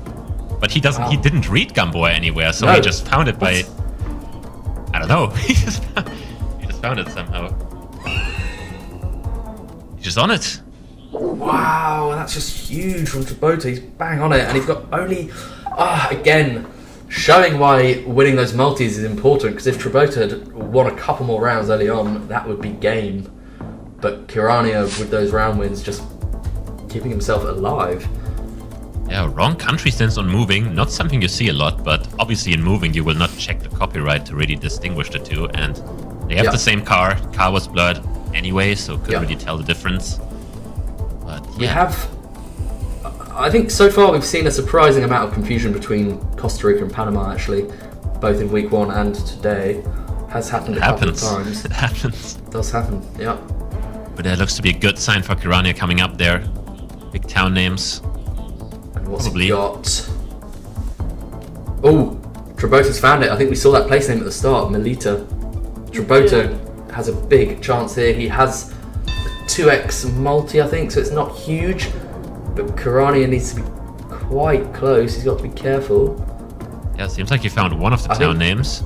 S2: But he doesn't.
S1: Wow.
S2: He didn't read Gamboa anywhere, so
S1: No.
S2: he just found it by... I don't know. He just found it somehow. He's just on it.
S1: Wow, that's just huge from Trabota. He's bang on it, and he's got only... again, showing why winning those multis is important, because if Trabota had won a couple more rounds early on, that would be game. But Kirania, with those round wins, just keeping himself alive.
S2: Yeah, wrong country stance on moving. Not something you see a lot, but obviously in moving you will not check the copyright to really distinguish the two. And they have the same car. Car was blurred anyway, so couldn't really tell the difference. But yeah.
S1: We have... I think so far we've seen a surprising amount of confusion between Costa Rica and Panama, actually. Both in week 1 and today. Has happened a couple of times.
S2: It happens.
S1: It does happen, yeah.
S2: But that looks to be a good sign for Kirania coming up there. Big town names.
S1: And what's
S2: Probably.
S1: he got? Oh, Trabota's found it. I think we saw that place name at the start, Melita. Trabota has a big chance here. He has a 2x multi, I think, so it's not huge. But Kirania needs to be quite close. He's got to be careful.
S2: Yeah, seems like he found one of the town names.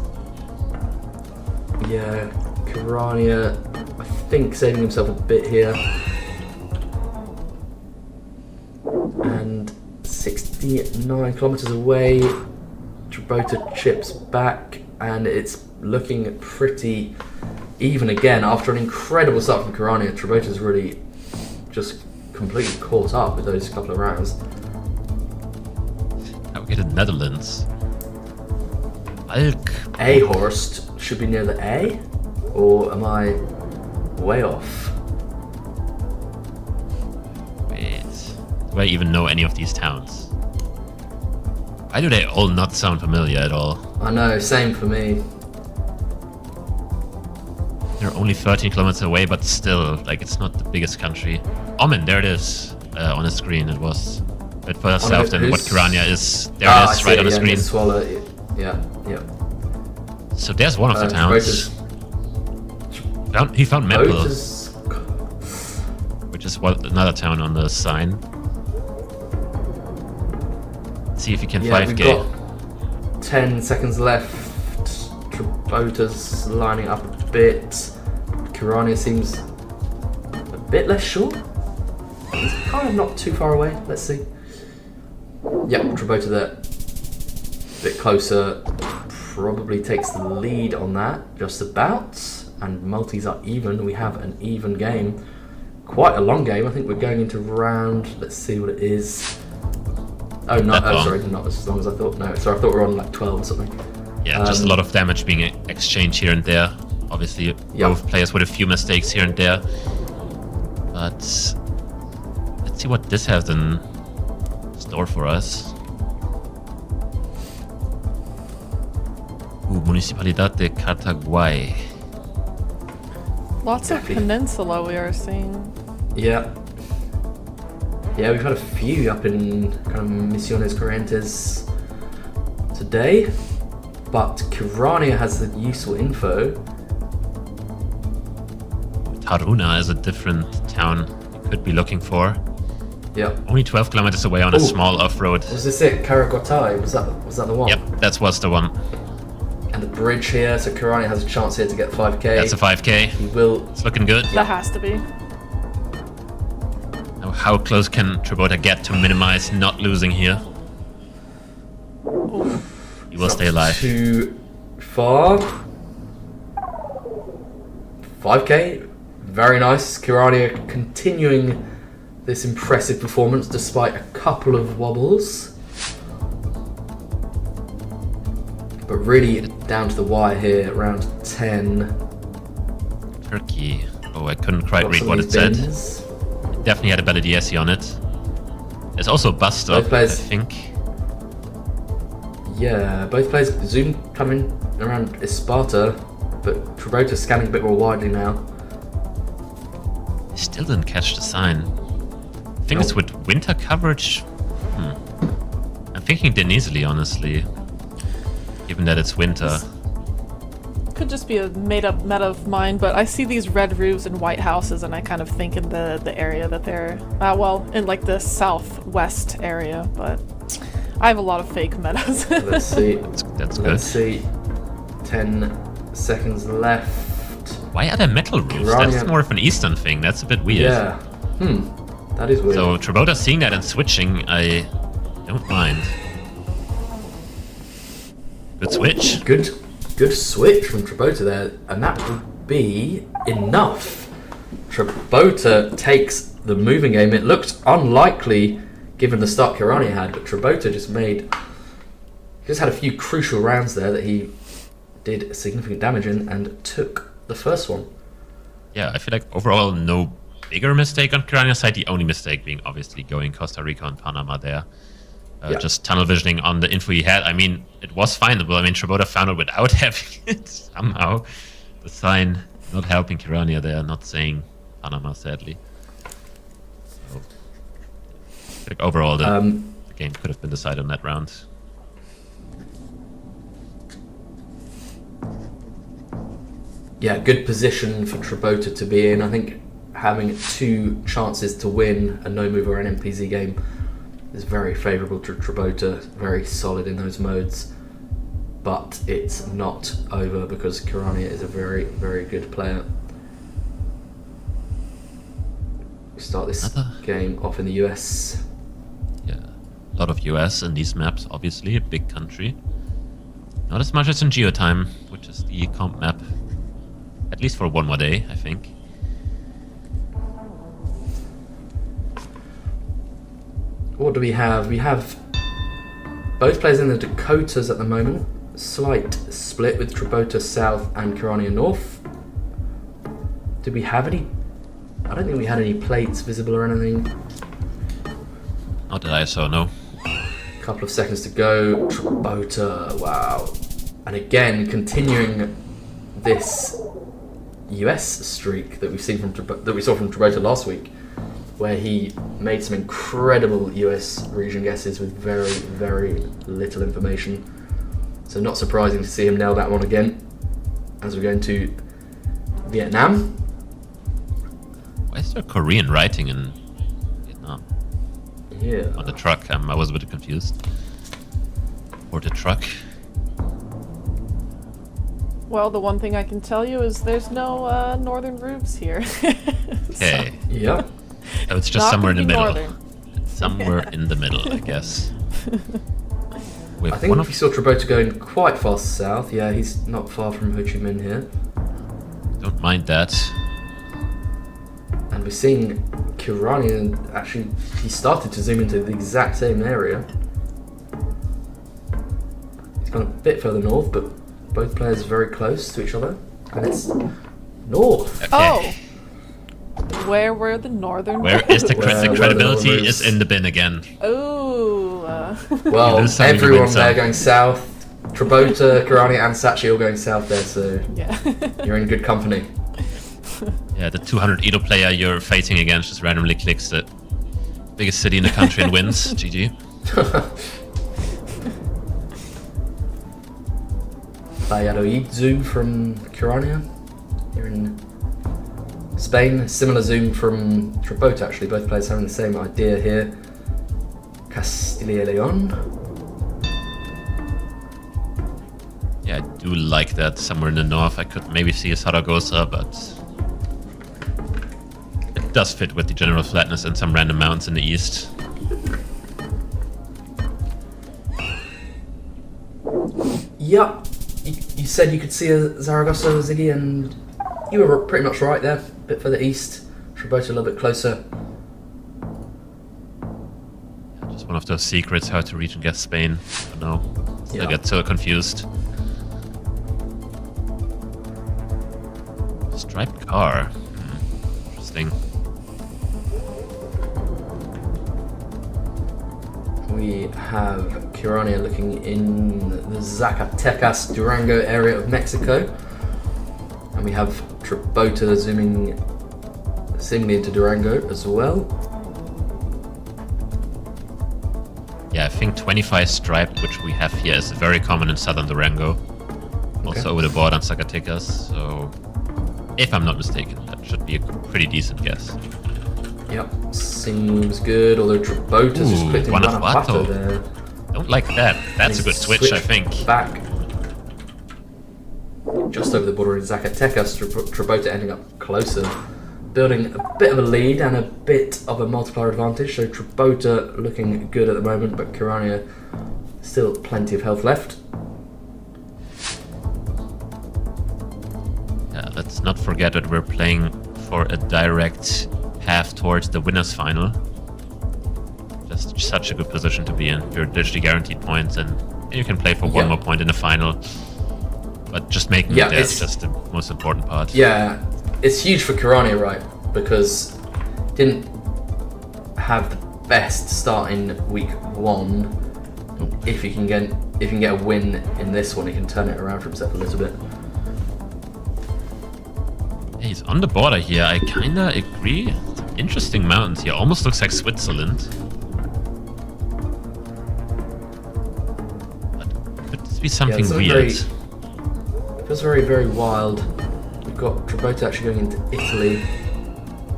S1: Yeah, Kirania, I think, saving himself a bit here. And 69 kilometers away, Trabota chips back, and it's looking pretty even again. After an incredible start from Kirania, Trabota's really just completely caught up with those couple of rounds.
S2: Now we get the Netherlands. Alk.
S1: Ahorst should be near the A, or am I way off?
S2: Wait, do I even know any of these towns? Why do they all not sound familiar at all?
S1: I know, same for me.
S2: They're only 13 kilometers away, but still, like, it's not the biggest country. Omen, there it is on the screen. It was a bit further south than what Kirania is. There it is, right on the screen.
S1: Swallow. Yeah.
S2: So there's one of the towns. He found Meppel, which is another town on the sign. Let's see if he can 5K.
S1: We've got 10 seconds left. Trabota's lining up a bit. Kirania seems a bit less sure. He's kind of not too far away. Let's see. Yep, Trabota there. A bit closer. Probably takes the lead on that, just about. And multis are even. We have an even game. Quite a long game. I think we're going into round. Let's see what it is. Oh, no. Oh, sorry, not as long as I thought. No, sorry, I thought we were on like 12 or something.
S2: Yeah, just a lot of damage being exchanged here and there. Obviously, both players with a few mistakes here and there. But let's see what this has in store for us. Municipalidad de Cartaguay.
S3: Lots of peninsula we are seeing.
S1: Yeah. Yeah, we've had a few up in kind of Misiones Corrientes today, but Kirania has the useful info.
S2: Taruna is a different town you could be looking for.
S1: Yeah.
S2: Only 12 kilometers away on a small off-road.
S1: Was this it? Caraguatay? Was that the one?
S2: Yep, that was the one.
S1: And the bridge here, so Kirania has a chance here to get 5k.
S2: That's a 5k.
S1: He will.
S2: It's looking good.
S3: That has to be.
S2: Now, how close can Trabota get to minimize not losing here? He will stay alive.
S1: Too far. 5k. Very nice. Kirania continuing this impressive performance despite a couple of wobbles. But really down to the wire here, around 10.
S2: Turkey. Oh, I couldn't quite read what it said. It definitely had a better DSC on it. There's also a bus stop, I think.
S1: Yeah, both players zoom coming around Esparta, but Trabota scanning a bit more widely now.
S2: I still didn't catch the sign. I think it's with winter coverage. I'm thinking Denizli, honestly. Given that it's winter.
S3: could just be a made-up meta of mine, but I see these red roofs and white houses, and I kind of think in the area that they're well, in like the southwest area. But I have a lot of fake metas.
S1: Let's see.
S2: That's good.
S1: Let's see. 10 seconds left.
S2: Why are there metal roofs?
S1: Kirania.
S2: That's more of an Eastern thing. That's a bit weird.
S1: Yeah. That is weird.
S2: So Trabota seeing that and switching, I don't mind. Good switch.
S1: Good switch from Trabota there, and that would be enough. Trabota takes the moving game. It looked unlikely given the start Kirania had, but Trabota just had a few crucial rounds there that he did significant damage in and took the first one.
S2: Yeah, I feel like overall no bigger mistake on Kirania's side. The only mistake being obviously going Costa Rica and Panama there. Just tunnel visioning on the info he had. I mean, it was findable. I mean, Trabota found it without having it somehow. The sign not helping Kirania there, not saying Panama, sadly. So, I feel like overall, the game could have been decided on that round.
S1: Yeah, good position for Trabota to be in. I think having 2 chances to win a no-move or NMPZ game is very favourable to Trabota, very solid in those modes. But it's not over because Kirania is a very, very good player. We start this game off in the US.
S2: Yeah, a lot of US in these maps, obviously, a big country. Not as much as in Geotime, which is the comp map. At least for one more day, I think.
S1: What do we have? We have both players in the Dakotas at the moment. Slight split with Trabota South and Kirania North. Did we have any? I don't think we had any plates visible or anything.
S2: Not that I saw, no.
S1: Couple of seconds to go. Trabota, wow. And again, continuing this US streak that we saw from Trabota last week, where he made some incredible US region guesses with very, very little information. So not surprising to see him nail that one again as we're going to Vietnam.
S2: Why is there Korean writing in Vietnam?
S1: Yeah.
S2: On the truck, I was a bit confused. Or the truck.
S3: Well, the one thing I can tell you is there's no northern roofs here.
S2: Okay.
S1: Yeah.
S2: So it's just
S3: Not
S2: somewhere in the
S3: gonna
S2: middle.
S3: be
S2: It's somewhere in the middle, I guess. With
S1: I think
S2: one
S1: we saw Trabota going quite fast south. Yeah, he's not far from Ho Chi Minh here.
S2: Don't mind that.
S1: And we're seeing Kirania actually, he started to zoom into the exact same area. He's gone a bit further north, but both players very close to each other. And it's north.
S2: Okay.
S3: Oh! Where were the northern
S2: Where is the,
S1: Where
S2: the
S1: the
S2: credibility
S1: numbers?
S2: is in the bin again.
S3: Oh!
S1: Well,
S2: lose some, you
S1: everyone
S2: win some.
S1: there going south. Trabota, Kirania and Sachi all going south there, so
S3: Yeah.
S1: you're in good company.
S2: Yeah, the 200 Edo player you're fighting against just randomly clicks the biggest city in the country and wins. GG.
S1: Valladolid zoom from Kirania here in Spain. Similar zoom from Trabota actually. Both players having the same idea here. Castilla y León.
S2: Yeah, I do like that somewhere in the north. I could maybe see a Zaragoza, but it does fit with the general flatness and some random mountains in the east.
S1: Yup. You said you could see a Zaragoza, Ziggy, and you were pretty much right there. A bit further east. Trabota a little bit closer.
S2: Just one of those secrets how to reach and guess Spain. I don't know.
S1: Yeah.
S2: I get so confused. Striped car. Interesting.
S1: We have Kirania looking in the Zacatecas, Durango area of Mexico. And we have Trabota zooming seemingly into Durango as well.
S2: Yeah, I think 25 striped, which we have here, is very common in southern Durango. also over the board on Zacatecas, so if I'm not mistaken, that should be a pretty decent guess.
S1: Yep, seems good, although Trabota's just clicked in
S2: Guanajuato.
S1: there.
S2: Don't like that. That's a good switch, I think.
S1: Back. Just over the border in Zacatecas, Trabota ending up closer. Building a bit of a lead and a bit of a multiplier advantage, so Trabota looking good at the moment, but Kirania still plenty of health left.
S2: Yeah, let's not forget that we're playing for a direct path towards the winners final. Just such a good position to be in. You're digitally guaranteed points, and you can play for one more point in the final. But just making it there is just the most important part.
S1: Yeah, it's huge for Kirania, right? Because didn't have the best start in week 1. If he can get a win in this one, he can turn it around for himself a little bit.
S2: Yeah, he's on the border here. I kinda agree. Interesting mountains here. Almost looks like Switzerland. But could this be something weird?
S1: Feels very, very wild. We've got Trabota actually going into Italy.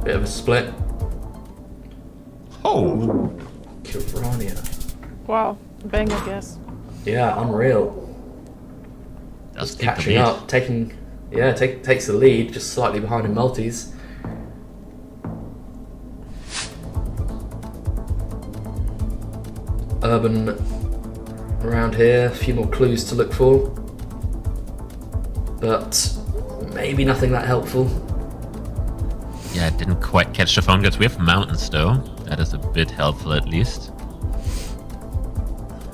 S1: Bit of a split.
S2: Oh!
S1: Kirania.
S3: Wow, bang, I guess.
S1: Yeah, unreal.
S2: That's
S1: Catching up, takes the lead, just slightly behind in multis. Urban around here, a few more clues to look for, but maybe nothing that helpful.
S2: Yeah, I didn't quite catch the phone guys. We have mountains though. That is a bit helpful at least.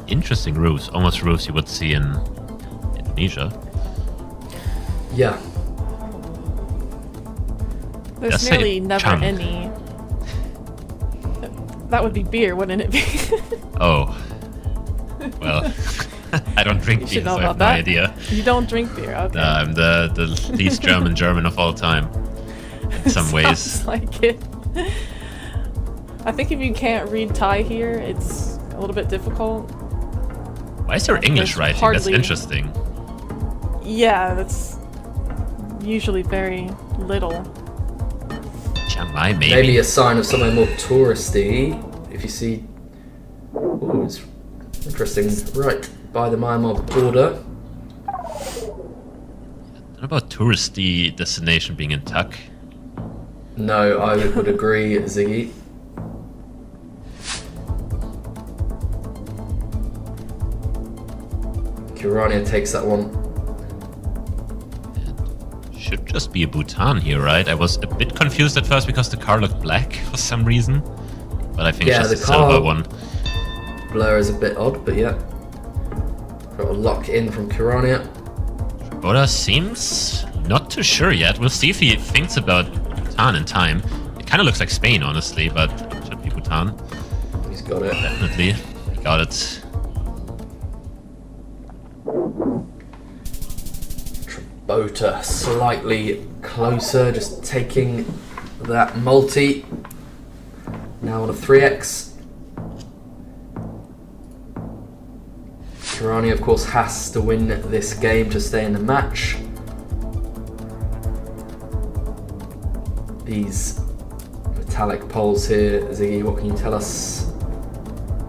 S2: Interesting roofs, almost roofs you would see in Indonesia.
S1: Yeah.
S3: There's nearly never any. That would be beer, wouldn't it be?
S2: Oh. Well, I don't drink beer, so I have no idea.
S3: You don't drink beer, okay.
S2: I'm the least German of all time. In some ways.
S3: Sounds like it. I think if you can't read Thai here, it's a little bit difficult.
S2: Why is there English writing? That's interesting.
S3: Yeah, that's usually very little.
S2: Chiang Mai, maybe?
S1: Maybe a sign of somewhere more touristy. If you see... Ooh, it's interesting. Right by the Myanmar border.
S2: What about touristy destination being in Tuck?
S1: No, I would agree, Ziggy. Kirania takes that one.
S2: Should just be a Bhutan here, right? I was a bit confused at first because the car looked black for some reason. But I think it's just a silver one.
S1: Blur is a bit odd, but yeah. Got a lock in from Kirania.
S2: Trabota seems not too sure yet. We'll see if he thinks about Bhutan in time. It kind of looks like Spain, honestly, but it should be Bhutan.
S1: He's got it.
S2: Definitely. He got it.
S1: Trabota slightly closer, just taking that multi. Now on a 3x. Kirania, of course, has to win this game to stay in the match. These metallic poles here, Ziggy, what can you tell us?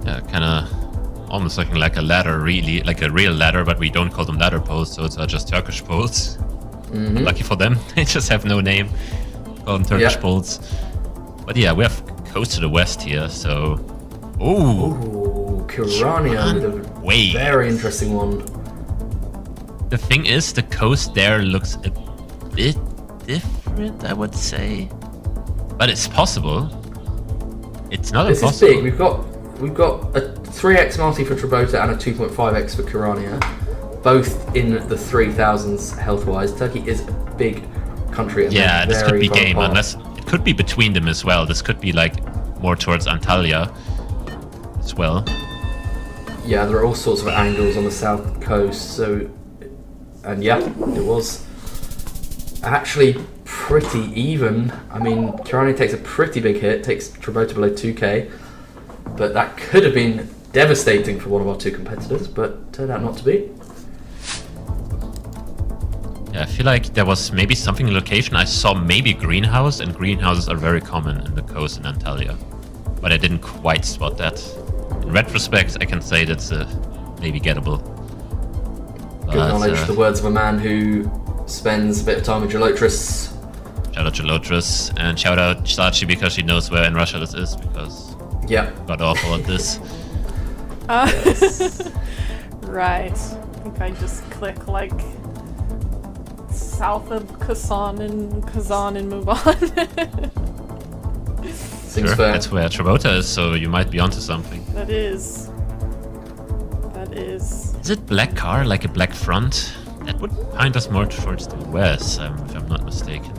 S2: Yeah, kind of almost looking like a ladder, really, like a real ladder, but we don't call them ladder poles, so it's just Turkish poles. Lucky for them, they just have no name. Call them Turkish poles. But yeah, we have coast to the west here, so...
S1: Ooh, Kirania with a very interesting one.
S2: The thing is, the coast there looks a bit different, I would say. But it's possible. It's not impossible.
S1: This is big. We've got a 3x multi for Trabota and a 2.5x for Kirania, both in the 3000s health-wise. Turkey is a big country. And
S2: yeah, this could be game,
S1: apart.
S2: unless it could be between them as well. This could be like more towards Antalya as well.
S1: Yeah, there are all sorts of angles on the south coast. So, and yeah, it was actually pretty even. I mean, Kirania takes a pretty big hit, takes Trabota below 2k. But that could have been devastating for one of our two competitors, but turned out not to be.
S2: Yeah, I feel like there was maybe something in location. I saw maybe greenhouse, and greenhouses are very common in the coast in Antalya. But I didn't quite spot that. In retrospect, I can say that's maybe gettable.
S1: Good knowledge, the words of a man who spends a bit of time with Gelotris.
S2: Shout out Gelotris, and shout out Sachi because she knows where in Russia this is, because got awful at this.
S3: Yes. Right. I think I just click like south of Kazan and move on.
S1: Seems fair.
S2: That's where Trabota is, so you might be onto something.
S3: That is.
S2: Is it black car, like a black front? That would point us more towards the west, if I'm not mistaken.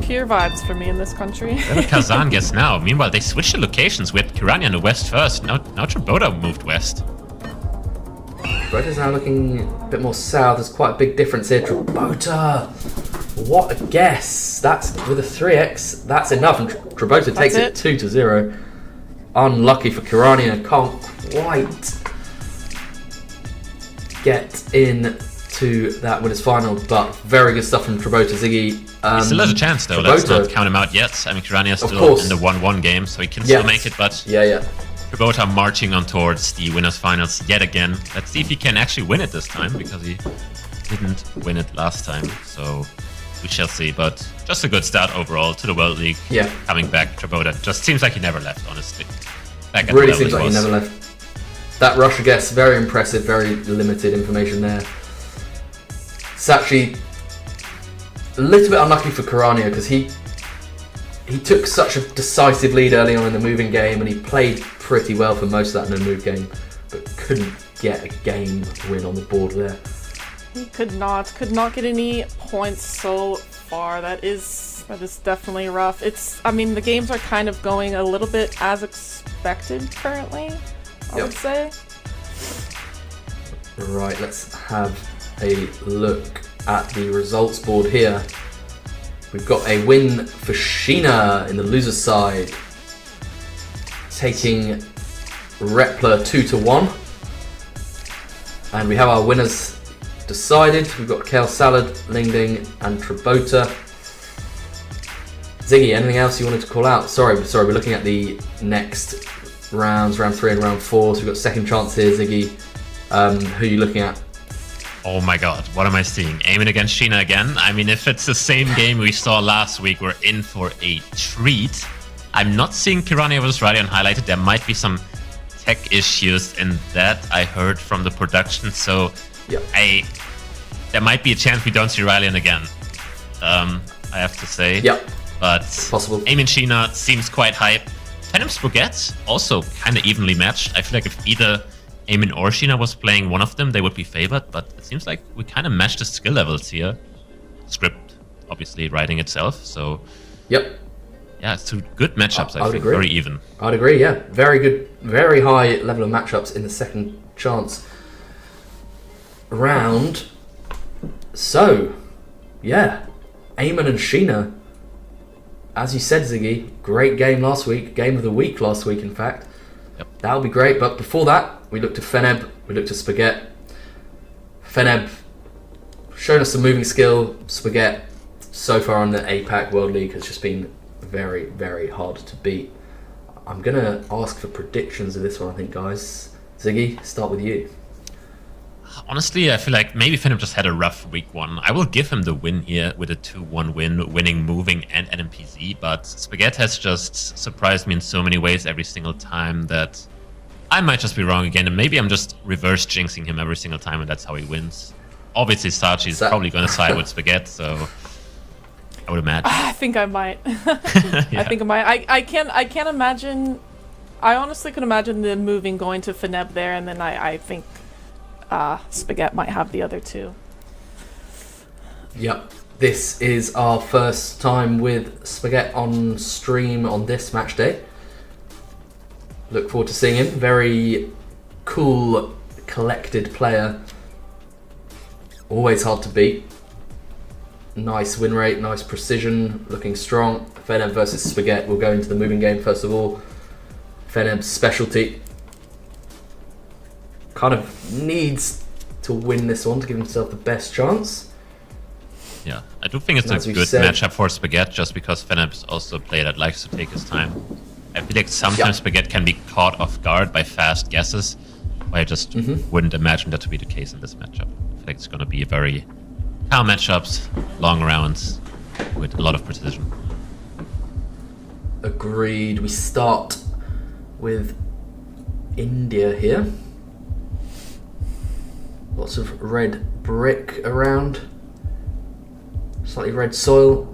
S3: Pure vibes for me in this country.
S2: Where would Kazan guess now? Meanwhile, they switched the locations. We had Kirania in the west first. Now Trabota moved west.
S1: Trabota's now looking a bit more south. There's quite a big difference here. Trabota! What a guess! That's with a 3x. That's enough, and Trabota takes it 2-0. Unlucky for Kirania. Can't quite get into that winners final, but very good stuff from Trabota. Ziggy.
S2: He still has a chance, though. Let's not count him out yet. I mean, Kirania is still in the 1-1 game, so he can still make it, but Trabota marching on towards the winners finals yet again. Let's see if he can actually win it this time, because he didn't win it last time, so we shall see. But just a good start overall to the World League.
S1: Yeah.
S2: Coming back, Trabota just seems like he never left, honestly.
S1: Really seems like he never left. That Russia guess, very impressive, very limited information there. It's actually a little bit unlucky for Kirania, because he took such a decisive lead early on in the moving game, and he played pretty well for most of that no-move game, but couldn't get a game win on the board there.
S3: He could not get any points so far. That is definitely rough. I mean, the games are kind of going a little bit as expected currently, I would say.
S1: Right, let's have a look at the results board here. We've got a win for Sheena in the loser's side, taking Repler 2-1. And we have our winners decided. We've got Kale Salad, Ling and Trabota. Ziggy, anything else you wanted to call out? Sorry, we're looking at the next rounds, round 3 and round 4. So we've got second chance here, Ziggy. Who are you looking at?
S2: Oh my god, what am I seeing? Aean against Sheena again? I mean, if it's the same game we saw last week, we're in for a treat. I'm not seeing Kirania vs Radion highlighted. There might be some tech issues in that, I heard from the production, so there might be a chance we don't see Radion again. I have to say. But
S1: possible.
S2: Aean Sheena seems quite hype. Fenb Spaghette also kind of evenly matched. I feel like if either Aean or Sheena was playing one of them, they would be favored, but it seems like we kind of matched the skill levels here. Script, obviously, writing itself, so... Yeah, it's two good matchups, I think. Agree. Very even.
S1: I'd agree, yeah. Very good, very high level of matchups in the second chance round. So, yeah. Aean and Sheena, as you said, Ziggy, great game last week. Game of the week last week, in fact. That would be great, but before that, we looked at Fenb, we looked at Spaghette. Fenb shown us some moving skill. Spaghette, so far in the Apac World League, has just been very, very hard to beat. I'm going to ask for predictions of this one, I think, guys. Ziggy, start with you.
S2: Honestly, I feel like maybe Fenb just had a rough week 1. I will give him the win here with a 2-1 win, winning moving and NMPZ, but Spaghette has just surprised me in so many ways every single time that I might just be wrong again, and maybe I'm just reverse jinxing him every single time, and that's how he wins. Obviously, Sachi is probably going to side with Spaghette, so I would imagine.
S3: I think I might. I think I might. I can't imagine. I honestly could imagine the moving going to Fenb there, and then I think Spaghette might have the other two.
S1: Yep. This is our first time with Spaghette on stream on this match day. Look forward to seeing him. Very cool, collected player. Always hard to beat. Nice win rate, nice precision, looking strong. Fenb versus Spaghette. We'll go into the moving game first of all. Fenb's specialty kind of needs to win this one to give himself the best chance.
S2: Yeah, I do think it's
S1: And as
S2: a
S1: we
S2: good
S1: said-
S2: matchup for Spaghette, just because Fenb's also a player that likes to take his time. I feel like sometimes Spaghette can be caught off guard by fast guesses, but I just wouldn't imagine that to be the case in this matchup. I feel like it's going to be a very calm matchups, long rounds, with a lot of precision.
S1: Agreed. We start with India here. Lots of red brick around. Slightly red soil.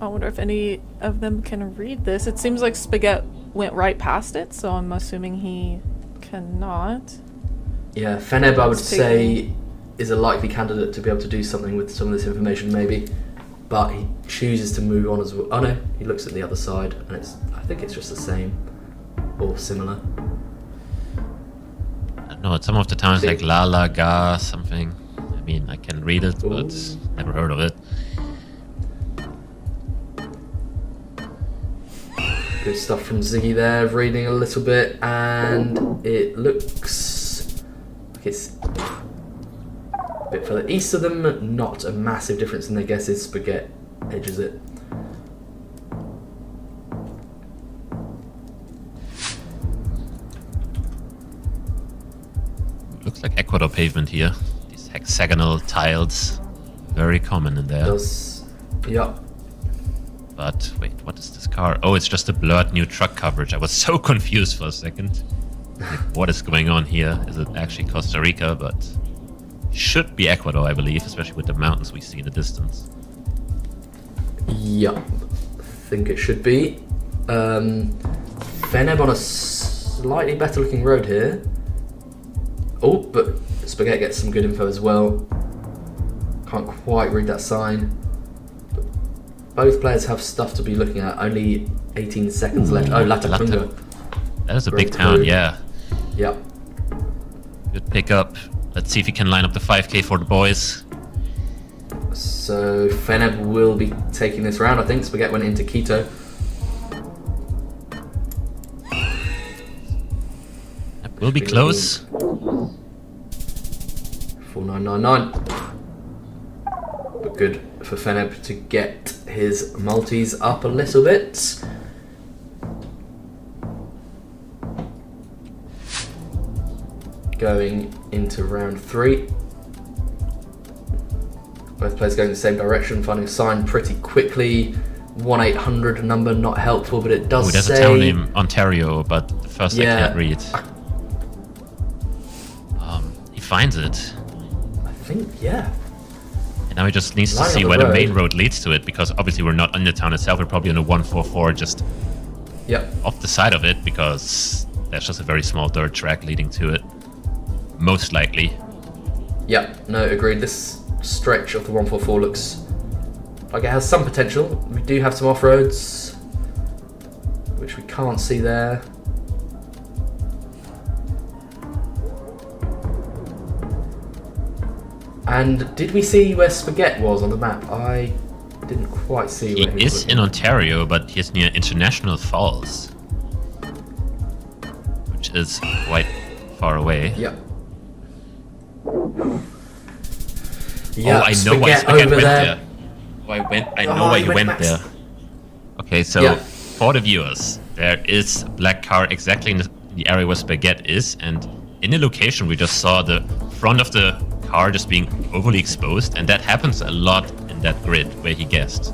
S3: I wonder if any of them can read this. It seems like Spaghette went right past it, so I'm assuming he cannot.
S1: Yeah, Fenb, I would
S3: It's
S1: say,
S3: taking-
S1: is a likely candidate to be able to do something with some of this information, maybe. But he chooses to move on as well. Oh no, he looks at the other side, and I think it's just the same or similar.
S2: I don't know, some of the towns like Lala, Ga, something. I mean, I can read it, but never heard of it.
S1: Good stuff from Ziggy there, reading a little bit, and it looks like it's a bit further east of them. Not a massive difference in their guesses. Spaghette edges it.
S2: Looks like Ecuador pavement here. These hexagonal tiles, very common in there.
S1: Does, yeah.
S2: But wait, what is this car? Oh, it's just a blurred new truck coverage. I was so confused for a second. Like, what is going on here? Is it actually Costa Rica? But should be Ecuador, I believe, especially with the mountains we see in the distance.
S1: Yeah, I think it should be. Fenb on a slightly better looking road here. Oh, but Spaghette gets some good info as well. Can't quite read that sign. But both players have stuff to be looking at. Only 18 seconds left. Oh, Latacunga.
S2: That is a big
S1: Road
S2: town,
S1: crew.
S2: yeah.
S1: Yeah.
S2: Good pickup. Let's see if he can line up the 5K for the boys.
S1: So Fenb will be taking this round, I think. Spaghette went into Quito.
S2: That will be close.
S1: 4999. But good for Fenb to get his multis up a little bit. Going into round 3. Both players going the same direction, finding a sign pretty quickly. 1-800 number, not helpful, but it does
S2: Oh, there's
S1: say...
S2: a town named Ontario, but the first I can't read. He finds it.
S1: I think, yeah.
S2: And now he just needs to
S1: Line
S2: see
S1: up
S2: where
S1: the
S2: the main
S1: road.
S2: road leads to it, because obviously we're not in the town itself. We're probably on a 144 just
S1: Yep.
S2: off the side of it, because there's just a very small dirt track leading to it. Most likely.
S1: Yep, no, agreed. This stretch of the 144 looks like it has some potential. We do have some off-roads, which we can't see there. And did we see where Spaghette was on the map? I didn't quite see
S2: He
S1: where he
S2: is
S1: was.
S2: in Ontario, but he's near International Falls, which is quite far away.
S1: Yep.
S2: Oh,
S1: Yeah,
S2: I know why Spaghette
S1: over
S2: went
S1: there.
S2: there. I know
S1: Oh,
S2: why
S1: he
S2: he
S1: went
S2: went
S1: back.
S2: there. Okay, so
S1: Yeah.
S2: for the viewers, there is a black car exactly in the area where Spaghette is, and in the location we just saw the front of the car just being overly exposed, and that happens a lot in that grid where he guessed.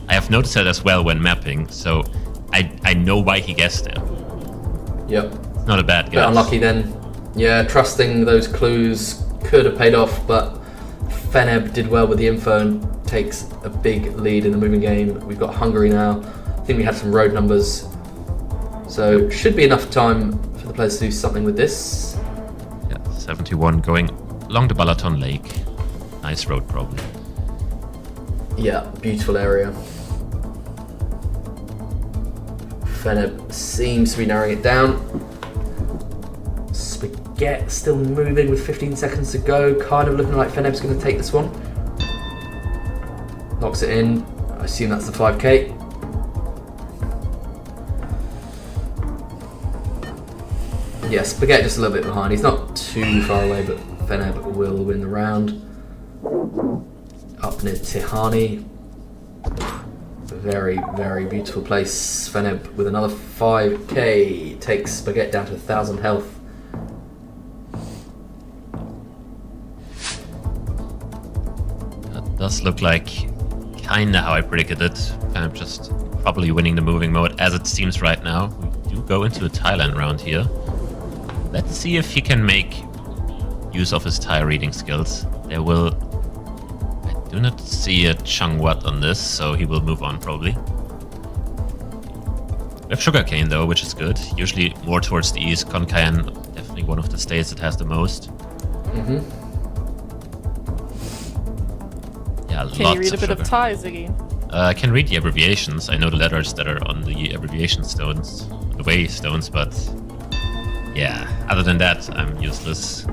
S2: I have noticed that as well when mapping, so I know why he guessed there.
S1: Yep.
S2: It's not a bad
S1: Bit
S2: guess.
S1: unlucky then. Yeah, trusting those clues could have paid off, but Fenb did well with the info and takes a big lead in the moving game. We've got Hungary now. I think we had some road numbers. So should be enough time for the players to do something with this.
S2: Yeah, 71 going along the Balaton Lake. Nice road probably.
S1: Yeah, beautiful area. Fenb seems to be narrowing it down. Spaghette still moving with 15 seconds to go. Kind of looking like Feneb's going to take this one. Knocks it in. I assume that's the 5K. Yeah, Spaghette just a little bit behind. He's not too far away, but Fenb will win the round. Up near Tihani. Very, very beautiful place. Fenb with another 5k takes Spaghette down to 1,000 health.
S2: That does look like kinda how I predicted it. Fenb just probably winning the moving mode as it seems right now. We do go into a Thailand round here. Let's see if he can make use of his tire reading skills. There will... I do not see a Changwat on this, so he will move on probably. We have sugarcane though, which is good. Usually more towards the east. Konkan, definitely one of the states that has the most. Yeah,
S3: Can you read a bit of Thai, Ziggy?
S2: I can read the abbreviations. I know the letters that are on the abbreviation stones, the way stones, but yeah, other than that, I'm useless.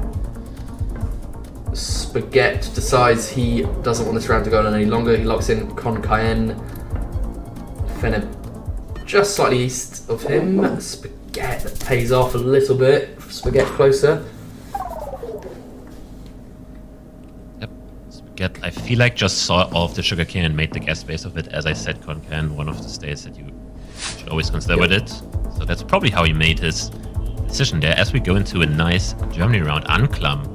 S1: Spaghette decides he doesn't want this round to go on any longer. He locks in Konkan. Feneb just slightly east of him. Spaghette that pays off a little bit. Spaghette closer.
S2: Yep, Spaghette, I feel like just saw all of the sugarcane and made the guess base of it. As I said, Konkan, one of the states that you should always consider with it. So that's probably how he made his decision there. As we go into a nice Germany round, Anklam.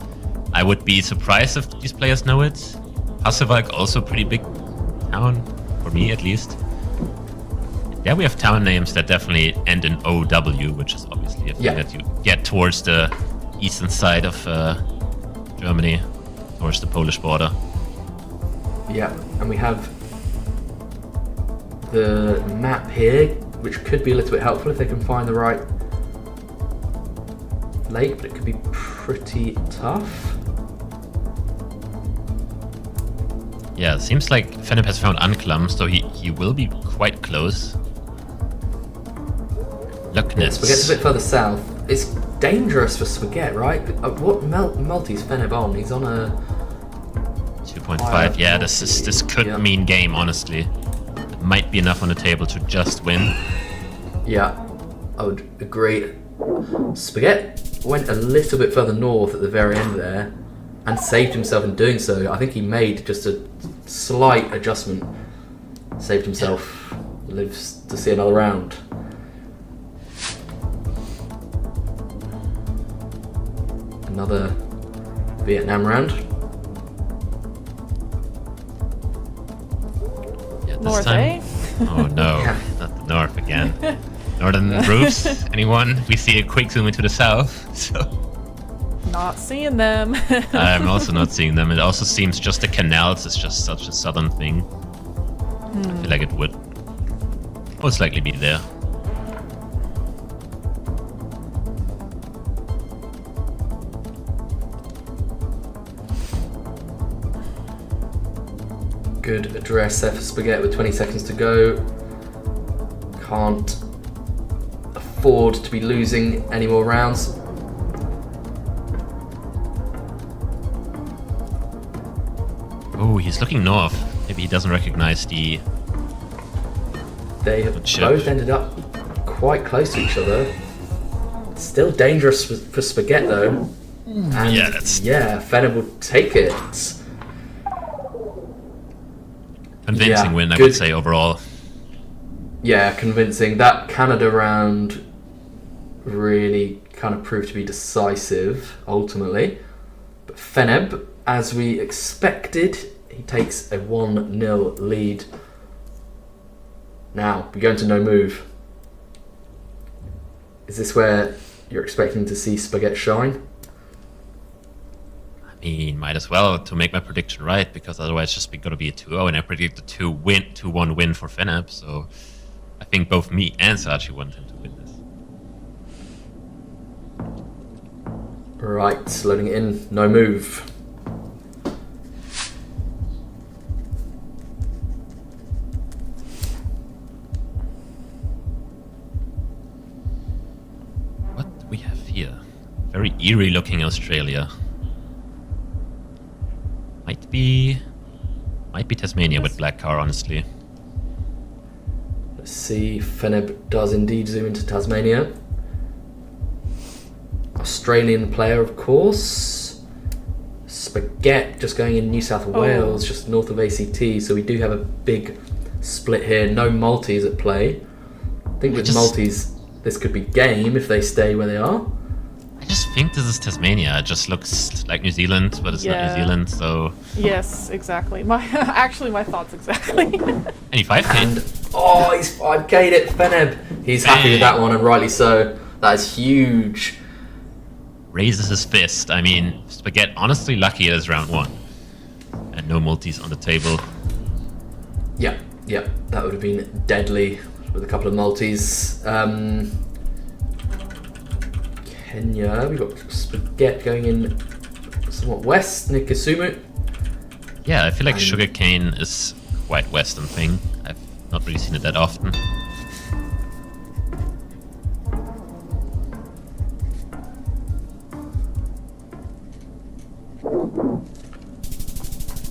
S2: I would be surprised if these players know it. Hasselwalk, also a pretty big town, for me at least. Yeah, we have town names that definitely end in OW, which is obviously a thing that you get towards the eastern side of Germany, towards the Polish border.
S1: Yeah, and we have the map here, which could be a little bit helpful if they can find the right lake, but it could be pretty tough.
S2: Yeah, it seems like Feneb has found Anklam, so he will be quite close. Luckness.
S1: Spaghette's a bit further south. It's dangerous for Spaghette, right? What multi's Feneb on? He's on a
S2: 2.5. Yeah, this could mean game, honestly. It might be enough on the table to just win.
S1: Yeah, I would agree. Spaghette went a little bit further north at the very end there and saved himself in doing so. I think he made just a slight adjustment. Saved himself, lives to see another round. Another Vietnam round.
S2: Yeah, this
S3: North,
S2: time.
S3: eh?
S2: Oh no, not the north again. Northern roofs? Anyone? We see a quick zoom into the south, so...
S3: Not seeing them.
S2: I'm also not seeing them. It also seems just the canals is just such a southern thing. I feel like it would most likely be there.
S1: Good address there for Spaghette with 20 seconds to go. Can't afford to be losing any more rounds.
S2: Oh, he's looking north. Maybe he doesn't recognize the...
S1: They have both ended up quite close to each other. Still dangerous for Spaghette though. And
S2: yeah,
S1: Feneb will take it.
S2: Convincing win, I would say, overall.
S1: Yeah, convincing. That Canada round really kind of proved to be decisive, ultimately. But Feneb, as we expected, he takes a 1-0 lead. Now, we go into no move. Is this where you're expecting to see Spaghette shine?
S2: I mean, might as well to make my prediction right, because otherwise it's just going to be a 2-0, and I predict a 2-1 win for Feneb, so I think both me and Sachi want him to win this.
S1: Right, loading it in, no move.
S2: What do we have here? Very eerie looking Australia. Might be Tasmania with black car, honestly.
S1: Let's see, Feneb does indeed zoom into Tasmania. Australian player, of course. Spaghette just going in New South Wales, just north of ACT. So we do have a big split here. No multis at play. I think with multis, this could be game if they stay where they are.
S2: I just think this is Tasmania. It just looks like New Zealand, but it's not New Zealand, so...
S3: Yes, exactly. Actually, my thoughts exactly.
S2: Any 5k?
S1: And, he's 5k'd it, Fenb. He's happy with that one, and rightly so. That is huge.
S2: Raises his fist. I mean, Spaghette honestly lucky it is round 1. And no multis on the table.
S1: Yeah, that would have been deadly with a couple of multis. Kenya, we've got Spaghette going in somewhat west, near Kisumu.
S2: Yeah, I feel like sugarcane is quite western thing. I've not really seen it that often.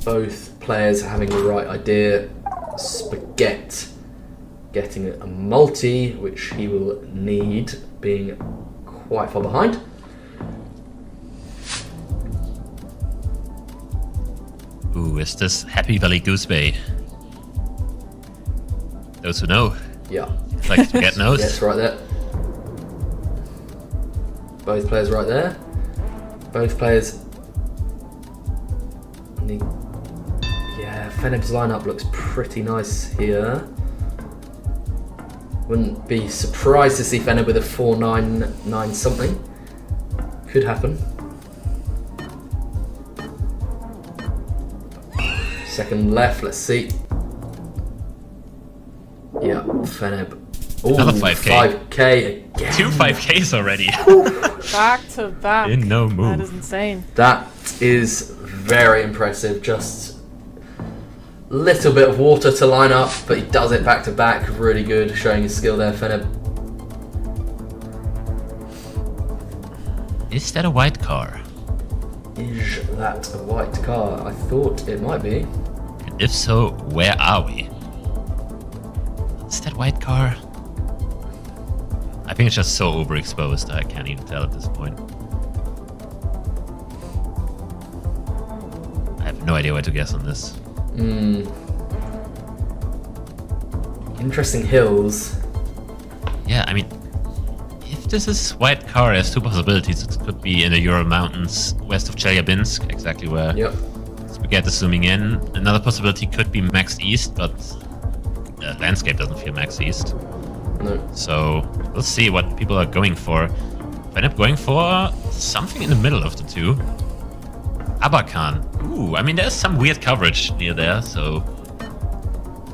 S1: Both players having the right idea. Spaghette getting a multi, which he will need, being quite far behind.
S2: Ooh, is this Happy Valley Goose Bay? Those who know.
S1: Yeah.
S2: Like Spaghette knows.
S1: Yes, right there. Both players right there. Both players. Yeah, Feneb's lineup looks pretty nice here. Wouldn't be surprised to see Feneb with a 4-9-9 something. Could happen. Second left, let's see. Yeah, Feneb. Ooh,
S2: Another 5k.
S1: 5k again.
S2: 2 5ks already.
S3: Back to back.
S2: In no move.
S3: That is insane.
S1: That is very impressive. Just a little bit of water to line up, but he does it back to back. Really good, showing his skill there, Feneb.
S2: Is that a white car?
S1: Is that a white car? I thought it might be.
S2: And if so, where are we? Is that white car? I think it's just so overexposed I can't even tell at this point. I have no idea where to guess on this.
S1: Interesting hills.
S2: Yeah, I mean, if this is white car, there's 2 possibilities. It could be in the Ural Mountains west of Chelyabinsk, exactly where Spaghette is zooming in. Another possibility could be max east, but the landscape doesn't feel max east.
S1: No.
S2: So we'll see what people are going for. End up going for something in the middle of the two. Abacan. Ooh, I mean, there's some weird coverage near there, so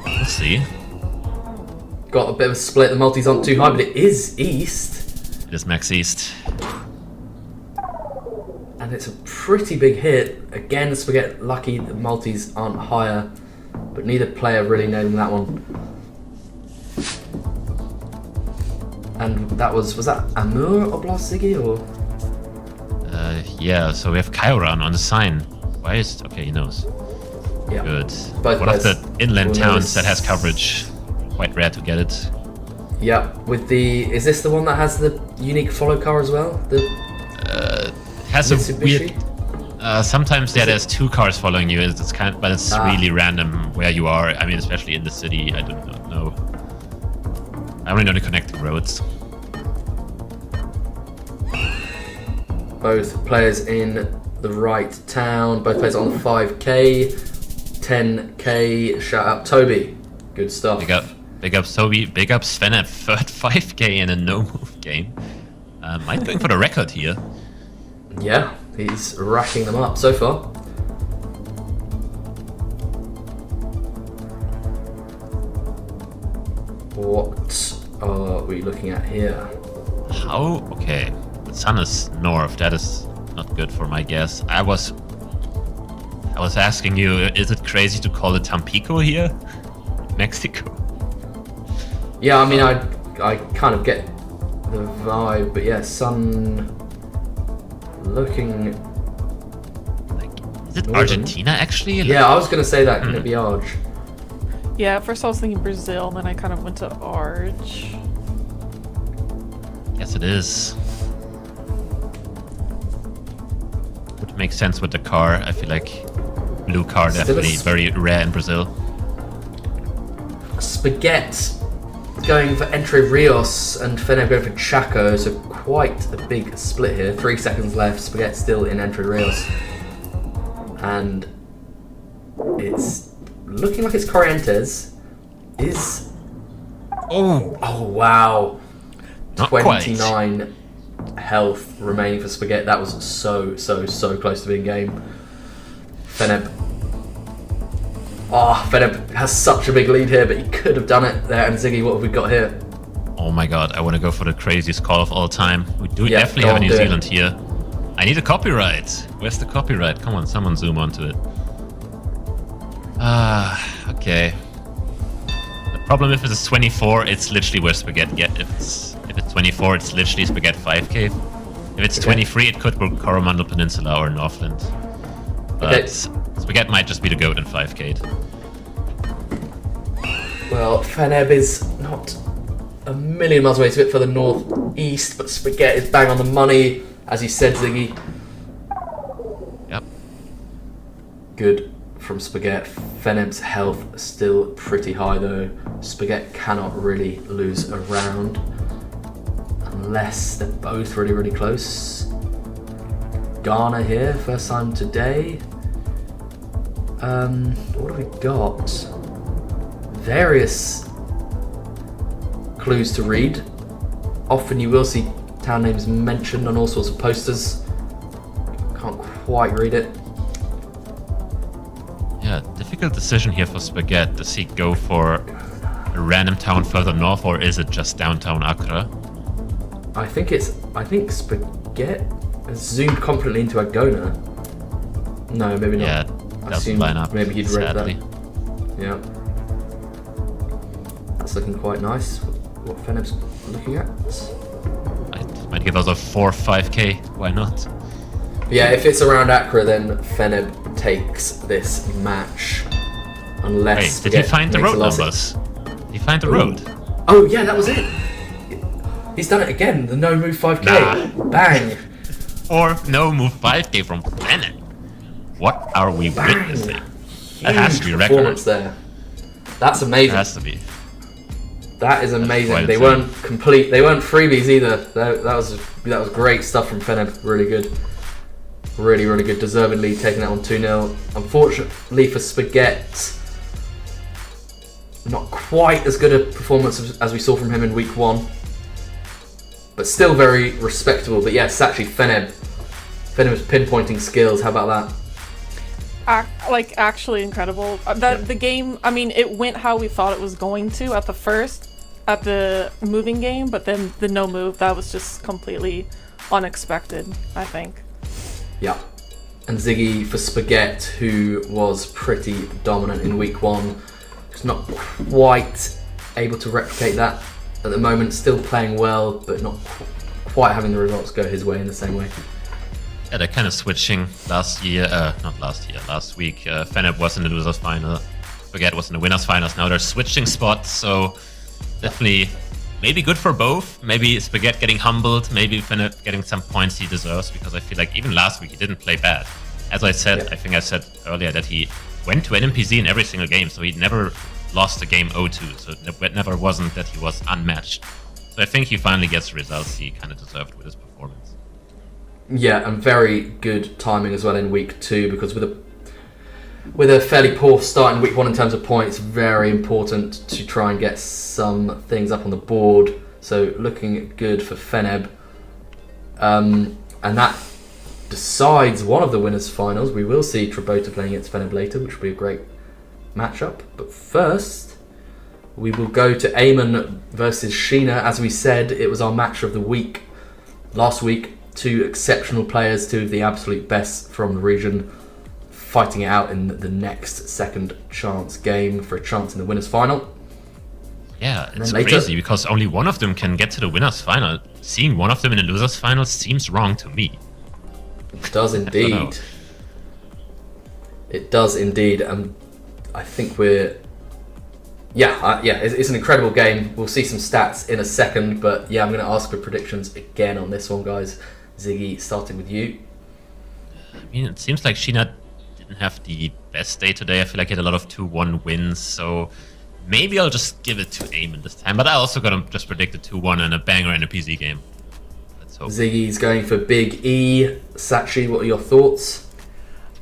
S2: we'll see.
S1: Got a bit of a split. The multis aren't too high, but it is east.
S2: It is max east.
S1: And it's a pretty big hit. Again, Spaghette lucky the multis aren't higher, but neither player really nailing that one. And that was that Amur Oblast or?
S2: Yeah, so we have Kairan on the sign. Why is it? Okay, he knows.
S1: Yeah.
S2: Good.
S1: Both
S2: One of the inland towns
S1: notice.
S2: that has coverage. Quite rare to get it.
S1: Yeah, with the... Is this the one that has the unique follow car as well? The
S2: Has a
S1: Mitsubishi?
S2: weird... sometimes, yeah, there's 2 cars following you, it's kind of, but it's really random where you are. I mean, especially in the city, I do not know. I only know the connecting roads.
S1: Both players in the right town. Both players on the 5k, 10k. Shout out Toby. Good stuff.
S2: Big up Toby, big up Sven at third 5k in a no-move game. Might going for the record here.
S1: Yeah, he's racking them up so far. What are we looking at here?
S2: How? Okay. The sun is north. That is not good for my guess. I was asking you, is it crazy to call it Tampico here? Mexico?
S1: Yeah, I mean, I kind of get the vibe, but yeah, sun looking...
S2: Like, is it
S1: Northern.
S2: Argentina actually? Like,
S1: Yeah, I was going to say that. Can it be Arge?
S3: Yeah, at first I was thinking Brazil, then I kind of went to Arge.
S2: Yes, it is. makes sense with the car. I feel like blue car definitely very rare in Brazil.
S1: Spaghette going for Entre Rios and Fenb going for Chaco, so quite a big split here. 3 seconds left, Spaghette still in Entre Rios. And it's looking like it's Corrientes. Is... Oh wow.
S2: Not
S1: 29
S2: quite.
S1: Health remaining for Spaghette. That was so close to being game. Fenb. Oh, Fenb has such a big lead here, but he could have done it there. And Ziggy, what have we got here?
S2: Oh my god, I want to go for the craziest call of all time. We do
S1: Yeah,
S2: definitely have a New Zealand here. I need a copyright. Where's the copyright? Come on, someone zoom onto it. Okay. The problem if it's 24, it's literally where Spaghette get. If it's 24, it's literally Spaghette 5k. If it's 23, it could be Coromandel Peninsula or Northland. But Spaghette might just be the goat in 5k.
S1: Well, Fenb is not a million miles away. It's a bit further northeast, but Spaghette is bang on the money, as you said, Ziggy.
S2: Yep.
S1: Good from Spaghette. Feneb's health still pretty high though. Spaghette cannot really lose a round unless they're both really close. Ghana here, first time today. What have we got? Various clues to read. Often you will see town names mentioned on all sorts of posters. Can't quite read it.
S2: Yeah, difficult decision here for Spaghette. Does he go for a random town further north, or is it just downtown Accra?
S1: I think Spaghette has zoomed confidently into Agona. No, maybe not.
S2: Yeah,
S1: I
S2: doesn't
S1: assume
S2: line up,
S1: maybe he'd read
S2: sadly.
S1: that. Yeah. That's looking quite nice. What Feneb's looking at.
S2: Might give us a 4-5k. Why not?
S1: Yeah, if it's around Accra, then Feneb takes this match. Unless.
S2: Wait, did he find the road numbers? Did he find the road?
S1: Oh, yeah, that was it. He's done it again. The no move 5k.
S2: Nah.
S1: Bang.
S2: Or no move 5k from Feneb. What are we witnessing? That has to be a record.
S1: Performance there. That's amazing.
S2: It has to be.
S1: That is amazing. They
S2: insane.
S1: weren't complete. They weren't freebies either. That was great stuff from Feneb. Really good. Really good. Deservedly taking that on 2-0. Unfortunately for Spaghette, not quite as good a performance as we saw from him in week 1. But still very respectable. But yes, actually Feneb's pinpointing skills. How about that?
S3: Actually incredible. The game, I mean, it went how we thought it was going to at the moving game, but then the no move, that was just completely unexpected, I think.
S1: Yeah. And Ziggy for Spaghette, who was pretty dominant in week 1, just not quite able to replicate that at the moment. Still playing well, but not quite having the results go his way in the same way.
S2: Yeah, they're kind of switching last week. Feneb was in the losers final. Spaghette was in the winners finals. Now they're switching spots, so definitely maybe good for both. Maybe Spaghette getting humbled, maybe Feneb getting some points he deserves, because I feel like even last week he didn't play bad. As I said,
S1: Yeah.
S2: I think I said earlier that he went to NMPZ in every single game, so he never lost a game 0-2, so it never wasn't that he was unmatched. So I think he finally gets the results he kind of deserved with his performance.
S1: Yeah, and very good timing as well in week 2, because with a fairly poor start in week 1 in terms of points, very important to try and get some things up on the board. So looking good for Feneb. And that decides one of the winners' finals. We will see Trabota playing against Feneb later, which will be a great matchup. But first, we will go to Aean versus Sheena. As we said, it was our match of the week last week. 2 exceptional players, 2 of the absolute best from the region, fighting it out in the next second chance game for a chance in the winners' final.
S2: Yeah, it's crazy because only one of them can get to the winners' final. Seeing one of them in the losers' final seems wrong to me.
S1: It does indeed. It does indeed, and I think we're... it's an incredible game. We'll see some stats in a second, but yeah, I'm going to ask for predictions again on this one, guys. Ziggy, starting with you.
S2: I mean, it seems like Sheena didn't have the best day today. I feel like he had a lot of 2-1 wins, so maybe I'll just give it to Aean this time. But I also gotta just predict a 2-1 and a banger in a PZ game. Let's hope.
S1: Ziggy's going for Big E. Sachi, what are your thoughts?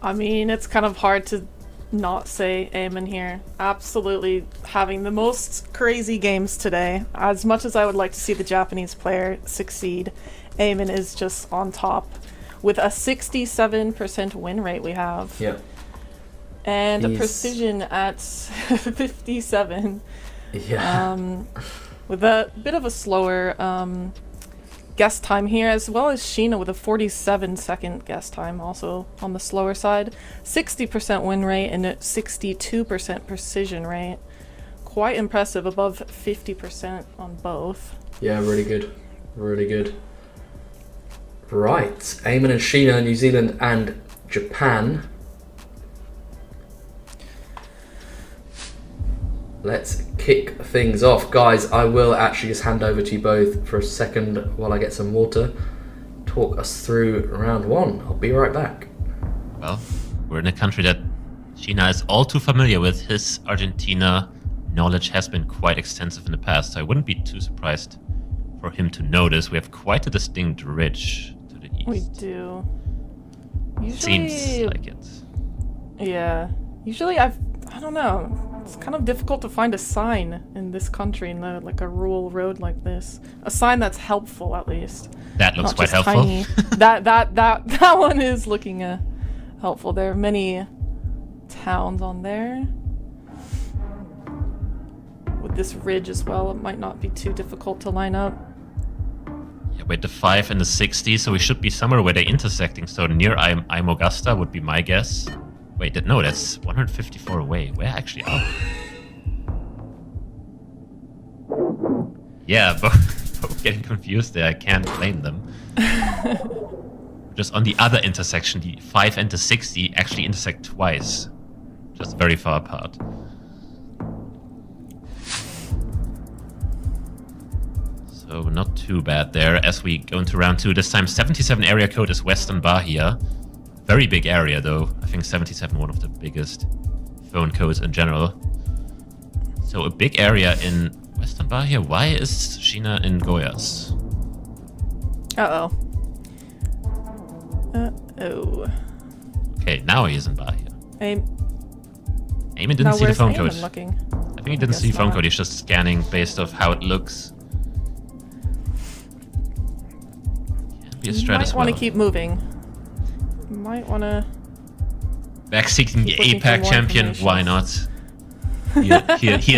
S3: I mean, it's kind of hard to not say Aean here. Absolutely having the most crazy games today. As much as I would like to see the Japanese player succeed, Aean is just on top with a 67% win rate we have.
S1: Yeah.
S3: And a precision at 57.
S1: Yeah.
S3: With a bit of a slower guess time here, as well as Sheena with a 47-second guess time, also on the slower side. 60% win rate and a 62% precision rate. Quite impressive, above 50% on both.
S1: Yeah, really good. Really good. Right. Aean and Sheena, New Zealand and Japan. Let's kick things off. Guys, I will actually just hand over to you both for a second while I get some water. Talk us through round one. I'll be right back.
S2: Well, we're in a country that Sheena is all too familiar with. His Argentina knowledge has been quite extensive in the past, so I wouldn't be too surprised for him to notice. We have quite a distinct ridge to the east.
S3: We do. Usually,
S2: Seems like it.
S3: Yeah. Usually I don't know. It's kind of difficult to find a sign in this country, in like a rural road like this. A sign that's helpful, at least.
S2: That looks
S3: Not
S2: quite
S3: just
S2: helpful.
S3: tiny. that one is looking helpful. There are many towns on there. With this ridge as well, it might not be too difficult to line up.
S2: Yeah, wait, the 5 and the 60, so we should be somewhere where they're intersecting. So near Augusta would be my guess. Wait, no, that's 154 away. Where actually are we? Yeah, but we're getting confused there. I can't blame them. Just on the other intersection, the 5 and the 60 actually intersect twice. Just very far apart. So not too bad there as we go into round 2. This time 77 area code is Western Bahia. Very big area though. I think 77 one of the biggest phone codes in general. So a big area in Western Bahia. Why is Sheena in Goiás?
S3: Uh-oh. Uh-oh.
S2: Okay, now he is in Bahia.
S3: Aean
S2: didn't see the phone code.
S3: Looking?
S2: I think he didn't see the phone code. He's just scanning based off how it looks. Can't be a strat as well.
S3: Might want to keep moving. Might want to...
S2: Back seeking the
S3: looking for
S2: Apac
S3: more
S2: champion. Why not? Here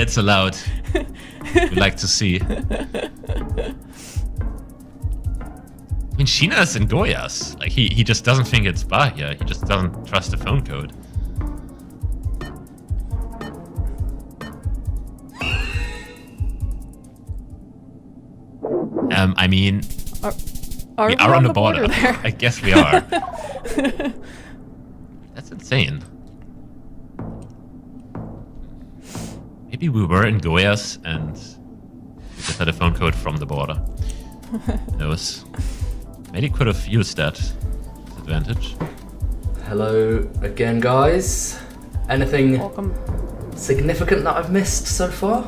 S2: it's allowed. We'd like to see. I mean, Sheena is in Goiás. Like he just doesn't think it's Bahia. He just doesn't trust the phone code. I mean, we are on the border.
S3: there?
S2: I guess we are. That's insane. Maybe we were in Goiás and we just had a phone code from the border. Who knows? Maybe could have used that advantage.
S1: Hello again, guys. Anything
S3: Welcome.
S1: significant that I've missed so far?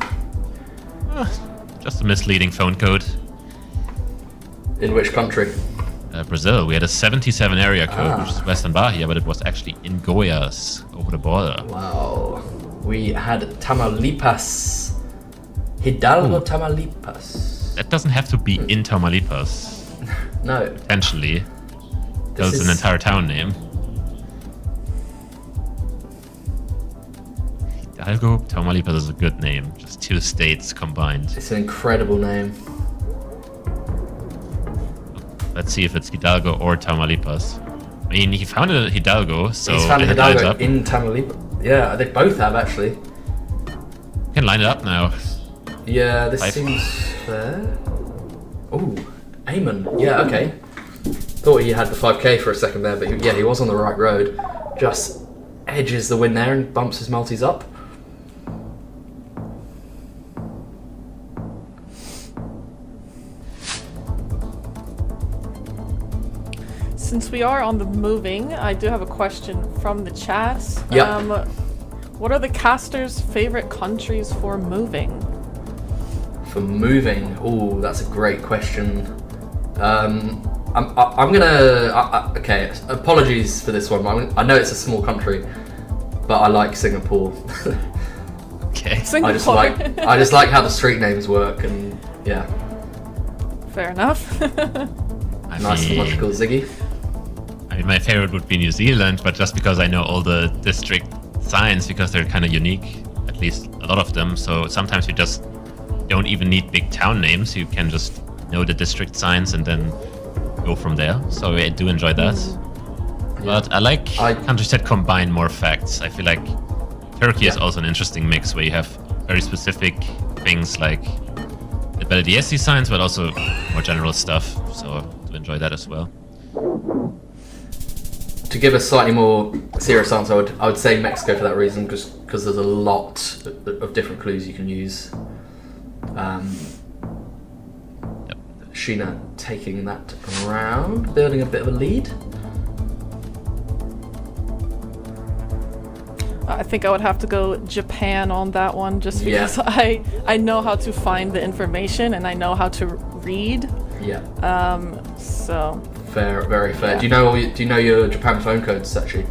S2: Just a misleading phone code.
S1: In which country?
S2: Brazil. We had a 77 area code, which is Western Bahia, but it was actually in Goiás, over the border.
S1: Wow. We had Tamaulipas. Hidalgo, Tamaulipas.
S2: That doesn't have to be in Tamaulipas,
S1: No.
S2: potentially. That was an entire town name. Hidalgo, Tamaulipas is a good name. Just 2 states combined.
S1: It's an incredible name.
S2: Let's see if it's Hidalgo or Tamaulipas. I mean, he found a Hidalgo, so
S1: He's found
S2: it lines
S1: Hidalgo
S2: up.
S1: in Tamaulipas. Yeah, they both have actually.
S2: You can line it up now.
S1: Yeah, this
S2: 5.
S1: seems fair. Oh, Aean. Yeah, okay. Thought he had the 5k for a second there, but he was on the right road. Just edges the win there and bumps his multis up.
S3: since we are on the moving, I do have a question from the chat.
S1: Yeah.
S3: What are the casters' favorite countries for moving?
S1: For moving, oh, that's a great question. I'm gonna. Okay, apologies for this one. I know it's a small country, but I like Singapore.
S2: Okay.
S3: Singapore.
S1: I just like how the street names work, and yeah.
S3: Fair enough.
S1: Nice and logical, Ziggy.
S2: I mean, my favorite would be New Zealand, but just because I know all the district signs, because they're kind of unique, at least a lot of them. So sometimes you just don't even need big town names. You can just know the district signs and then go from there. So I do enjoy that. But I like countries that combine more facts. I feel like Turkey is also an interesting mix where you have very specific things like the Belediyesi signs, but also more general stuff. So I do enjoy that as well.
S1: To give a slightly more serious answer, I would say Mexico for that reason, because there's a lot of different clues you can use. Sheena taking that around, building a bit of a lead.
S3: I think I would have to go Japan on that one, just because I know how to find the information and I know how to read.
S1: Yeah.
S3: So.
S1: Fair, very fair.
S3: Yeah.
S1: Do you know your Japan phone codes actually,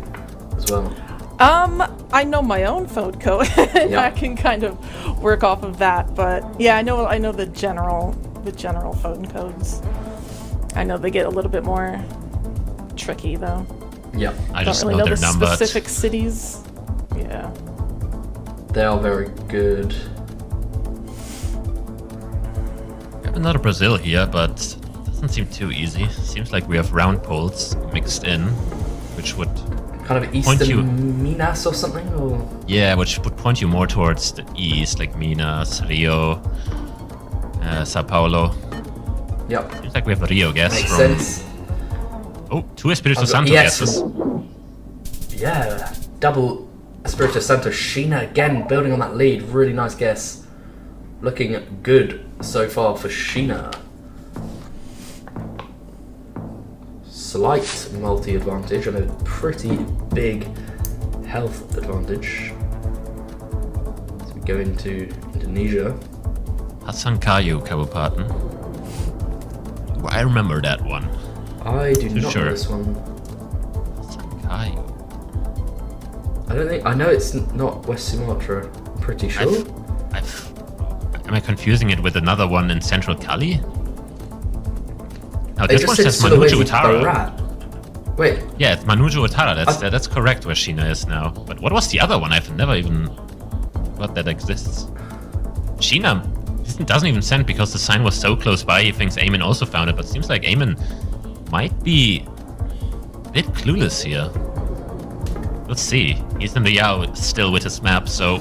S1: as well?
S3: I know my own phone code, and I can kind of work off of that. But yeah, I know the general phone codes. I know they get a little bit more tricky though.
S1: Yeah.
S2: I just
S3: don't really
S2: know
S3: know
S2: their
S3: the
S2: numbers.
S3: specific cities. Yeah.
S1: They are very good.
S2: We have another Brazil here, but it doesn't seem too easy. Seems like we have round poles mixed in, which would
S1: Kind of eastern Minas or something, or
S2: which would point you more towards the east, like Minas, Rio, Sao Paulo.
S1: Yep.
S2: Seems like we have a Rio guess
S1: Makes
S2: from.
S1: sense.
S2: Oh, two Espirito Santo
S1: Yes.
S2: guesses.
S1: Yeah, double Espirito Santo. Sheena again building on that lead. Really nice guess. Looking good so far for Sheena. Slight multi-advantage and a pretty big health advantage. As we go into Indonesia.
S2: Hassan Kayu, Kabupaten. Well, I remember that one.
S1: I do not
S2: sure.
S1: know this one.
S2: Hassan Kayu.
S1: I know it's not West Sumatra. I'm pretty sure.
S2: Am I confusing it with another one in Central Cali? No,
S1: It
S2: this
S1: just
S2: one
S1: says
S2: says Manuju
S1: Sulawesi
S2: Utara.
S1: Barat. Wait,
S2: Yeah, it's Manuju Utara. That's correct where Sheena is now. But what was the other one? I've never even thought that exists. Sheena doesn't even send because the sign was so close by. He thinks Aean also found it, but seems like Aean might be a bit clueless here. Let's see. He's in the Yao still with his map, so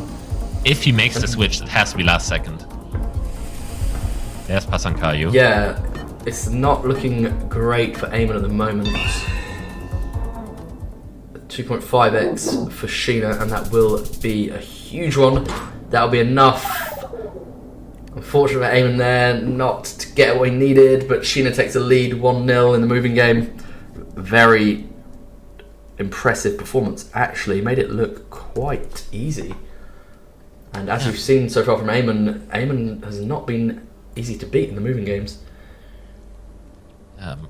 S2: if he makes the switch, it has to be last second. There's Pasankayu.
S1: yeah, it's not looking great for Aean at the moment. 2.5x for Sheena, and that will be a huge one. That'll be enough. Unfortunately for Aean there, not to get what he needed, but Sheena takes the lead 1-0 in the moving game. Very impressive performance. Actually, made it look quite easy. And as you've seen so far from Aean has not been easy to beat in the moving games.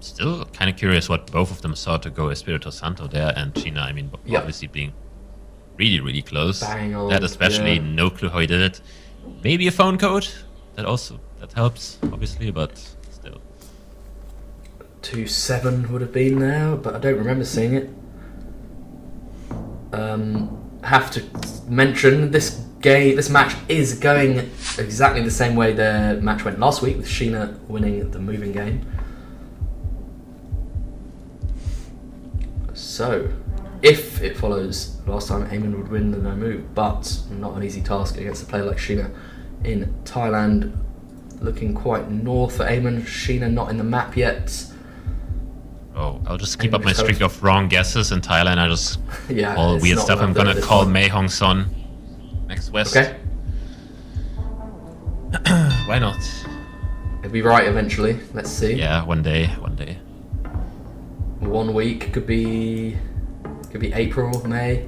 S2: Still kind of curious what both of them saw to go Espirito Santo there, and Sheena, I mean, obviously being really, really close.
S1: Bang on,
S2: That especially,
S1: yeah.
S2: no clue how he did it. Maybe a phone code, that helps, obviously, but still.
S1: 2-7 would have been there, but I don't remember seeing it. Have to mention this match is going exactly the same way the match went last week, with Sheena winning the moving game. So, if it follows last time, Aean would win the no move, but not an easy task against a player like Sheena in Thailand. Looking quite north for Aean. Sheena not in the map yet.
S2: Oh, I'll just keep up my streak of wrong guesses in Thailand. I just
S1: Yeah,
S2: all
S1: it's
S2: weird
S1: not
S2: stuff. I'm
S1: worth it
S2: gonna
S1: this
S2: call
S1: time.
S2: Mei Hong Son next West.
S1: Okay,
S2: Why not?
S1: it'll be right eventually. Let's see.
S2: Yeah, one day.
S1: 1 week, could be April, May.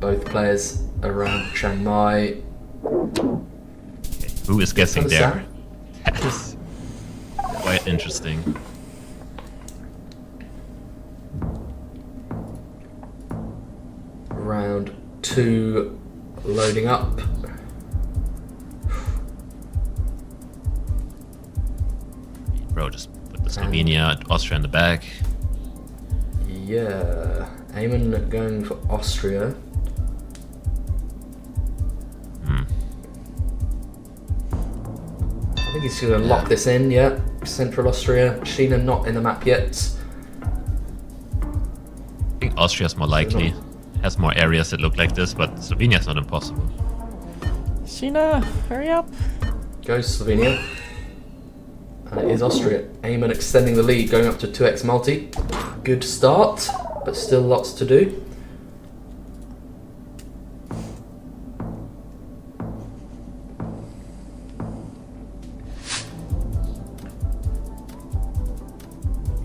S1: Both players around Chiang Mai.
S2: Who is guessing there?
S1: Sam?
S2: That is quite interesting.
S1: Round 2 loading up.
S2: Bro, just put the Slovenia and Austria in the back.
S1: Yeah, Aean going for Austria. I think he's going to lock this in, yeah. Central Austria. Sheena not in the map yet.
S2: I think Austria's more likely. Has more areas that look like this, but Slovenia's not impossible.
S3: Sheena, hurry up.
S1: Goes Slovenia. And it is Austria. Aean extending the lead, going up to 2x multi. Good start, but still lots to do.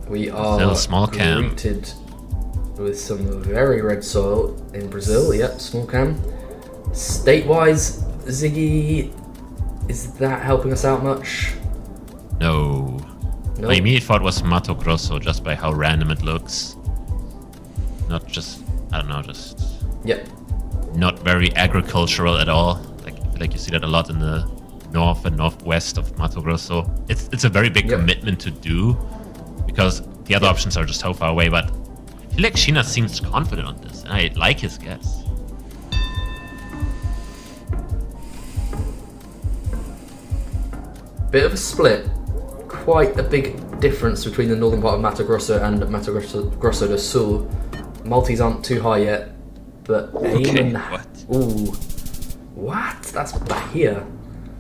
S1: We are
S2: Still small cam.
S1: greeted with some very red soil in Brazil. Yep, small cam. State-wise, Ziggy, is that helping us out much?
S2: No.
S1: No.
S2: My immediate thought was Mato Grosso, just by how random it looks. Not just, I don't know, just
S1: Yep.
S2: not very agricultural at all. Like you see that a lot in the north and northwest of Mato Grosso. It's a very big
S1: Yep.
S2: commitment to do, because the other options are just so far away, but I feel like Sheena seems confident on this, and I like his guess.
S1: Bit of a split. Quite a big difference between the northern part of Mato Grosso and Mato Grosso do Sul. Multis aren't too high yet, but
S2: Okay,
S1: Aean...
S2: what?
S1: Ooh. What? That's Bahia.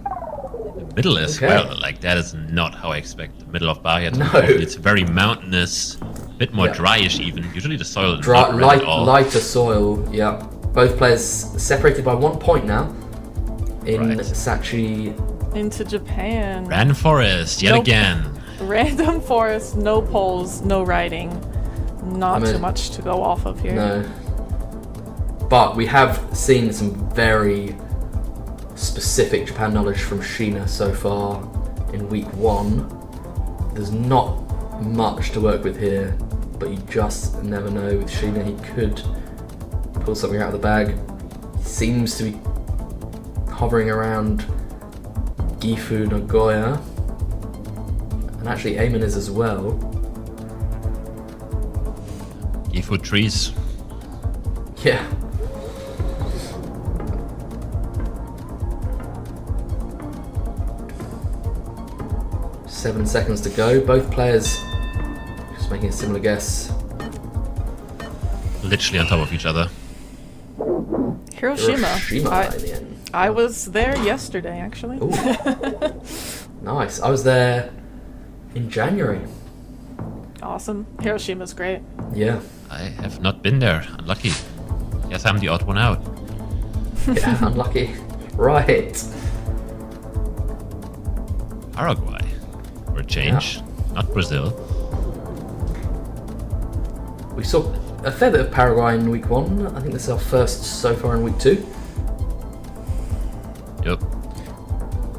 S2: The middle as
S1: Okay.
S2: well, like that is not how I expect the middle of Bahia to
S1: No.
S2: be. It's very mountainous, a bit more
S1: Yeah.
S2: dryish even. Usually the soil is
S1: Dry,
S2: not red at all.
S1: lighter soil, yeah. Both players separated by 1 point now in
S2: Right.
S1: Sachi.
S3: Into Japan.
S2: Random forest, yet
S3: Nope.
S2: again.
S3: Random forest, no poles, no riding. Not too much to go off of here.
S1: No. But we have seen some very specific Japan knowledge from Sheena so far in week 1. There's not much to work with here, but you just never know. With Sheena, he could pull something out of the bag. He seems to be hovering around Gifu, Nagoya, and actually Aean is as well.
S2: Gifu trees.
S1: Yeah. Seven seconds to go. Both players just making a similar guess.
S2: Literally on top of each other.
S3: Hiroshima.
S1: Hiroshima in the end.
S3: I was there yesterday, actually.
S1: Ooh. Nice. I was there in January.
S3: Awesome. Hiroshima's great.
S1: Yeah.
S2: I have not been there. Unlucky. Guess I'm the odd one out.
S1: Yeah, unlucky. Right.
S2: Paraguay. For a change. Not Brazil.
S1: We saw a fair bit of Paraguay in week 1. I think this is our first so far in week 2.
S2: Yep.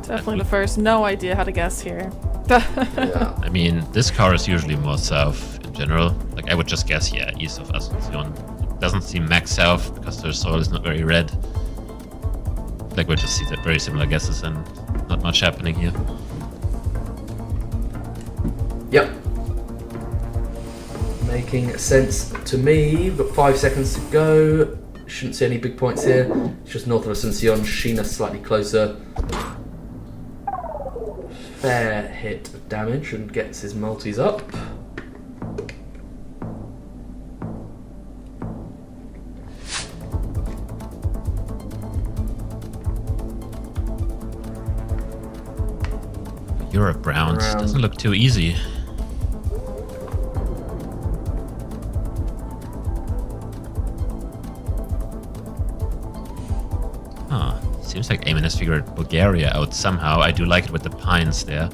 S3: Definitely the first. No idea how to guess here.
S1: Yeah.
S2: I mean, this car is usually more south in general. Like, I would just guess, yeah, east of Asunción. It doesn't seem max south because their soil is not very red. Like, we'll just see that very similar guesses and not much happening here.
S1: Yep. Making sense to me. We've got 5 seconds to go. Shouldn't see any big points here. It's just north of Asunción. Sheena slightly closer. Fair hit of damage and gets his multis up.
S2: Europe rounds doesn't look too easy. Seems like Aean has figured Bulgaria out somehow. I do like it with the pines there.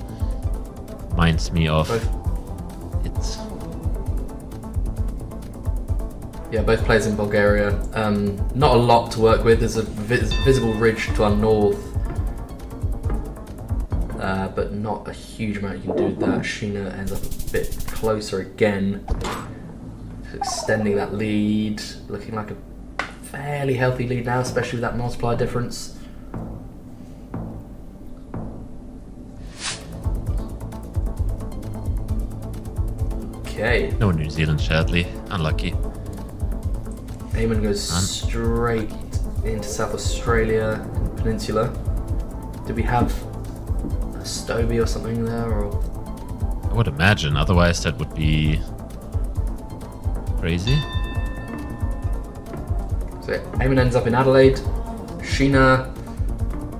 S2: reminds me of
S1: Both,
S2: it's.
S1: yeah, both players in Bulgaria. Not a lot to work with. There's a visible ridge to our north, but not a huge amount you can do with that. Sheena ends up a bit closer again, extending that lead, looking like a fairly healthy lead now, especially with that multiplier difference. Okay.
S2: No New Zealand, sadly. Unlucky.
S1: Aean goes straight into South Australia and Peninsula. Do we have a Stoby or something there? Or
S2: I would imagine, otherwise that would be crazy.
S1: so Aean ends up in Adelaide. Sheena,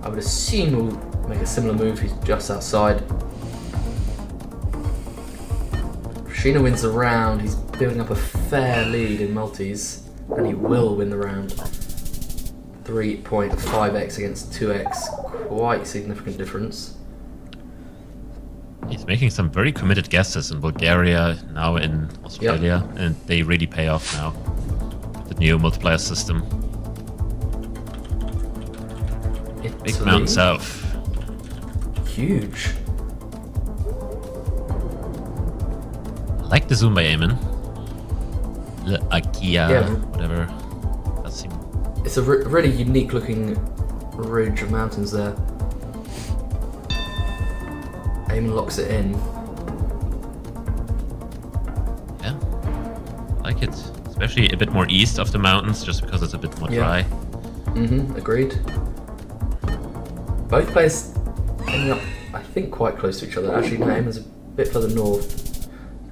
S1: I would assume, will make a similar move. He's just outside. Sheena wins the round. He's building up a fair lead in multis, and he will win the round. 3.5x against 2x, quite significant difference.
S2: He's making some very committed guesses in Bulgaria, now in Australia, and they really pay off now. The new multiplier system. Big
S1: Italy,
S2: Mountain South.
S1: huge.
S2: I like the zoom by Aean. Akia,
S1: Yeah.
S2: whatever. That seems.
S1: It's a really unique looking ridge of mountains there. Aean locks it in.
S2: Yeah, I like it. Especially a bit more east of the mountains, just because it's a bit more dry.
S1: Agreed. Both players ending up, I think, quite close to each other. Actually, no, Aean's a bit further north.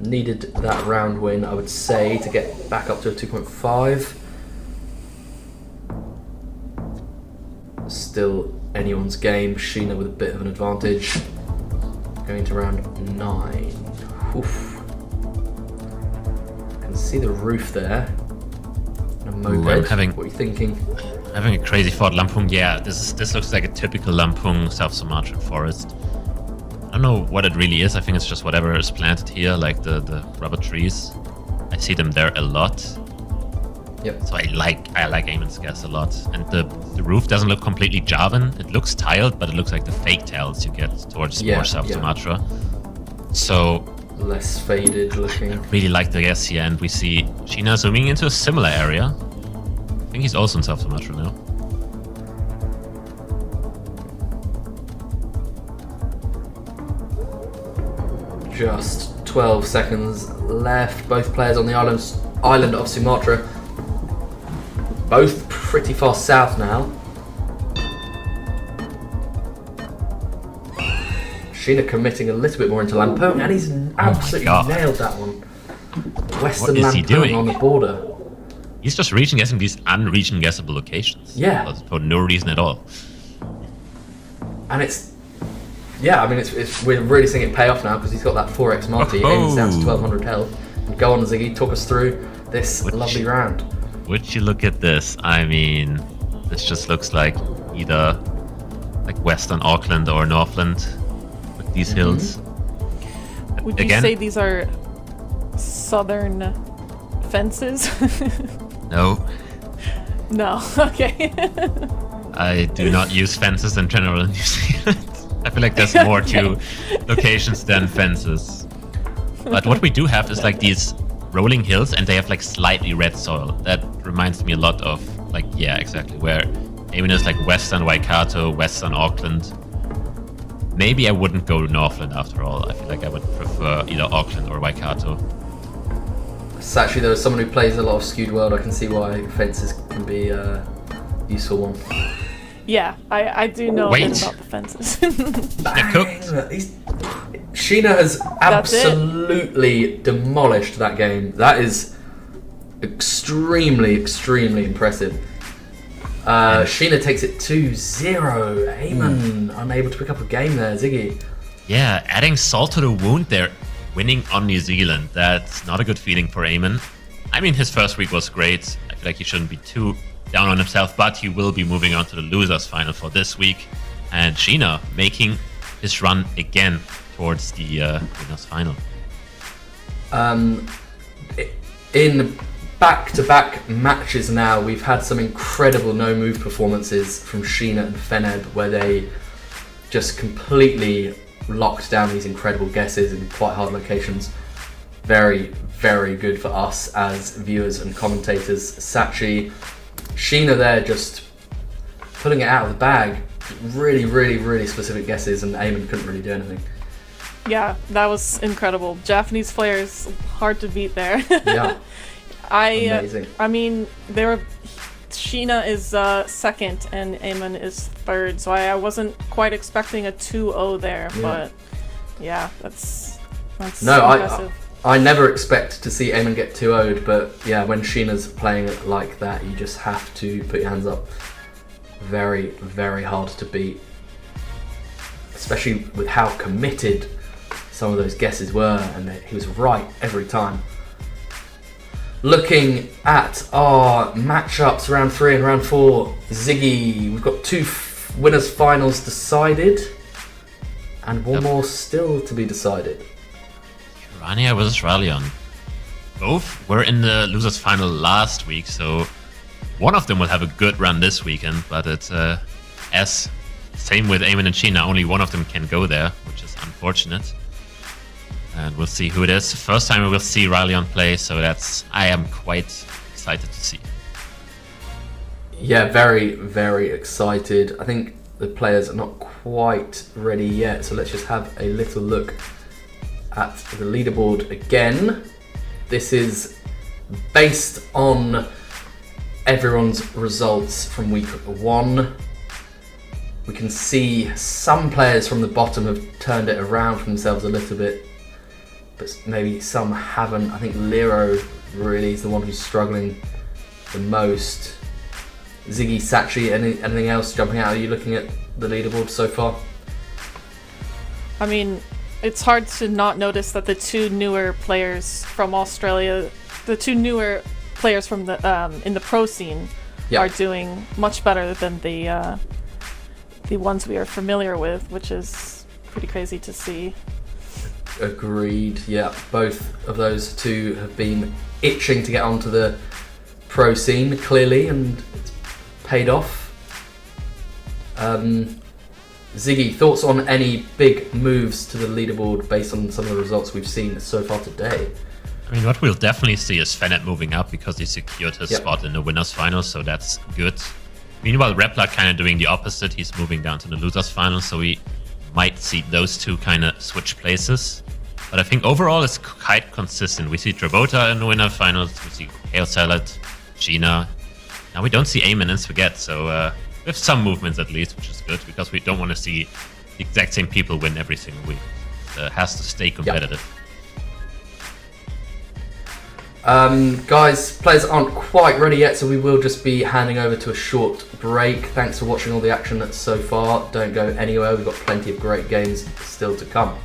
S1: Needed that round win, I would say, to get back up to a 2.5. Still anyone's game. Sheena with a bit of an advantage. Going to round 9. Oof. I can see the roof there. And a moped.
S2: I'm having-
S1: What are you thinking?
S2: Having a crazy thought, Lampung. Yeah, this looks like a typical Lampung South Sumatran forest. I don't know what it really is. I think it's just whatever is planted here, like the rubber trees. I see them there a lot.
S1: Yep.
S2: So I like Aemon's guess a lot. And the roof doesn't look completely Javan. It looks tiled, but it looks like the fake tiles you get towards more South Sumatra. So
S1: Less faded looking.
S2: I really like the guess here, and we see Sheena zooming into a similar area. I think he's also in South Sumatra now.
S1: Just 12 seconds left. Both players on the island of Sumatra. Both pretty far south now. Sheena committing a little bit more into Lampung, and he's absolutely nailed that one. Western
S2: What is he
S1: Lampung
S2: doing?
S1: on the border.
S2: He's just region guessing these unregion guessable locations.
S1: Yeah.
S2: For no reason at all.
S1: And it's, yeah, I mean, we're really seeing it pay off now because he's got that 4x multi, aims down to 1200 health. And go on, Ziggy, talk us through this lovely round.
S2: Would you look at this? I mean, this just looks like either like Western Auckland or Northland with these hills.
S3: Would you say these are southern fences?
S2: No.
S3: No, okay.
S2: I do not use fences in general in New Zealand. I feel like there's more to locations than fences. But what we do have is like these rolling hills, and they have like slightly red soil. That reminds me a lot of like, yeah, exactly, where Aean is like Western Waikato, Western Auckland. Maybe I wouldn't go to Northland after all. I feel like I would prefer either Auckland or Waikato.
S1: So actually, there was someone who plays a lot of Skewed World. I can see why fences can be a useful one.
S3: Yeah, I do know a bit about the fences.
S1: Sheena has absolutely demolished that game. That is extremely, extremely impressive. Sheena takes it 2-0. Aean unable to pick up a game there, Ziggy.
S2: Yeah, adding salt to the wound there, winning on New Zealand. That's not a good feeling for Aean. I mean, his first week was great. I feel like he shouldn't be too down on himself, but he will be moving on to the losers final for this week. And Sheena making his run again towards the winners final.
S1: In back-to-back matches now, we've had some incredible no-move performances from Sheena and Fenb, where they just completely locked down these incredible guesses in quite hard locations. Very, very good for us as viewers and commentators. Sachi, Sheena there just pulling it out of the bag. Really, really, really specific guesses, and Aean couldn't really do anything.
S3: Yeah, that was incredible. Japanese players, hard to beat there.
S1: Yeah. Amazing.
S3: I mean, Sheena is second and Aean is third, so I wasn't quite expecting a 2-0 there, but yeah, that's impressive.
S1: I never expect to see Aean get 2-0'd, but yeah, when Sheena's playing it like that, you just have to put your hands up. Very, very hard to beat, especially with how committed some of those guesses were, and he was right every time. Looking at our matchups, round 3 and round 4, Ziggy, we've got 2 winners finals decided, and one more still to be decided.
S2: Kirania versus Rallion. Both were in the losers final last week, so one of them will have a good run this weekend, but it's same with Aean and Sheena, only one of them can go there, which is unfortunate. And we'll see who it is. First time we will see Rallion play, so I am quite excited to see.
S1: Yeah, very, very excited. I think the players are not quite ready yet, so let's just have a little look at the leaderboard again. This is based on everyone's results from week 1. We can see some players from the bottom have turned it around for themselves a little bit, but maybe some haven't. I think Lero really is the one who's struggling the most. Ziggy, Sachi, anything else jumping out? Are you looking at the leaderboard so far?
S3: I mean, it's hard to not notice that the 2 newer players from Australia, the 2 newer players from the in the pro scene, are doing much better than the ones we are familiar with, which is pretty crazy to see.
S1: Agreed. Yeah, both of those 2 have been itching to get onto the pro scene, clearly, and it's paid off. Ziggy, thoughts on any big moves to the leaderboard based on some of the results we've seen so far today?
S2: I mean, what we'll definitely see is Fenb moving up because he secured his spot in the winners final, so that's good. Meanwhile, Repler kind of doing the opposite. He's moving down to the losers final, so we might see those 2 kind of switch places. But I think overall it's quite consistent. We see Trabota in the winner finals, we see Hail Salad, Sheena. Now we don't see Aean and Spaghette, so we have some movements at least, which is good, because we don't want to see the exact same people win every single week. It has to stay competitive.
S1: Guys, players aren't quite ready yet, so we will just be handing over to a short break. Thanks for watching all the action so far. Don't go anywhere, we've got plenty of great games still to come.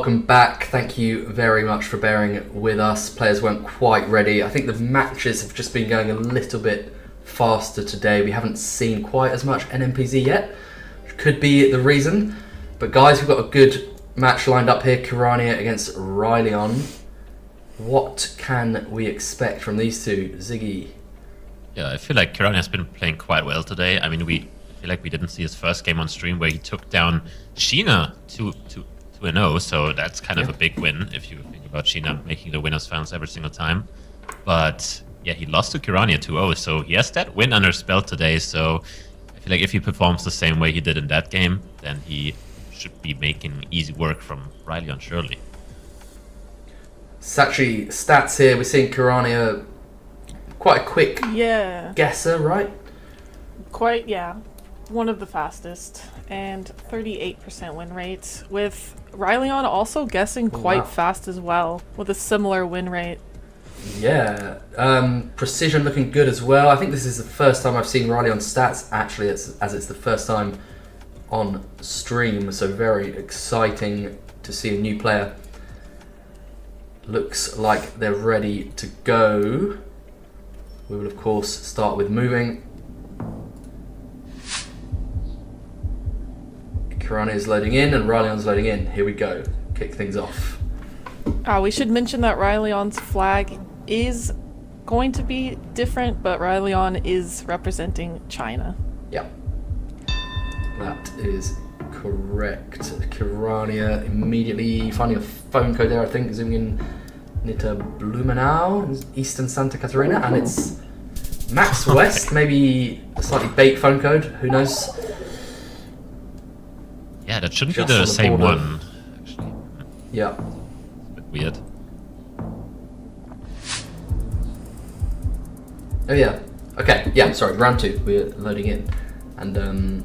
S1: welcome back. Thank you very much for bearing with us. Players weren't quite ready. I think the matches have just been going a little bit faster today. We haven't seen quite as much NMPZ yet, which could be the reason. But guys, we've got a good match lined up here. Kirania against Ryleon. What can we expect from these two? Ziggy?
S2: Yeah, I feel like Kirania has been playing quite well today. I mean, I feel like we didn't see his first game on stream where he took down Sheena 2-0, so that's kind of a big win if you think about Sheena making the winners finals every single time. But yeah, he lost to Kirania 2-0, so he has that win under his belt today. So I feel like if he performs the same way he did in that game, then he should be making easy work from Ryleon, surely.
S1: Sachi, stats here. We're seeing Kirania quite a quick guesser, right?
S3: Quite, yeah. One of the fastest. And 38% win rate. With Ryleon also guessing quite fast as well, with a similar win rate.
S1: Yeah. Precision looking good as well. I think this is the first time I've seen Ryleon's stats, actually, as it's the first time on stream. So very exciting to see a new player. Looks like they're ready to go. We will, of course, start with moving. Kirania is loading in and Ryleon's loading in. Here we go. Kick things off.
S3: We should mention that Ryleon's flag is going to be different, but Ryleon is representing China.
S1: Yeah. That is correct. Kirania immediately finding a phone code there, I think, zooming in near to Blumenau, Eastern Santa Catarina, and it's Max West, maybe a slightly bait phone code, who knows?
S2: Yeah, that shouldn't
S1: Just
S2: be the
S1: on the
S2: same
S1: border.
S2: one, actually.
S1: Yeah.
S2: It's a bit weird.
S1: Oh yeah. Okay, yeah, sorry, round 2, we're loading in. And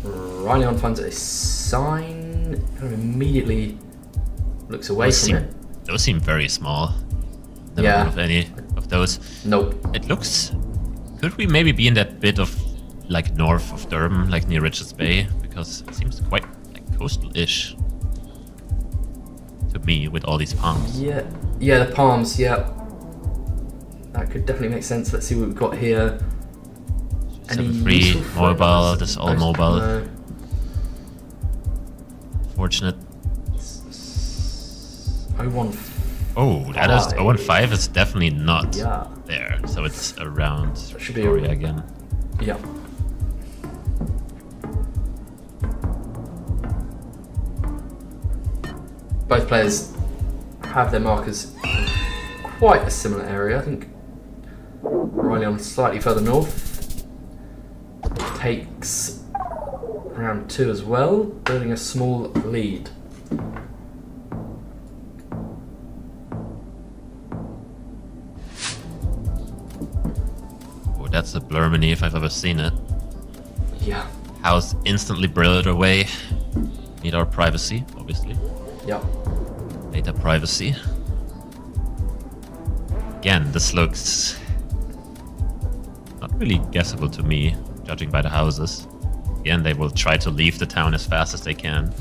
S1: Ryleon finds a sign, kind of immediately looks away from it.
S2: Those seem very small. Never heard of any of those.
S1: Nope.
S2: It looks... Could we maybe be in that bit of, like, north of Durham, like near Richards Bay? Because it seems quite, like, coastal-ish to me with all these palms.
S1: Yeah, the palms, yeah. That could definitely make sense. Let's see what we've got here.
S2: 7-3, mobile, this is all mobile.
S1: No.
S2: Fortunate.
S1: 015.
S2: Oh, that is 015 is definitely not
S1: Yeah.
S2: there. So it's around
S1: Should be
S2: Victoria again.
S1: Yeah. Both players have their markers in quite a similar area. I think Ryleon slightly further north. Takes round 2 as well, building a small lead.
S2: Oh, that's a Blurmany if I've ever seen it.
S1: Yeah.
S2: House instantly brilliant away. Need our privacy, obviously.
S1: Yep.
S2: Data privacy. Again, this looks not really guessable to me, judging by the houses. Again, they will try to leave the town as fast as they can.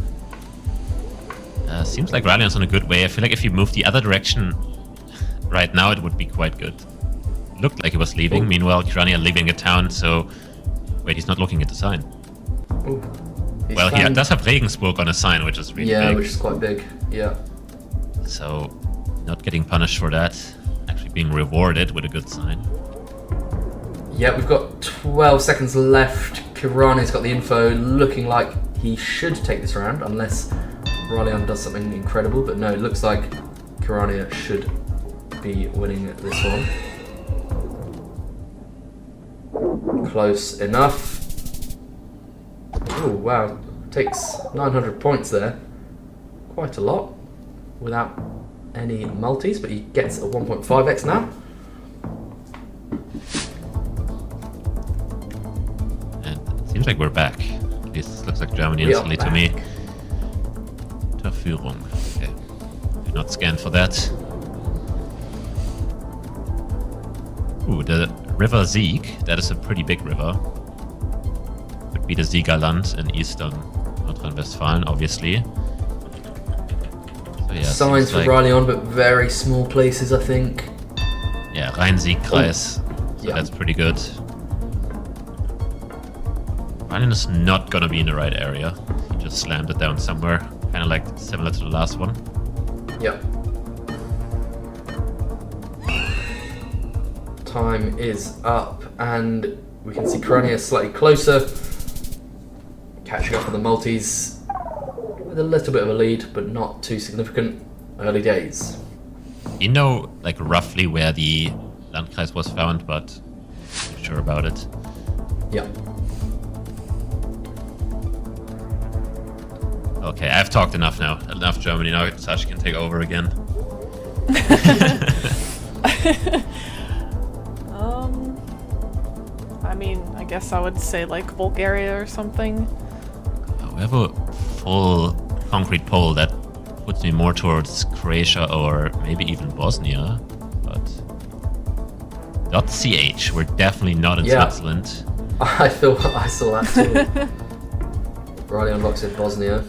S2: Seems like Ryleon's on a good way. I feel like if you move the other direction right now, it would be quite good. Looked like he was leaving.
S1: Oh.
S2: Meanwhile, Kirania leaving the town, so... Wait, he's not looking at the sign.
S1: Oh.
S2: Well, he does have Regensburg on a sign, which is really big.
S1: Which is quite big. Yeah.
S2: So, not getting punished for that. Actually being rewarded with a good sign.
S1: Yeah, we've got 12 seconds left. Kirania's got the info, looking like he should take this round, unless Ryleon does something incredible. But no, it looks like Kirania should be winning this one. Close enough. Oh, wow. Takes 900 points there. Quite a lot. Without any multis, but he gets a 1.5x now.
S2: And it seems like we're back. This looks like Germany instantly to me. Führung. Okay. Do not scan for that. Ooh, the River Sieg. That is a pretty big river. Could be the Siegerland in eastern Nordrhein-Westfalen, obviously. yeah,
S1: signs
S2: seems
S1: for
S2: like,
S1: Ryleon, but very small places, I think.
S2: yeah, Rhein-Sieg-Kreis. So
S1: Yeah.
S2: that's pretty good. Ryleon is not gonna be in the right area. He just slammed it down somewhere, kind of like similar to the last one.
S1: Yep. Time is up, and we can see Kirania slightly closer, catching up on the multis with a little bit of a lead, but not too significant. Early days.
S2: You know, like roughly where the Landkreis was found, but not sure about it.
S1: Yeah.
S2: Okay, I've talked enough now. Enough Germany. Now Sashi can take over again.
S3: I mean, I guess I would say like Bulgaria or something.
S2: We have a full concrete poll that puts me more towards Croatia or maybe even Bosnia, but .ch, we're definitely not in Switzerland.
S1: I saw that too. Ryleon locks in Bosnia.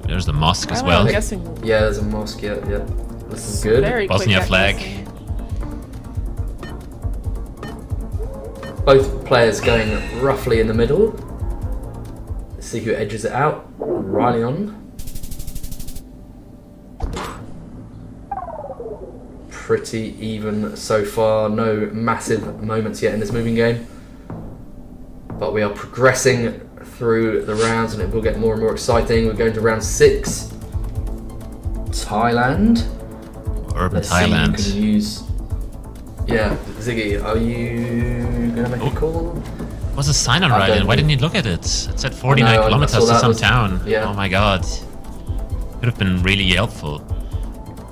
S2: There's the mosque as
S3: I'm
S2: well.
S3: guessing
S1: Yeah, there's a mosque. Yeah. This is good.
S3: very quick
S2: Bosnia
S3: at
S2: flag.
S3: guessing.
S1: Both players going roughly in the middle. Let's see who edges it out. Ryleon. Pretty even so far. No massive moments yet in this moving game. But we are progressing through the rounds and it will get more and more exciting. We're going to round 6. Thailand.
S2: Urban
S1: Let's
S2: Thailand.
S1: see who can use... Yeah, Ziggy, are you going to make a call?
S2: What's the sign on
S1: I
S2: Ryleon?
S1: don't
S2: Why
S1: think-
S2: didn't you look at it? It said 49
S1: I
S2: kilometers
S1: saw
S2: to
S1: that
S2: some
S1: was-
S2: town.
S1: yeah.
S2: Oh my god. Could have been really helpful.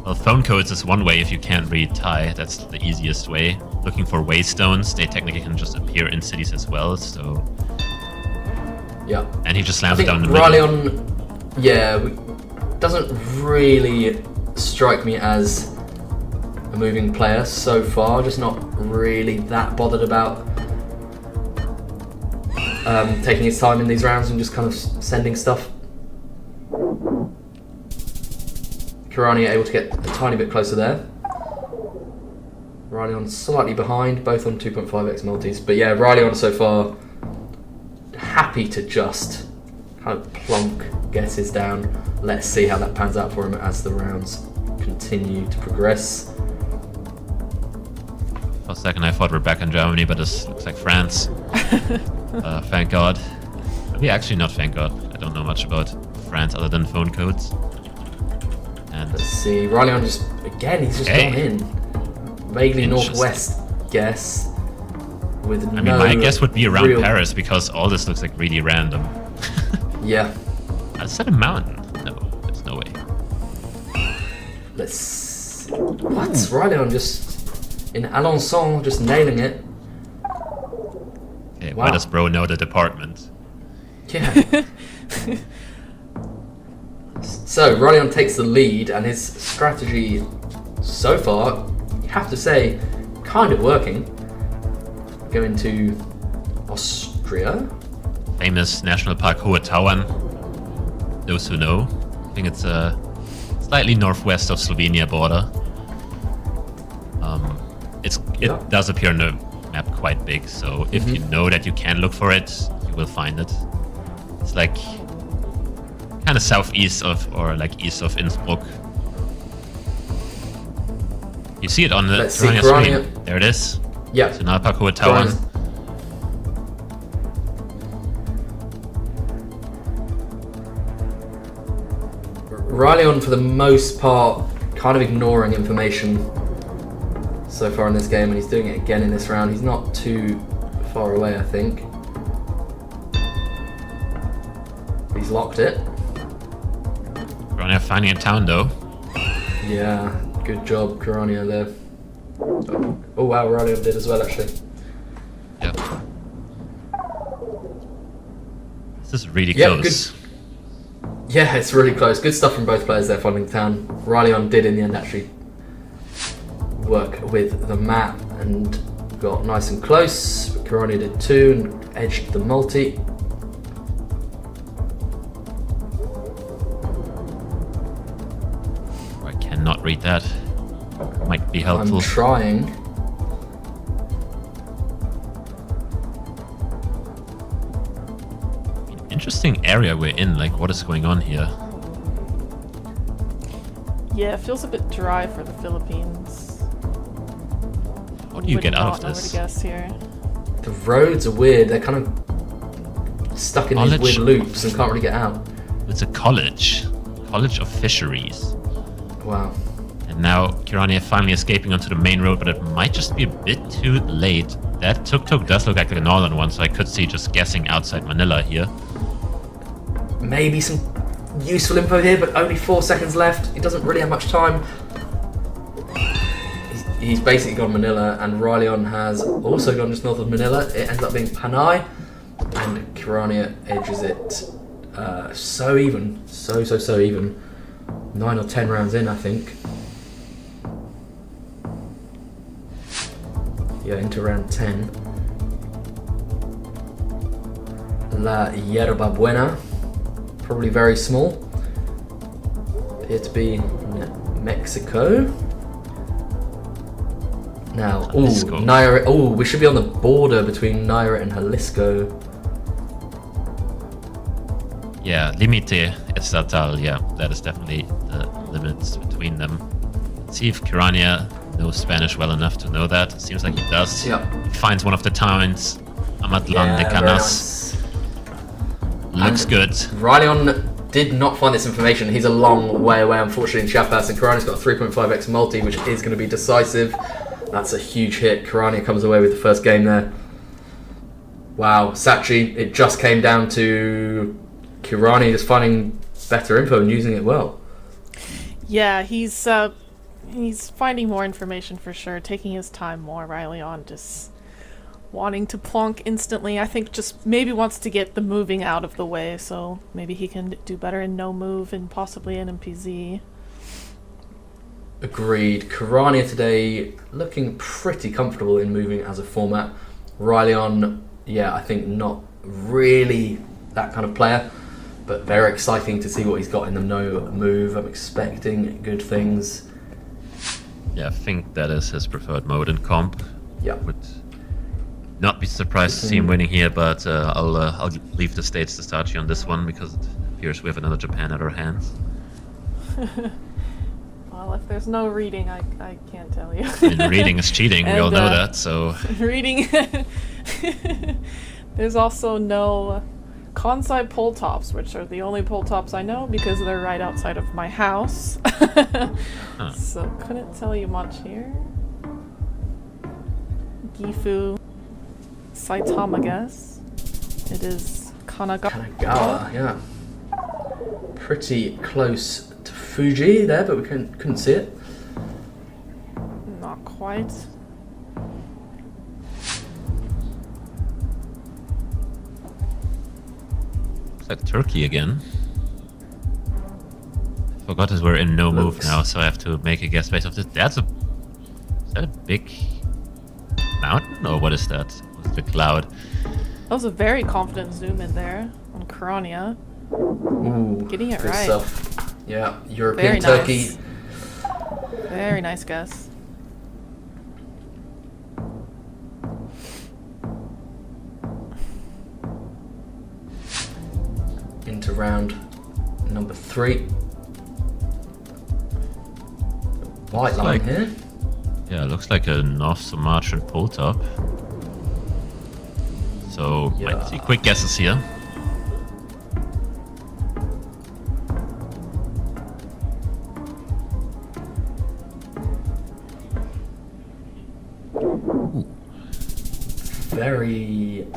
S2: Well, phone codes is one way if you can't read Thai. That's the easiest way. Looking for waystones, they technically can just appear in cities as well, so...
S1: Yeah.
S2: And he just
S1: I
S2: slams it
S1: think
S2: down the middle.
S1: Ryleon, doesn't really strike me as a moving player so far. Just not really that bothered about taking his time in these rounds and just kind of sending stuff. Kirania able to get a tiny bit closer there. Ryleon slightly behind, both on 2.5x multis. But yeah, Ryleon so far happy to just kind of plonk guesses down. Let's see how that pans out for him as the rounds continue to progress.
S2: For a second I thought we're back in Germany, but this looks like France. Thank God. Maybe actually not thank God. I don't know much about France other than phone codes. And
S1: Let's see, Ryleon just, again, he's just
S2: Hey.
S1: gone in. Vaguely
S2: Interesting.
S1: northwest guess with
S2: I mean, my guess would be around
S1: real-
S2: Paris because all this looks like really random.
S1: Yeah,
S2: Is that a mountain? No, there's no way.
S1: let's... What? Ryleon just, in Alençon, just nailing it.
S2: Okay,
S1: Wow.
S2: why does bro know the department?
S1: Yeah. So, Ryleon takes the lead, and his strategy so far, you have to say, kind of working. Going to Austria.
S2: Famous national park Hohe Tauern. Those who know. I think it's slightly northwest of Slovenia border. It
S1: Yeah.
S2: does appear on the map quite big, so if you know that you can look for it, you will find it. It's like kind of southeast of, or like east of Innsbruck. You see it on the
S1: Let's see,
S2: Kirania
S1: Kirania.
S2: screen. There it is.
S1: Yeah.
S2: Nationalpark Hohe Tauern.
S1: Ryleon, for the most part, kind of ignoring information so far in this game, and he's doing it again in this round. He's not too far away, I think. He's locked it.
S2: Kirania finding a town though.
S1: Yeah, good job, Kirania there. Oh wow, Ryleon did as well, actually.
S2: Yeah. This is really
S1: Yeah,
S2: close.
S1: Yeah, it's really close. Good stuff from both players there, finding the town. Ryleon did, in the end, actually work with the map and got nice and close. Kirania did too and edged the multi.
S2: read that. Might be helpful.
S1: I'm trying.
S2: Interesting area we're in, like what is going on here?
S3: Yeah, it feels a bit dry for the Philippines.
S2: How do you get out of
S3: Would not know where to
S2: this?
S3: guess here.
S1: The roads are weird. They're kind of stuck in these weird loops and can't really get out.
S2: It's a college. College of Fisheries.
S1: Wow.
S2: And now Kirania finally escaping onto the main road, but it might just be a bit too late. That tuk-tuk does look like a northern one, so I could see just guessing outside Manila here.
S1: Maybe some useful info here, but only 4 seconds left. He doesn't really have much time. He's basically gone Manila, and Ryleon has also gone just north of Manila. It ends up being Panay, and Kirania edges it so even. So even. 9 or 10 rounds in, I think. Yeah, into round 10. La Yerba Buena. Probably very small. Appear to be Mexico. Now,
S2: Jalisco.
S1: Nayarit. We should be on the border between Nayarit and Jalisco.
S2: Yeah, Limite Estatal, yeah, that is definitely the limits between them. Let's see if Kirania knows Spanish well enough to know that. It seems like he does.
S1: Yeah.
S2: He finds one of the towns, Amatlan de
S1: very
S2: Canas. Looks
S1: And
S2: good.
S1: Ryleon did not find this information. He's a long way away, unfortunately, in Chiapas, and Kirania's got a 3.5x multi, which is going to be decisive. That's a huge hit. Kirania comes away with the first game there. Wow, Sachi, it just came down to Kirania just finding better info and using it well.
S3: Yeah, he's finding more information for sure, taking his time more. Ryleon just wanting to plonk instantly. I think just maybe wants to get the moving out of the way, so maybe he can do better in no move and possibly NMPZ.
S1: Agreed. Kirania today looking pretty comfortable in moving as a format. Ryleon, yeah, I think not really that kind of player, but very exciting to see what he's got in the no move. I'm expecting good things.
S2: Yeah, I think that is his preferred mode in comp.
S1: Yeah.
S2: Would not be surprised to see him winning here, but I'll leave the States to Stachi on this one because it appears we have another Japan at our hands.
S3: Well, if there's no reading, I can't tell you.
S2: I mean, reading is cheating, we all know that, so...
S3: Reading... There's also no Kansai pole tops, which are the only pole tops I know because they're right outside of my house. So couldn't tell you much here. Gifu, Saitama, I guess. It is Kanagawa.
S1: Kanagawa, yeah. Pretty close to Fuji there, but we couldn't see it.
S3: Not quite.
S2: Looks like Turkey again. Forgot that we're in no move now, so I have to make a guess based off this. Is that a big mountain, or what is that? What's the cloud?
S3: That was a very confident zoom in there on Kirania.
S1: Ooh,
S3: Getting it
S1: good
S3: right.
S1: stuff. Yeah, European
S3: Very
S1: Turkey.
S3: nice. Very nice guess.
S1: Into round number 3. White line here.
S2: Yeah, it looks like a North Sumatran pole top. So, might see quick guesses here.
S1: Ooh. Very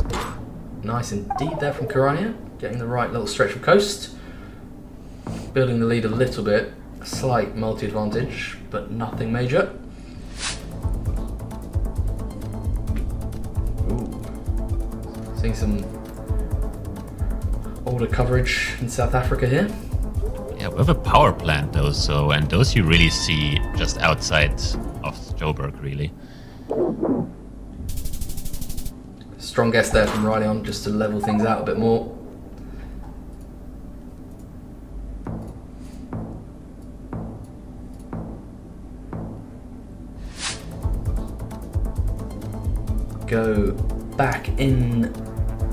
S1: nice indeed there from Kirania. Getting the right little stretch of coast. Building the lead a little bit. A slight multi-advantage, but nothing major. Ooh. Seeing some older coverage in South Africa here.
S2: Yeah, we have a power plant though, so, and those you really see just outside of Joburg, really.
S1: Strong guess there from Ryleon just to level things out a bit more. go back in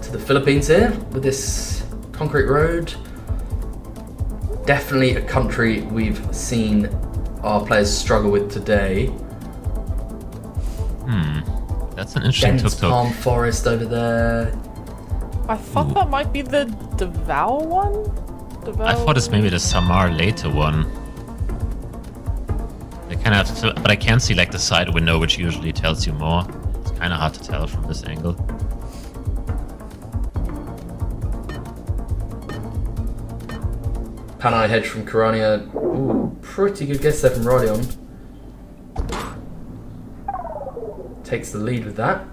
S1: to the Philippines here with this concrete road. Definitely a country we've seen our players struggle with today.
S2: That's an interesting
S1: Dense
S2: tuk-tuk.
S1: palm forest over there.
S3: I thought that might be the Davao one?
S2: I thought it's maybe the Samar later one. They kind of have to, but I can't see like the side window, which usually tells you more. It's kind of hard to tell from this angle.
S1: Panay hedge from Kirania. Ooh, pretty good guess there from Rodion. Takes the lead with that.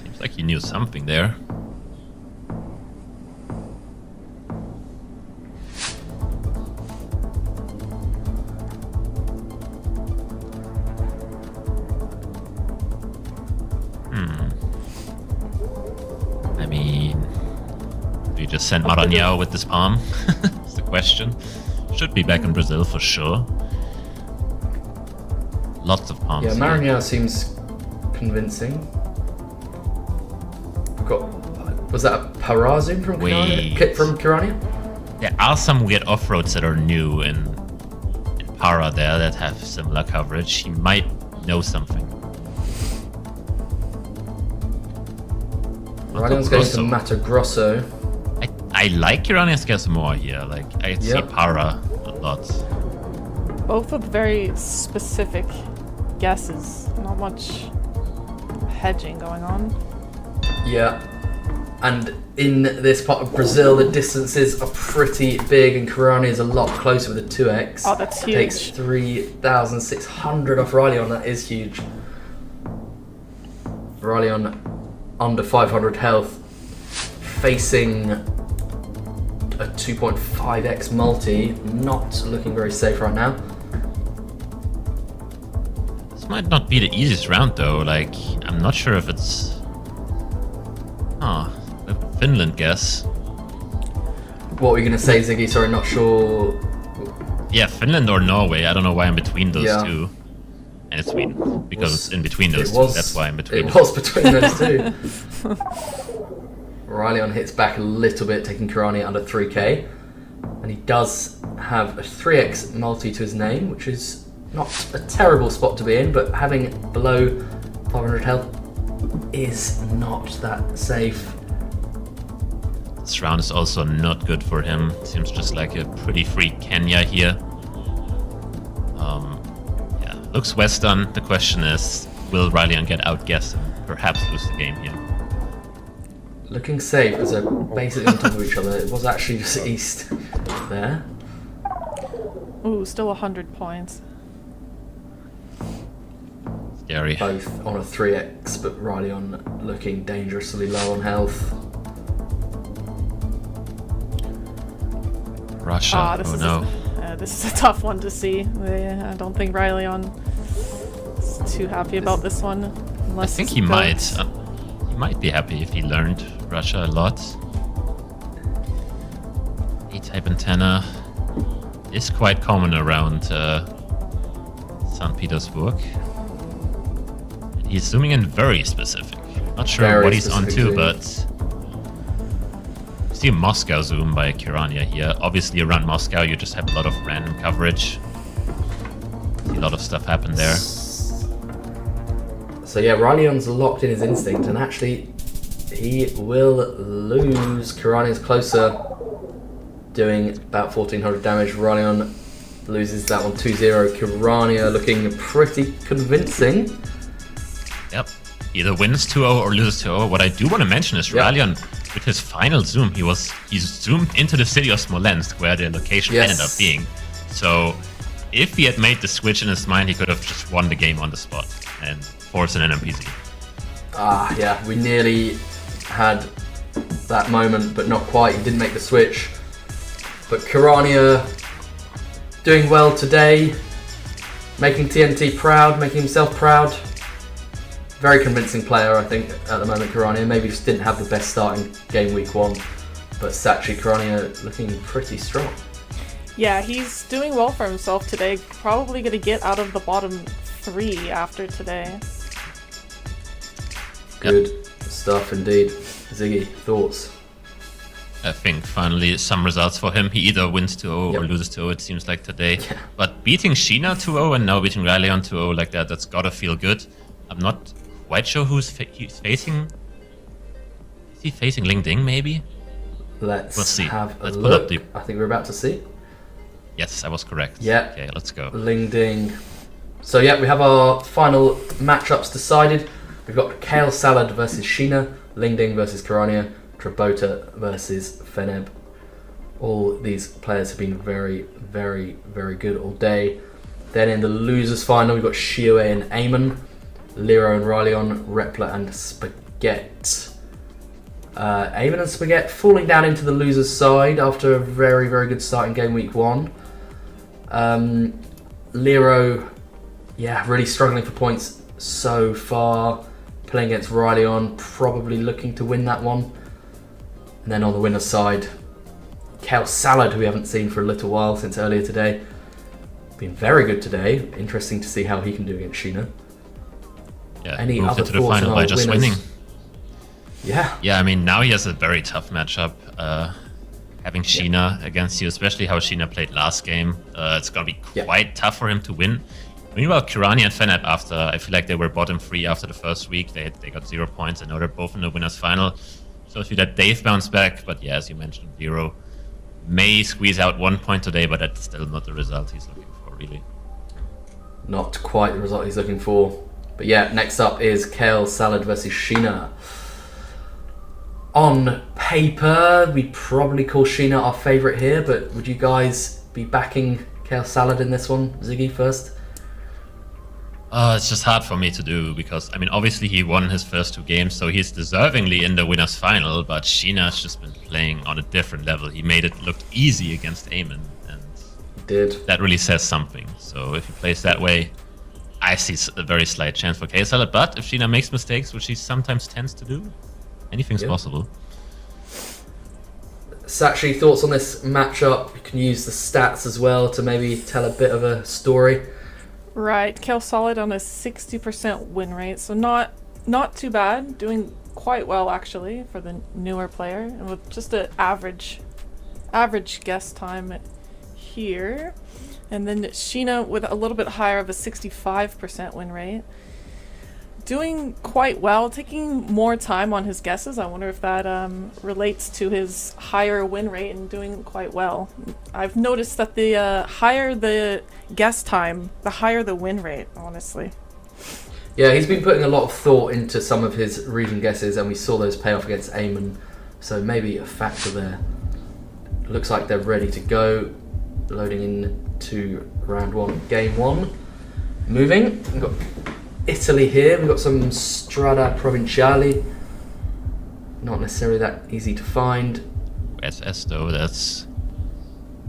S2: Seems like he knew something there. I mean, do you just send Maranhão with this palm? That's the question. Should be back in Brazil for sure. Lots of palms.
S1: Yeah,
S2: here.
S1: Maranhão seems convincing. We've got, was that a Parazum from Kirania?
S2: Wait.
S1: Kit from Kirania?
S2: There are some weird off-roads that are new in Para there that have similar coverage. He might know something.
S1: Rodian's going to Mato Grosso.
S2: I like Kirania's guess more here. Like, I see
S1: Yep.
S2: Para a lot.
S3: Both with very specific guesses. Not much hedging going on.
S1: Yeah. And in this part of Brazil, the distances are pretty big, and Kirania is a lot closer with a 2x.
S3: Oh, that's huge.
S1: Takes 3,600 off Ryleon. That is huge. Ryleon under 500 health, facing a 2.5x multi. Not looking very safe right now.
S2: This might not be the easiest round though. Like, I'm not sure if it's. A Finland guess.
S1: What were you going to say, Ziggy? Sorry, not sure.
S2: Yeah, Finland or Norway. I don't know why I'm between those
S1: Yeah.
S2: two. And it's Sweden, because it's in between
S1: It
S2: those
S1: was-
S2: two. That's why I'm between.
S1: It was between those two. Ryleon hits back a little bit, taking Kirania under 3k. And he does have a 3x multi to his name, which is not a terrible spot to be in, but having below 500 health is not that safe.
S2: This round is also not good for him. Seems just like a pretty free Kenya here. Yeah, looks Western. The question is, will Ryleon get outguessed and perhaps lose the game here?
S1: Looking safe as they're basically on top of each other. It was actually just east there.
S3: Ooh, still 100 points.
S2: Scary.
S1: Both on a 3x, but Ryleon looking dangerously low on health.
S2: Russia.
S3: This
S2: Oh
S3: is
S2: no.
S3: this is a tough one to see. I don't think Ryleon is too happy about this one.
S2: I
S3: Unless
S2: think
S3: it's
S2: he
S3: built.
S2: might. He might be happy if he learned Russia a lot. A-type antenna is quite common around St. Petersburg. And he's zooming in very specific. Not sure
S1: Very
S2: what he's
S1: specific
S2: onto,
S1: zoom.
S2: but see a Moscow zoom by Kirania here. Obviously, around Moscow, you just have a lot of random coverage. See a lot of stuff happen there.
S1: So yeah, Ryleon's locked in his instinct, and actually he will lose. Kirania's closer, doing about 1,400 damage. Ryleon loses that one 2-0. Kirania looking pretty convincing.
S2: Yep. Either wins 2-0 or loses 2-0. What I do want to mention is
S1: Yep.
S2: Ryleon, with his final zoom, he zoomed into the city of Smolensk, where the location
S1: Yes.
S2: ended up being. So, if he had made the switch in his mind, he could have just won the game on the spot and forced an NMPZ.
S1: Ah, yeah, we nearly had that moment, but not quite. He didn't make the switch. But Kirania doing well today, making TNT proud, making himself proud. Very convincing player, I think, at the moment, Kirania. Maybe just didn't have the best start in game week 1, but Sachi Kirania looking pretty strong.
S3: Yeah, he's doing well for himself today. Probably going to get out of the bottom 3 after today.
S1: Good stuff indeed. Ziggy, thoughts?
S2: I think finally some results for him. He either wins 2-0 or loses 2-0, it seems like today.
S1: Yeah.
S2: But beating Sheena 2-0 and now beating Riley on 2-0 like that, that's gotta feel good. I'm not quite sure who's he's facing. Is he facing Ling Ding maybe?
S1: Let's
S2: see.
S1: have a
S2: Let's pull
S1: look.
S2: up the...
S1: I think we're about to see.
S2: Yes, I was correct.
S1: Yeah.
S2: Okay, let's go.
S1: Ling Ding. So yeah, we have our final matchups decided. We've got Kale Salad versus Sheena, Ling Ding versus Kirania, Trabota versus Fenb. All these players have been very, very, very good all day. Then in the losers final, we've got Shio and Aean, Lero and Ryleon, Repler and Spaghette. Aean and Spaghette falling down into the losers side after a very, very good start in game week 1. Lero, yeah, really struggling for points so far. Playing against Ryleon, probably looking to win that one. And then on the winner's side, Kale Salad, who we haven't seen for a little while since earlier today. Been very good today. Interesting to see how he can do against Sheena.
S2: Yeah,
S1: Any
S2: moved
S1: other
S2: into the
S1: thoughts
S2: final
S1: on
S2: by
S1: our
S2: just
S1: winners?
S2: winning.
S1: Yeah.
S2: Yeah, I mean, now he has a very tough matchup. Having Sheena against you, especially how Sheena played last game, it's going to be quite tough for him to win. Meanwhile, Kirania and Fenb, after I feel like they were bottom 3 after the first week, they got 0 points. I know they're both in the winners final. Shows you that they've bounced back, but yeah, as you mentioned, Lero may squeeze out 1 point today, but that's still not the result he's looking for, really.
S1: Not quite the result he's looking for. But yeah, next up is Kale Salad versus Sheena. On paper, we'd probably call Sheena our favourite here, but would you guys be backing Kale Salad in this one? Ziggy first?
S2: It's just hard for me to do because, I mean, obviously he won his first 2 games, so he's deservingly in the winners final, but Sheena's just been playing on a different level. He made it look easy against Aean, and that really says something. So if he plays that way, I see a very slight chance for KSL, but if Sheena makes mistakes, which she sometimes tends to do, anything's possible.
S1: Sachi, thoughts on this matchup? You can use the stats as well to maybe tell a bit of a story.
S3: Right, Kale Solid on a 60% win rate, so not too bad. Doing quite well actually for the newer player, and with just an average guess time here. And then Sheena with a little bit higher of a 65% win rate. Doing quite well, taking more time on his guesses. I wonder if that relates to his higher win rate and doing quite well. I've noticed that the higher the guess time, the higher the win rate, honestly.
S1: Yeah, he's been putting a lot of thought into some of his region guesses, and we saw those pay off against Aean, so maybe a factor there. Looks like they're ready to go. Loading into round 1, game 1. Moving. We've got Italy here. We've got some Strada Provinciali. Not necessarily that easy to find.
S2: SS though, that's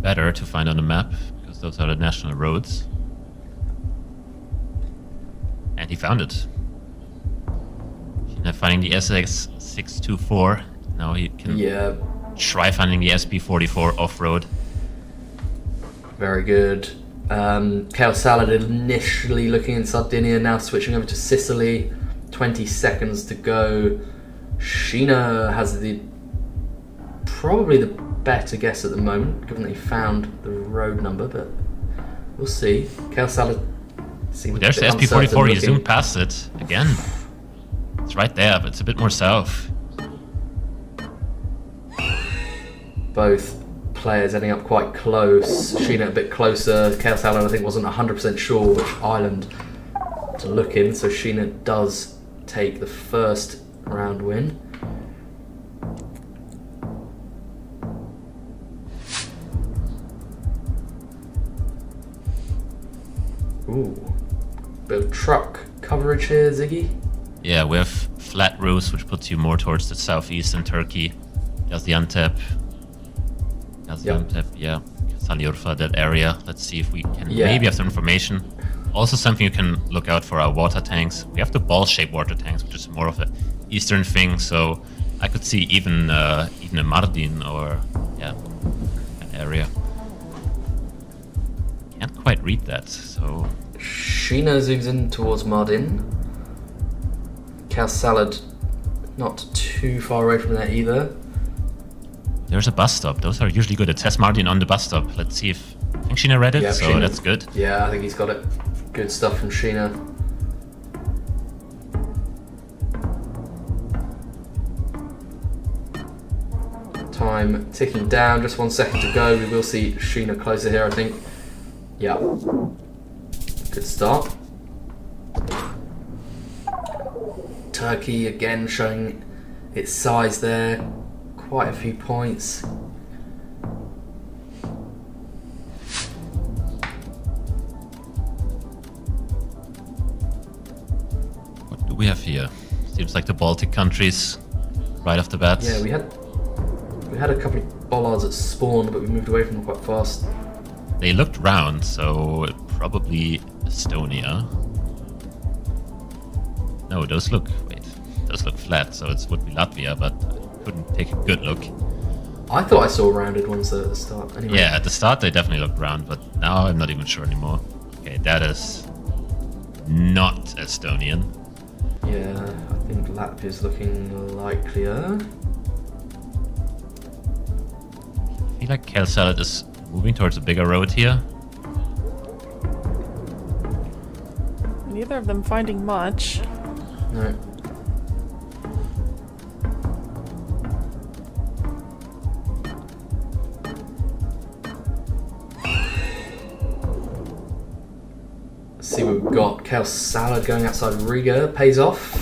S2: better to find on the map because those are the national roads. And he found it. Sheena finding the SX624. Now he can try finding the SP44 off-road.
S1: Very good. Kale Salad initially looking in Sardinia, now switching over to Sicily. 20 seconds to go. Sheena has probably the better guess at the moment, given that he found the road number, but we'll see. Kale Salad seems
S2: there's the SP44, he zoomed past it again. It's right there, but it's a bit more south.
S1: Both players ending up quite close. Sheena a bit closer. Kale Salad I think wasn't 100% sure which island to look in, so Sheena does take the first round win. Ooh, bit of truck coverage here, Ziggy.
S2: Yeah, we have flat roofs, which puts you more towards the southeastern Turkey. Gaziantep. Yeah. Sanliurfa, that area. Let's see if we can maybe have some information. Also something you can look out for are water tanks. We have the ball-shaped water tanks, which is more of an eastern thing, so I could see even a Mardin or an area. Can't quite read that, so...
S1: Sheena zooms in towards Mardin. Kale Salad Not too far away from there either.
S2: There's a bus stop. Those are usually good. It says Martin on the bus stop. Let's see if... I think Sheena read it,
S1: Yeah,
S2: so
S1: Sheena.
S2: that's good.
S1: Yeah, I think he's got it. Good stuff from Sheena. Time ticking down, just 1 second to go. We will see Sheena closer here, I think. Yeah. Good start. Turkey again showing its size there. Quite a few points.
S2: What do we have here? Seems like the Baltic countries right off the bat.
S1: Yeah, we had a couple of bollards at spawn, but we moved away from them quite fast.
S2: They looked round, so probably Estonia. No, those look flat, so it would be Latvia, but I couldn't take a good look.
S1: I thought I saw rounded ones at the start. Anyway.
S2: Yeah, at the start they definitely looked round, but now I'm not even sure anymore. Okay, that is not Estonian.
S1: Yeah, I think Latvia's looking likelier.
S2: I feel like Kale Salad is moving towards a bigger road here.
S3: Neither of them finding much.
S1: No. Let's see what we've got. Kale Salad going outside Riga. Pays off.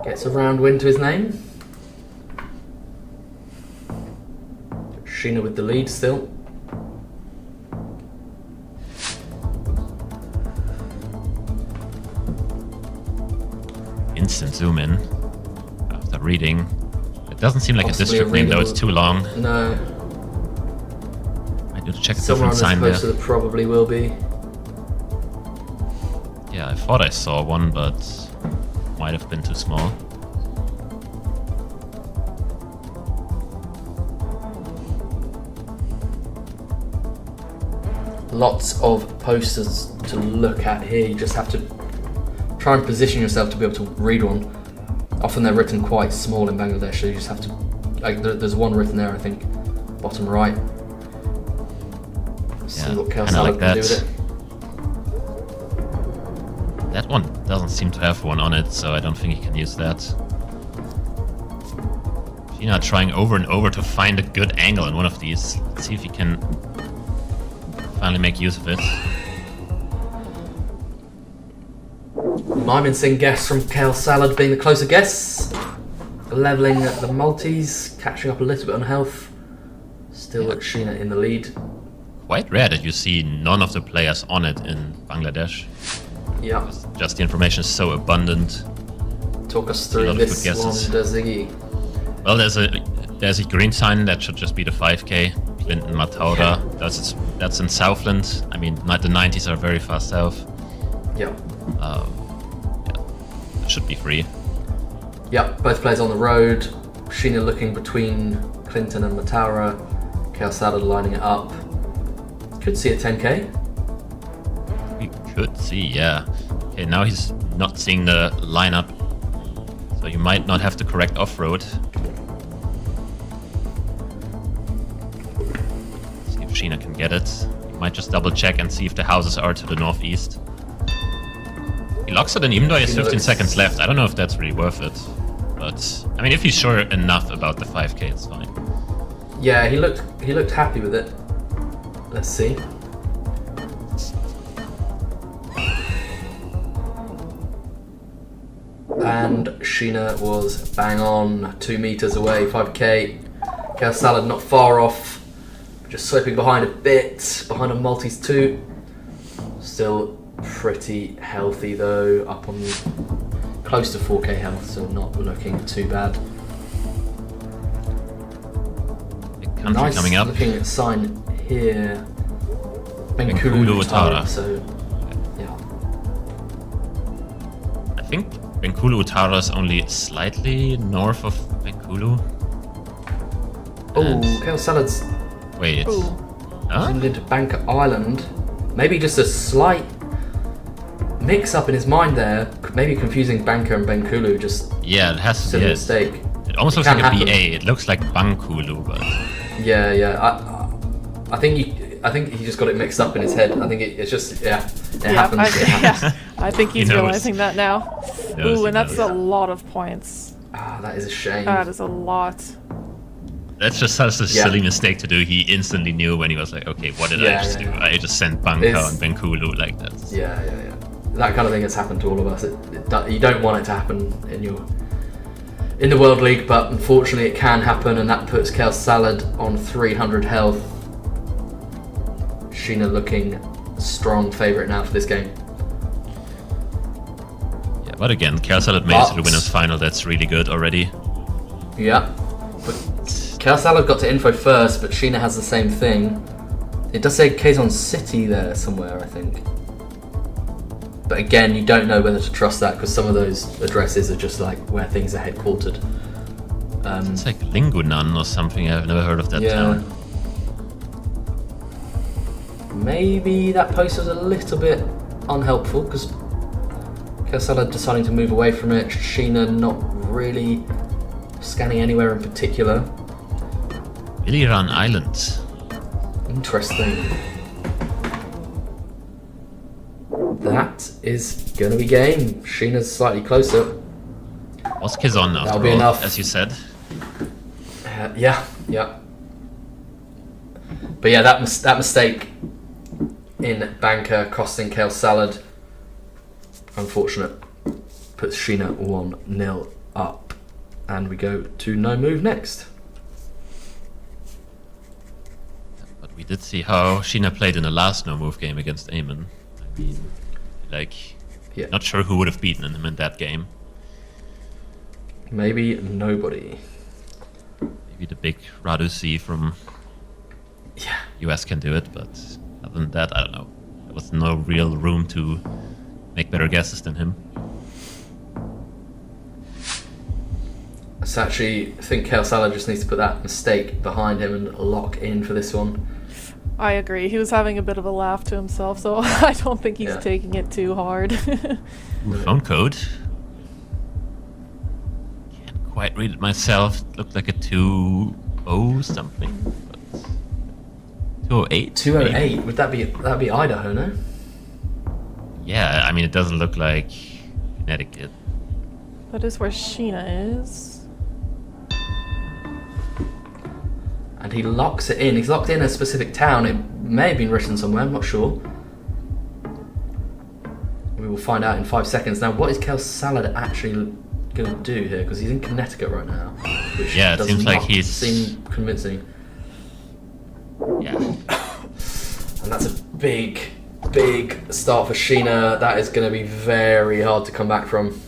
S1: Gets a round win to his name. Sheena with the lead still.
S2: Instant zoom in after reading. It doesn't seem like
S1: Possibly
S2: a district name though, it's too long.
S1: No.
S2: I need to check a
S1: Somewhere
S2: different
S1: on this
S2: sign there.
S1: poster there probably will be.
S2: Yeah, I thought I saw one, but might have been too small.
S1: Lots of posters to look at here. You just have to try and position yourself to be able to read one. Often they're written quite small in Bangladesh, so you just have to... Like, there's one written there, I think, bottom right. See
S2: Yeah,
S1: what Kale
S2: kinda
S1: Salad
S2: like
S1: can do
S2: that.
S1: with it.
S2: That one doesn't seem to have one on it, so I don't think he can use that. Sheena trying over and over to find a good angle in one of these. Let's see if he can finally make use of it.
S1: Mime Singh guess from Kale Salad being the closer guess. Levelling the multis, catching up a little bit on health. Still at Sheena in the lead.
S2: Quite rare that you see none of the players on it in Bangladesh.
S1: Yeah.
S2: Just the information is so abundant.
S1: Talk us
S2: A
S1: through
S2: lot of
S1: this
S2: good guesses.
S1: one, Ziggy.
S2: Well, there's a green sign that should just be the 5k. Clinton Mataura. That's in Southland. I mean, the 90s are very far south.
S1: Yeah.
S2: It should be free.
S1: Yeah, both players on the road. Sheena looking between Clinton and Mataura. Kale Salad lining it up. Could see a 10k.
S2: We could see, yeah. Okay, now he's not seeing the lineup, so you might not have the correct off-road. See if Sheena can get it. You might just double check and see if the houses are to the northeast. He locks it in even though he has 15 seconds left. I don't know if that's really worth it. But, I mean, if he's sure enough about the 5k, it's fine.
S1: Yeah, he looked happy with it. Let's see. And Sheena was bang on, 2 meters away, 5k. Kale Salad not far off, just slipping behind a bit, behind on multis too. Still pretty healthy though, up on close to 4k health, so not looking too bad.
S2: Big country
S1: Nice
S2: coming up.
S1: looking sign here.
S2: Bengkulu Utara.
S1: So, yeah.
S2: I think Bengkulu Utara is only slightly north of Bengkulu.
S1: Oh,
S2: And-
S1: Kale Salad's
S2: Wait.
S3: Ooh.
S2: Huh?
S1: zoomed into Banker Island. Maybe just a slight mix-up in his mind there, maybe confusing Banker and Benkulu, just
S2: Yeah, it has to
S1: silly
S2: be.
S1: mistake.
S2: It almost
S1: It
S2: looks like
S1: can
S2: a
S1: happen.
S2: BA. It looks like Bankulu, but
S1: Yeah. I think he just got it mixed up in his head. I think it happens. It happens.
S3: Yeah, I think he's
S2: He knows.
S3: realizing that now.
S2: knows,
S3: Ooh,
S2: he
S3: and that's
S2: knows.
S3: a lot of points.
S1: Ah, that is a shame.
S3: That is a lot.
S2: that's just such a
S1: Yeah.
S2: silly mistake to do. He instantly knew when he was like, okay, what did I
S1: Yeah,
S2: just
S1: yeah.
S2: do? I just sent Banka
S1: It's-
S2: and Benkulu like that.
S1: Yeah. That kind of thing has happened to all of us. You don't want it to happen in the World League, but unfortunately it can happen, and that puts Kale Salad on 300 health. Sheena looking strong favourite now for this game.
S2: Yeah, but again, Kersalad made it to the winners final. That's really good already.
S1: Yeah. But Kale Salad got to info first, but Sheena has the same thing. It does say Kazon City there somewhere, I think. But again, you don't know whether to trust that because some of those addresses are just like where things are headquartered.
S2: It's like Lingunan or something. I've never heard of that town.
S1: Maybe that post was a little bit unhelpful because Kersala deciding to move away from it, Sheena not really scanning anywhere in particular.
S2: Iliran Island.
S1: Interesting. That is going to be game. Sheena's slightly closer.
S2: Was Kazon
S1: That'll
S2: after
S1: be
S2: all,
S1: enough.
S2: as you said.
S1: Yeah. But yeah, that mistake in Banker costing Kale Salad, unfortunate, puts Sheena 1-0 up. And we go to no move next.
S2: But we did see how Sheena played in the last no-move game against Aean. I mean,
S1: Yeah.
S2: not sure who would have beaten him in that game.
S1: Maybe nobody.
S2: Maybe the big Radusi from
S1: Yeah.
S2: US can do it, but other than that, I don't know. There was no real room to make better guesses than him.
S1: So actually, I think Kale Salad just needs to put that mistake behind him and lock in for this one.
S3: I agree. He was having a bit of a laugh to himself, so I don't think he's
S1: Yeah.
S3: taking it too hard.
S2: Phone code. Can't quite read it myself. It looked like a 2-0 something. But 208?
S1: 208. Would that be Idaho, no?
S2: Yeah, I mean, it doesn't look like Connecticut.
S3: That is where Sheena is.
S1: And he locks it in. He's locked in a specific town. It may have been written somewhere, I'm not sure. We will find out in 5 seconds. Now, what is Kale Salad actually going to do here? Because he's in Connecticut right now. Which
S2: Yeah, it
S1: does
S2: seems like
S1: not
S2: he's-
S1: seem convincing.
S2: Yeah.
S1: And that's a big start for Sheena. That is going to be very hard to come back from.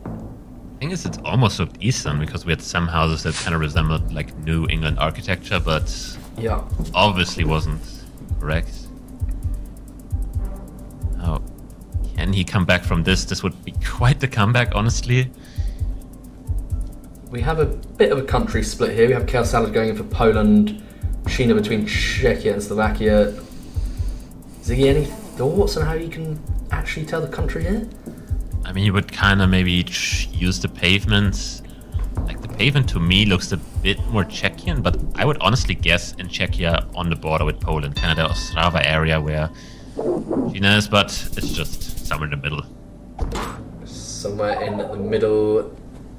S2: I think it's almost looked Eastern because we had some houses that kind of resembled like New England architecture, but
S1: Yeah.
S2: obviously wasn't correct. Oh, can he come back from this? This would be quite the comeback, honestly.
S1: We have a bit of a country split here. We have Kale Salad going in for Poland, Sheena between Czechia and Slovakia. Ziggy, any thoughts on how you can actually tell the country here?
S2: I mean, you would kind of maybe use the pavement. Like, the pavement to me looks a bit more Czechian, but I would honestly guess in Czechia on the border with Poland, kind of the Ostrava area where Sheena is, but it's just somewhere in the middle.
S1: Somewhere in the middle.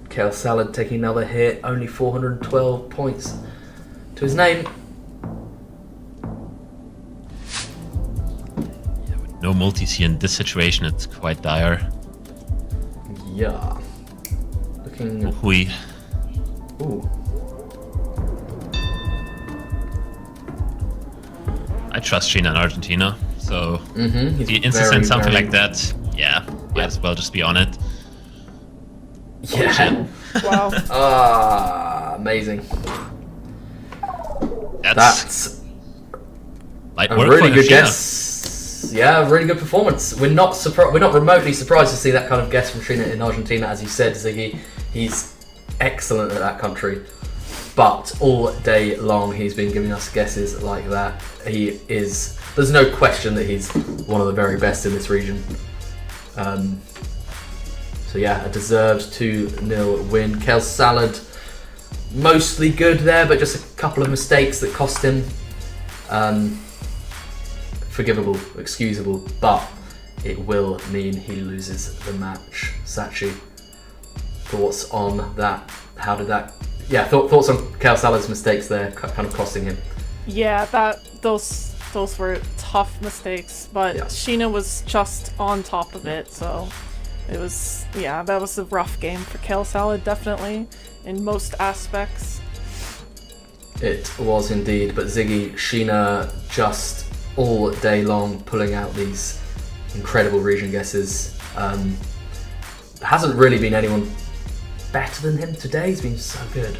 S1: Kale Salad taking another hit. Only 412 points to his name.
S2: Yeah, with no multis here in this situation, it's quite dire.
S1: Yeah. Looking.
S2: Hui.
S1: Ooh.
S2: I trust Sheena in Argentina, so
S1: Mm-hmm.
S2: if he insta-sends something like that, yeah, might as well just be on it.
S1: Yeah.
S3: Wow.
S1: Amazing.
S2: That's
S1: That's
S2: might
S1: a
S2: work
S1: really
S2: for
S1: good
S2: Sheena.
S1: guess. Yeah, really good performance. We're not remotely surprised to see that kind of guess from Sheena in Argentina, as you said, Ziggy. He's excellent at that country. But all day long, he's been giving us guesses like that. He is there's no question that he's one of the very best in this region. So yeah, a deserved 2-0 win. Kale Salad, mostly good there, but just a couple of mistakes that cost him. Forgivable, excusable, but it will mean he loses the match. Sachi, thoughts on that? How did that? Yeah, thoughts on Kale Salad's mistakes there, kind of costing him.
S3: Yeah, those were tough mistakes, but
S1: Yeah.
S3: Sheena was just on top of it, so it was, yeah, that was a rough game for Kale Salad, definitely, in most aspects.
S1: It was indeed, but Ziggy, Sheena just all day long pulling out these incredible region guesses. Hasn't really been anyone better than him today. He's been so good.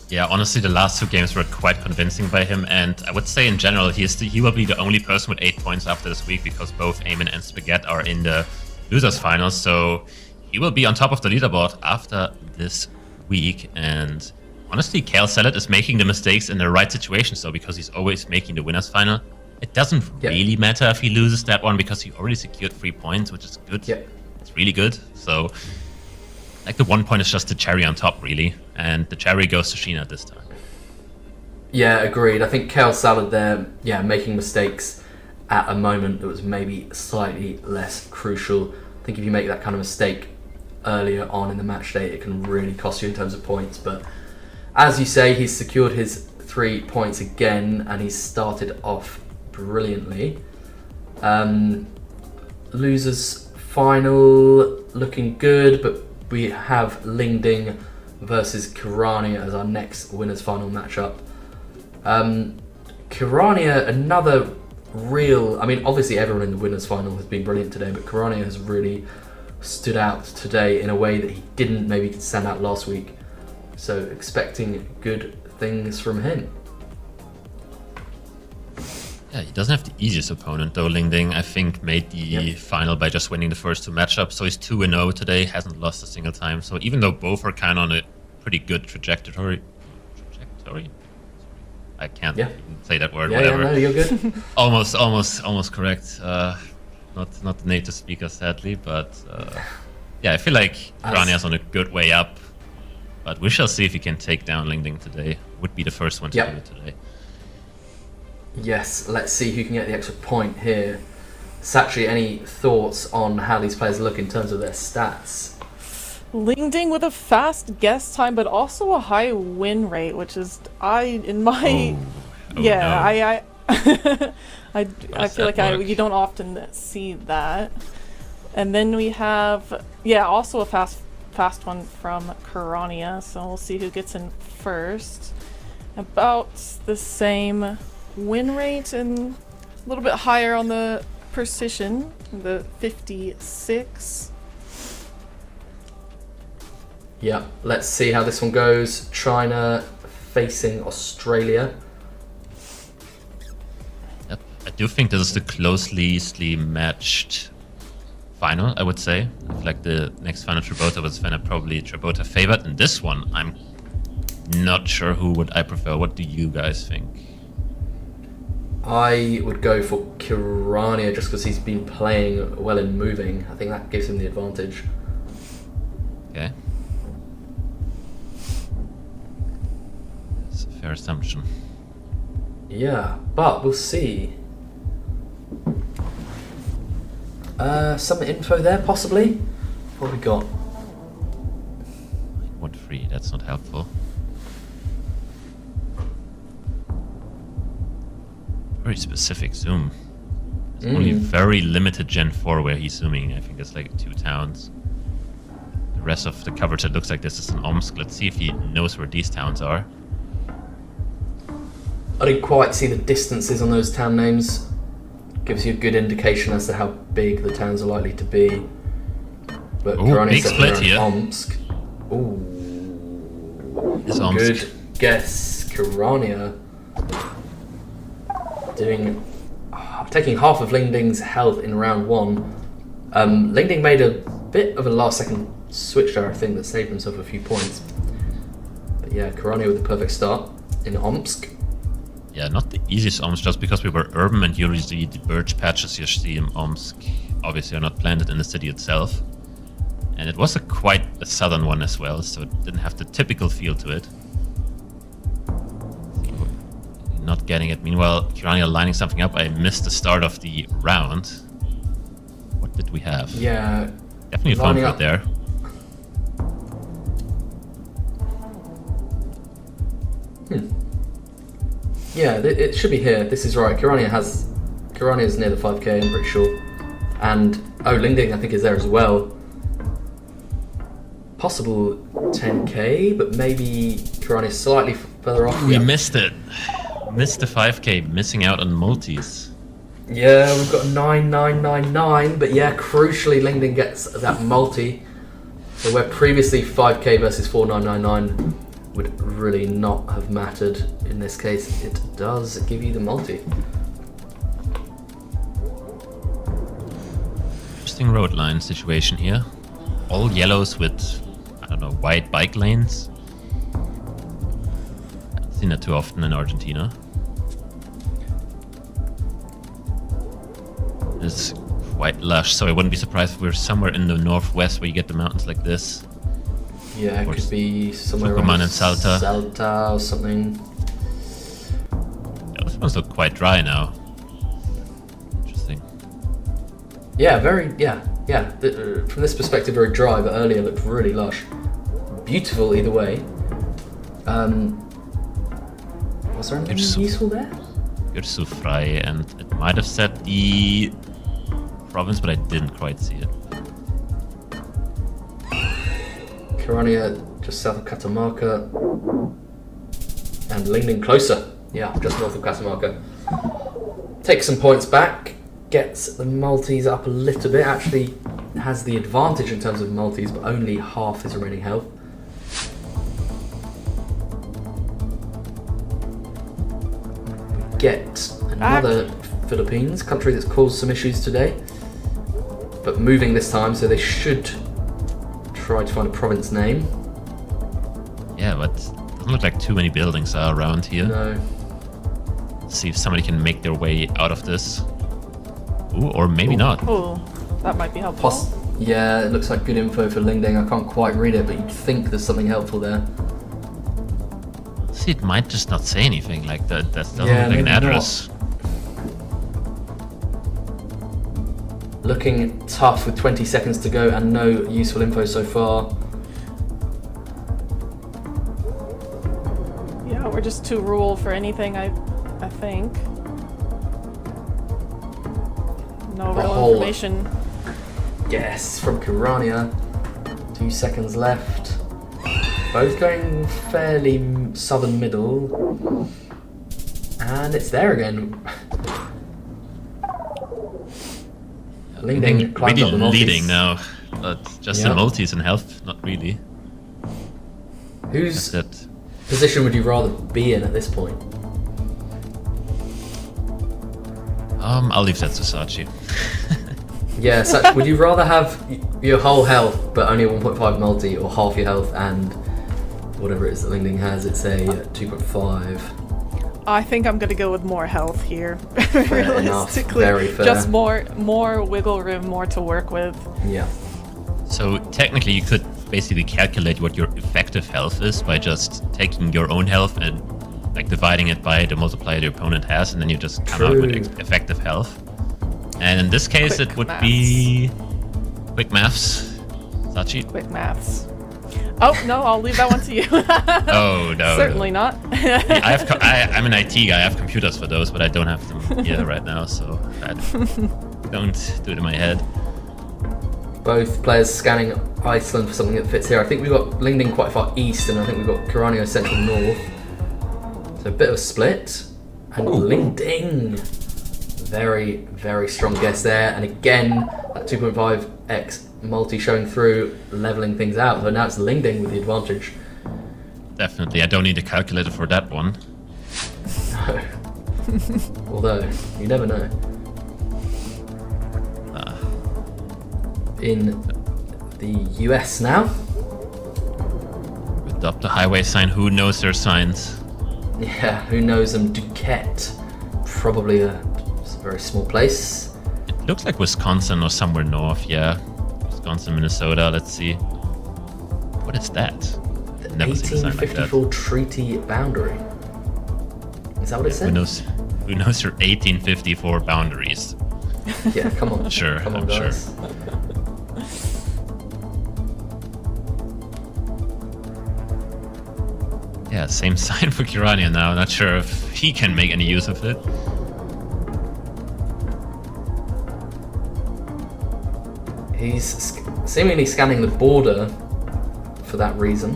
S2: Yeah, honestly, the last 2 games were quite convincing by him, and I would say in general, he will be the only person with 8 points after this week because both Aean and Spaghette are in the losers finals, so he will be on top of the leaderboard after this week. And honestly, Kale Salad is making the mistakes in the right situations, though, because he's always making the winners final. It doesn't really matter if he loses that one because he already secured 3 points, which is good.
S1: Yep.
S2: It's really good. So, like, the 1 point is just the cherry on top, really, and the cherry goes to Sheena this time.
S1: Yeah, agreed. I think Kale Salad there, making mistakes at a moment that was maybe slightly less crucial. I think if you make that kind of mistake earlier on in the match day, it can really cost you in terms of points. But as you say, he's secured his 3 points again, and he's started off brilliantly. Losers final looking good, but we have Ling versus Kirania as our next winners final matchup. Kirania, another real, I mean, obviously everyone in the winners final has been brilliant today, but Kirania has really stood out today in a way that he didn't maybe stand out last week. So expecting good things from him.
S2: Yeah, he doesn't have the easiest opponent though. Ling I think made the final by just winning the first 2 matchups, so he's 2-0 today, hasn't lost a single time. So even though both are kind of on a pretty good trajectory, I can't even say that word. Whatever.
S1: Yeah, no, you're good.
S2: almost correct. Not the native speaker, sadly, but yeah, I feel like Kirania's on a good way up. But we shall see if he can take down Ling today. Would be the first one to do it today.
S1: Yes, let's see who can get the extra point here. Sachi, any thoughts on how these players look in terms of their stats?
S3: Ling Ding with a fast guess time, but also a high win rate, which is I feel like you don't often see that. And then we have also a fast one from Kirania, so we'll see who gets in first. About the same win rate and a little bit higher on the precision, the 56.
S1: Yeah, let's see how this one goes. China facing Australia.
S2: Yep, I do think this is the closely matched final, I would say. I feel like the next final Trabota was probably Trabota favored. And this one, I'm not sure who would I prefer. What do you guys think?
S1: I would go for Kirania just because he's been playing well in moving. I think that gives him the advantage.
S2: Okay. That's a fair assumption.
S1: Yeah, but we'll see. Some info there, possibly? What have we got?
S2: 1-3, that's not helpful. Very specific zoom. There's only very limited Gen 4 where he's zooming. I think there's like 2 towns. The rest of the coverage that looks like this is in Omsk. Let's see if he knows where these towns are.
S1: I didn't quite see the distances on those town names. Gives you a good indication as to how big the towns are likely to be. But
S2: Big split here.
S1: Omsk. Ooh.
S2: It's Omsk.
S1: Good guess, Kirania. Taking half of Ling Ding's health in round 1. Ling Ding made a bit of a last second switch there, I think, that saved himself a few points. But yeah, Kirania with the perfect start in Omsk.
S2: Yeah, not the easiest Omsk, just because we were urban and usually the birch patches you see in Omsk obviously are not planted in the city itself. And it was quite a southern one as well, so it didn't have the typical feel to it. So, not getting it. Meanwhile, Kirania lining something up. I missed the start of the round. What did we have?
S1: Yeah.
S2: Definitely a phone
S1: lining
S2: right
S1: up.
S2: there.
S1: Yeah, it should be here. This is right. Kirania's near the 5k, I'm pretty sure. And, oh, Ling I think is there as well. Possible 10k, but maybe Kirania's slightly further off.
S2: We
S1: Yeah.
S2: missed it. Missed the 5k, missing out on multis.
S1: Yeah, we've got 9999, but yeah, crucially Ling gets that multi. So where previously 5k versus 4999 would really not have mattered, in this case it does give you the multi.
S2: Interesting road line situation here. All yellows with, I don't know, wide bike lanes. Haven't seen that too often in Argentina. It's quite lush, so I wouldn't be surprised if we're somewhere in the northwest where you get the mountains like this.
S1: Yeah, it
S2: Or
S1: could be somewhere
S2: Tucumán
S1: around
S2: and Salta.
S1: Salta or something.
S2: Yeah, this one's look quite dry now. Interesting.
S1: Yeah, from this perspective very dry, but earlier looked really lush. Beautiful either way. Was there anything
S2: It's so-
S1: useful there?
S2: You're so frei, and it might have said the province, but I didn't quite see it.
S1: Kirania just south of Catamarca. And Ling closer. Yeah, just north of Catamarca. Takes some points back. Gets the multis up a little bit. Actually has the advantage in terms of multis, but only half his remaining health. Get another Philippines, country that's caused some issues today. But moving this time, so they should try to find a province name.
S2: Yeah, but doesn't look like too many buildings are around here.
S1: No.
S2: Let's see if somebody can make their way out of this. Ooh, or maybe not.
S3: Oh, that might be helpful.
S1: Yeah, it looks like good info for Ling. I can't quite read it, but you'd think there's something helpful there.
S2: See, it might just not say anything like that. That doesn't
S1: Yeah,
S2: look like an
S1: maybe
S2: address.
S1: Looking tough with 20 seconds to go and no useful info so far.
S3: Yeah, we're just too rural for anything, I think. No real
S1: whole-
S3: information.
S1: Yes, from Kirania. 2 seconds left. Both going fairly southern middle. And it's there again. Ling climbed
S2: really
S1: up the multis.
S2: leading now, but just
S1: Yeah.
S2: the multis in health, not really.
S1: Whose
S2: That's it.
S1: position would you rather be in at this point?
S2: I'll leave that to Sachi.
S1: Yeah, so would you rather have your whole health but only a 1.5 multi, or half your health and whatever it is that Ling has, it's a 2.5?
S3: I think I'm gonna go with more health here.
S1: enough,
S3: Realistically,
S1: very fair.
S3: just more wiggle room, more to work with.
S1: Yeah.
S2: So technically, you could basically calculate what your effective health is by just taking your own health and like dividing it by the multiplier your opponent has, and then you just come out with
S1: True.
S2: effective health. And in this case,
S3: Quick
S2: it would
S3: maths.
S2: be quick maths. Sachi?
S3: Quick maths. Oh no, I'll leave that one to you.
S2: Oh no.
S3: Certainly not.
S2: I'm an IT guy. I have computers for those, but I don't have them here right now, so I don't do it in my head.
S1: Both players scanning Iceland for something that fits here. I think we've got Ling quite far east, and I think we've got Kirania central north. So a bit of a split. And Ling. Very, very strong guess there. And again, that 2.5x multi showing through, leveling things out. So now it's Ling with the advantage.
S2: Definitely. I don't need a calculator for that one.
S1: No. Although, you never know. In the US now.
S2: Adopt the highway sign. Who knows their signs?
S1: Yeah, who knows them? Duquette, probably a very small place.
S2: It looks like Wisconsin or somewhere north, yeah. Wisconsin, Minnesota, let's see. What is that?
S1: The
S2: Never seen a sign like that.
S1: 1854 treaty boundary. Is that what it said?
S2: Who knows your 1854 boundaries?
S1: Yeah, come on.
S2: Sure,
S1: come on,
S2: I'm sure.
S1: guys.
S2: Yeah, same sign for Kirania now. Not sure if he can make any use of it.
S1: He's seemingly scanning the border for that reason,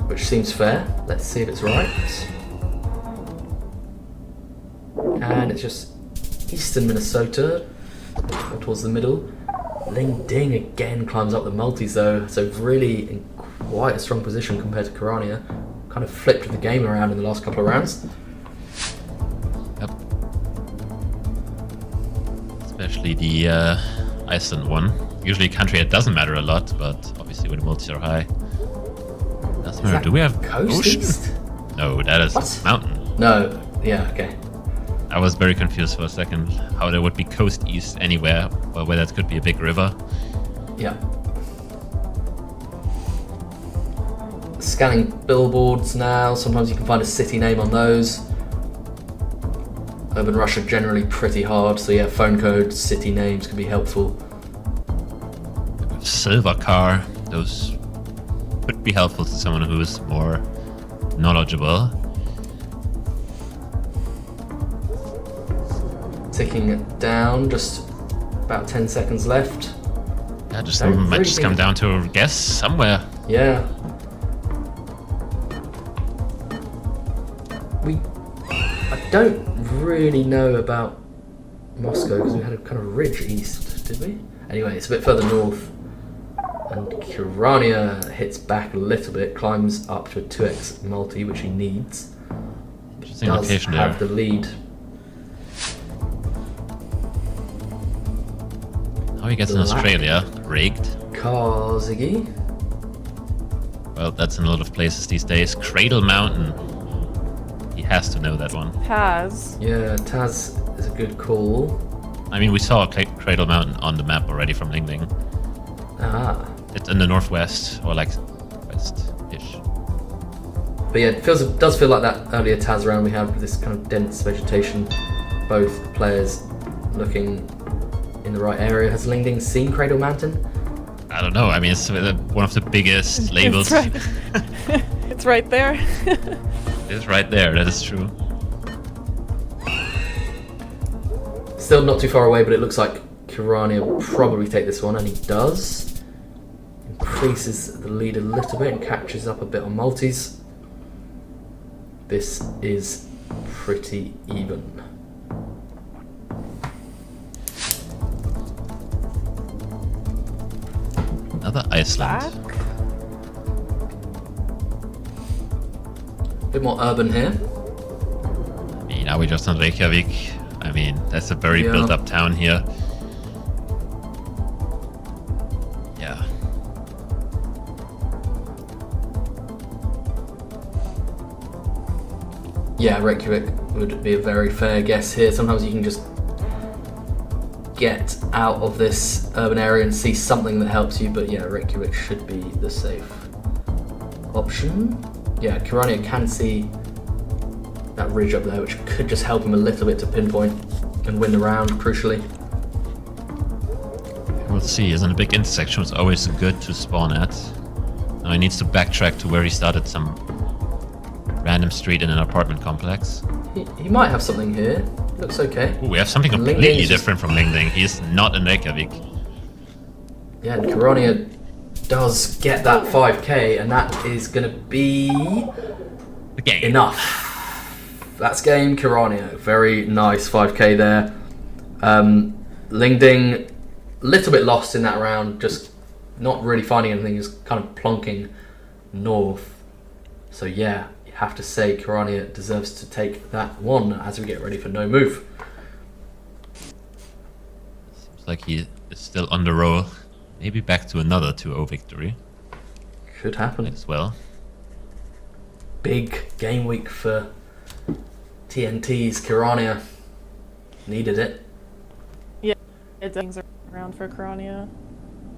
S1: which seems fair. Let's see if it's right. And it's just eastern Minnesota, or towards the middle. Ling Ding again climbs up the multis though, so really in quite a strong position compared to Kirania. Kind of flipped the game around in the last couple of rounds.
S2: Yep. Especially the Iceland one. Usually a country it doesn't matter a lot, but obviously when the multis are high. Doesn't matter. Do we have
S1: coast
S2: ocean?
S1: east?
S2: No, that is
S1: What?
S2: mountain.
S1: No, yeah, okay.
S2: I was very confused for a second how there would be coast east anywhere, or where that could be a big river.
S1: Yeah. Scanning billboards now. Sometimes you can find a city name on those. Urban Rush are generally pretty hard, so yeah, phone codes, city names can be helpful.
S2: Silver car, those could be helpful to someone who is more knowledgeable.
S1: Ticking it down, just about 10 seconds left.
S2: Yeah, just
S1: Don't
S2: might
S1: really
S2: just come
S1: think-
S2: down to a guess somewhere.
S1: Yeah. I don't really know about Moscow because we had a kind of ridge east, did we? Anyway, it's a bit further north. And Kirania hits back a little bit, climbs up to a 2x multi, which he needs.
S2: Interesting
S1: Does
S2: location
S1: have
S2: there.
S1: the lead.
S2: How he gets in
S1: Black.
S2: Australia? Rigged.
S1: Karzigi.
S2: Well, that's in a lot of places these days. Cradle Mountain. He has to know that one.
S3: Has.
S1: Yeah, Taz is a good call.
S2: I mean, we saw Cradle Mountain on the map already from Ling Ling.
S1: Ah.
S2: It's in the northwest, or like west-ish.
S1: But yeah, it does feel like that earlier Taz round we had with this kind of dense vegetation. Both players looking in the right area. Has Ling Ding seen Cradle Mountain?
S2: I don't know. I mean, it's one of the biggest labels.
S3: It's right, it's right there.
S2: It's right there. That is true.
S1: Still not too far away, but it looks like Kirania will probably take this one, and he does. Increases the lead a little bit and catches up a bit on multis. This is pretty even.
S2: Another Iceland.
S3: Back.
S1: A bit more urban here.
S2: I mean, are we just on Reykjavik? I mean, that's a very
S1: Yeah.
S2: built-up town here. Yeah.
S1: Yeah, Reykjavik would be a very fair guess here. Sometimes you can just get out of this urban area and see something that helps you, but yeah, Reykjavik should be the safe option. Yeah, Kirania can see that ridge up there, which could just help him a little bit to pinpoint and win the round, crucially.
S2: We'll see. Isn't a big intersection is always good to spawn at. Now he needs to backtrack to where he started, some random street in an apartment complex.
S1: He might have something here. Looks okay.
S2: Ooh, we have something
S1: And Ling
S2: completely
S1: Ling's just-
S2: different from Ling Ling. He is not in Reykjavik.
S1: Yeah, and Kirania does get that 5k, and that is going to be
S2: The game.
S1: enough. That's game, Kirania. Very nice 5k there. Ling Ding, a little bit lost in that round, just not really finding anything, just kind of plonking north. So yeah, you have to say Kirania deserves to take that one as we get ready for no move.
S2: Seems like he is still on the roll. Maybe back to another 2-0 victory
S1: Could happen.
S2: as well.
S1: big game week for TNT's Kirania. Needed it.
S3: Yeah, things are around for Kirania.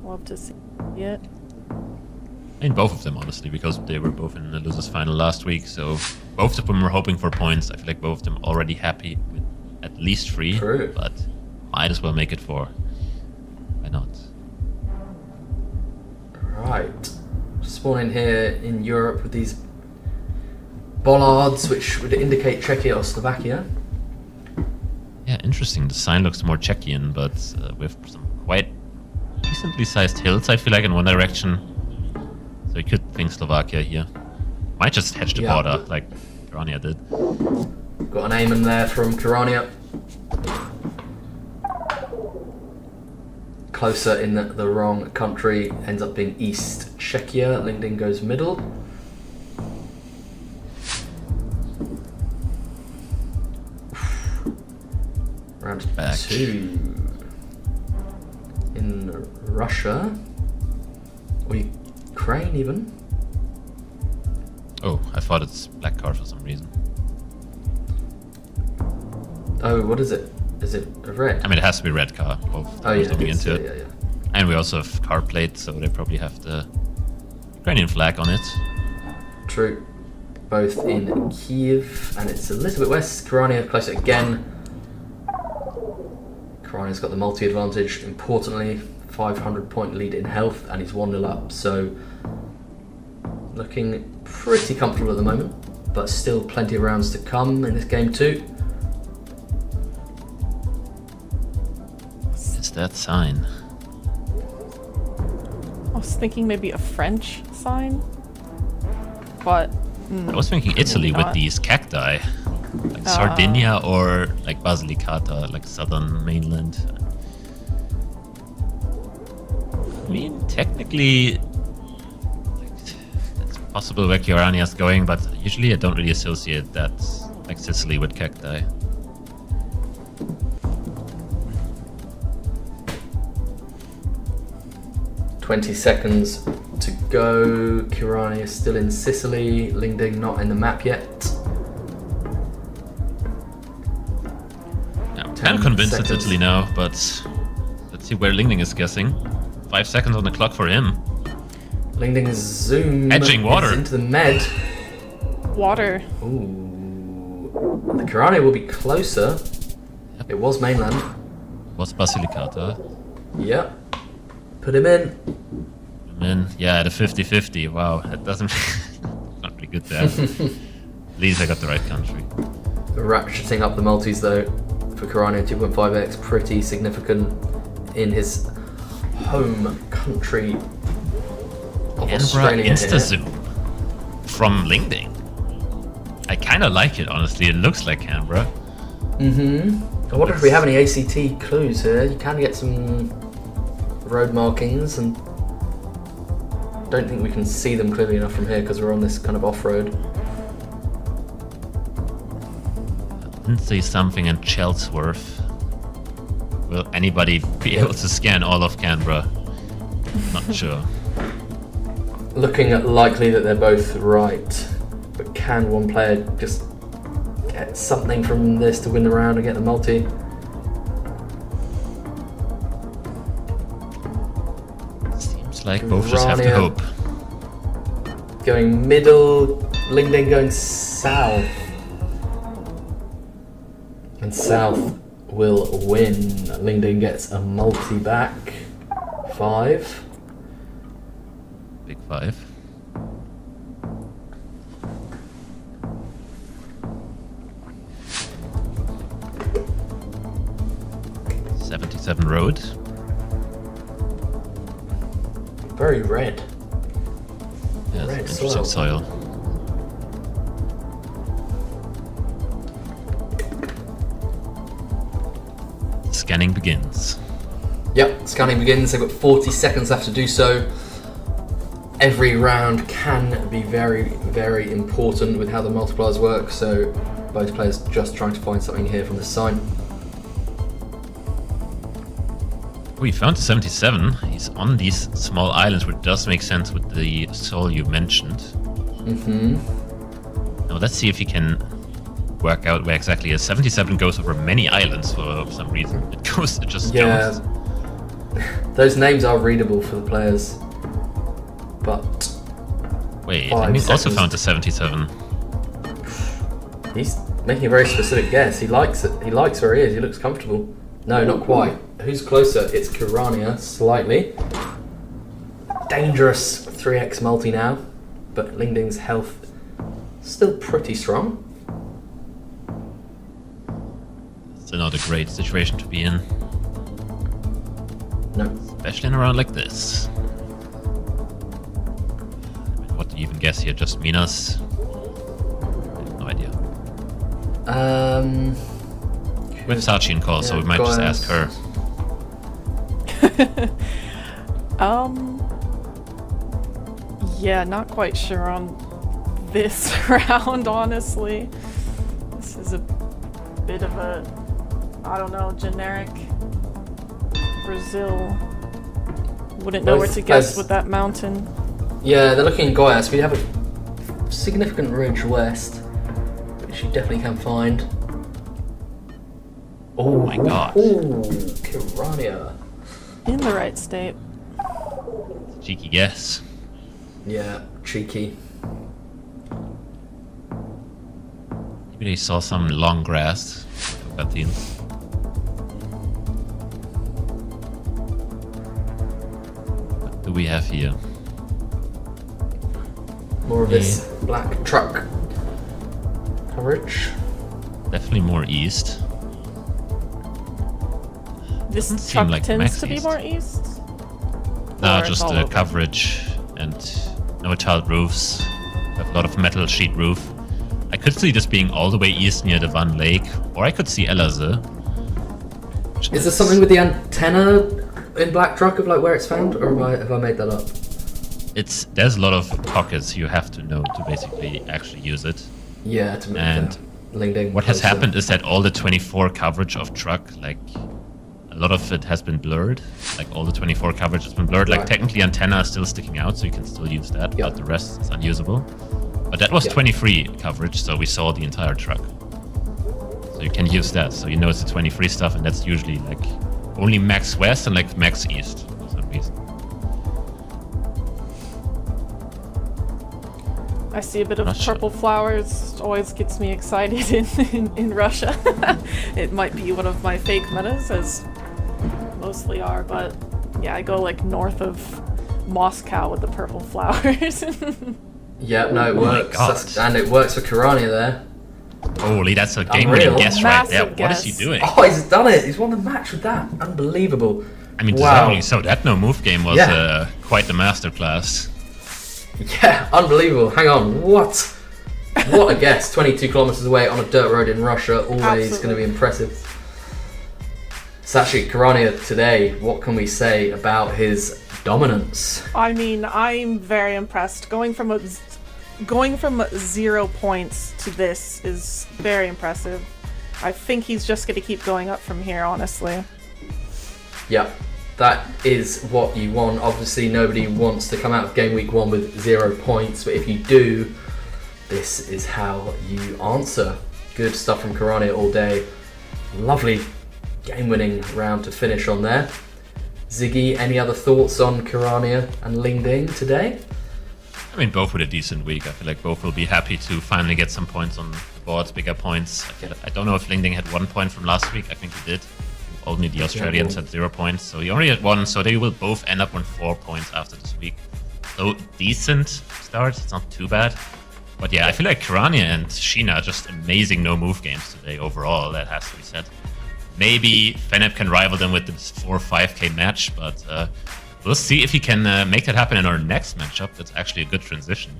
S3: Love to see it.
S2: I mean, both of them, honestly, because they were both in the losers final last week, so both of them were hoping for points. I feel like both of them already happy with at least 3,
S1: True.
S2: But might as well make it 4. Why not?
S1: Right. Spawning here in Europe with these bollards, which would indicate Czechia or Slovakia.
S2: Yeah, interesting. The sign looks more Czechian, but with some quite decently sized hills, I feel like, in one direction. So you could think Slovakia here. Might just hedge the border, like Kirania did.
S1: Got an Aean there from Kirania. Closer in the wrong country, ends up being East Czechia. Ling goes middle. Round
S2: Back.
S1: 2 in Russia or Ukraine even.
S2: Oh, I thought it's black car for some reason.
S1: Oh, what is it? Is it a red?
S2: I mean, it has to be red car. Both
S1: Oh yeah,
S2: looking into it.
S1: yeah.
S2: And we also have car plate, so they probably have the Ukrainian flag on it.
S1: True. Both in Kiev, and it's a little bit west. Kirania closer again. Kirania's got the multi-advantage. Importantly, 500-point lead in health, and he's 1-0 up. So, looking pretty comfortable at the moment, but still plenty of rounds to come in this game too.
S2: It's that sign.
S3: I was thinking maybe a French sign, but
S2: I was thinking Italy with
S3: not.
S2: these cacti. Like Sardinia or like Basilicata, like southern mainland. I mean, technically, like, it's possible where Kirania is going, but usually I don't really associate that, like Sicily with cacti.
S1: "20 seconds to go. Kirania still in Sicily. Ling not in the map yet.
S2: I'm convinced it's
S1: 10
S2: Italy now, but let's see where Ling is guessing. 5 seconds on the clock for him.
S1: Ling is zoom.
S2: Edging water.
S1: Into the med.
S3: water.
S1: Ooh. The Kirania will be closer.
S2: Yep.
S1: It was mainland.
S2: Was Basilicata.
S1: Yep. Put him in.
S2: And then, yeah, at a 50-50. Wow, that doesn't... not really good there. At least I got the right country.
S1: Ratcheting up the multis though for Kirania, 2.5x, pretty significant in his home country of Australia.
S2: Insta-zoom from Ling. I kind of like it, honestly. It looks like Canberra.
S1: I wonder if we have any ACT clues here. You can get some road markings, and don't think we can see them clearly enough from here because we're on this kind of off-road.
S2: Say something in Chelsworth. Will anybody be able to scan all of Canberra? Not sure.
S1: Looking at likely that they're both right, but can one player just get something from this to win the round and get the multi?
S2: Seems like both just have to
S1: Kirania
S2: hope.
S1: Going middle, Ling going south. And south will win. Ling gets a multi back. 5.
S2: Big 5. '77 road.
S1: Very red.
S2: Yeah,
S1: Red
S2: it's interesting
S1: soil.
S2: soil. Scanning begins.
S1: Yep, scanning begins. They've got 40 seconds left to do so. Every round can be very, very important with how the multipliers work, so both players just trying to find something here from the sign.
S2: We found the 77. He's on these small islands, which does make sense with the soul you mentioned. Now let's see if he can work out where exactly is. 77 goes over many islands for some reason. It just jumps.
S1: Those names are readable for the players, but
S2: wait, Ling also found the 77.
S1: He's making a very specific guess. He likes it. He likes where he is. He looks comfortable. No, not quite. Who's closer? It's Kirania, slightly. Dangerous 3x multi now, but Ling Ding's health still pretty strong.
S2: Still not a great situation to be in.
S1: No.
S2: Especially in a round like this. What do you even guess here? Just Minas? I have no idea. We have Sachi in call, so we might just ask her.
S3: Yeah, not quite sure on this round, honestly. This is a bit of a, I don't know, generic Brazil. Wouldn't know where to guess with that mountain.
S1: Yeah, they're looking in Goiás. We have a significant ridge west, which you definitely can find.
S2: Oh my god.
S1: Ooh, Kirania.
S3: In the right state.
S2: Cheeky guess.
S1: Yeah, cheeky.
S2: Maybe they saw some long grass. What do we have here?
S1: More of this black truck coverage.
S2: Definitely more east.
S3: This
S2: Doesn't
S3: truck
S2: seem like
S3: tends
S2: max
S3: to be
S2: east.
S3: more east?
S2: No,
S3: Or
S2: just
S3: all
S2: the
S3: over?
S2: coverage and no tiled roofs. We have a lot of metal sheet roof. I could see this being all the way east near the Van Lake, or I could see Elazığ.
S1: Is there something with the antenna in black truck of like where it's found, or have I made that up?
S2: There's a lot of pockets you have to know to basically actually use it.
S1: Yeah, to make
S2: And
S1: Ling Ding
S2: what has
S1: closer.
S2: happened is that all the 24 coverage of truck, like a lot of it has been blurred. Like all the 24 coverage has been blurred. Like
S1: Right.
S2: technically antenna is still sticking out, so you can still use that,
S1: Yep.
S2: but the rest is unusable. But that was
S1: Yep.
S2: 23 coverage, so we saw the entire truck. So you can use that. So you know it's the 23 stuff, and that's usually like only max west and like max east for some reason.
S3: I see a bit of
S2: Russia.
S3: purple flowers. Always gets me excited in Russia. It might be one of my fake metas, as mostly are, but yeah, I go like north of Moscow with the purple flowers.
S1: Yeah, no, it
S2: Oh my
S1: works.
S2: God.
S1: And it works for Kirania there.
S2: Holy, that's a game-winning
S1: Unreal.
S2: guess right there.
S3: Massive
S2: What is he
S3: guess.
S2: doing?
S1: Oh, he's done it. He's won the match with that. Unbelievable.
S2: I mean,
S1: Wow.
S2: deservedly so. That no move game was
S1: Yeah.
S2: quite the masterclass.
S1: Yeah, unbelievable. Hang on, what? What a guess. 22 kilometers away on a dirt road in Russia. Always
S3: Absolutely.
S1: going to be impressive. Sachi Kirania today, what can we say about his dominance?
S3: I mean, I'm very impressed. Going from 0 points to this is very impressive. I think he's just going to keep going up from here, honestly.
S1: Yeah, that is what you want. Obviously, nobody wants to come out of game week 1 with 0 points, but if you do, this is how you answer. Good stuff from Kirania all day. Lovely game-winning round to finish on there. Ziggy, any other thoughts on Kirania and Ling Ding today?
S2: I mean, both with a decent week. I feel like both will be happy to finally get some points on the boards, bigger points. I don't know if Ling Ding had 1 point from last week. I think he did. Only the Australians had 0 points, so he only had 1. So they will both end up on 4 points after this week. So decent start. It's not too bad. But yeah, I feel like Kirania and Sheena are just amazing no-move games today overall. That has to be said. Maybe Fenb can rival them with this 4-5k match, but we'll see if he can make that happen in our next matchup. That's actually a good transition,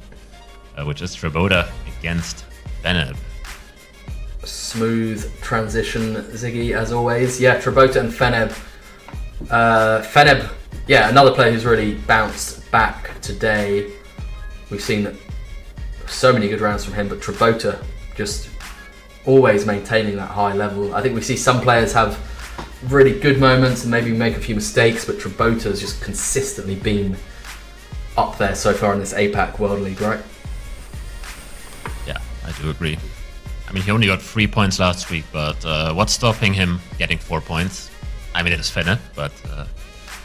S2: which is Trabota against Fenb.
S1: Smooth transition, Ziggy, as always. Yeah, Trabota and Fenb. Fenb, yeah, another player who's really bounced back today. We've seen so many good rounds from him, but Trabota just always maintaining that high level. I think we see some players have really good moments and maybe make a few mistakes, but Trabota has just consistently been up there so far in this Apac World League, right?
S2: Yeah, I do do agree. I mean, he only got 3 points last week, but what's stopping him getting 4 points? I mean, it is Fenb, but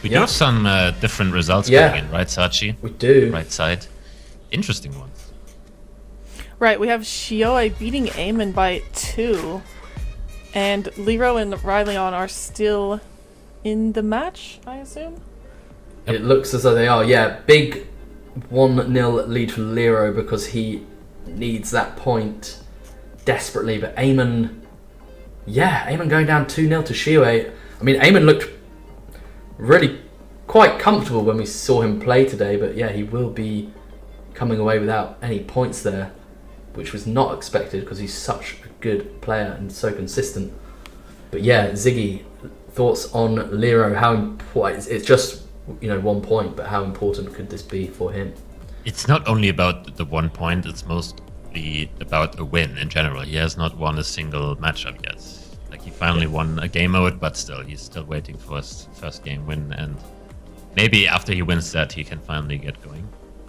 S2: we do have some different results coming in, right, Sachi?
S1: We do.
S2: Right side. Interesting ones.
S3: Right, we have Shio beating Aean by 2. And Lero and Ryleon are still in the match, I assume?
S1: It looks as though they are, yeah. Big 1-0 lead for Lero because he needs that point desperately. But Aean going down 2-0 to Shio. I mean, Aean looked really quite comfortable when we saw him play today. But yeah, he will be coming away without any points there, which was not expected because he's such a good player and so consistent. But yeah, Ziggy, thoughts on Lero? How important? It's just 1 point, but how important could this be for him?
S2: It's not only about the 1 point, it's mostly about a win in general. He has not won a single matchup yet. Like, he finally won a game mode, but still, he's still waiting for his first game win, and maybe after he wins that, he can finally get going.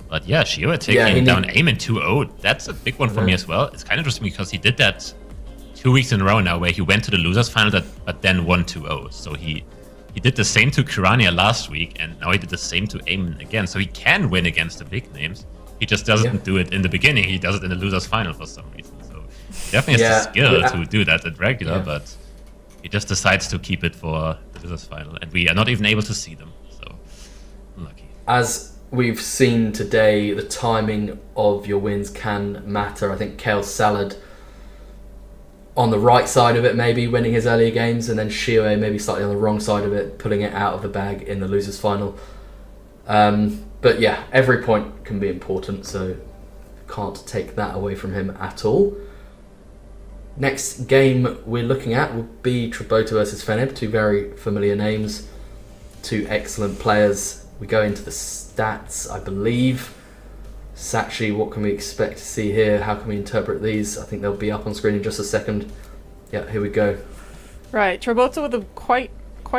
S2: But yeah, Shio taking down Aean 2-0, that's a big one for me as well. It's kind of interesting because he did that 2 weeks in a row now, where he went to the losers final, but then won 2-0. So he did the same to Kirania last week, and now he did the same to Aean again. So he can win against the big names. He just doesn't do it in the beginning. He does it in the losers final for some reason. So he definitely has the skill to do that at regular, but he just decides to keep it for the losers final, and we are not even able to see them. So unlucky.
S1: As we've seen today, the timing of your wins can matter. I think Kale Salad on the right side of it, maybe winning his earlier games, and then Shio maybe slightly on the wrong side of it, pulling it out of the bag in the losers final. But yeah, every point can be important, so can't take that away from him at all. Next game we're looking at will be Trabota versus Fenb, two very familiar names, two excellent players. We go into the stats, I believe. Sachi, what can we expect to see here? How can we interpret these? I think they'll be up on screen in just a second. Yeah, here we go. Right,
S3: Trabota with a quite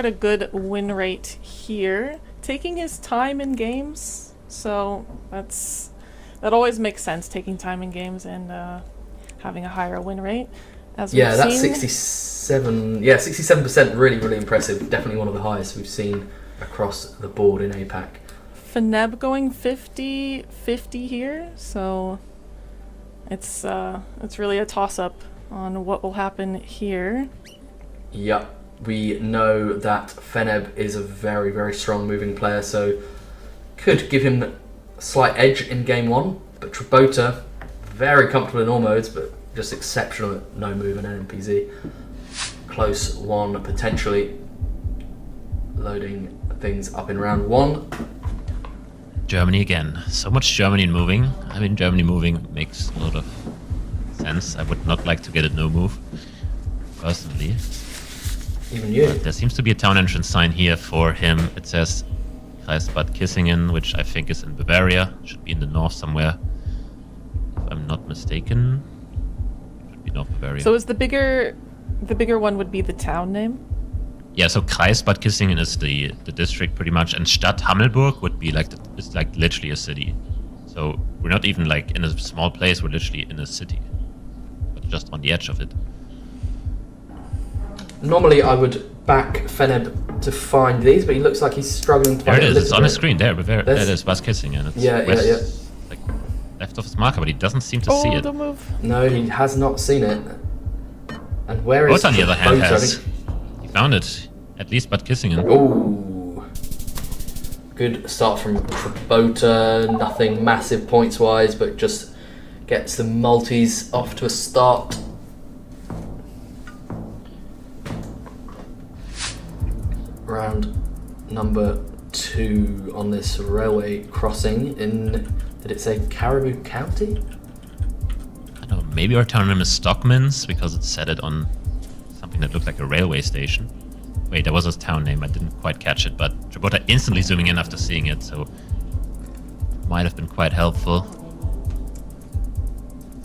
S3: a good win rate here, taking his time in games. So that always makes sense, taking time in games and having a higher win rate. As we've
S1: that's
S3: seen.
S1: 67%, really impressive. Definitely one of the highest we've seen across the board in Apac.
S3: Fenb going 50-50 here, so it's really a toss-up on what will happen here.
S1: Yep, we know that Fenb is a very strong moving player, so could give him a slight edge in game one. But Trabota, very comfortable in all modes, but just exceptional at no move and NMPZ. Close one, potentially loading things up in round one.
S2: Germany again. So much Germany moving. I mean, Germany moving makes a lot of sense. I would not like to get a no move, personally.
S1: Even you.
S2: But there seems to be a town entrance sign here for him. It says Kreisbad Kissingen, which I think is in Bavaria. Should be in the north somewhere, if I'm not mistaken. Should be North Bavaria.
S3: So is the bigger one would be the town name?
S2: Yeah, so Kreisbad Kissingen is the district pretty much, and Stadt Hammelburg would be it's like literally a city. So we're not even like in a small place, we're literally in a city, but just on the edge of it.
S1: Normally I would back Fenb to find these, but he looks like he's struggling to find it.
S2: There it is, it's on the screen, there it is, Bad Kissingen. It's like left of his marker, but he doesn't seem to see it.
S3: Don't move.
S1: No, he has not seen it. And where is
S2: on the other hand has. He found it. At least Bad Kissingen.
S1: Ooh. Good start from Trabota. Nothing massive points-wise, but just gets the multis off to a start. Round number 2 on this railway crossing in, did it say Caribou County?
S2: I don't know, maybe our town name is Stockmans, because it said it on something that looked like a railway station. Wait, there was a town name, I didn't quite catch it, but Trabota instantly zooming in after seeing it, so might have been quite helpful.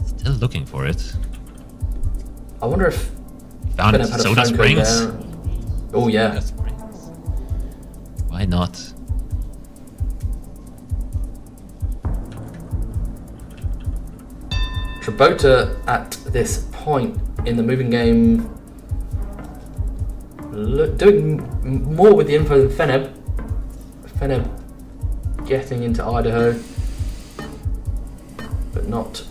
S2: Still looking for it.
S1: I wonder if
S2: found it. Soda Springs.
S1: Oh yeah.
S2: Soda Springs. Why not?
S1: Trabota at this point in the moving game doing more with the info than Fenb. Fenb getting into Idaho, but not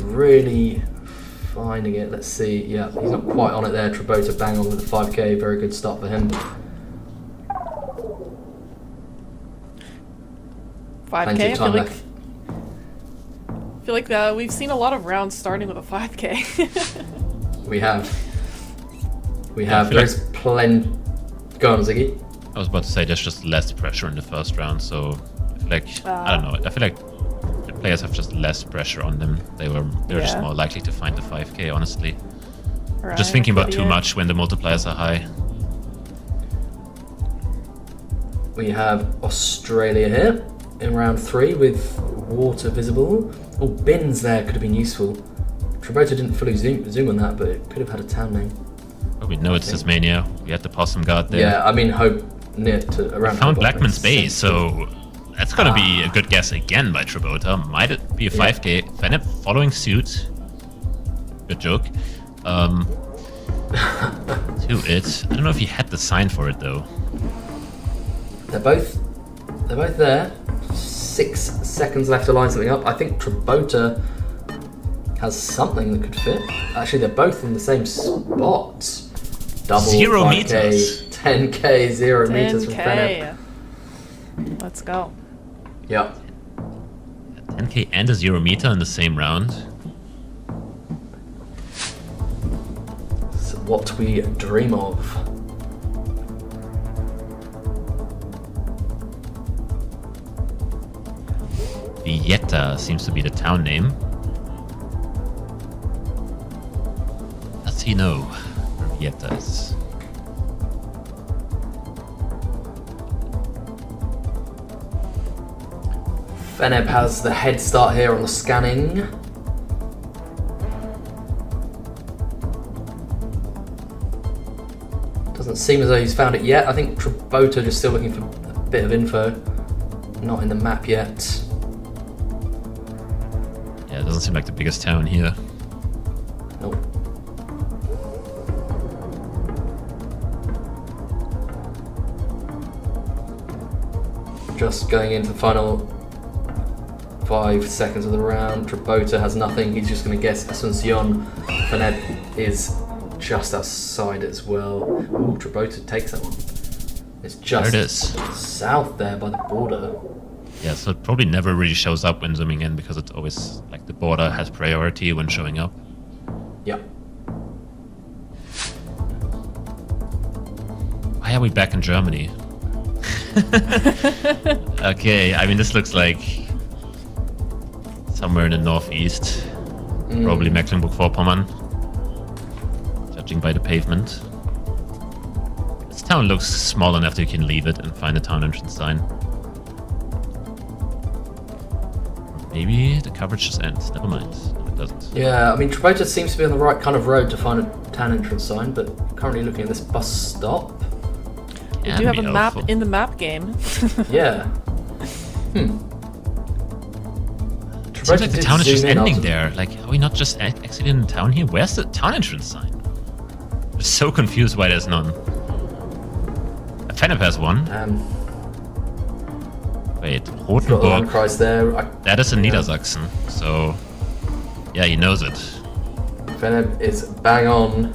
S1: really finding it. Let's see. Yeah, he's not quite on it there. Trabota bang on with the 5k. Very good start for him.
S3: 5k. I feel like we've seen a lot of rounds starting with a 5k.
S1: We have. There's plenty. Go on, Ziggy.
S2: I was about to say there's just less pressure in the first round, so I feel like I don't know. I feel like the players have just less pressure on them. They're just more likely to find the 5k, honestly.
S3: Right,
S2: just thinking about too much when the multipliers are high.
S1: We have Australia here in round 3 with water visible. Oh, bins there could have been useful. Trabota didn't fully zoom on that, but it could have had a town name.
S2: Oh, we know it's Tasmania. We had the possum guard there.
S1: Yeah, I mean, Hope near to around.
S2: We found Blackman's Bay, so that's gonna be a good guess again by Trabota. Might it be a 5k? Fenb following suit. Good joke. To it. I don't know if he had the sign for it though.
S1: They're both there. 6 seconds left to line something up. I think Trabota has something that could fit. Actually, they're both in the same spot. Double
S2: 0
S1: 5K,
S2: meters.
S1: 10k, 0 meters from
S3: 10k.
S1: Fenb.
S3: Let's go.
S1: Yep.
S2: 10k and a 0 meter in the same round.
S1: It's what we dream of.
S2: Villeta seems to be the town name. Does he know where Villeta is?
S1: Fenb has the head start here on the scanning. Doesn't seem as though he's found it yet. I think Trabota just still looking for a bit of info. Not in the map yet.
S2: Yeah, it doesn't seem like the biggest town here.
S1: Nope. Just going into the final 5 seconds of the round. Trabota has nothing. He's just going to guess Asuncion. Fenb is just outside as well. Ooh, Trabota takes that one. It's just
S2: There it is.
S1: south there by the border.
S2: Yeah, so it probably never really shows up when zooming in because it's always like the border has priority when showing up.
S1: Yeah.
S2: Why are we back in Germany? Okay, I mean, this looks like somewhere in the northeast. Probably Mecklenburg-Vorpommern. Judging by the pavement. This town looks small enough that you can leave it and find a town entrance sign. Maybe the coverage just ends. Never mind. No, it doesn't.
S1: Yeah, I mean, Trabota seems to be on the right kind of road to find a town entrance sign, but currently looking at this bus stop.
S3: We
S2: Yeah,
S3: do have
S2: be
S3: a map
S2: helpful.
S3: in the map game.
S1: Yeah.
S2: It seems like the town is just ending there. Like, are we not just exiting the town here? Where's the town entrance sign? I'm so confused why there's none. Fenb has one. Wait,
S1: Got the
S2: Rotenburg.
S1: Landkreis there.
S2: That is in Niedersachsen, so yeah, he knows it.
S1: Fenb is bang on.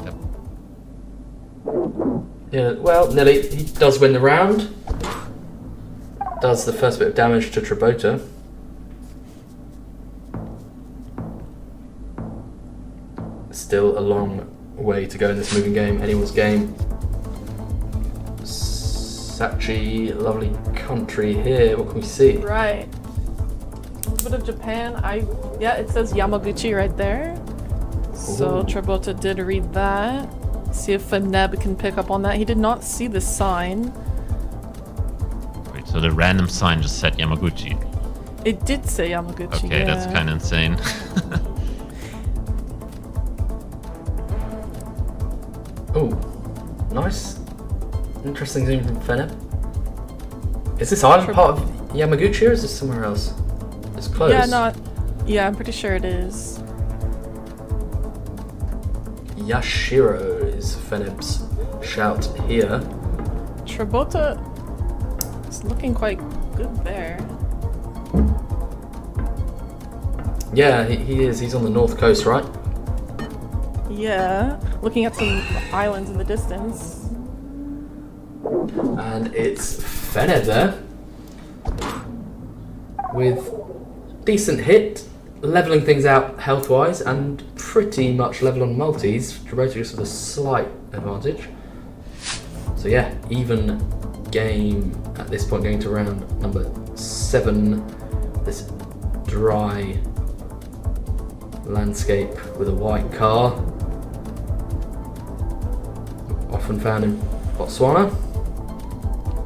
S2: Yep.
S1: Yeah, well, nearly. He does win the round. Does the first bit of damage to Trabota. Still a long way to go in this moving game. Anyone's game. Sachi, lovely country here. What can we see?
S3: Right. A little bit of Japan. Yeah, it says Yamaguchi right there. So
S1: Ooh.
S3: Trabota did read that. See if Fenb can pick up on that. He did not see the sign.
S2: Wait, so the random sign just said Yamaguchi.
S3: It did say Yamaguchi.
S2: Okay, that's kind of insane.
S1: Oh, nice. Interesting zoom from Fenb. Is this island part of Yamaguchi or is this somewhere else? It It's close.
S3: Yeah, I'm pretty sure it is.
S1: Yashiro is Feneb's shout here.
S3: Trabota is looking quite good there.
S1: Yeah, he is. He's on the north coast, right?
S3: Yeah, looking at some islands in the distance.
S1: And it's Feneb there. With decent hit, leveling things out health-wise, and pretty much level on multis. Trabota just with a slight advantage. So yeah, even game at this point, going to round number 7. This dry landscape with a white car. Often found in Botswana.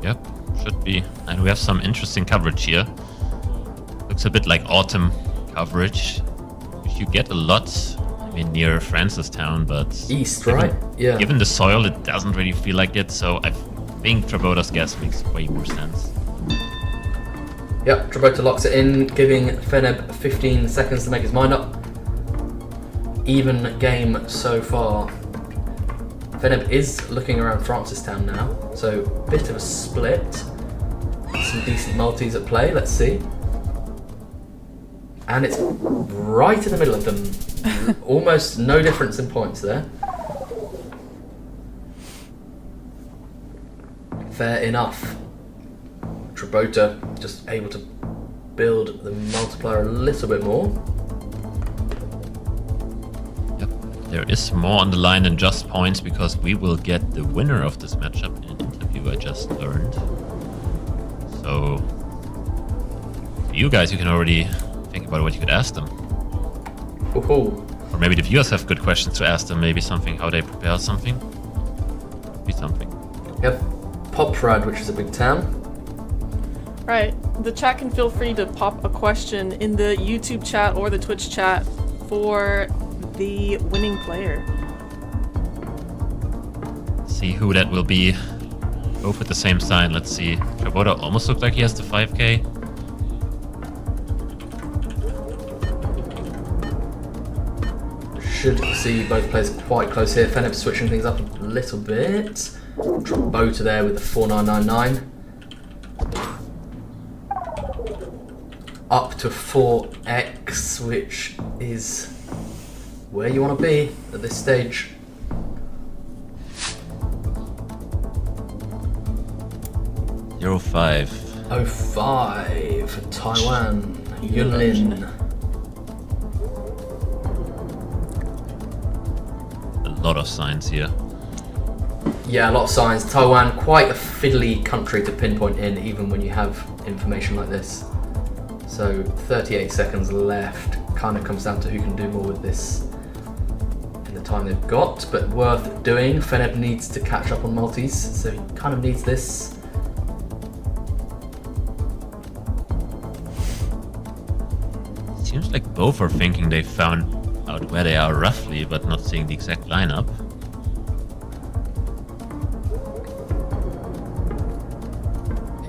S2: Yep, should be. And we have some interesting coverage here. Looks a bit like autumn coverage, which you get a lot, I mean, near Francistown, but...
S1: East, right? Yeah.
S2: Given the soil, it doesn't really feel like it, so I think Trabota's guess makes way more sense.
S1: Yep, Trabota locks it in, giving Feneb 15 seconds to make his mind up. Even game so far. Feneb is looking around Francistown now, so bit of a split. Some decent multis at play, let's see. And it's right in the middle of them. Almost no difference in points there. Fair enough. Trabota just able to build the multiplier a little bit more.
S2: Yep, there is more on the line than just points, because we will get the winner of this matchup in an interview I just learned. So, for you guys, you can already think about what you could ask them.
S1: Ooh.
S2: Or maybe the viewers have good questions to ask them, maybe something, how they prepare something. Be something.
S1: Yep, Poprad, which is a big town.
S3: Right. The chat can feel free to pop a question in the YouTube chat or the Twitch chat for the winning player.
S2: See who that will be. Both with the same sign. Let's see. Trabota almost looks like he has the 5k.
S1: Should see both players quite close here. Feneb switching things up a little bit. Trabota there with the 4999. Up to 4x, which is where you want to be at this stage.
S2: Euro 5.
S1: 05, Taiwan, Yunlin.
S2: A lot of signs here.
S1: Yeah, a lot of signs. Taiwan, quite a fiddly country to pinpoint in, even when you have information like this. So 38 seconds left. Kind of comes down to who can do more with this in the time they've got, but worth doing. Feneb needs to catch up on multis, so he kind of needs this.
S2: Seems like both are thinking they found out where they are roughly, but not seeing the exact lineup.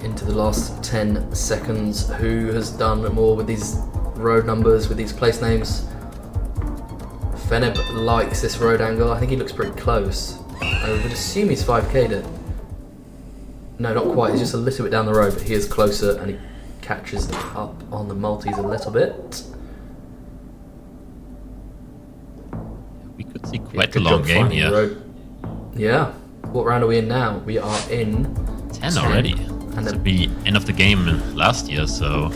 S1: Into the last 10 seconds, who has done more with these road numbers, with these place names? Feneb likes this road angle. I think he looks pretty close. I would assume he's 5k'd it. No, not quite. He's just a little bit down the road, but he is closer and he catches up on the multis a little bit.
S2: We could see quite a long game here.
S1: Road. Yeah. What round are we in now? We are in
S2: 10 already.
S1: And
S2: this would be end of the game last year, so...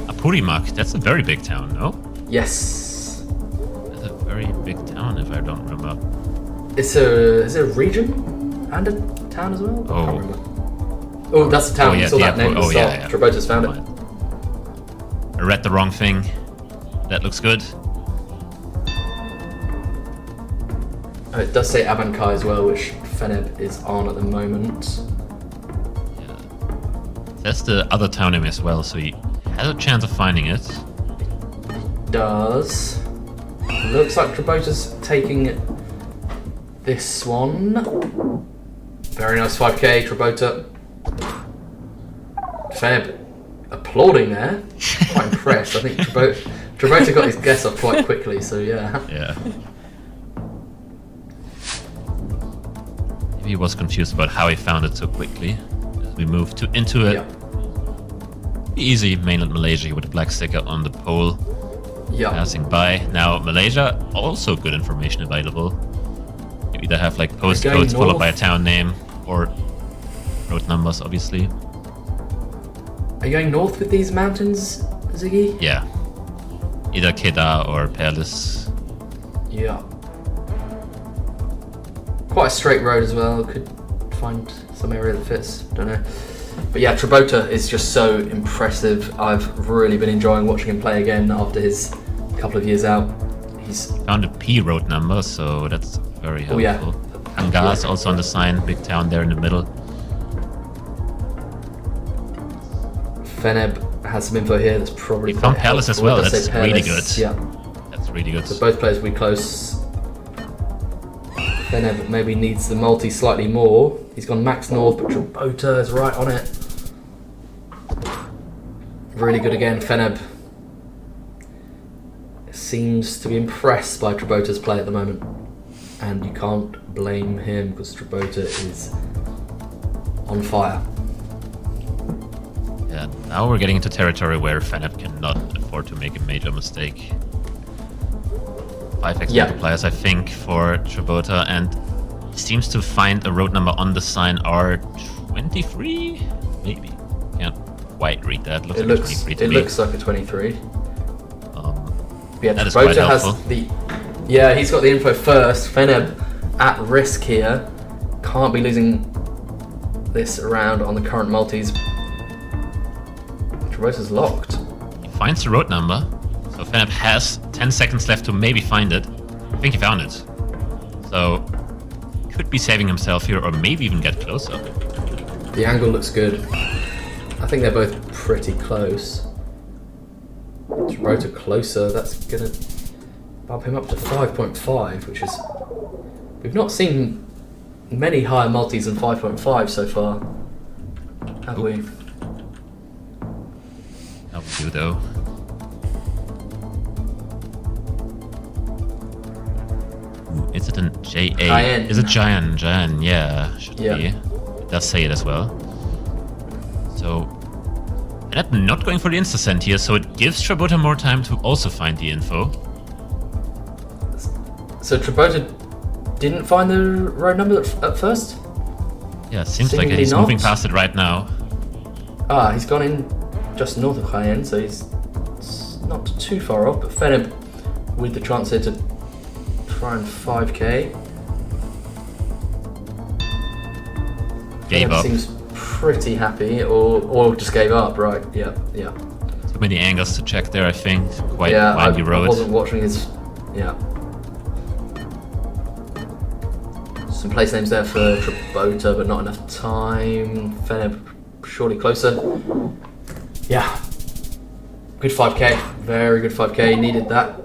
S2: Apurimac, that's a very big town, no?
S1: Yes.
S2: That's a very big town, if I don't remember.
S1: Is it a region and a town as well? I can't remember. Oh, that's the town.
S2: Oh, yeah,
S1: you saw that name.
S2: yeah.
S1: Trabota's found it.
S2: I read the wrong thing. That looks good.
S1: Oh, it does say Abankai as well, which Feneb is on at the moment.
S2: Yeah. That's the other town name as well, so he has a chance of finding it.
S1: Does. Looks like Trabota's taking this one. Very nice 5k, Trabota. Feneb applauding there. Quite impressed. I think Trabota got his guess off quite quickly, so yeah.
S2: Yeah. Maybe he was confused about how he found it so quickly. As we move into it. Easy mainland Malaysia with the black sticker on the pole.
S1: Yeah.
S2: Passing by. Now Malaysia, also good information available. You either have like postcodes followed by a town name or road numbers, obviously.
S1: Are you going north with these mountains, Ziggy?
S2: Yeah. Either Kedah or Perlis.
S1: Yeah. Quite a straight road as well. Could find some area that fits. Don't know. But yeah, Trabota is just so impressive. I've really been enjoying watching him play again after his couple of years out. He's
S2: found a P road number, so that's very helpful.
S1: Oh, yeah.
S2: Angar's also on the sign, big town there in the middle.
S1: Fenb has some info here that's probably
S2: We found Palace as well, that's really good.
S1: Yeah.
S2: That's really good.
S1: So both players will be close. Fenb maybe needs the multi slightly more. He's gone max north, but Trabota is right on it. Really good again, Fenb. Seems to be impressed by Trabota's play at the moment. And you can't blame him because Trabota is on fire.
S2: Yeah, now we're getting into territory where Fenb cannot afford to make a major mistake. 5x multipliers, I think, for Trabota, and he seems to find a road number on the sign R23? Maybe. Can't quite read that. Looks like a 23 to me.
S1: It looks like a 23. Yeah,
S2: that is quite
S1: Trabota has
S2: helpful.
S1: Yeah, he's got the info first. Fenb at risk here. Can't be losing this round on the current multis. Trabota's locked.
S2: He finds the road number, so Fenb has 10 seconds left to maybe find it. I think he found it. So, could be saving himself here, or maybe even get closer.
S1: The angle looks good. I think they're both pretty close. Trabota closer, that's gonna bump him up to 5.5, which is... We've not seen many higher multis than 5.5 so far, have we?
S2: That would do, though. Ooh, is it an JA?
S1: Aean.
S2: Is it Giant? Giant, yeah. Should
S1: Yeah.
S2: be. It does say it as well. So, and I'm not going for the insta-send here, so it gives Trabota more time to also find the info.
S1: So Trabota didn't find the road number at first?
S2: Yeah, it seems like
S1: Seemingly
S2: he's
S1: not.
S2: moving past it right now.
S1: Ah, he's gone in just north of Aean, so he's not too far off, but Fenb with the chance here to try and 5k.
S2: Gave
S1: Fenb
S2: up.
S1: seems pretty happy, or just gave up, right? Yeah.
S2: Too many angles to check there, I think. Quite
S1: Yeah,
S2: windy
S1: I
S2: road.
S1: wasn't watching his... Yeah. Some place names there for Trabota, but not enough time. Fenb surely closer. Yeah. Good 5k. Very good 5k. Needed that.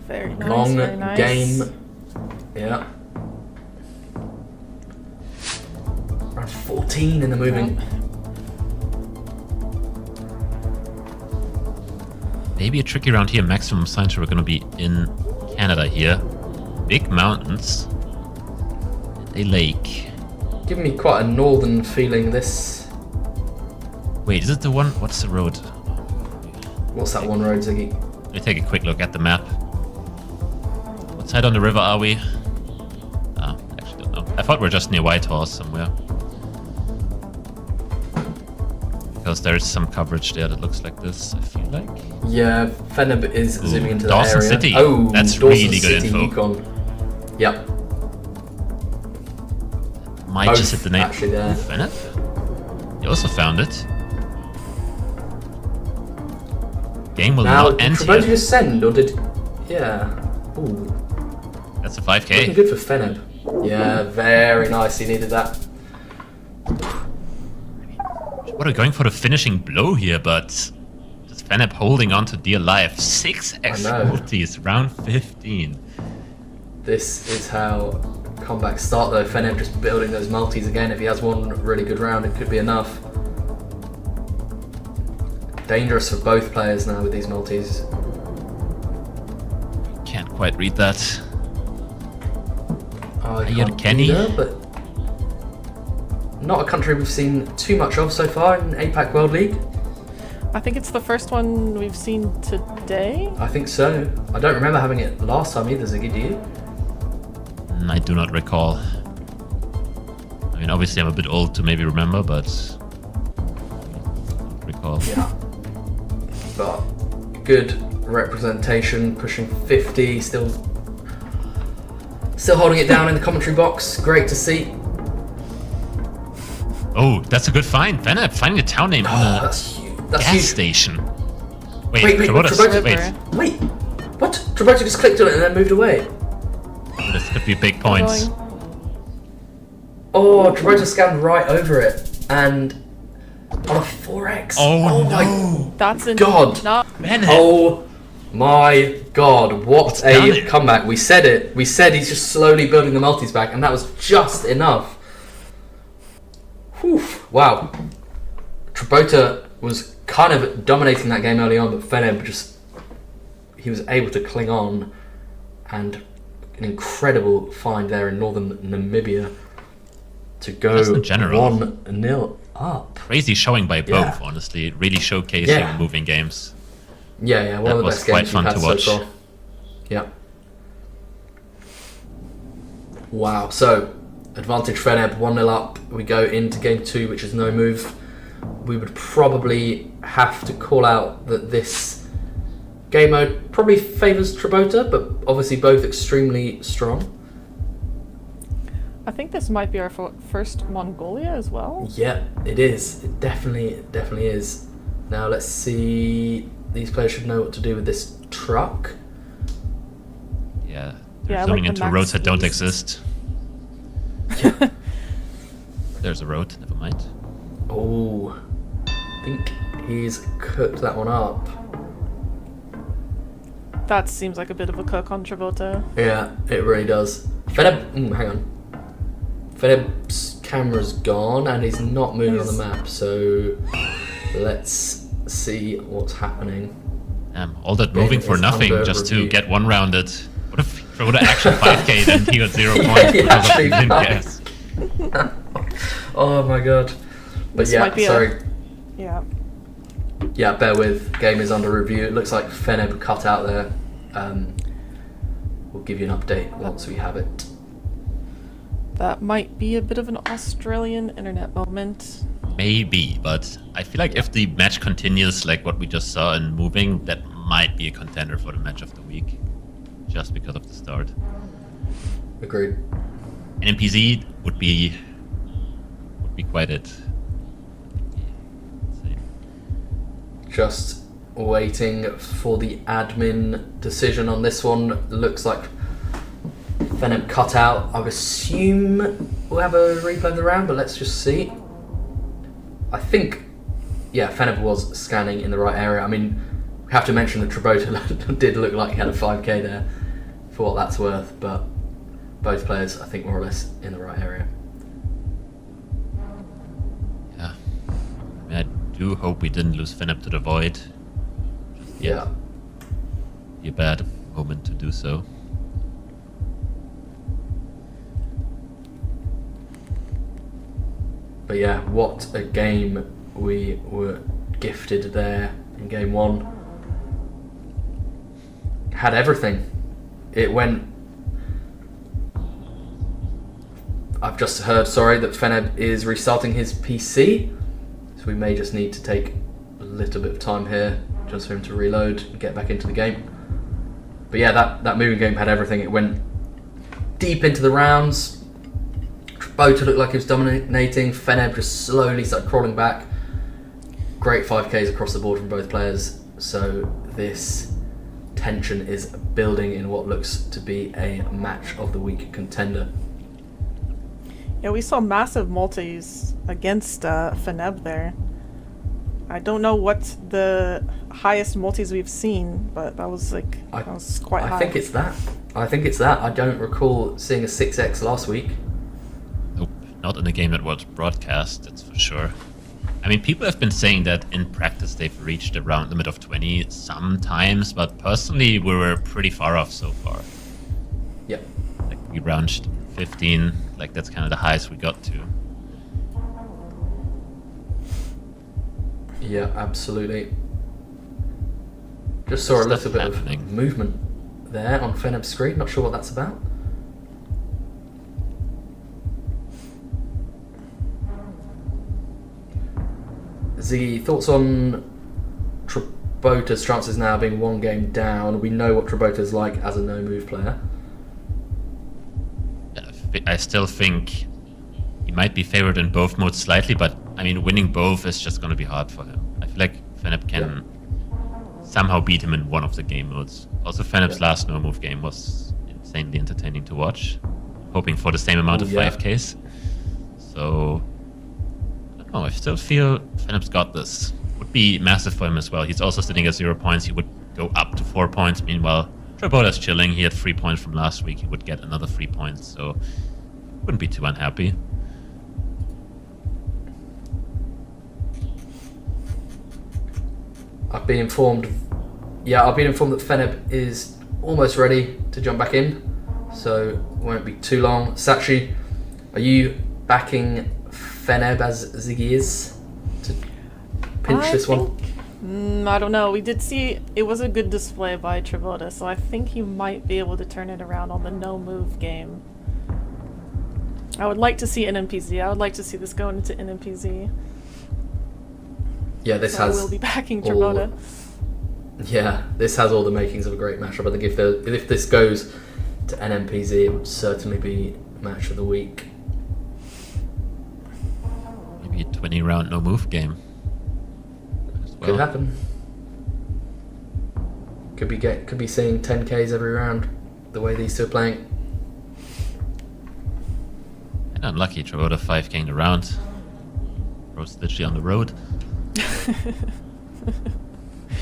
S3: Very nice.
S1: Long
S3: very nice.
S1: game. Yeah. Around 14 in the moving.
S2: Maybe a tricky round here. Maximum signs we're going to be in Canada here. Big mountains. And a lake.
S1: Giving me quite a northern feeling, this.
S2: Wait, is it the one? What's the road?
S1: What's that one road, Ziggy?
S2: Let me take a quick look at the map. What side on the river are we? Ah, actually don't know. I thought we were just near Whitehorse somewhere. Because there is some coverage there that looks like this, I feel like.
S1: Yeah, Fenb is zooming into
S2: Dawson
S1: that area.
S2: City.
S1: Oh,
S2: That's
S1: Dawson
S2: really good
S1: City,
S2: info.
S1: Yukon. Yep.
S2: Might
S1: Both
S2: just hit the name.
S1: actually there.
S2: Fenb? You also found it. Game will
S1: Now,
S2: not
S1: did
S2: end
S1: Trabota
S2: here.
S1: just send, or did... Yeah. Ooh.
S2: That's a
S1: Looking
S2: 5k.
S1: good for Fenb. Yeah, very nice. He needed that.
S2: What are going for the finishing blow here, but just Fenb holding on to dear life. 6x
S1: I know.
S2: multis, round 15.
S1: This is how comebacks start, though. Fenb just building those multis again. If he has one really good round, it could be enough. dangerous for both players now with these multis.
S2: Can't quite read that.
S1: I
S2: Aean
S1: can't
S2: Kenny?
S1: either, but not a country we've seen too much of so far in Apac World League.
S3: I think it's the first one we've seen today.
S1: I think so. I don't remember having it last time either, Ziggy, do you?
S2: I do not recall. I mean, obviously I'm a bit old to maybe remember, but recall.
S1: Yeah. But good representation, pushing 50, still holding it down in the commentary box. Great to see.
S2: Oh, that's a good find. Fenb finding a town name on a
S1: That's huge. That's
S2: gas
S1: huge.
S2: station.
S1: Wait,
S2: Trabota,
S1: Trabota-
S2: wait.
S1: Wait, what? Trabota just clicked on it and then moved away.
S2: This could be big points.
S3: Going.
S1: Oh, Trabota scanned right over it and on a 4x.
S2: Oh,
S1: my
S2: no.
S3: That's a
S1: God.
S3: not.
S2: Fenb.
S1: Oh my God, what
S2: What's done
S1: a
S2: it?
S1: comeback. We said it. We said he's just slowly building the multis back, and that was just enough. Whew. Wow. Trabota was kind of dominating that game early on, but Fenb he was able to cling on, and an incredible find there in northern Namibia to go
S2: Just in general.
S1: 1-0 up.
S2: Crazy showing by both,
S1: Yeah.
S2: honestly. Really showcasing
S1: Yeah.
S2: moving games.
S1: Yeah, one
S2: That
S1: of the
S2: was
S1: best
S2: quite
S1: games
S2: fun
S1: we've
S2: to
S1: had
S2: watch.
S1: so far. Yeah. Wow. So, advantage Fenb, 1-0 up. We go into game 2, which is no move. We would probably have to call out that this game mode probably favours Trabota, but obviously both extremely strong.
S3: I think this might be our first Mongolia as well.
S1: Yeah, it is. It definitely is. Now let's see. These players should know what to do with this truck.
S2: Yeah.
S3: Yeah, I
S2: Zooming
S3: like the
S2: into roads
S3: max
S2: that don't
S3: ease.
S2: exist. There's a road, never mind.
S1: Oh, I think he's cooked that one up.
S3: That seems like a bit of a cook on Trabota.
S1: Yeah, it really does. Fenb, hang on. Feneb's camera's gone and he's not moving on the map, so let's see what's happening.
S2: All that
S1: Game
S2: my for
S1: is
S2: nothing
S1: under
S2: just to
S1: review.
S2: get one rounded. What if Trabota actually 5k then he got 0 points
S1: He
S2: because of
S1: actually
S2: the limp
S1: died.
S2: gas.
S1: Oh my God. But
S3: This
S1: yeah,
S3: might be
S1: sorry.
S3: Yeah.
S1: Yeah, bear with. Game is under review. It looks like Feneb cut out there. We'll give you an update once we have it.
S3: That might be a bit of an Australian internet moment.
S2: Maybe, but I feel like if the match continues like what we just saw in moving, that might be a contender for the match of the week. Just because of the start.
S1: Agreed.
S2: NMPZ would be quite it. Insane.
S1: Just waiting for the admin decision on this one. Looks like Feneb cut out. I would assume we'll have a replay of the round, but let's just see. I think, yeah, Feneb was scanning in the right area. I mean, we have to mention that Trabota did look like he had a 5k there, for what that's worth, but both players, I think, more or less in the right area.
S2: Yeah. I mean, I do hope we didn't lose Fenb to the void.
S1: Yeah.
S2: Be a bad moment to do so.
S1: But yeah, what a game we were gifted there in game 1. Had everything. It went... I've just heard, sorry, that Feneb is restarting his PC, so we may just need to take a little bit of time here just for him to reload and get back into the game. But yeah, that moving game had everything. It went deep into the rounds. Trabota looked like he was dominating. Feneb just slowly started crawling back. Great 5Ks across the board from both players. So this tension is building in what looks to be a match of the week contender.
S3: Yeah, we saw massive multis against Feneb there. I don't know what the highest multis we've seen, but that was quite high.
S1: I think it's that. I don't recall seeing a 6x last week.
S2: Nope, not in a game that was broadcast, that's for sure. I mean, people have been saying that in practice they've reached a round limit of 20 sometimes, but personally we were pretty far off so far.
S1: Yeah.
S2: Like we raunched 15, like that's kind of the highest we got to.
S1: Yeah, absolutely. Just saw a little bit of movement there on Fenb's screen. Not sure what that's about. Ziggy, thoughts on Trabota's chances now being one game down? We know what Trabota's like as a no-move player.
S2: I still think he might be favored in both modes slightly, but I mean, winning both is just going to be hard for him. I feel like Fenb can somehow beat him in one of the game modes. Also, Fenb's last no-move game was insanely entertaining to watch. Hoping for the same amount of 5Ks. So, I don't know, I still feel Fenb's got this. Would be massive for him as well. He's also sitting at 0 points. He would go up to 4 points. Meanwhile, Trabota's chilling. He had 3 points from last week. He would get another 3 points. So, wouldn't be too unhappy.
S1: I've been informed that Fenb is almost ready to jump back in, so it won't be too long. Sachi, are you backing Fenb as Ziggy is to pinch this one?
S3: I don't know. We did see it was a good display by Trabota, so I think he might be able to turn it around on the no-move game. I would like to see NMPZ. I would like to see this going into NMPZ.
S1: Yeah, this
S3: so
S1: has.
S3: I will be backing Trabota.
S1: Yeah, this has all the makings of a great matchup. I think if this goes to NMPZ, it would certainly be match of the week.
S2: Maybe a 20-round no-move game.
S1: Could happen. Could be seeing 10Ks every round, the way these two are playing.
S2: And unlucky, Trabota 5K in the round. Bro's literally on the road.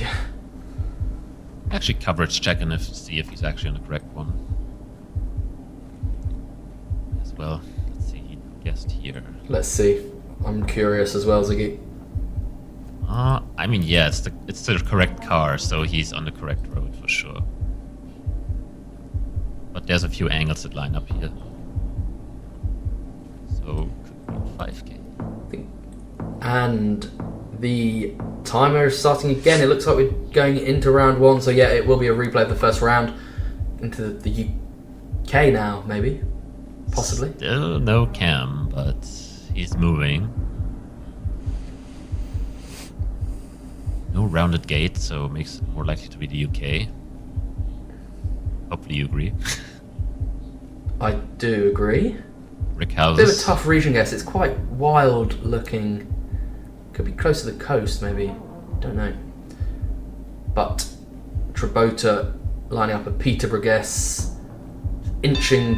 S1: Yeah.
S2: Actually, coverage check and see if he's actually on the correct one. As well. Let's see, he guessed here.
S1: Let's see. I'm curious as well, Ziggy.
S2: I mean, yeah, it's the correct car, so he's on the correct road for sure. But there's a few angles that line up here. So, could be 5K.
S1: And the timer is starting again. It looks like we're going into round one, so yeah, it will be a replay of the first round into the UK now, maybe, possibly.
S2: Still no cam, but he's moving. No rounded gate, so it makes it more likely to be the UK. Hopefully you agree.
S1: I do agree.
S2: Rick houses.
S1: Bit of a tough region guess. It's quite wild looking. Could be close to the coast, maybe. Don't know. But Trabota lining up a Peterborough guess, inching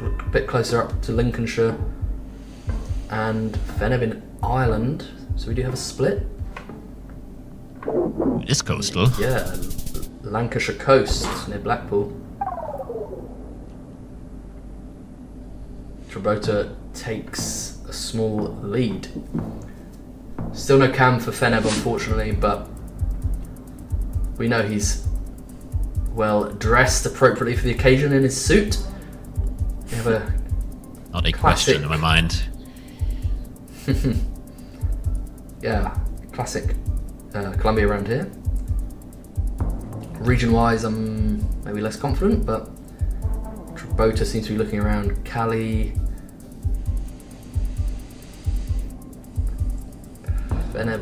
S1: a bit closer up to Lincolnshire, and Fenb in Ireland. So we do have a split.
S2: It is coastal.
S1: Yeah, Lancashire coast near Blackpool. Trabota takes a small lead. Still no cam for Fenb, unfortunately, but we know he's well dressed appropriately for the occasion in his suit. We have a
S2: Not a
S1: classic
S2: question in my mind.
S1: Yeah, classic Columbia around here. Region-wise, I'm maybe less confident, but Trabota seems to be looking around Cali. Fenb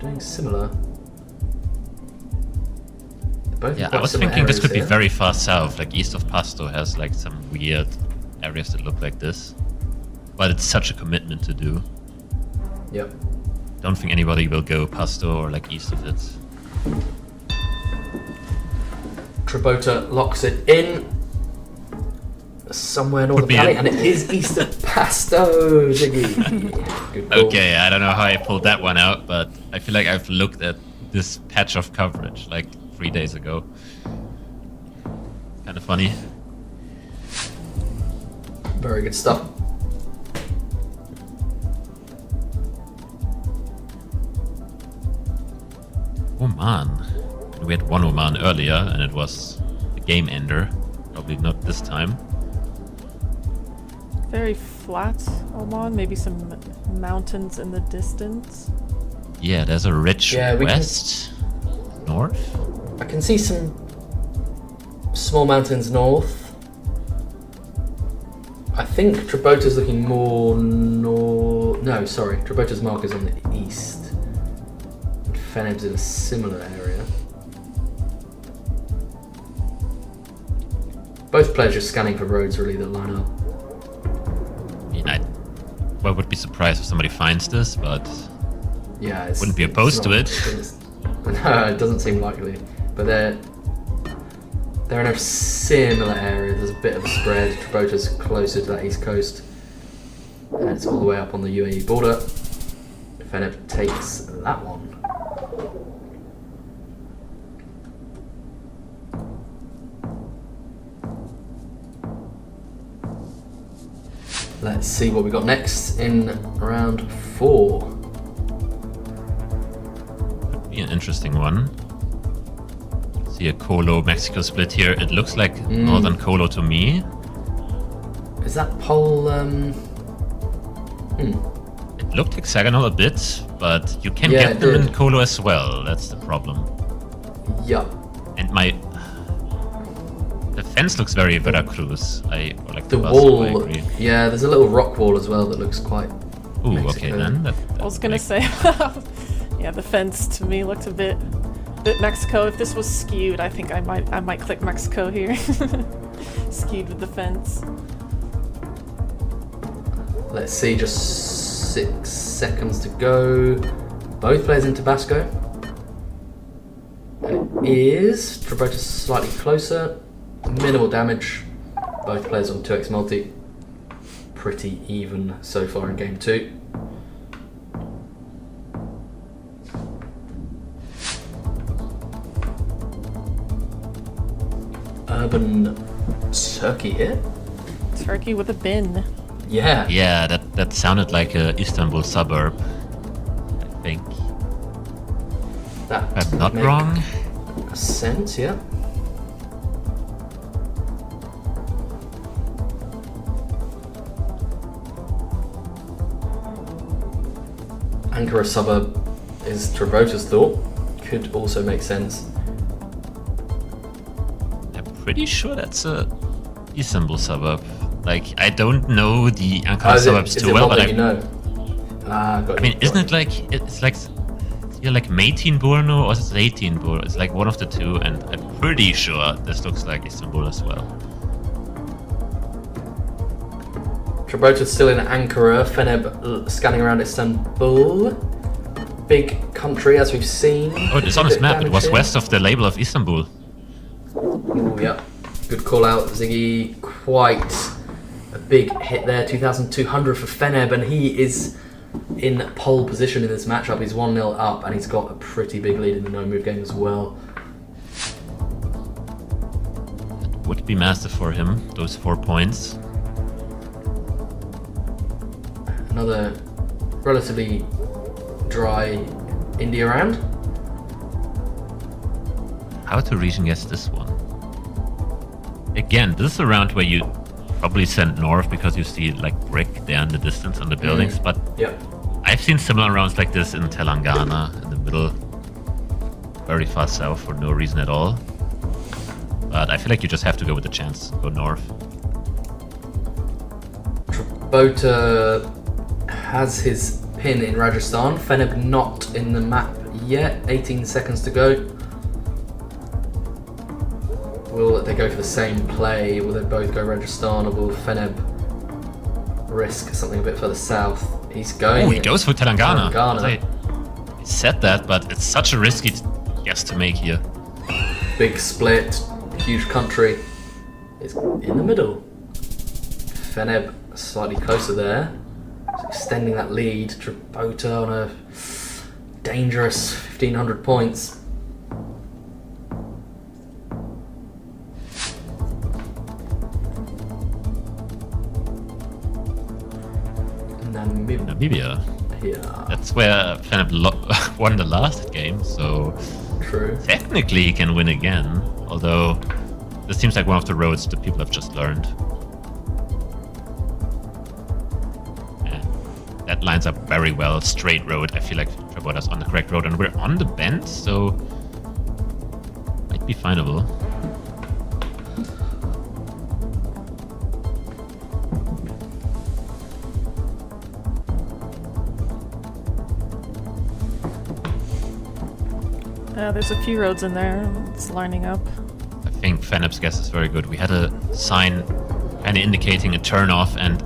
S1: doing similar. Both
S2: Yeah, I was thinking this could be very far south, like east of Pasto has like some weird areas that look like this. But it's such a commitment to do.
S1: Yep.
S2: Don't think anybody will go Pasto or like east of it.
S1: Trabota locks it in somewhere north of Cali, and it is east of Pasto, Ziggy. Good call.
S2: Okay, I don't know how I pulled that one out, but I feel like I've looked at this patch of coverage like 3 days ago. Kind of funny.
S1: Very good stuff.
S2: Oman. We had one Oman earlier, and it was a game ender. Probably not this time.
S3: Very flat, Oman. Maybe some mountains in the distance.
S2: Yeah, there's a ridge
S1: Yeah, we
S2: west, north.
S1: I can see some small mountains north. I think Trabota's looking more north. No, sorry. Trabota's mark is on the east. And Feneb's in a similar area. Both players just scanning for roads really that line up.
S2: I mean, I would be surprised if somebody finds this, but
S1: Yeah,
S2: wouldn't be opposed to it.
S1: No, it doesn't seem likely. But they're in a similar area. There's a bit of a spread. Trabota's closer to that east coast, and it's all the way up on the UAE border. Feneb takes that one. Let's see what we got next in round 4.
S2: Be an interesting one. See a Colo Mexico split here. It looks like Northern Colo to me.
S1: Is that pole?
S2: It looked hexagonal a bit, but you can
S1: Yeah,
S2: get
S1: it
S2: them in
S1: did.
S2: Colo as well. That's the problem.
S1: Yup.
S2: And the fence looks very Veracruz. I like
S1: The
S2: Tabasco, I
S1: wall,
S2: agree.
S1: yeah, there's a little rock wall as well that looks quite.
S2: Ooh,
S1: Mexico.
S2: okay then.
S3: I was gonna say, yeah, the fence to me looked a bit Mexico. If this was skewed, I think I might click Mexico here. Skewed with the fence.
S1: Let's see, just 6 seconds to go. Both players in Tabasco. And it is Trabota slightly closer. Minimal damage. Both players on 2x multi. Pretty even so far in game 2. Urban Turkey here.
S3: Turkey with a bin.
S1: Yeah.
S2: Yeah, that sounded like a Istanbul suburb, I think.
S1: That
S2: If I'm not
S1: make
S2: wrong.
S1: sense, yeah. Ankara suburb is Trabota's thought. Could also make sense.
S2: I'm pretty sure that's a Istanbul suburb. Like, I don't know the Ankara suburbs
S1: is
S2: too
S1: it
S2: well,
S1: one
S2: but
S1: that you know? Got
S2: I mean, isn't it like it's like you're like Zeytinburnu or Zeytinburnu? It's like one of the two, and I'm pretty sure this looks like Istanbul as well.
S1: Trabota's still in Ankara. Feneb scanning around Istanbul. Big country, as we've seen.
S2: Oh, it's on his map. It was west of the label of Istanbul.
S1: Oh, yeah. Good call out, Ziggy. Quite a big hit there. 2,200 for Feneb, and he is in pole position in this matchup. He's 1-0 up, and he's got a pretty big lead in the no-move game as well.
S2: Would be massive for him, those 4 points.
S1: Another relatively dry India round.
S2: How to region guess this one? Again, this is a round where you probably send north because you see like brick there in the distance on the buildings, but
S1: Yep.
S2: I've seen similar rounds like this in Telangana, in the middle, very far south for no reason at all. But I feel like you just have to go with the chance, go north.
S1: Trabota has his pin in Rajasthan. Feneb not in the map yet. 18 seconds to go. Will they go for the same play? Will they both go Rajasthan, or will Feneb risk something a bit further south? He's going.
S2: Oh, he goes for Telangana.
S1: Telangana.
S2: I said that, but it's such a risky guess to make here.
S1: Big split, huge country. It's in the middle. Feneb slightly closer there. It's extending that lead. Trabota on a dangerous 1,500 points.
S2: Namibia.
S1: Yeah.
S2: That's where Fenb won the last game, so
S1: True.
S2: Technically, he can win again, although this seems like one of the roads that people have just learned. And that lines up very well. Straight road. I feel like Trabota's on the correct road, and we're on the bend, so might be findable.
S3: There's a few roads in there. It's lining up.
S2: I think Feneb's guess is very good. We had a sign kind of indicating a turnoff, and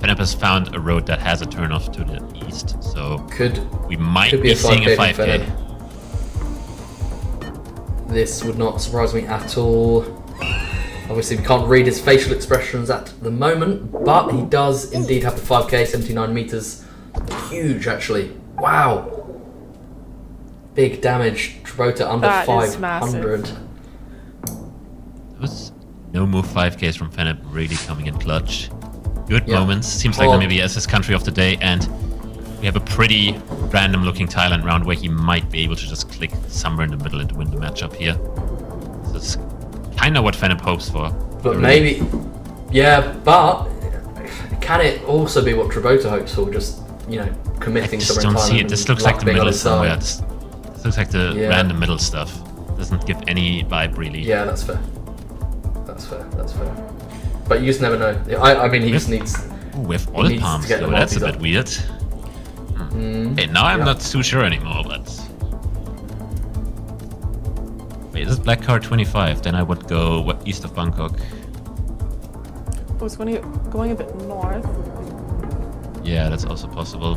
S2: Feneb has found a road that has a turnoff to the east, so we might be seeing a 5K.
S1: This would not surprise me at all. Obviously, we can't read his facial expressions at the moment, but he does indeed have the 5K, 79 meters. Huge, actually. Wow. Big damage. Trabota under
S3: That is
S1: 500.
S3: massive.
S2: Those no move 5Ks from Feneb really coming in clutch. Good
S1: Yeah.
S2: moments. Seems like maybe as his country of the day, and we have a pretty random looking Thailand round where he might be able to just click somewhere in the middle and win the matchup here. This is kind of what Feneb hopes for.
S1: But maybe, yeah, but can it also be what Trabota hopes for? Just, you know, committing
S2: I just
S1: somewhere in
S2: don't see
S1: Thailand
S2: it. This
S1: and
S2: looks like
S1: luck
S2: the
S1: being on
S2: middle
S1: his side.
S2: somewhere. This looks like the
S1: Yeah.
S2: random middle stuff. Doesn't give any vibe really.
S1: Yeah, that's fair. That's fair. That's fair. But you just never know. I mean, he just needs.
S2: Ooh, we have
S1: He
S2: olive
S1: needs to
S2: palms
S1: get
S2: though.
S1: the
S2: That's a
S1: multis
S2: bit
S1: up.
S2: weird. Okay, now I'm
S1: yeah.
S2: not too sure anymore, but... Wait, this is Black Card 25, then I would go east of Bangkok.
S3: I was going a bit north.
S2: Yeah, that's also possible.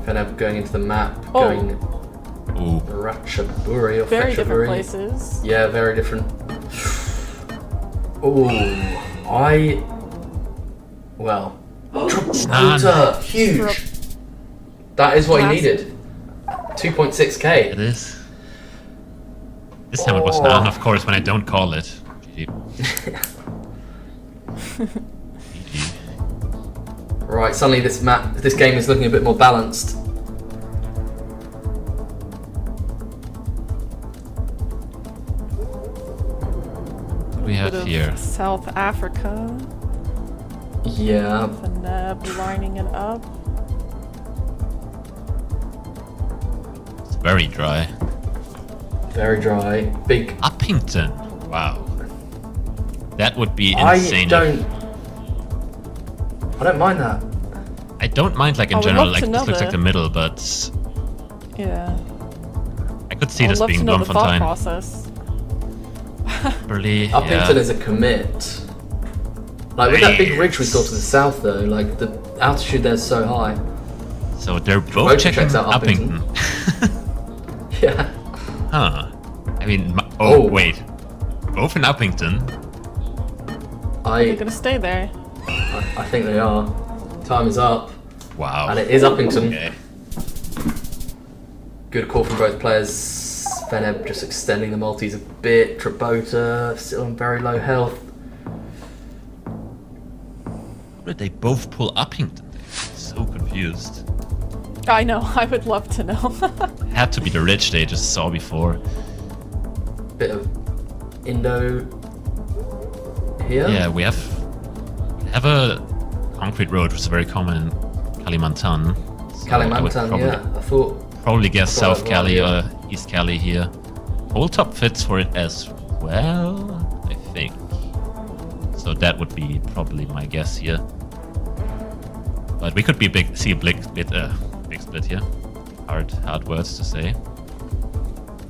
S1: Feneb going into the map,
S3: Oh.
S1: going
S2: Ooh,
S1: Ratchaburi or
S3: Very different
S1: Fetchaburi.
S3: places.
S1: Yeah, very different. Ooh, well, Trabota, huge. That is what he
S3: Massive.
S1: needed. 2.6k.
S2: it is. This time it was none, of course, when I don't call it. GG. GG.
S1: Right, suddenly this game is looking a bit more balanced.
S2: What do we have
S3: Bit of
S2: here?
S3: South Africa.
S1: Yeah,
S3: Feneb lining it up.
S2: It's very dry.
S1: very dry. Big.
S2: Uppington. Wow. That would be
S1: I
S2: insane.
S1: don't mind that.
S2: I don't mind, like, in
S3: I would
S2: general,
S3: love
S2: like,
S3: to
S2: this
S3: know
S2: looks like
S3: the-
S2: the middle, but
S3: Yeah.
S2: I could see
S3: I would
S2: this
S3: love
S2: being
S3: to know the thought
S2: Bloemfontein.
S3: process.
S2: Really,
S1: Uppington is a commit. Like with that big ridge we saw to the south, though, like the altitude there's so high.
S2: So they're both
S1: Trabota
S2: checking
S1: checks out
S2: Uppington.
S1: Yeah.
S2: Huh. I mean,
S1: Oh.
S2: wait. Both in Uppington?
S3: They're
S1: I
S3: gonna stay there.
S1: think they are. Time is up,
S2: Wow.
S1: and it is Uppington.
S2: Okay.
S1: Good call from both players. Feneb just extending the multis a bit. Trabota still on very low health.
S2: How did they both pull Uppington? So confused.
S3: I know. I would love to know.
S2: Had to be the ridge they just saw before.
S1: Bit of Indo here.
S2: Yeah, we have a concrete road, which is very common in Kalimantan. So I would
S1: Kalimantan, yeah. I thought
S2: probably guess
S1: Thought
S2: South
S1: as well,
S2: Cali
S1: yeah.
S2: or East Cali here. Whole top fits for it as well, I think. So that would be probably my guess here. But we could be big split here. Hard words to say.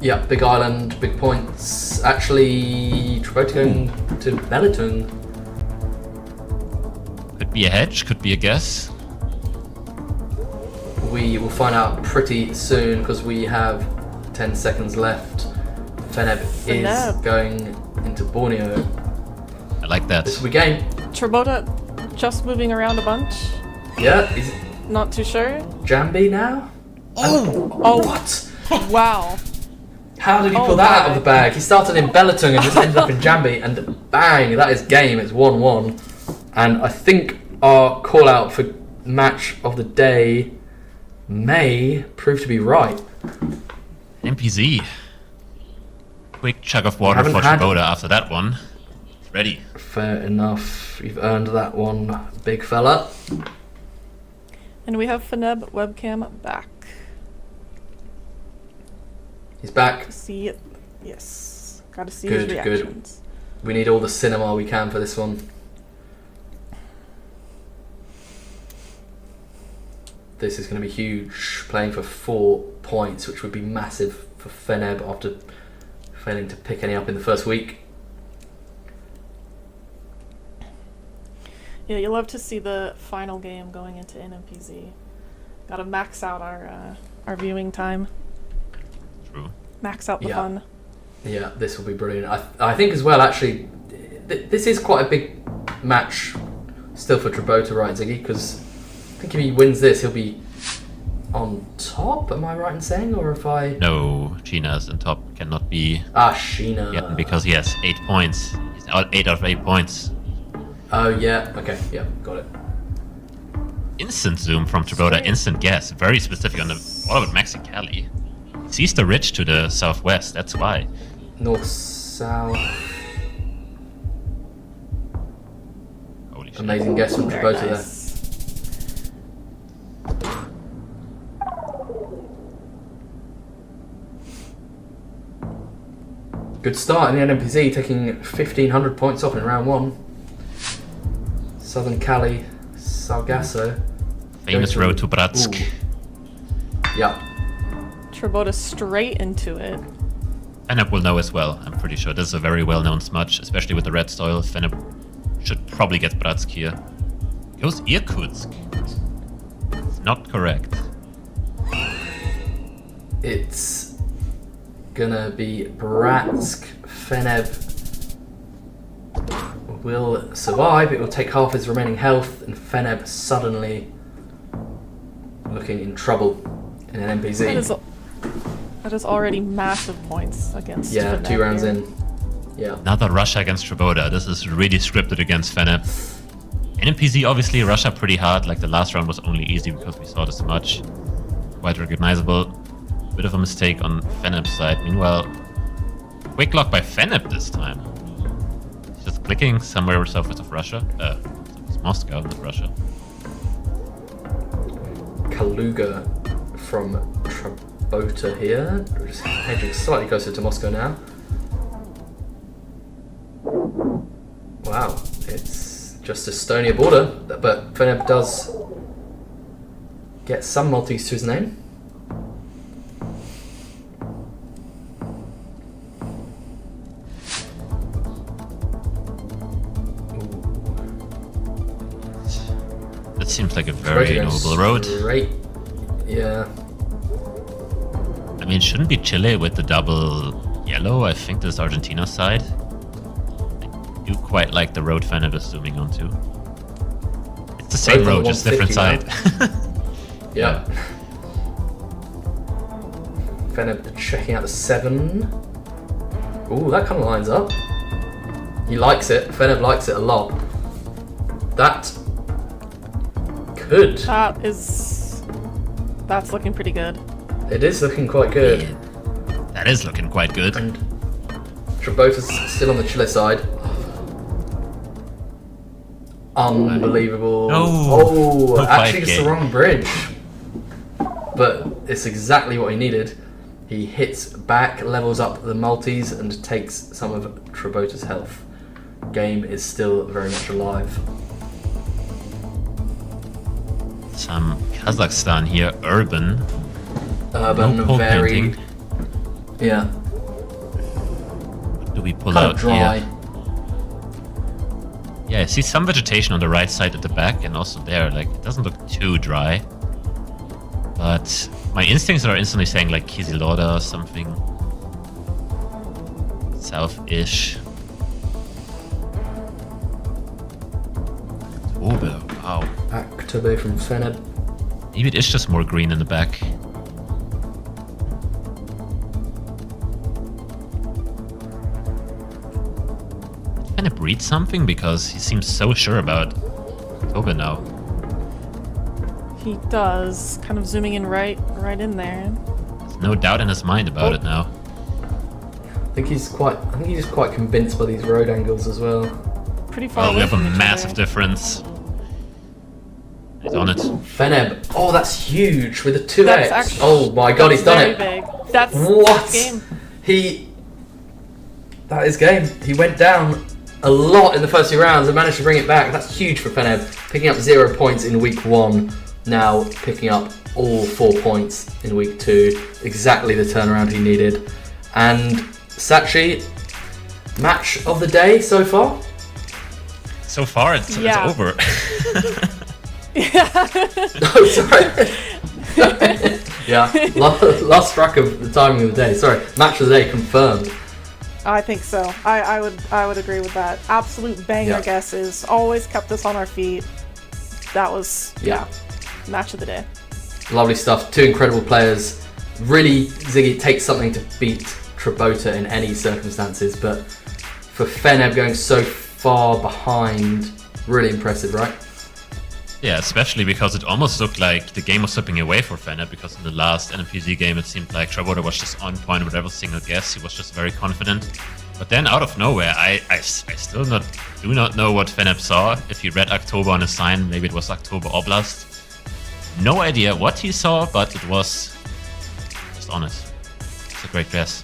S1: yeah, big island, big points. Actually, Trabota going to Belitung.
S2: Could be a hedge, could be a guess.
S1: We will find out pretty soon because we have 10 seconds left. Feneb is
S3: Feneb.
S1: going into Borneo.
S2: I like that.
S1: This will be game.
S3: Trabota just moving around a bunch.
S1: Yeah, he's
S3: Not too sure.
S1: Jambi now.
S3: Oh,
S1: What?
S3: wow.
S1: How did he
S3: Oh
S1: pull that out
S3: my.
S1: of the bag? He started in Belitung and just ended up in Jambi, and bang, that is game. It's 1-1. And I think our call out for match of the day may prove to be right.
S2: NMPZ. Quick chug of water
S1: Haven't
S2: for
S1: had-
S2: Trabota after that one. Ready.
S1: Fair enough. You've earned that one, big fella.
S3: And we have Fenb webcam back.
S1: He's back.
S3: See it. Yes. Gotta see
S1: Good,
S3: his
S1: good.
S3: reactions.
S1: We need all the cinema we can for this one. This is going to be huge. Playing for 4 points, which would be massive for Fenb after failing to pick any up in the first week.
S3: Yeah, you love to see the final game going into NMPZ. Gotta max out our viewing time.
S2: True.
S3: Max out the
S1: Yeah.
S3: fun.
S1: Yeah, this will be brilliant. I think as well, actually, this is quite a big match still for Trabota, right, Ziggy? Because I think if he wins this, he'll be on top. Am I right in saying? Or if I...
S2: No, Sheena's on top. Cannot be
S1: Sheena.
S2: yet because he has 8 points. He's out 8 out of 8 points.
S1: Oh, yeah. Okay, yeah, got it.
S2: Instant zoom from Trabota, instant guess. Very specific on the... What about Maxi Cali? He sees the ridge to the southwest, that's why.
S1: North, south.
S2: Holy shit.
S1: Amazing guess from
S3: Very
S1: Trabota
S3: nice.
S1: there. Good start in the NMPZ, taking 1,500 points off in round 1. Southern Cali, Salgasso.
S2: Famous road to Bratsk.
S1: Ooh. Yeah.
S3: Trabota straight into it.
S2: Fenb will know as well, I'm pretty sure. This is a very well-known smudge, especially with the red soil. Fenb should probably get Bratsk here. Goes Irkutsk. It's not correct.
S1: It's gonna be Bratsk. Fenb will survive. It will take half his remaining health, and Fenb suddenly looking in trouble in an NPZ.
S3: That is already massive points against
S1: Yeah,
S3: Fenb
S1: 2 rounds
S3: here.
S1: in. Yeah.
S2: Another Russia against Trabota. This is really scripted against Fenb. NMPZ obviously Russia pretty hard, like the last round was only easy because we saw this much. Quite recognizable. Bit of a mistake on Feneb's side. Meanwhile, quick lock by Fenb this time. He's just clicking somewhere southwest of Russia. It's Moscow, not Russia.
S1: Kaluga from Trabota here. We're just hedging slightly closer to Moscow now. Wow, it's just Estonia border, but Feneb does get some Maltese to his name.
S2: That seems like a very noble road.
S1: Great. Yeah.
S2: I mean, shouldn't be Chile with the double yellow. I think this is Argentina side. I do quite like the road Feneb is zooming onto. It's the same
S1: Both on
S2: road, just different
S1: 150
S2: side.
S1: Yeah. Feneb checking out the 7. Ooh, that kind of lines up. He likes it. Feneb likes it a lot. That could.
S3: That's looking pretty good.
S1: It is looking quite good.
S2: That is looking quite good.
S1: And Trabota's still on the Chile side. Unbelievable.
S2: No.
S1: Oh,
S2: No
S1: actually
S2: 5K.
S1: it's the wrong bridge. But it's exactly what he needed. He hits back, levels up the multis, and takes some of Trabota's health. Game is still very much alive.
S2: Some Kazakhstan here, urban.
S1: Urban,
S2: No pole
S1: very...
S2: painting.
S1: Yeah,
S2: What do we pull
S1: kind
S2: out
S1: of dry.
S2: here? Yeah, I see some vegetation on the right side at the back and also there. Like, it doesn't look too dry. But my instincts are instantly saying like Kizilorda or something. South-ish. Tobe, wow.
S1: Aktobe from Feneb.
S2: Maybe it is just more green in the back. Can it breed something? Because he seems so sure about Tobe now.
S3: He does. Kind of zooming in right in there.
S2: It's no doubt in his mind about it now.
S1: I think he's just quite convinced by these road angles as well.
S3: Pretty far
S2: Well, we
S3: away
S2: have a
S3: from each
S2: massive
S3: other.
S2: difference. He's on it.
S1: Fenb. Oh, that's huge with a 2x.
S3: That's actually-
S1: Oh my god, he's done
S3: Very
S1: it.
S3: big. That's
S1: What?
S3: game.
S1: That is game. He went down a lot in the first few rounds and managed to bring it back. That's huge for Fenb. Picking up 0 points in week 1, now picking up all 4 points in week 2. Exactly the turnaround he needed. And Sachi, match of the day so far?
S2: So far, it's
S3: Yeah.
S2: over.
S1: Oh, sorry. Yeah, lost track of the timing of the day. Sorry, match of the day confirmed.
S3: I think so. I would agree with that. Absolute banger
S1: Yeah.
S3: guesses. Always kept us on our feet. That was
S1: Yeah.
S3: match of the day.
S1: Lovely stuff. 2 incredible players. Really, Ziggy, it takes something to beat Trabota in any circumstances, but for Fenb going so far behind, really impressive, right?
S2: Yeah, especially because it almost looked like the game was slipping away for Fenb, because in the last NMPZ game it seemed like Trabota was just on point with every single guess. He was just very confident. But then out of nowhere, I still do not know what Fenb saw. If he read October on a sign, maybe it was October Oblast. No idea what he saw, but it was just on it. It's a great guess.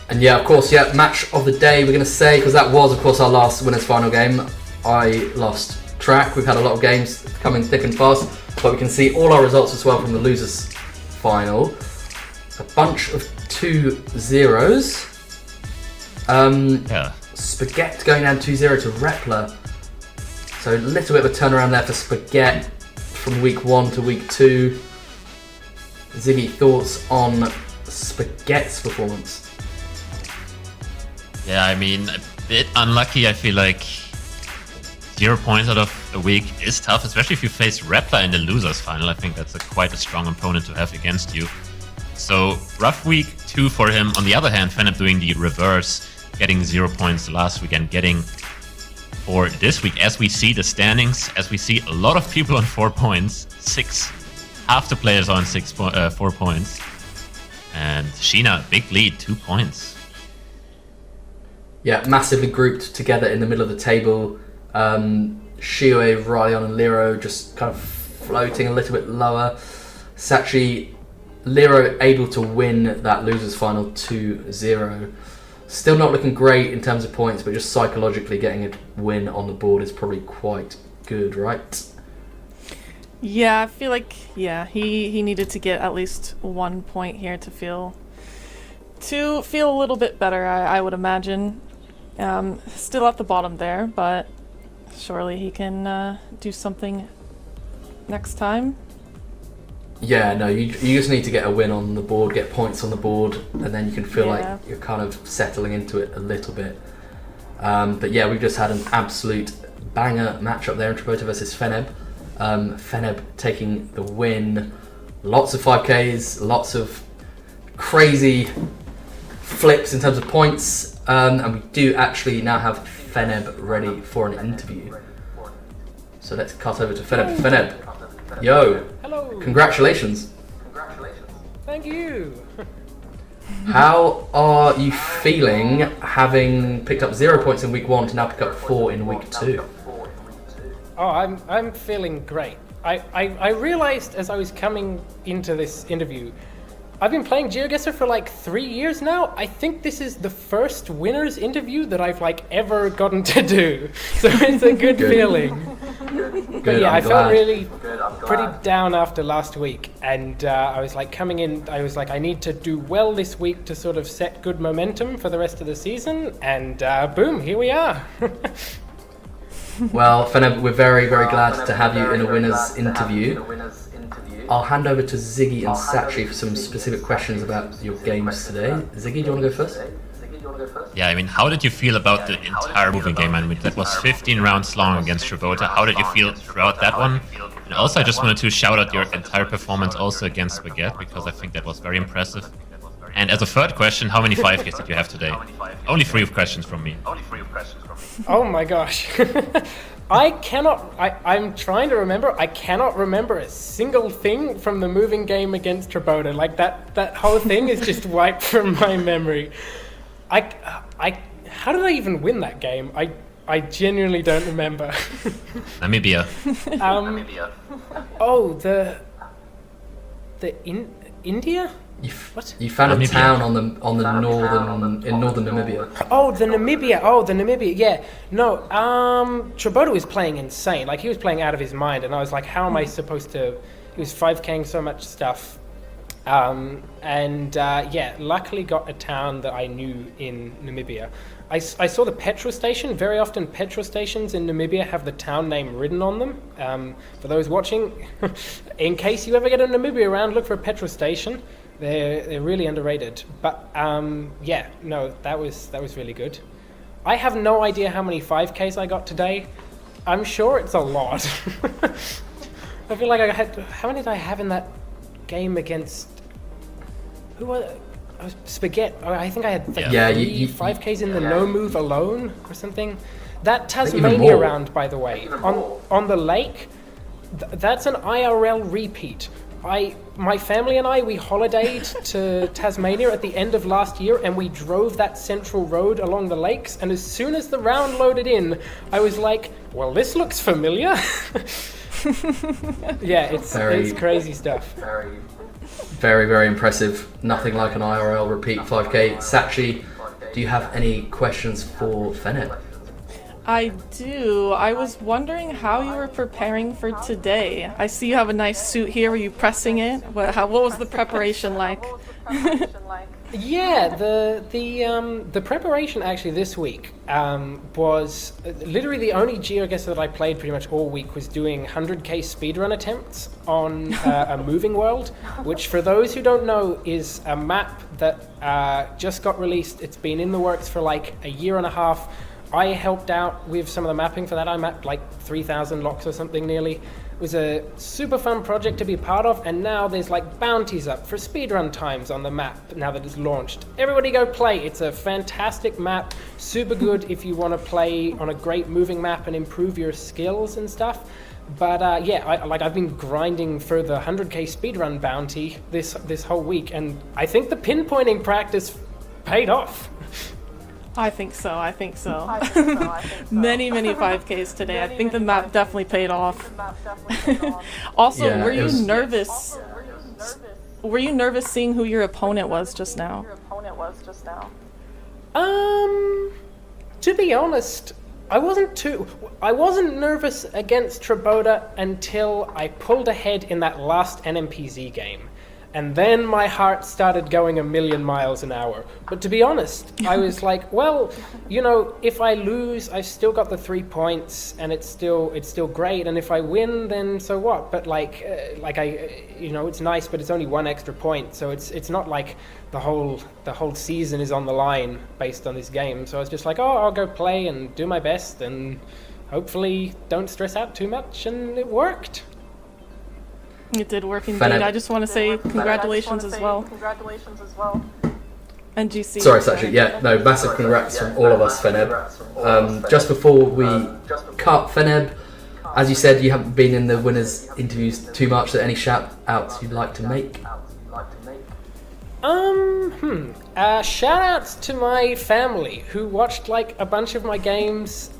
S1: And yeah, of course, yeah, match of the day we're going to say, because that was, of course, our last winners final game. I lost track. We've had a lot of games coming thick and fast, but we can see all our results as well from the losers final. A bunch of 2-0s.
S2: Yeah.
S1: Spaghette going down 2-0 to Repler. So a little bit of a turnaround there for Spaghette from week 1 to week 2. Ziggy, thoughts on Spaghette's performance?
S2: Yeah, I mean, a bit unlucky. I feel like 0 points out of a week is tough, especially if you face Repler in the losers final. I think that's quite a strong opponent to have against you. So, rough week 2 for him. On the other hand, Fenb doing the reverse, getting 0 points last week and getting for this week. As we see the standings, as we see a lot of people on 4 points, half the players on 4 points. And Sheena, big lead, 2 points.
S1: Yeah, massively grouped together in the middle of the table. Shio, Ryan and Lero just kind of floating a little bit lower. Sachi, Lero able to win that losers final 2-0. Still not looking great in terms of points, but just psychologically getting a win on the board is probably quite good, right?
S3: Yeah, I feel like he needed to get at least 1 point here to feel a little bit better. I would imagine. Still at the bottom there, but surely he can do something next time.
S1: Yeah, no, you just need to get a win on the board, get points on the board, and then you can feel
S3: Yeah.
S1: like you're kind of settling into it a little bit. But yeah, we've just had an absolute banger matchup there in Trabota versus Fenb. Fenb taking the win. Lots of 5Ks, lots of crazy flips in terms of points. And we do actually now have Fenb ready for an interview. So let's cut over to Fenb. Fenb, yo,
S4: Hello.
S1: congratulations.
S4: Thank you.
S1: How are you feeling having picked up 0 points in week 1 to now pick up 4 in week 2?
S4: Oh, I'm feeling great. I realized as I was coming into this interview, I've been playing GeoGuessr for like 3 years now. I think this is the first winner's interview that I've like ever gotten to do. So it's a good feeling. But yeah,
S1: I'm
S4: I
S1: glad.
S4: felt really pretty down after last week, and I was like coming in, I was like, I need to do well this week to sort of set good momentum for the rest of the season, and boom, here we are.
S1: Well, Fenb, we're very, very glad to have you in a winner's interview. I'll hand over to Ziggy and Sachi for some specific questions about your games today. Ziggy, do you want to go first?
S2: Yeah, I mean, how did you feel about the entire moving game? I mean, that was 15 rounds long against Trabota. How did you feel throughout that one? And also, I just wanted to shout out your entire performance also against Spaghette, because I think that was very impressive. And as a third question, how many 5Ks did you have today? Only 3 questions from me.
S4: Oh my gosh. I'm trying to remember. I cannot remember a single thing from the moving game against Trabota. Like that whole thing is just wiped from my memory. How did I even win that game? I genuinely don't remember.
S2: Namibia.
S4: Oh, India? What?
S1: You found
S2: Namibia.
S1: a town on the northern Namibia.
S4: Oh, the Namibia. Yeah. No, Trabota was playing insane. Like, he was playing out of his mind, and I was like, how am I supposed to... He was 5K'ing so much stuff. Luckily got a town that I knew in Namibia. I saw the petrol station. Very often petrol stations in Namibia have the town name written on them. For those watching, in case you ever get a Namibia around, look for a petrol station. They're really underrated. But that was really good. I have no idea how many 5Ks I got today. I'm sure it's a lot. I feel like how many did I have in that game against... Who was it? Spaghette. I think I had three 5Ks in the no move alone or something. That Tasmania round, by the way, on the lake, that's an IRL repeat. My family and I, we holidayed to Tasmania at the end of last year, and we drove that central road along the lakes, and as soon as the round loaded in, I was like, well, this looks familiar. Yeah, it's crazy stuff.
S1: Very, very impressive. Nothing like an IRL repeat 5K. Sachi, do you have any questions for Fenb?
S3: I do. I was wondering how you were preparing for today. I see you have a nice suit here. Were you pressing it? What was the preparation like?
S4: Yeah, the preparation actually this week was literally the only GeoGuessr that I played pretty much all week was doing 100k speedrun attempts on a moving world, which for those who don't know is a map that just got released. It's been in the works for like a year and a half. I helped out with some of the mapping for that. I mapped like 3,000 locks or something nearly. It was a super fun project to be part of, and now there's like bounties up for speedrun times on the map now that it's launched. Everybody go play. It's a fantastic map, super good if you want to play on a great moving map and improve your skills and stuff. But I've been grinding for the 100k speedrun bounty this whole week, and I think the pinpointing practice paid off.
S3: I think so. Many 5Ks today. I think the map definitely paid off. Also,
S1: Yeah,
S3: were you nervous? Were you nervous seeing who your opponent was just now?
S4: To be honest, I wasn't nervous against Trabota until I pulled ahead in that last NMPZ game. And then my heart started going a million miles an hour. But to be honest, I was like, well, if I lose, I've still got the 3 points, and it's still great. And if I win, then so what? But it's nice, but it's only 1 extra point. So it's not like the whole season is on the line based on this game. So I was just like, I'll go play and do my best, and hopefully don't stress out too much. And it worked.
S3: It did work indeed. I just want to say congratulations as well. And GC.
S1: Sorry, Sachi. Yeah, no, massive congrats from all of us, Fenb. Just before we cut, Fenb, as you said, you haven't been in the winners' interviews too much. So any shout-outs you'd like to make?
S4: Shout-outs to my family who watched like a bunch of my games.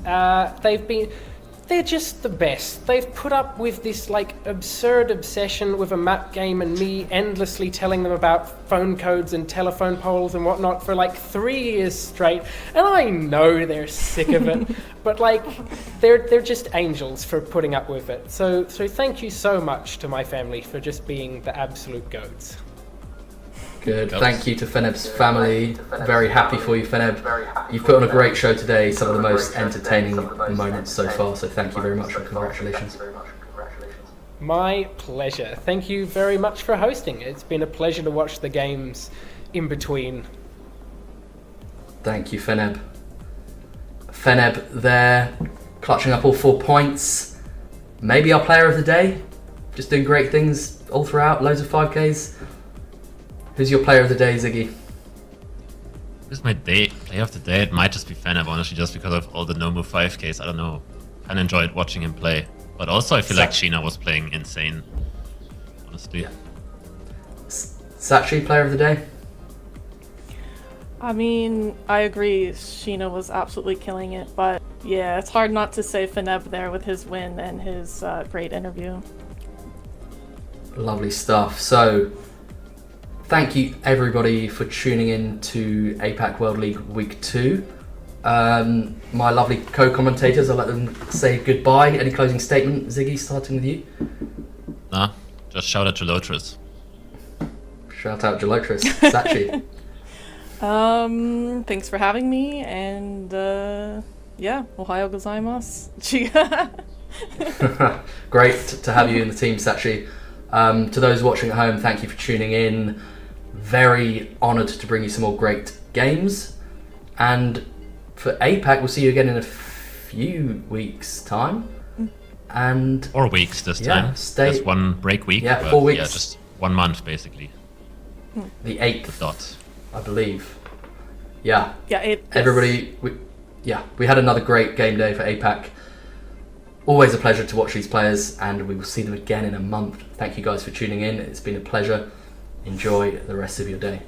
S4: They're just the best. They've put up with this like absurd obsession with a map game and me endlessly telling them about phone codes and telephone poles and whatnot for like 3 years straight. And I know they're sick of it, but like they're just angels for putting up with it. So thank you so much to my family for just being the absolute goats.
S1: Good. Thank you to Feneb's family. Very happy for you, Feneb. You've put on a great show today, some of the most entertaining moments so far, so thank you very much and congratulations.
S4: My pleasure. Thank you very much for hosting. It's been a pleasure to watch the games in between.
S1: Thank you, Feneb. Feneb there, clutching up all 4 points. Maybe our player of the day. Just doing great things all throughout, loads of 5Ks. Who's your player of the day, Ziggy?
S2: Who's my player of the day? It might just be Fenb, honestly, just because of all the no move 5Ks. I don't know. I enjoyed watching him play. But also I feel like Sheena was playing insane. Honestly.
S1: Yeah. Sachi, player of the day?
S3: I mean, I agree. Sheena was absolutely killing it, but yeah, it's hard not to say Fenb there with his win and his great interview.
S1: Lovely stuff. So, thank you everybody for tuning in to Apac World League Week 2. My lovely co-commentators, I'll let them say goodbye. Any closing statement? Ziggy, starting with you.
S2: Nah, just shout out to Lotris.
S1: Shout out Gelotris. Sachi.
S3: Thanks for having me, and yeah, Ohio gozaimasu.
S1: Great to have you in the team, Sachi. To those watching at home, thank you for tuning in. Very honoured to bring you some more great games. And for APAC, we'll see you again in a few weeks' time. And
S2: 4 weeks this time. Just one break week.
S1: Yeah, 4 weeks.
S2: Yeah, just 1 month basically.
S1: The 8th,
S2: The dot.
S1: I believe. Yeah.
S3: Yeah,
S1: Everybody, we had another great game day for APAC. Always a pleasure to watch these players, and we will see them again in a month. Thank you guys for tuning in. It's been a pleasure. Enjoy the rest of your day.